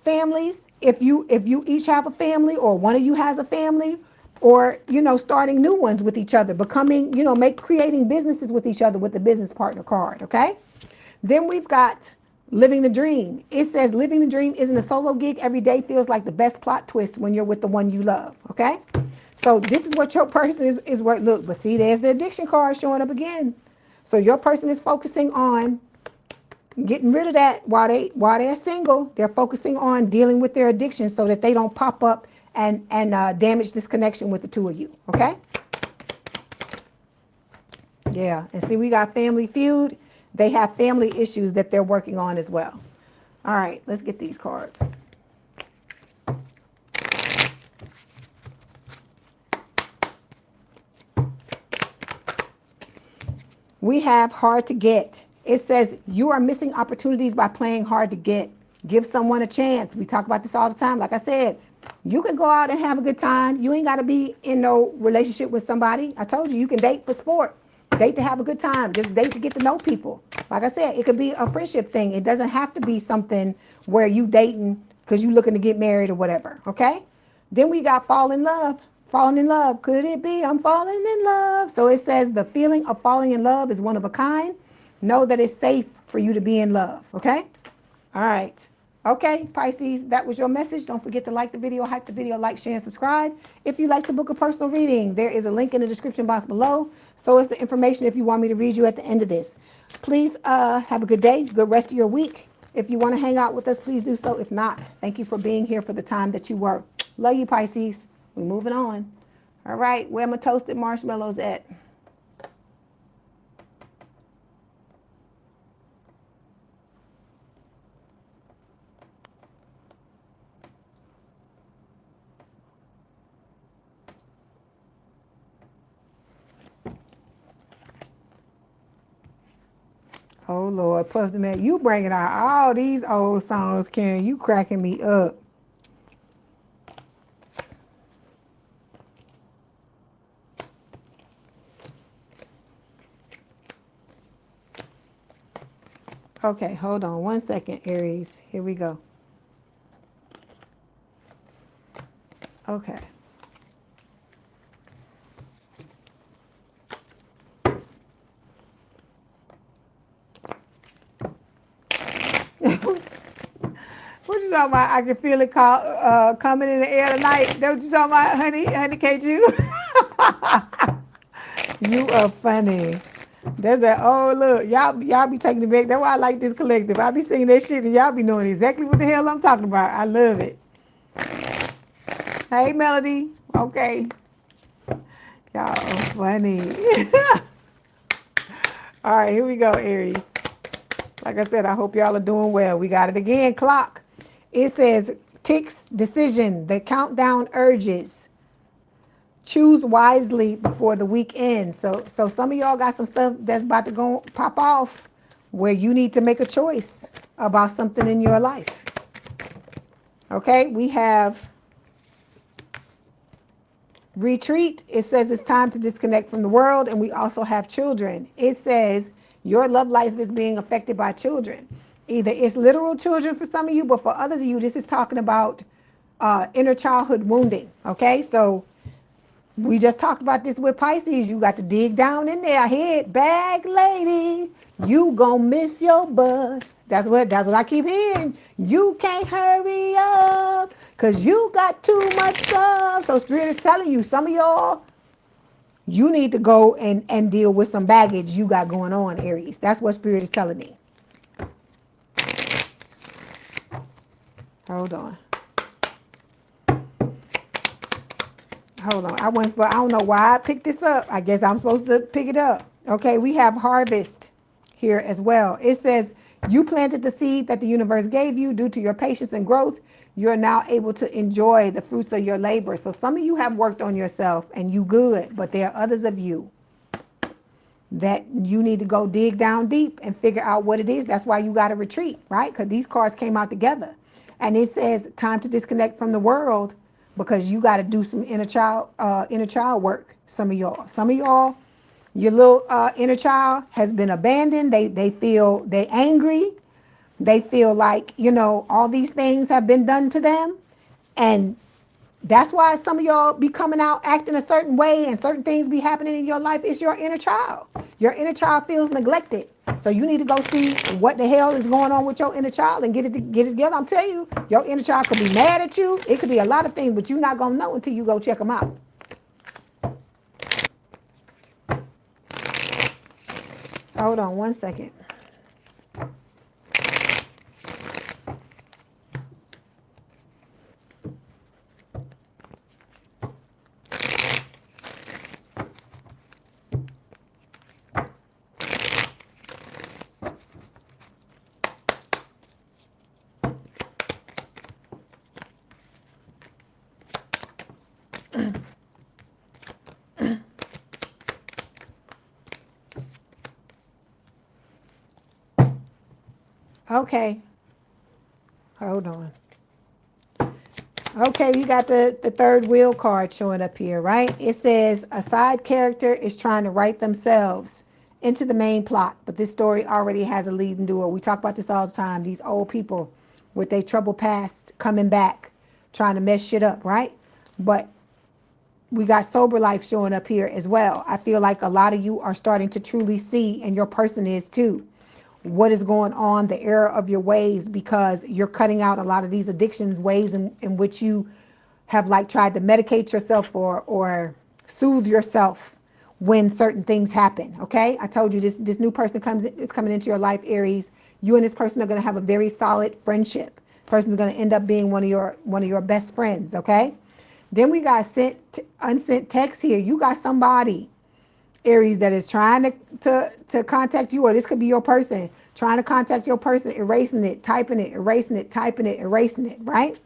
families, if you each have a family, or one of you has a family, or starting new ones with each other, becoming, creating businesses with each other with the business partner card. Okay? Then we've got living the dream. It says living the dream isn't a solo gig. Every day feels like the best plot twist when you're with the one you love. Okay? So this is what your person is worth. Look, but see, there's the addiction card showing up again. So your person is focusing on getting rid of that while they're single. They're focusing on dealing with their addiction so that they don't pop up and damage this connection with the two of you. Okay? Yeah. And see, we got family feud. They have family issues that they're working on as well. All right, let's get these cards. We have hard to get. It says you are missing opportunities by playing hard to get. Give someone a chance. We talk about this all the time. Like I said, you can go out and have a good time. You ain't got to be in no relationship with somebody. I told you can date for sport. Date to have a good time. Just date to get to know people. Like I said, it could be a friendship thing. It doesn't have to be something where you dating because you looking to get married or whatever. Okay? Then we got fall in love. Falling in love. Could it be I'm falling in love? So it says the feeling of falling in love is one of a kind. Know that it's safe for you to be in love. Okay? All right. Okay, Pisces, that was your message. Don't forget to like the video, hype the video, like, share, and subscribe. If you'd like to book a personal reading, there is a link in the description box below. So is the information if you want me to read you at the end of this. Please have a good day, good rest of your week. If you want to hang out with us, please do so. If not, thank you for being here for the time that you were. Love you, Pisces. We're moving on. All right, where my toasted marshmallows at? Oh, Lord, Puff the Man, you bringing out all these old songs, Karen. You cracking me up. Okay, hold on 1 second, Aries. Here we go. Okay. What you talking about? I can feel it coming in the air tonight. That what you talking about, honey KG? You are funny. That's that. Oh, look, y'all be taking it back. That's why I like this collective. I be singing that shit and y'all be knowing exactly what the hell I'm talking about. I love it. Hey, Melody. Okay. Y'all funny. All right, here we go, Aries. Like I said, I hope y'all are doing well. We got it again. Clock. It says ticks, decision, the countdown urges. Choose wisely before the week ends. So some of y'all got some stuff that's about to go pop off where you need to make a choice about something in your life. Okay, we have retreat. It says it's time to disconnect from the world, and we also have children. It says your love life is being affected by children. Either it's literal children for some of you, but for others of you, this is talking about inner childhood wounding. Okay, so we just talked about this with Pisces. You got to dig down in there. Head bag lady, you gonna miss your bus. That's what I keep hearing. You can't hurry up because you got too much stuff. So Spirit is telling you, some of y'all, you need to go and deal with some baggage you got going on, Aries. That's what Spirit is telling me. Hold on. Hold on. I don't know why I picked this up. I guess I'm supposed to pick it up. Okay, we have harvest here as well. It says, you planted the seed that the universe gave you. Due to your patience and growth, you're now able to enjoy the fruits of your labor. So some of you have worked on yourself and you good, but there are others of you that you need to go dig down deep and figure out what it is. That's why you got to retreat, right? Because these cards came out together. And it says time to disconnect from the world because you got to do some inner child work. Some of y'all, your little inner child has been abandoned. They feel they angry. They feel like, all these things have been done to them. And that's why some of y'all be coming out acting a certain way and certain things be happening in your life. It's your inner child. Your inner child feels neglected. So you need to go see what the hell is going on with your inner child and get it together. I'm telling you, your inner child could be mad at you. It could be a lot of things, but you're not going to know until you go check them out. Hold on one second. Okay. Hold on. Okay, you got the third wheel card showing up here, right? It says a side character is trying to write themselves into the main plot, but this story already has a lead and doer. We talk about this all the time. These old people with their troubled past coming back, trying to mess shit up, right? But we got sober life showing up here as well. I feel like a lot of you are starting to truly see, and your person is too, what is going on, the error of your ways, because you're cutting out a lot of these addictions, ways in which you have like tried to medicate yourself or soothe yourself when certain things happen. Okay, I told you this new person is coming into your life, Aries. You and this person are going to have a very solid friendship. Person is going to end up being one of your best friends. Okay, then we got unsent text here. You got somebody, Aries, that is trying to contact you, or this could be your person trying to contact your person, erasing it, typing it, erasing it, typing it, erasing it, right?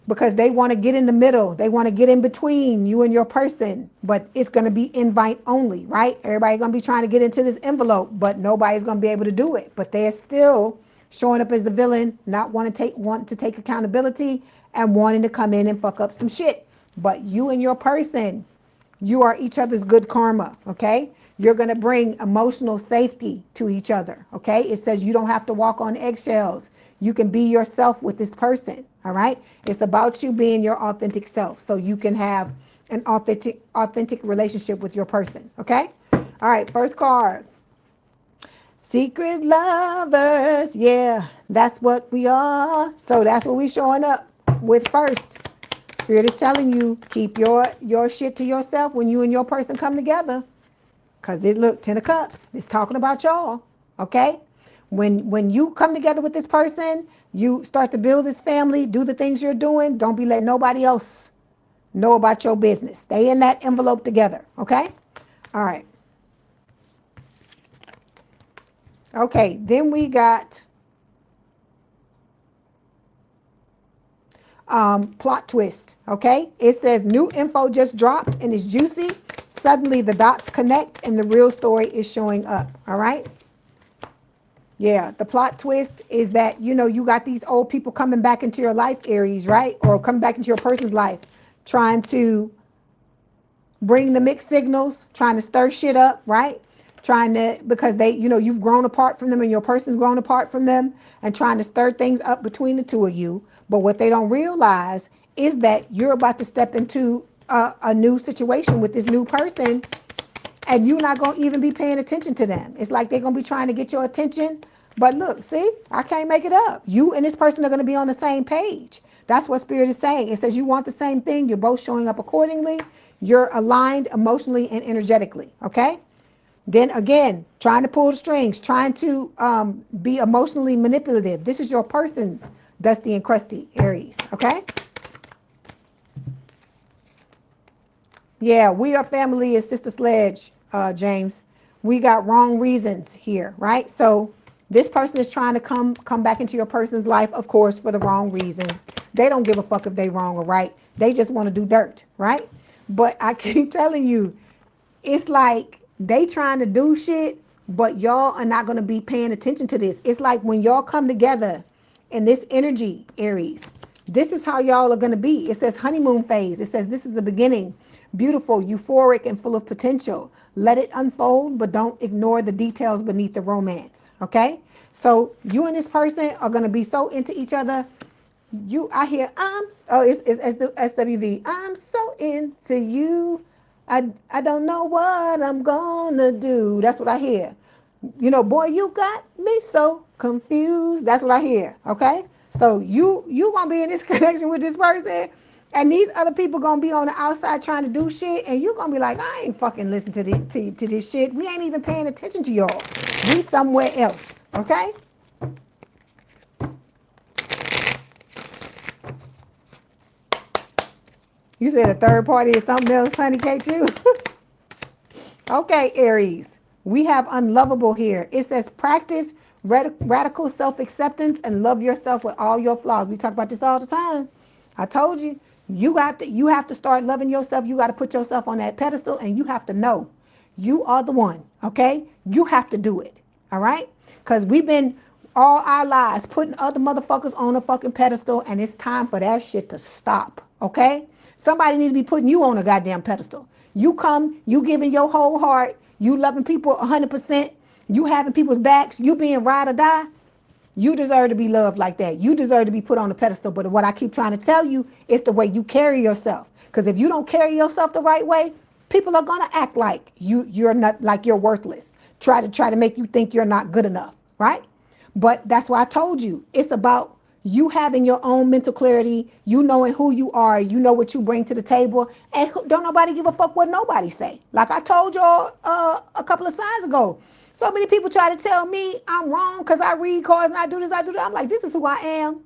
Because they want to get in the middle. They want to get in between you and your person, but it's going to be invite only, right? Everybody's going to be trying to get into this envelope, but nobody's going to be able to do it. But they're still showing up as the villain, not want to take accountability and wanting to come in and fuck up some shit. But you and your person, you are each other's good karma, okay? You're going to bring emotional safety to each other, okay? It says you don't have to walk on eggshells. You can be yourself with this person, all right? It's about you being your authentic self so you can have an authentic relationship with your person, okay? All right, first card. Secret lovers, yeah, that's what we are. So that's what we're showing up with first. Spirit is telling you, keep your shit to yourself when you and your person come together. Because this, look, 10 of Cups, it's talking about y'all, okay? When you come together with this person, you start to build this family, do the things you're doing. Don't be letting nobody else know about your business. Stay in that envelope together, okay? All right. Okay, then we got plot twist, okay? It says new info just dropped and it's juicy. Suddenly the dots connect and the real story is showing up, all right? Yeah, the plot twist is that, you know, you got these old people coming back into your life, Aries, right? Or coming back into your person's life, trying to bring the mixed signals, trying to stir shit up, right? Trying to, because they, you know, you've grown apart from them and your person's grown apart from them and trying to stir things up between the two of you. But what they don't realize is that you're about to step into a new situation with this new person and you're not going to even be paying attention to them. It's like they're going to be trying to get your attention. But look, see, I can't make it up. You and this person are going to be on the same page. That's what Spirit is saying. It says you want the same thing. You're both showing up accordingly. You're aligned emotionally and energetically, okay? Then again, trying to pull the strings, trying to be emotionally manipulative. This is your person's dusty and crusty, Aries, okay? Yeah, we are family is Sister Sledge, James. We got wrong reasons here, right? So this person is trying to come back into your person's life, of course, for the wrong reasons. They don't give a fuck if they wrong or right. They just want to do dirt, right? But I keep telling you, it's like they trying to do shit, but y'all are not going to be paying attention to this. It's like when y'all come together in this energy, Aries, this is how y'all are going to be. It says honeymoon phase. It says this is the beginning. Beautiful, euphoric, and full of potential. Let it unfold, but don't ignore the details beneath the romance, okay? So you and this person are going to be so into each other. I hear, it's the SWV. I'm so into you. I don't know what I'm gonna do. That's what I hear. You know, boy, you got me so confused. That's what I hear, okay? So you gonna be in this connection with this person, and these other people gonna be on the outside trying to do shit, and you gonna be like, I ain't fucking listen to this shit. We ain't even paying attention to y'all. We somewhere else, okay? You said a third party is something else, honey, can't you? Okay, Aries. We have unlovable here. It says practice radical self-acceptance and love yourself with all your flaws. We talk about this all the time. I told you, you have to start loving yourself. You got to put yourself on that pedestal and you have to know you are the one, okay? You have to do it, all right? Because we've been all our lives putting other motherfuckers on a fucking pedestal and it's time for that shit to stop, okay? Somebody needs to be putting you on a goddamn pedestal. You come, you giving your whole heart, you loving people 100%, you having people's backs, you being ride or die. You deserve to be loved like that. You deserve to be put on a pedestal. But what I keep trying to tell you is the way you carry yourself. Because if you don't carry yourself the right way, people are gonna act like you're not, like you're worthless. Try to make you think you're not good enough, right? But that's why I told you it's about you having your own mental clarity, you knowing who you are, you know what you bring to the table, and don't nobody give a fuck what nobody say. Like I told y'all a couple of signs ago, so many people try to tell me I'm wrong because I read cards and I do this, I do that. I'm like, this is who I am,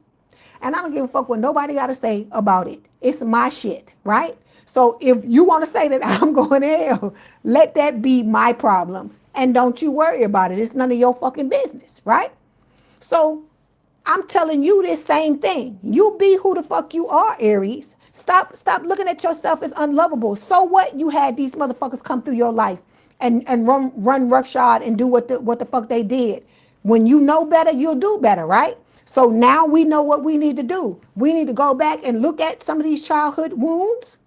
and I don't give a fuck what nobody got to say about it. It's my shit, right? So if you want to say that I'm going to hell, let that be my problem, and don't you worry about it. It's none of your fucking business, right? So I'm telling you this same thing. You be who the fuck you are, Aries. Stop looking at yourself as unlovable. So what? You had these motherfuckers come through your life and run roughshod and do what the fuck they did. When you know better, you'll do better, right? So now we know what we need to do. We need to go back and look at some of these childhood wounds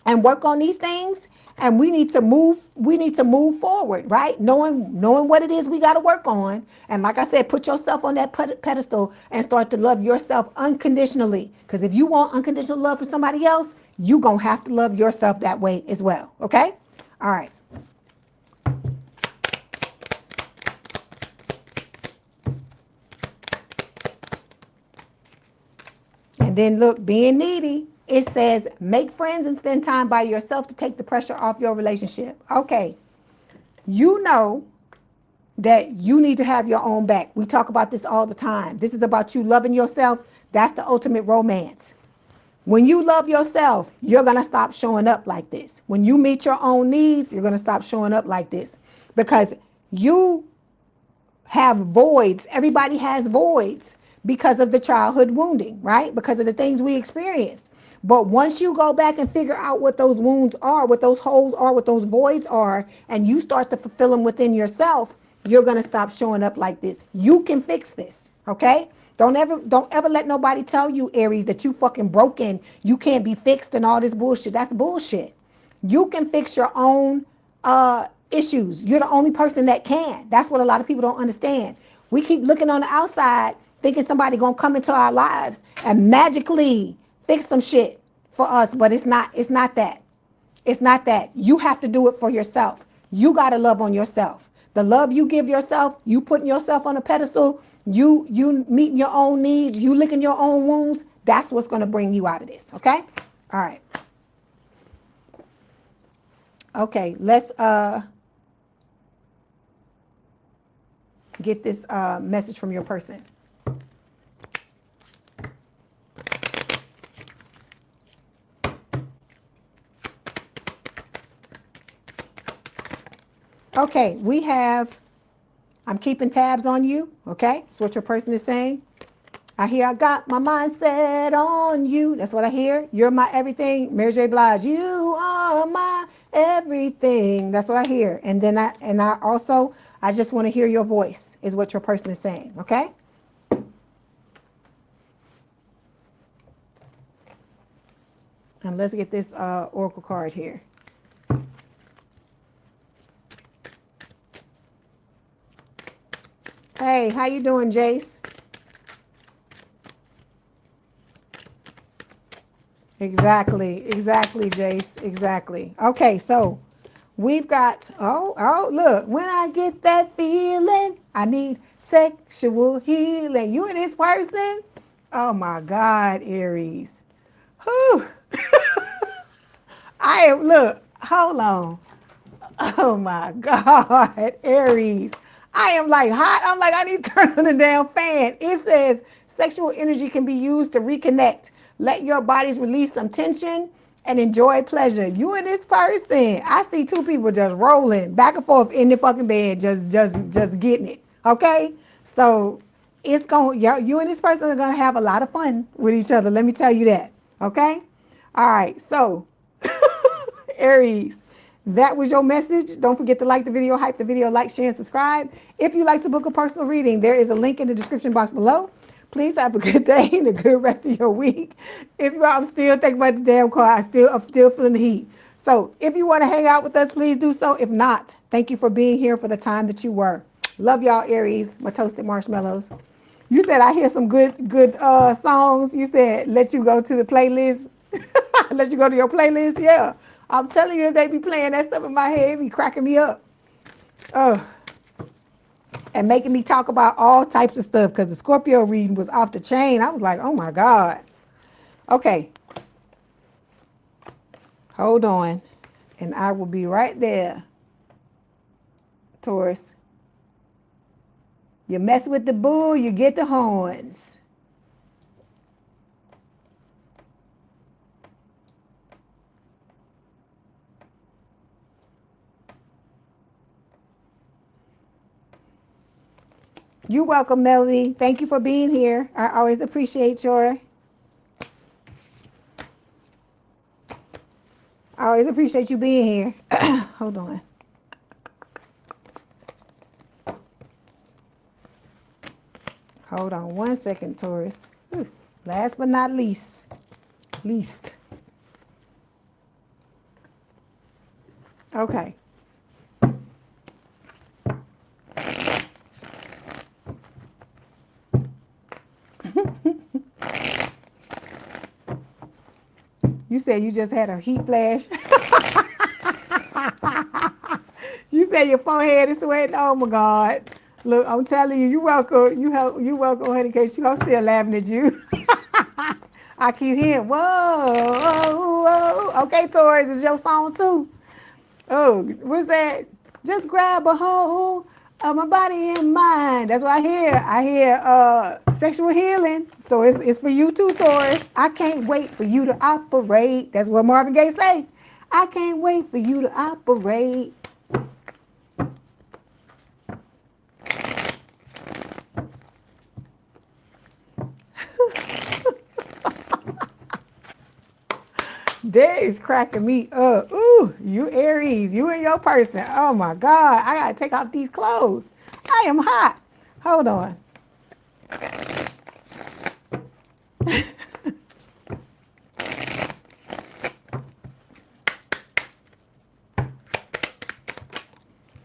and work on these things, and we need to move forward, right? Knowing what it is we got to work on. And like I said, put yourself on that pedestal and start to love yourself unconditionally, because if you want unconditional love for somebody else, you gonna have to love yourself that way as well. Okay? All right. And then look, being needy, it says make friends and spend time by yourself to take the pressure off your relationship. Okay, you know that you need to have your own back. We talk about this all the time. This is about you loving yourself. That's the ultimate romance. When you love yourself, you're going to stop showing up like this. When you meet your own needs, you're going to stop showing up like this, because you have voids. Everybody has voids because of the childhood wounding, right? Because of the things we experienced. But once you go back and figure out what those wounds are, what those holes are, what those voids are, and you start to fulfill them within yourself, you're going to stop showing up like this. You can fix this, okay? Don't ever let nobody tell you, Aries, that you fucking broken, you can't be fixed and all this bullshit. That's bullshit. You can fix your own issues. You're the only person that can. That's what a lot of people don't understand. We keep looking on the outside thinking somebody gonna come into our lives and magically fix some shit for us, but it's not that. It's not that. You have to do it for yourself. You got to love on yourself. The love you give yourself, you putting yourself on a pedestal, you meeting your own needs, you licking your own wounds, that's what's going to bring you out of this, okay? All right. Okay, let's get this message from your person. Okay, we have, I'm keeping tabs on you, okay? That's what your person is saying. I hear I got my mind set on you. That's what I hear. You're my everything. Mary J. Blige, you are my everything. That's what I hear. And then I also, I just want to hear your voice is what your person is saying, okay? And let's get this oracle card here. Hey, how you doing, Jace? Exactly, Jace, exactly. Okay, so we've got, oh, look, when I get that feeling, I need sexual healing. You and this person? Oh my God, Aries. Whew. Look, hold on. Oh my God, Aries. I am like hot. I'm like, I need to turn on the damn fan. It says sexual energy can be used to reconnect. Let your bodies release some tension and enjoy pleasure. You and this person, I see two people just rolling back and forth in the fucking bed, just getting it. Okay? So it's you and this person are gonna have a lot of fun with each other. Let me tell you that. Okay? All right, so Aries. That was your message. Don't forget to like the video, hype the video, like, share, and subscribe. If you'd like to book a personal reading, there is a link in the description box below. Please have a good day and a good rest of your week. If you are, I'm still thinking about the damn car. I'm still feeling the heat. So if you want to hang out with us, please do so. If not, thank you for being here for the time that you were. Love y'all, Aries, my toasted marshmallows. You said I hear some good songs. You said let you go to the playlist. Let you go to your playlist. Yeah. I'm telling you, they be playing that stuff in my head, be cracking me up. And making me talk about all types of stuff, because the Scorpio reading was off the chain. I was like, oh my God. Okay. Hold on. And I will be right there, Taurus. You mess with the bull, you get the horns. You're welcome, Melody. Thank you for being here. I always appreciate you being here. Hold on. Hold on one second, Taurus. Last but not least. Okay. You said you just had a heat flash. You said your forehead is sweating. Oh my God. Look, I'm telling you, you welcome. You welcome, honey, because I'm still laughing at you. I keep hearing, whoa. Okay, Taurus, it's your song too. Oh, what's that? Just grab a hold of my body and mind. That's what I hear. I hear sexual healing. So it's for you too, Taurus. I can't wait for you to operate. That's what Marvin Gaye say. I can't wait for you to operate. That is cracking me up. Ooh, you Aries, you and your person. Oh my God, I gotta take off these clothes. I am hot. Hold on.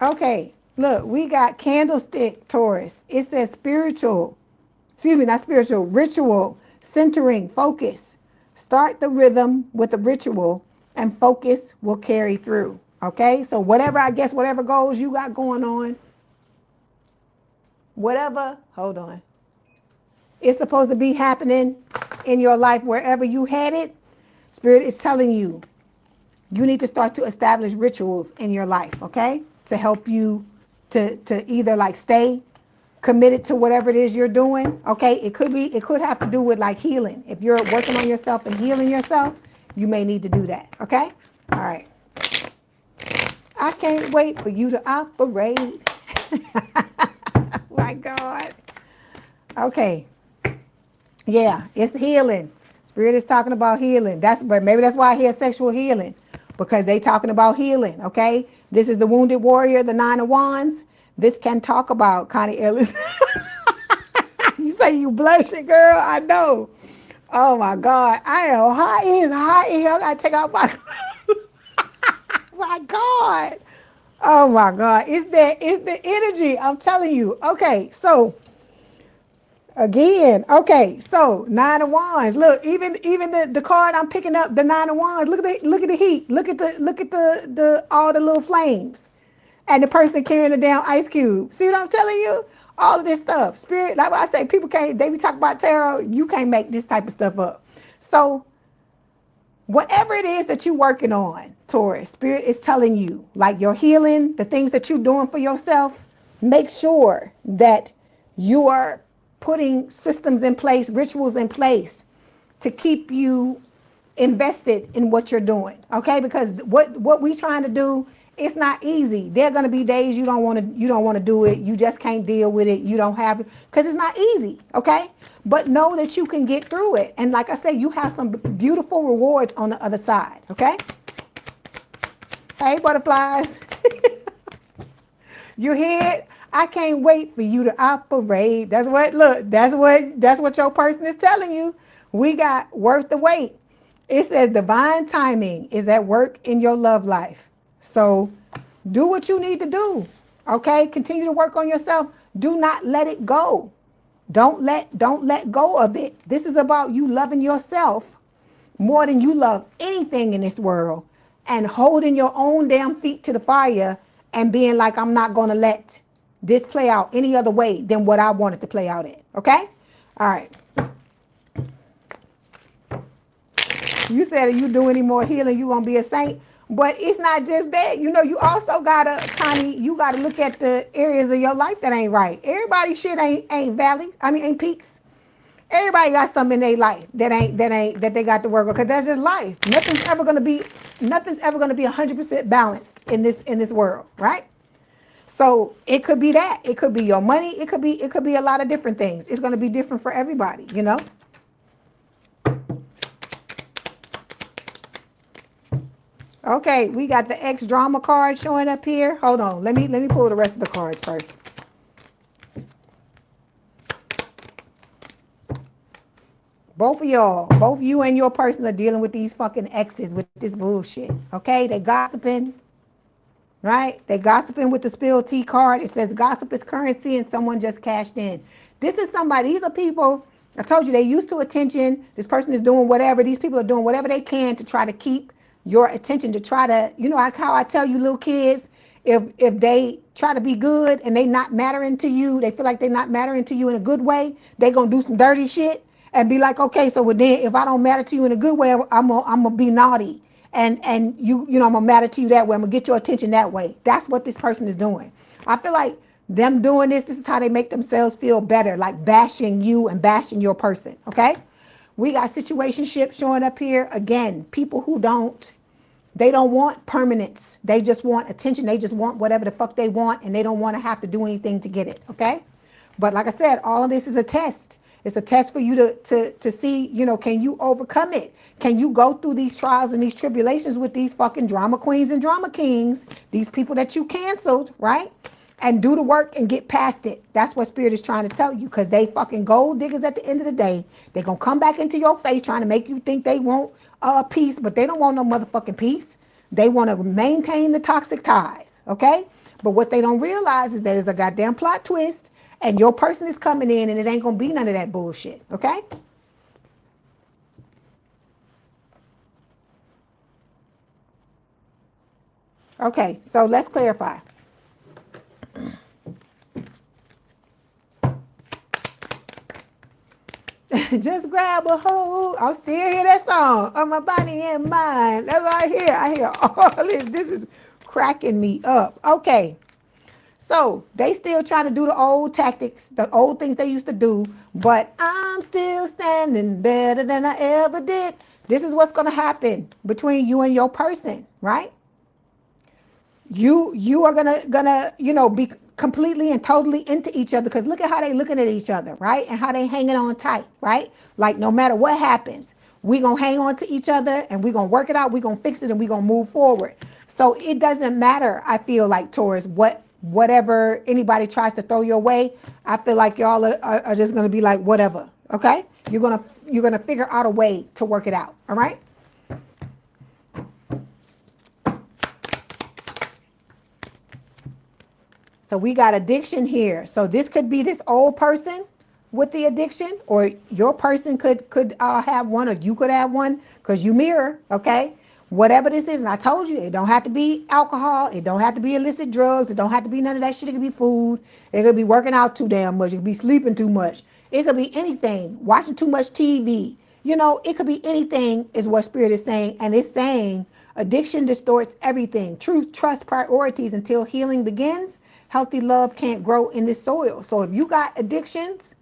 Okay, look, we got candlestick, Taurus. It says spiritual, excuse me, not spiritual, ritual, centering, focus. Start the rhythm with a ritual and focus will carry through. Okay, so whatever, I guess, whatever goals you got going on, whatever, hold on. It's supposed to be happening in your life wherever you headed. Spirit is telling you, you need to start to establish rituals in your life, okay? To help you to either like stay committed to whatever it is you're doing, okay? It could have to do with like healing. If you're working on yourself and healing yourself, you may need to do that, okay? All right. I can't wait for you to operate. My God. Okay. Yeah, it's healing. Spirit is talking about healing. But maybe that's why I hear sexual healing, because they talking about healing. Okay, this is the wounded warrior, the 9 of Wands. This can talk about Connie Ellis. You say you blushing, girl? I know. Oh my God, I am hot. It is hot in here. I gotta take out my. My God. Oh my God, it's the energy. I'm telling you. Okay, so. Again, okay, so 9 of Wands. Look, even the card I'm picking up, the 9 of Wands. Look at the heat. Look at the all the little flames, and the person carrying a damn ice cube. See what I'm telling you? All of this stuff, spirit. Like I say, people can't. They be talking about tarot. You can't make this type of stuff up. So whatever it is that you're working on, Taurus, spirit is telling you, like your healing, the things that you're doing for yourself. Make sure that you are putting systems in place, rituals in place to keep you invested in what you're doing. Okay, because what we trying to do, it's not easy. There are going to be days you don't want to do it. You just can't deal with it. You don't have it because it's not easy. Okay, but know that you can get through it. And like I said, you have some beautiful rewards on the other side. Okay. Hey, butterflies. You hear it? I can't wait for you to operate. That's what your person is telling you. We got worth the wait. It says divine timing is at work in your love life. So do what you need to do. Okay? Continue to work on yourself. Do not let it go. Don't let go of it. This is about you loving yourself more than you love anything in this world, and holding your own damn feet to the fire and being like, I'm not going to let this play out any other way than what I wanted to play out in. Okay? All right. You said if you do any more healing, you're going to be a saint. But it's not just that. You know, you also got to, Connie, you got to look at the areas of your life that ain't right. Everybody's shit ain't valleys. Ain't peaks. Everybody got something in their life that they got to work with, because that's just life. Nothing's ever gonna be 100% balanced in this world, right? So it could be that. It could be your money. It could be a lot of different things. It's gonna be different for everybody, you know? Okay, we got the X drama card showing up here. Hold on. Let me pull the rest of the cards first. Both of you and your person are dealing with these fucking exes with this bullshit. Okay? They gossiping, right? They gossiping with the spilled tea card. It says gossip is currency and someone just cashed in. This is somebody, these are people, I told you, they used to attention. This person is doing whatever. These people are doing whatever they can to try to keep your attention, to try to, you know, like how I tell you little kids, if they try to be good and they not mattering to you, they feel like they're not mattering to you in a good way, they gonna do some dirty shit and be like, okay, so then if I don't matter to you in a good way, I'm gonna be naughty, and you know, I'm gonna matter to you that way. I'm gonna get your attention that way. That's what this person is doing. I feel like Them doing this is how they make themselves feel better, like bashing you and bashing your person, okay? We got situationship showing up here. Again, people who they don't want permanence. They just want attention. They just want whatever the fuck they want, and they don't want to have to do anything to get it, okay? But like I said, all of this is a test. It's a test for you to see, you know, can you overcome it? Can you go through these trials and these tribulations with these fucking drama queens and drama kings, these people that you canceled, right? And do the work and get past it. That's what Spirit is trying to tell you, because they fucking gold diggers at the end of the day. They're going to come back into your face trying to make you think they want peace, but they don't want no motherfucking peace. They want to maintain the toxic ties, okay? But what they don't realize is that there's a goddamn plot twist, and your person is coming in, and it ain't going to be none of that bullshit, okay? Okay, so let's clarify. Just grab a hold. I'll still hear that song of my body and mind. That's what I hear. I hear all this. This is cracking me up. Okay. So they still trying to do the old tactics, the old things they used to do, but I'm still standing better than I ever did. This is what's going to happen between you and your person, right? You are gonna you know, be completely and totally into each other, because look at how they looking at each other, right? And how they hanging on tight, right? Like no matter what happens, we gonna hang on to each other, and we gonna work it out, we gonna fix it, and we gonna move forward. So it doesn't matter, I feel like, Taurus, whatever anybody tries to throw your way. I feel like y'all are just gonna be like, whatever, okay? You're gonna figure out a way to work it out, all right? So we got addiction here. So this could be this old person with the addiction, or your person could have one, or you could have one, because you mirror, okay? Whatever this is, and I told you, it don't have to be alcohol, it don't have to be illicit drugs, it don't have to be none of that shit. It could be food, it could be working out too damn much, it could be sleeping too much, it could be anything, watching too much TV. You know, it could be anything, is what Spirit is saying, and it's saying addiction distorts everything. Truth, trust, priorities until healing begins. Healthy love can't grow in this soil. So if you got addictions,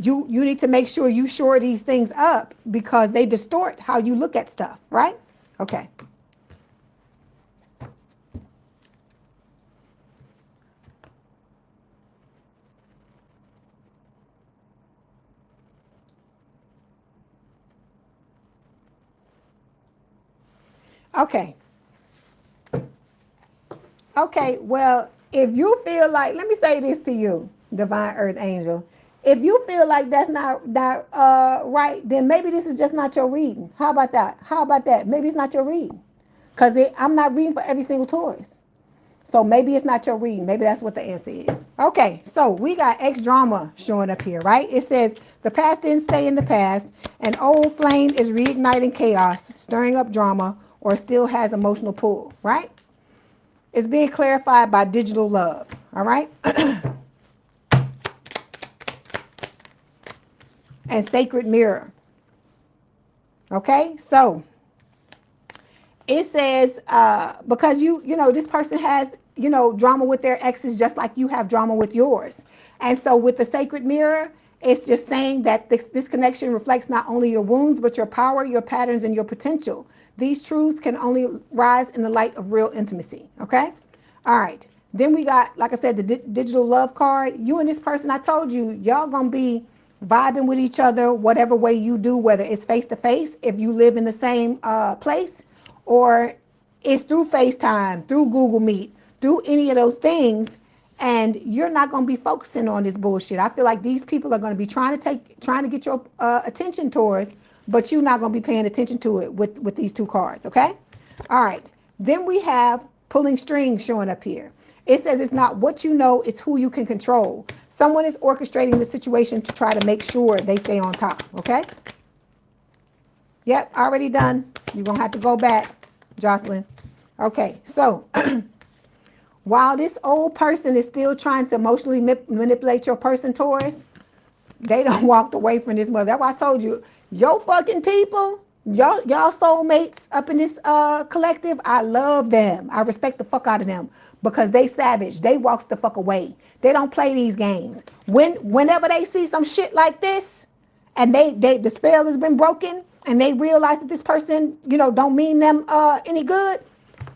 you need to make sure you shore these things up, because they distort how you look at stuff, right? Okay. Okay. Okay, well, if you feel like, let me say this to you, Divine Earth Angel. If you feel like that's not right, then maybe this is just not your reading. How about that? How about that? Maybe it's not your reading. Because I'm not reading for every single Taurus. So maybe it's not your reading. Maybe that's what the answer is. Okay, so we got X drama showing up here, right? It says the past didn't stay in the past. An old flame is reigniting chaos, stirring up drama, or still has emotional pull, right? It's being clarified by digital love, all right? And sacred mirror. Okay, so it says because you know, this person has, you know, drama with their exes just like you have drama with yours. And so with the sacred mirror, it's just saying that this connection reflects not only your wounds, but your power, your patterns, and your potential. These truths can only rise in the light of real intimacy, okay? All right, then we got, like I said, the digital love card. You and this person, I told you, y'all gonna be vibing with each other whatever way you do, whether it's face-to-face, if you live in the same place, or it's through FaceTime, through Google Meet, through any of those things, and you're not going to be focusing on this bullshit. I feel like these people are going to be trying to get your attention towards, but you're not going to be paying attention to it with these two cards, okay? All right, then we have pulling strings showing up here. It says it's not what you know, it's who you can control. Someone is orchestrating the situation to try to make sure they stay on top, okay? Yep, already done. You're going to have to go back, Jocelyn. Okay, so while this old person is still trying to emotionally manipulate your person, Taurus, they don't walked away from this mother. That's why I told you, your fucking people, Y'all soulmates up in this collective, I love them. I respect the fuck out of them because they savage. They walks the fuck away. They don't play these games. Whenever they see some shit like this, and the spell has been broken, and they realize that this person, don't mean them any good,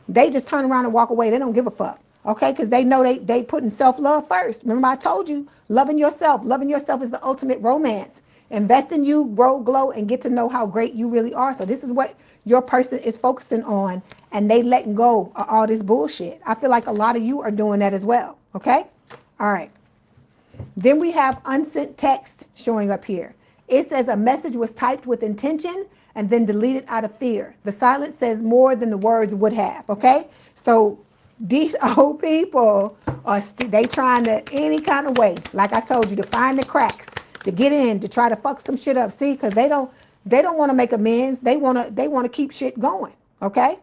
they just turn around and walk away. They don't give a fuck. Okay, because they know they putting self-love first. Remember I told you, loving yourself is the ultimate romance. Invest in you, grow, glow, and get to know how great you really are. So this is what your person is focusing on, and they letting go of all this bullshit. I feel like a lot of you are doing that as well. Okay, all right. Then we have unsent text showing up here. It says a message was typed with intention and then deleted out of fear. The silence says more than the words would have. Okay, so these old people are they trying to any kind of way, like I told you, to find the cracks, to get in, to try to fuck some shit up. See, because they don't want to make amends. They want to keep shit going. Okay,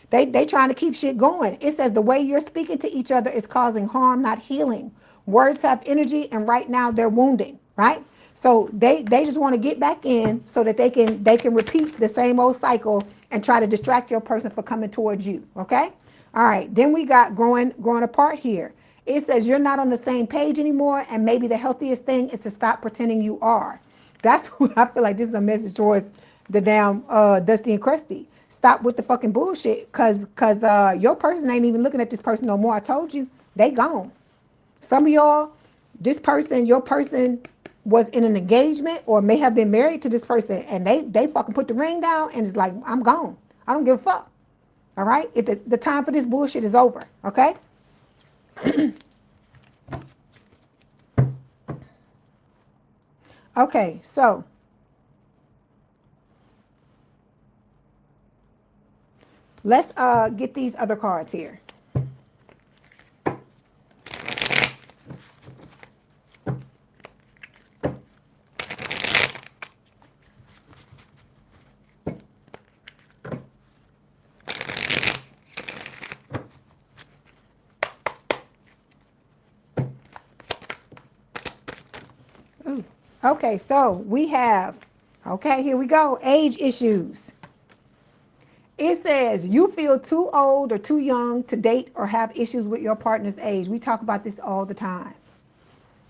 they trying to keep shit going. It says the way you're speaking to each other is causing harm, not healing. Words have energy, and right now they're wounding. Right. So they just want to get back in so that they can repeat the same old cycle and try to distract your person for coming towards you. Okay. All right. Then we got growing apart here. It says you're not on the same page anymore, and maybe the healthiest thing is to stop pretending you are. That's what I feel like. This is a message towards the damn Dusty and Crusty. Stop with the fucking bullshit, cause your person ain't even looking at this person no more. I told you, they gone. Some of y'all, your person was in an engagement or may have been married to this person, and they fucking put the ring down and it's like, I'm gone. I don't give a fuck. All right, the time for this bullshit is over. Okay. Okay, so let's get these other cards here. Ooh. Okay, so we have, okay, here we go, age issues. It says you feel too old or too young to date or have issues with your partner's age. We talk about this all the time.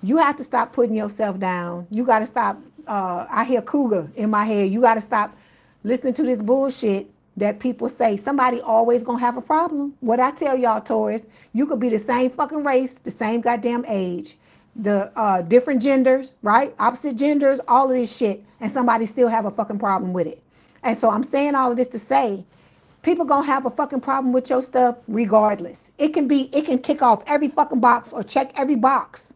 You have to stop putting yourself down. You got to stop. I hear cougar in my head. You got to stop listening to this bullshit that people say. Somebody always going to have a problem. What I tell y'all, Taurus, you could be the same fucking race, the same goddamn age, the different genders, right? Opposite genders, all of this shit, and somebody still have a fucking problem with it. And so I'm saying all of this to say, people gonna have a fucking problem with your stuff regardless. It can tick off every fucking box or check every box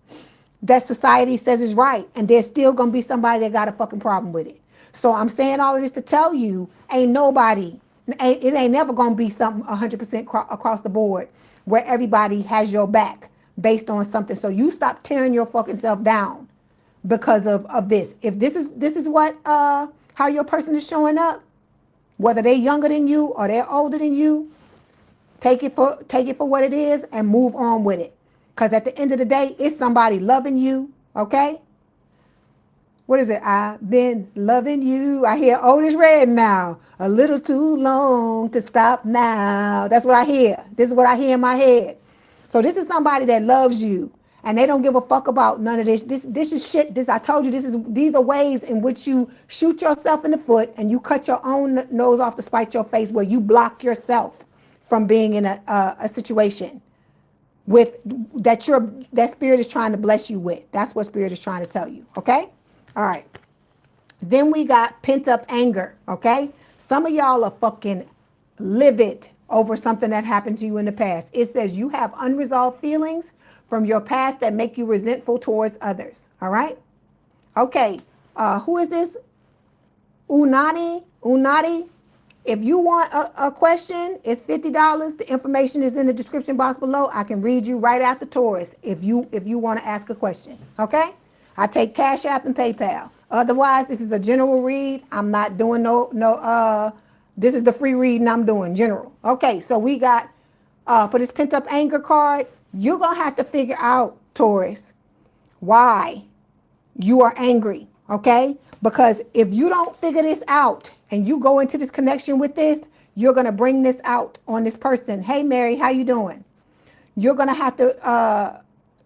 that society says is right, and there's still gonna be somebody that got a fucking problem with it. So I'm saying all of this to tell you, it ain't never gonna be something 100% across the board where everybody has your back based on something. So you stop tearing your fucking self down because of this. If this is what how your person is showing up, whether they're younger than you or they're older than you, take it for what it is and move on with it. Because at the end of the day, it's somebody loving you, okay? What is it? I've been loving you. I hear Otis Red now. A little too long to stop now. That's what I hear. This is what I hear in my head. So this is somebody that loves you, and they don't give a fuck about none of this. This is shit. I told you, these are ways in which you shoot yourself in the foot and you cut your own nose off to spite your face, where you block yourself from being in a situation with that spirit is trying to bless you with. That's what spirit is trying to tell you. Okay? All right. Then we got pent up anger. Okay? Some of y'all are fucking livid over something that happened to you in the past. It says you have unresolved feelings from your past that make you resentful towards others. All right? Okay. Who is this? Unati. If you want a question, it's $50. The information is in the description box below. I can read you right after Taurus if you want to ask a question. Okay? I take Cash App and PayPal. Otherwise, this is a general read. I'm not doing this is the free reading I'm doing, general. Okay, so we got for this pent up anger card, you're gonna have to figure out, Taurus, why you are angry. okay? Because if you don't figure this out and you go into this connection with this, you're going to bring this out on this person. Hey, Mary, how you doing? You're going to have to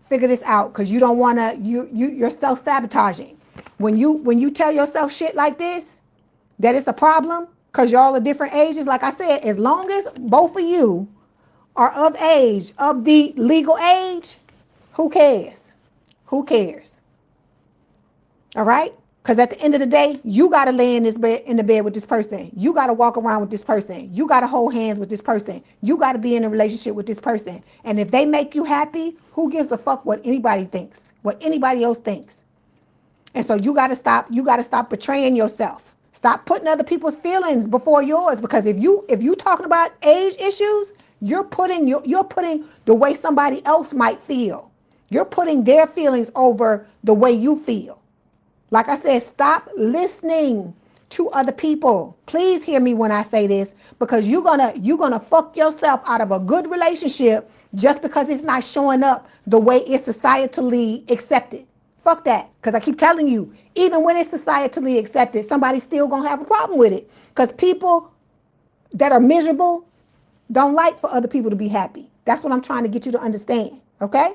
figure this out because you don't want to, you're self-sabotaging. When you tell yourself shit like this, that it's a problem because y'all are different ages, like I said, as long as both of you are of age, of the legal age, who cares? Who cares? All right? Because at the end of the day, you got to lay in the bed with this person. You got to walk around with this person. You got to hold hands with this person. You got to be in a relationship with this person. And if they make you happy, who gives a fuck what anybody thinks, what anybody else thinks? And so you got to stop. You got to stop betraying yourself. Stop putting other people's feelings before yours. Because if you talking about age issues, you're putting the way somebody else might feel. You're putting their feelings over the way you feel. Like I said, stop listening to other people. Please hear me when I say this, because you're gonna fuck yourself out of a good relationship just because it's not showing up the way it's societally accepted. Fuck that. Because I keep telling you, even when it's societally accepted, somebody's still gonna have a problem with it. Because people that are miserable don't like for other people to be happy. That's what I'm trying to get you to understand. Okay?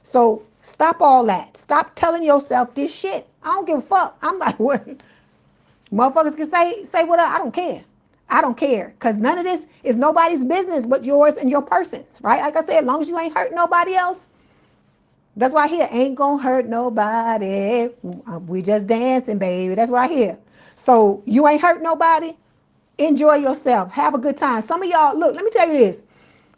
So stop all that. Stop telling yourself this shit. I don't give a fuck. I'm like, what? Motherfuckers can say what I don't care. I don't care. Because none of this is nobody's business but yours and your person's, right? Like I said, as long as you ain't hurting nobody else, that's what I hear. Ain't gonna hurt nobody. We just dancing, baby. That's what I hear. So you ain't hurt nobody. Enjoy yourself. Have a good time. Some of y'all, look, let me tell you this.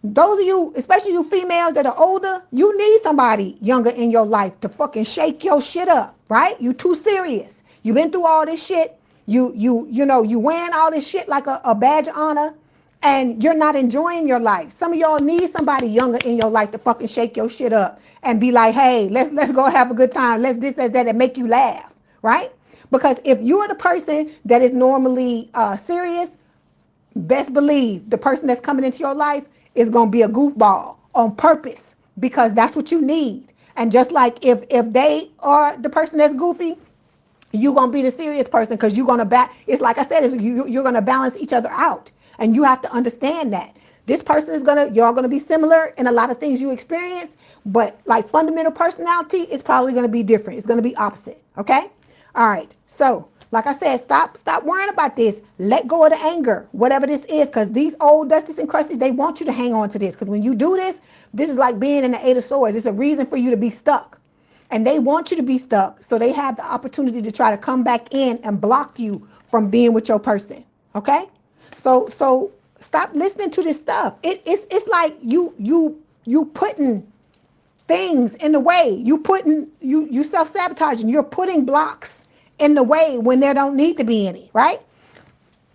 Those of you, especially you females that are older, you need somebody younger in your life to fucking shake your shit up, right? You too serious. You been through all this shit. You wearing all this shit like a badge of honor, and you're not enjoying your life. Some of y'all need somebody younger in your life to fucking shake your shit up and be like, hey, let's go have a good time. Let's this, that, and make you laugh, right? Because if you're the person that is normally serious, best believe the person that's coming into your life is going to be a goofball on purpose, because that's what you need. And just like if they are the person that's goofy, you're going to be the serious person, because you're going to it's like I said, you're going to balance each other out. And you have to understand that this person is y'all going to be similar in a lot of things you experience, but like fundamental personality is probably going to be different. It's going to be opposite. Okay. All right. So like I said, stop worrying about this. Let go of the anger, whatever this is, because these old dusties and crusties, they want you to hang on to this. Because when you do this, this is like being in the Eight of Swords. It's a reason for you to be stuck. And they want you to be stuck, so they have the opportunity to try to come back in and block you from being with your person. Okay? So stop listening to this stuff. It's like you putting things in the way. You self-sabotaging. You're putting blocks in the way when there don't need to be any, right?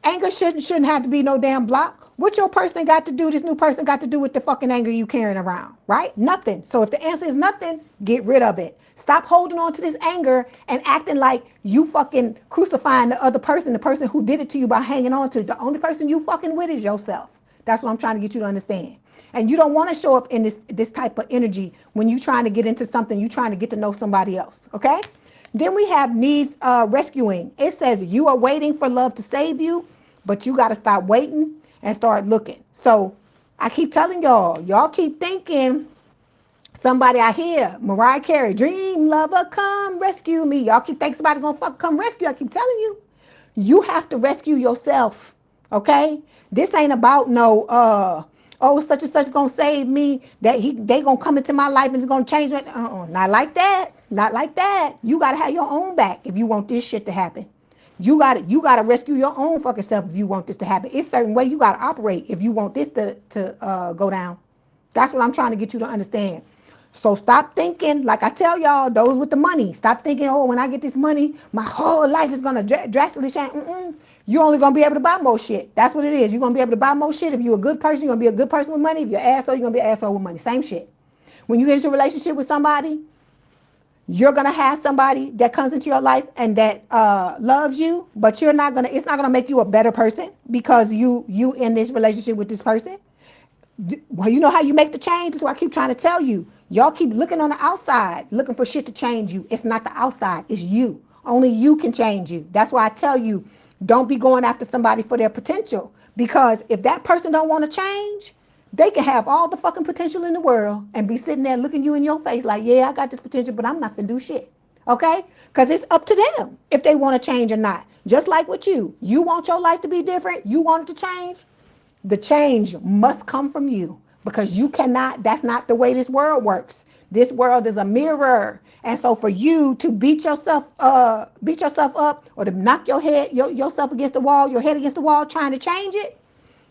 Anger shouldn't have to be no damn block. What your person got to do, this new person got to do with the fucking anger you carrying around, right? Nothing. So if the answer is nothing, get rid of it. Stop holding on to this anger and acting like you fucking crucifying the other person, the person who did it to you by hanging on to it. The only person you fucking with is yourself. That's what I'm trying to get you to understand. And you don't want to show up in this type of energy when you're trying to get into something, you're trying to get to know somebody else, okay? Then we have needs rescuing. It says you are waiting for love to save you, but you got to stop waiting and start looking. So I keep telling y'all keep thinking somebody I hear, Mariah Carey, dream lover, come rescue me. Y'all keep thinking somebody's going to come rescue. I keep telling you, you have to rescue yourself, okay? This ain't about no, oh, such and such going to save me, that they going to come into my life and it's going to change me. Not like that. Not like that. You got to have your own back if you want this shit to happen. You got to rescue your own fucking self if you want this to happen. It's a certain way you got to operate if you want this to go down. That's what I'm trying to get you to understand. So stop thinking, like I tell y'all, those with the money, stop thinking, oh, when I get this money, my whole life is going to drastically change. You're only going to be able to buy more shit. That's what it is. You're going to be able to buy more shit. If you're a good person, you're going to be a good person with money. If you're an asshole, you're going to be an asshole with money. Same shit. When you get into a relationship with somebody, you're going to have somebody that comes into your life and that loves you, but it's not going to make you a better person because you in this relationship with this person. Well, you know how you make the change? That's what I keep trying to tell you. Y'all keep looking on the outside, looking for shit to change you. It's not the outside, it's you. Only you can change you. That's why I tell you, don't be going after somebody for their potential. Because if that person don't want to change, they can have all the fucking potential in the world and be sitting there looking you in your face like, yeah, I got this potential, but I'm not gonna do shit. Okay? Because it's up to them if they want to change or not. Just like with you. You want your life to be different. You want it to change. The change must come from you, because you cannot, that's not the way this world works. This world is a mirror. And so for you to beat yourself up, or to knock yourself against the wall, your head against the wall trying to change it,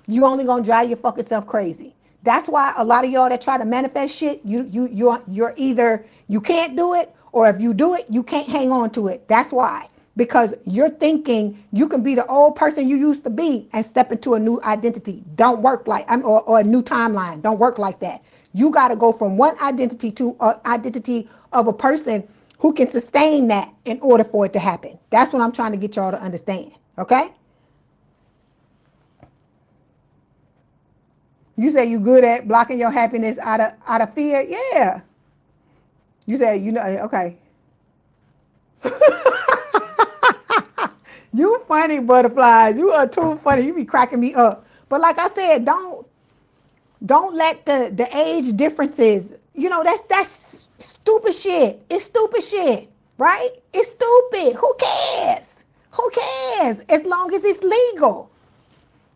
you only gonna drive your fucking self crazy. That's why a lot of y'all that try to manifest shit, you're either you can't do it, or if you do it, you can't hang on to it. That's why. Because you're thinking you can be the old person you used to be and step into a new identity. Don't work like, or a new timeline. Don't work like that. You got to go from one identity to an identity of a person who can sustain that in order for it to happen. That's what I'm trying to get y'all to understand. Okay? You say you good at blocking your happiness out of fear? Yeah. You say, okay. You funny, butterflies. You are too funny. You be cracking me up. But like I said, don't let the age differences, that's stupid shit. It's stupid shit, right? It's stupid. Who cares? Who cares? As long as it's legal.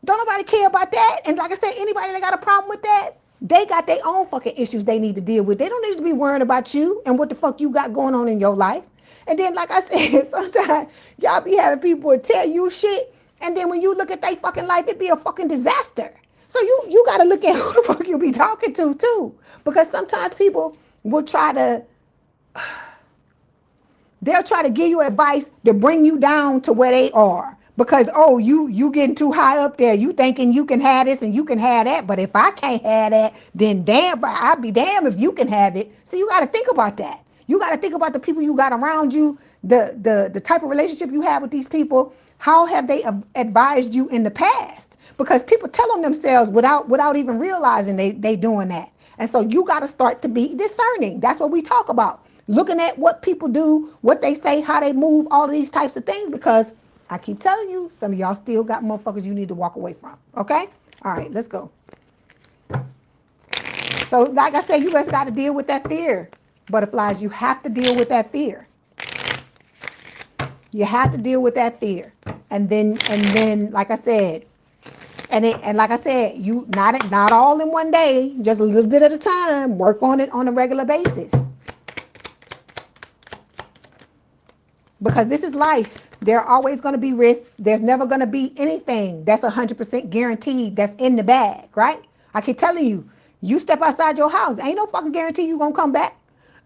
Don't nobody care about that. And like I said, anybody that got a problem with that, they got their own fucking issues they need to deal with. They don't need to be worrying about you and what the fuck you got going on in your life. And then, like I said, sometimes y'all be having people tell you shit, and then when you look at their fucking life, it be a fucking disaster. So you got to look at who the fuck you be talking to, too. Because sometimes people will they'll try to give you advice to bring you down to where they are. Because, oh, you getting too high up there. You thinking you can have this and you can have that. But if I can't have that, then damn, I'll be damned if you can have it. So you got to think about that. You got to think about the people you got around you, the type of relationship you have with these people. How have they advised you in the past? Because people tell on themselves without even realizing they doing that. And so you got to start to be discerning. That's what we talk about. Looking at what people do, what they say, how they move, all of these types of things. Because I keep telling you, some of y'all still got motherfuckers you need to walk away from. Okay? All right, let's go. So like I said, you guys got to deal with that fear. Butterflies, you have to deal with that fear. You have to deal with that fear. And then like I said, and like I said, you not all in one day, just a little bit at a time. Work on it on a regular basis. Because this is life. There are always going to be risks. There's never going to be anything that's 100% guaranteed that's in the bag, right? I keep telling you, you step outside your house, ain't no fucking guarantee you're going to come back.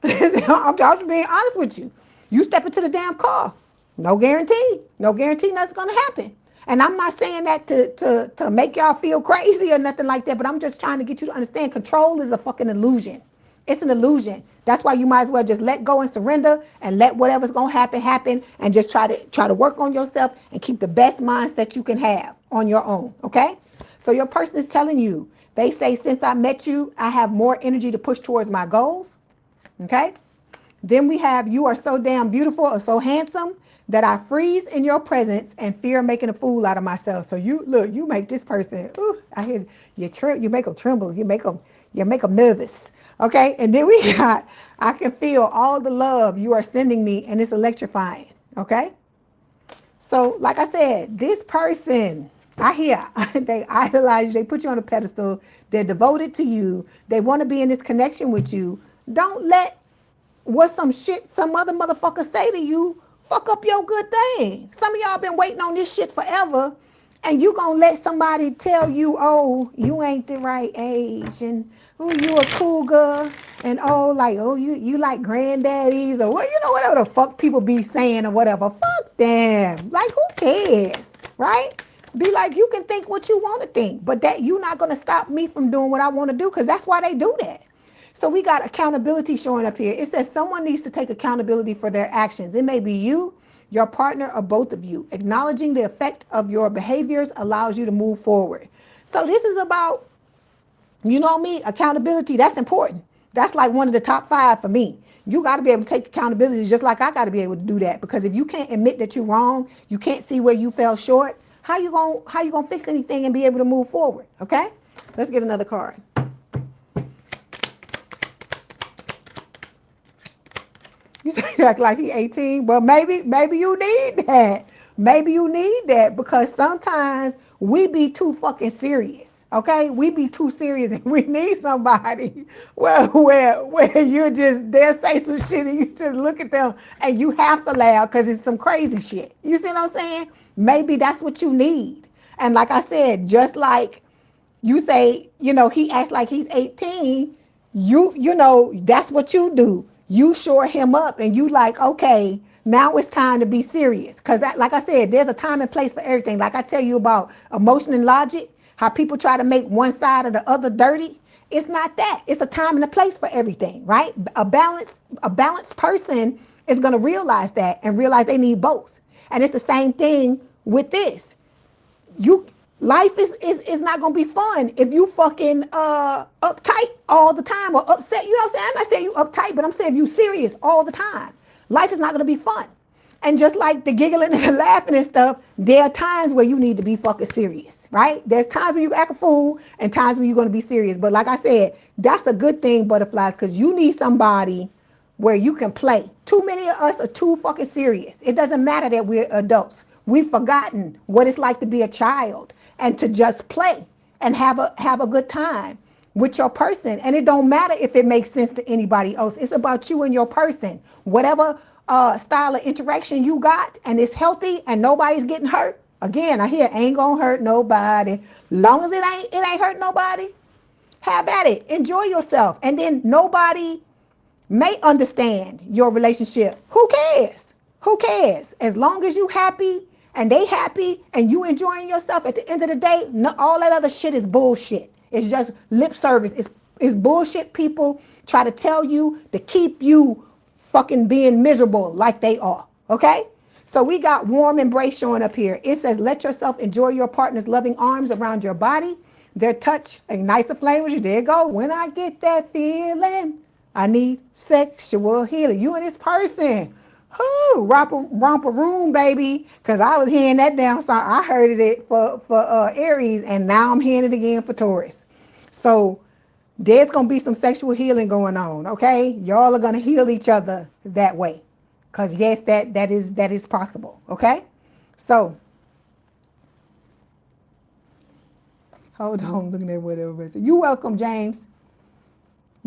I'm just being honest with you. You step into the damn car, no guarantee. No guarantee nothing's going to happen. And I'm not saying that to make y'all feel crazy or nothing like that, but I'm just trying to get you to understand control is a fucking illusion. It's an illusion. That's why you might as well just let go and surrender and let whatever's going to happen and just try to work on yourself and keep the best mindset you can have on your own, okay? So your person is telling you, they say, since I met you, I have more energy to push towards my goals, okay? Then we have, you are so damn beautiful or so handsome that I freeze in your presence and fear making a fool out of myself. So you make this person, ooh, I hear you make them tremble, you make them nervous. Okay, and then we got, I can feel all the love you are sending me and it's electrifying, okay? So like I said, this person, I hear, they idolize you, they put you on a pedestal, they're devoted to you, they want to be in this connection with you. Don't let what some other motherfucker say to you fuck up your good thing. Some of y'all been waiting on this shit forever, and you gonna let somebody tell you, oh, you ain't the right age, and oh, you a cougar, and oh, you like granddaddies, or what, whatever the fuck people be saying or whatever. Fuck them. Like, who cares, right? Be like, you can think what you want to think, but that you're not gonna stop me from doing what I want to do, because that's why they do that. So we got accountability showing up here. It says someone needs to take accountability for their actions. It may be you, your partner, or both of you. Acknowledging the effect of your behaviors allows you to move forward. So this is about, accountability. That's important. That's like one of the top 5 for me. You got to be able to take accountability just like I got to be able to do that. Because if you can't admit that you're wrong, you can't see where you fell short, how you gonna fix anything and be able to move forward? Okay? Let's get another card. You say you act like he 18, but maybe you need that. Maybe you need that because sometimes we be too fucking serious. Okay, we be too serious and we need somebody where you're just they'll say some shit and you just look at them and you have to laugh because it's some crazy shit. You see what I'm saying? Maybe that's what you need. And like I said, just like you say, he acts like he's 18, that's what you do. You shore him up and you like, okay, now it's time to be serious. Because like I said, there's a time and place for everything. Like I tell you about emotion and logic, how people try to make one side or the other dirty. It's not that. It's a time and a place for everything, right? A balanced person is going to realize that and realize they need both. And it's the same thing with this. Life is not gonna be fun if you fucking uptight all the time or upset. You know what I'm saying? I'm not saying you uptight, but I'm saying if you serious all the time, life is not gonna be fun. And just like the giggling and the laughing and stuff, there are times where you need to be fucking serious, right? There's times when you act a fool and times when you're gonna be serious. But like I said, that's a good thing, butterflies, because you need somebody where you can play. Too many of us are too fucking serious. It doesn't matter that we're adults. We've forgotten what it's like to be a child and to just play and have a good time with your person. And it don't matter if it makes sense to anybody else. It's about you and your person. Whatever style of interaction you got and it's healthy and nobody's getting hurt. Again, I hear ain't gonna hurt nobody. Long as it ain't hurt nobody, have at it. Enjoy yourself. And then nobody may understand your relationship. Who cares? Who cares? As long as you happy and they happy and you enjoying yourself, at the end of the day, all that other shit is bullshit. It's just lip service. It's bullshit. People try to tell you to keep you fucking being miserable like they are. Okay? So we got warm embrace showing up here. It says, let yourself enjoy your partner's loving arms around your body. Their touch ignites a flame with you. There you go. When I get that feeling, I need sexual healing. You and this person. Whoo, romper room, baby. Because I was hearing that damn song. I heard it for Aries, and now I'm hearing it again for Taurus. So there's going to be some sexual healing going on, okay? Y'all are going to heal each other that way. Because, yes, that is possible, okay? So, hold on, looking at whatever. You welcome, James.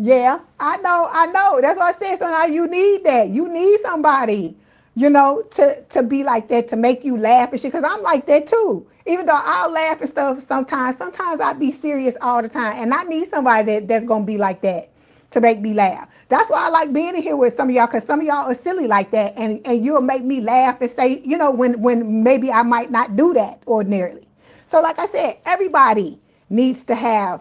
Yeah, I know. That's why I said, so now you need that. You need somebody, to be like that, to make you laugh and shit. Because I'm like that too. Even though I'll laugh and stuff sometimes I be serious all the time. And I need somebody that's going to be like that to make me laugh. That's why I like being in here with some of y'all, because some of y'all are silly like that. And you'll make me laugh and say, when maybe I might not do that ordinarily. So like I said, everybody needs to have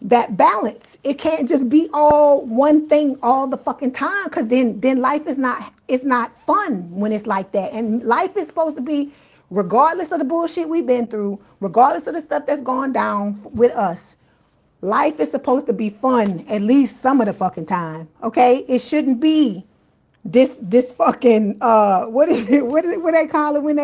that balance. It can't just be all one thing all the fucking time, because then life is not fun when it's like that. And life is supposed to be, regardless of the bullshit we've been through, regardless of the stuff that's gone down with us, life is supposed to be fun at least some of the fucking time. Okay, it shouldn't be this fucking what is it, what they call it when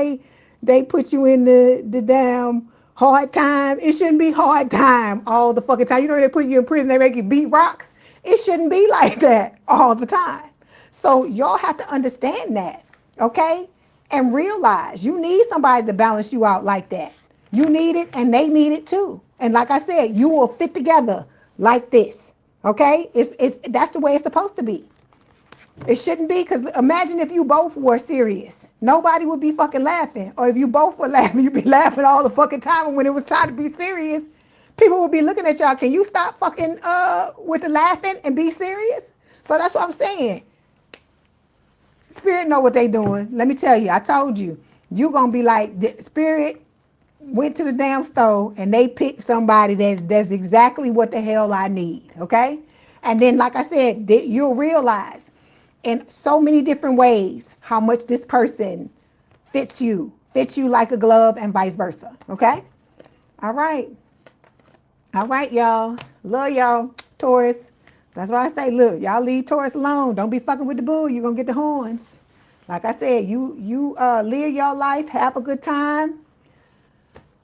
they put you in the damn hard time. It shouldn't be hard time all the fucking time. They put you in prison, they make you beat rocks. It shouldn't be like that all the time. So y'all have to understand that, okay? And realize you need somebody to balance you out like that. You need it and they need it too. And like I said, you will fit together like this, okay? That's the way it's supposed to be. It shouldn't be, because imagine if you both were serious. Nobody would be fucking laughing. Or if you both were laughing, you'd be laughing all the fucking time. And when it was time to be serious, people would be looking at y'all. Can you stop fucking with the laughing and be serious? So that's what I'm saying. Spirit know what they doing. Let me tell you, I told you. You're going to be like, the Spirit went to the damn store and they picked somebody that's exactly what the hell I need. Okay? And then, like I said, you'll realize in so many different ways how much this person fits you like a glove, and vice versa. Okay? All right, y'all. Love y'all. Taurus, That's why I say, look, y'all leave Taurus alone. Don't be fucking with the bull. You're going to get the horns. Like I said, you live your life. Have a good time.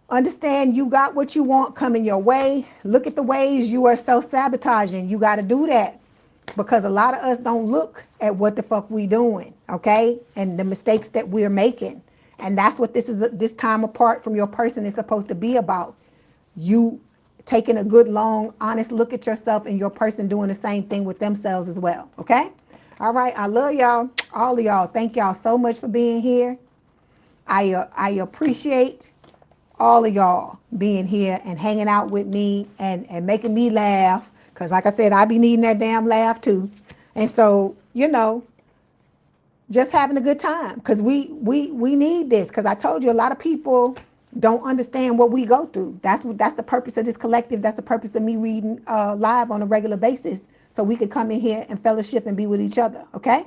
Understand you got what you want coming your way. Look at the ways you are self-sabotaging. You got to do that because a lot of us don't look at what the fuck we doing, okay? And the mistakes that we're making. And that's what this time apart from your person is supposed to be about. You taking a good, long, honest look at yourself and your person doing the same thing with themselves as well, okay? All right, I love y'all, all of y'all. Thank y'all so much for being here. I appreciate all of y'all being here and hanging out with me and making me laugh. Because like I said, I be needing that damn laugh too. And so, you know, just having a good time because we need this. Because I told you a lot of people don't understand what we go through. That's the purpose of this collective. That's the purpose of me reading live on a regular basis so we can come in here and fellowship and be with each other. Okay?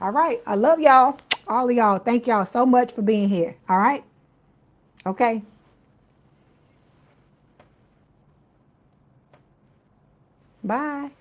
All right. I love y'all. All of y'all. Thank y'all so much for being here. All right? Okay. Bye.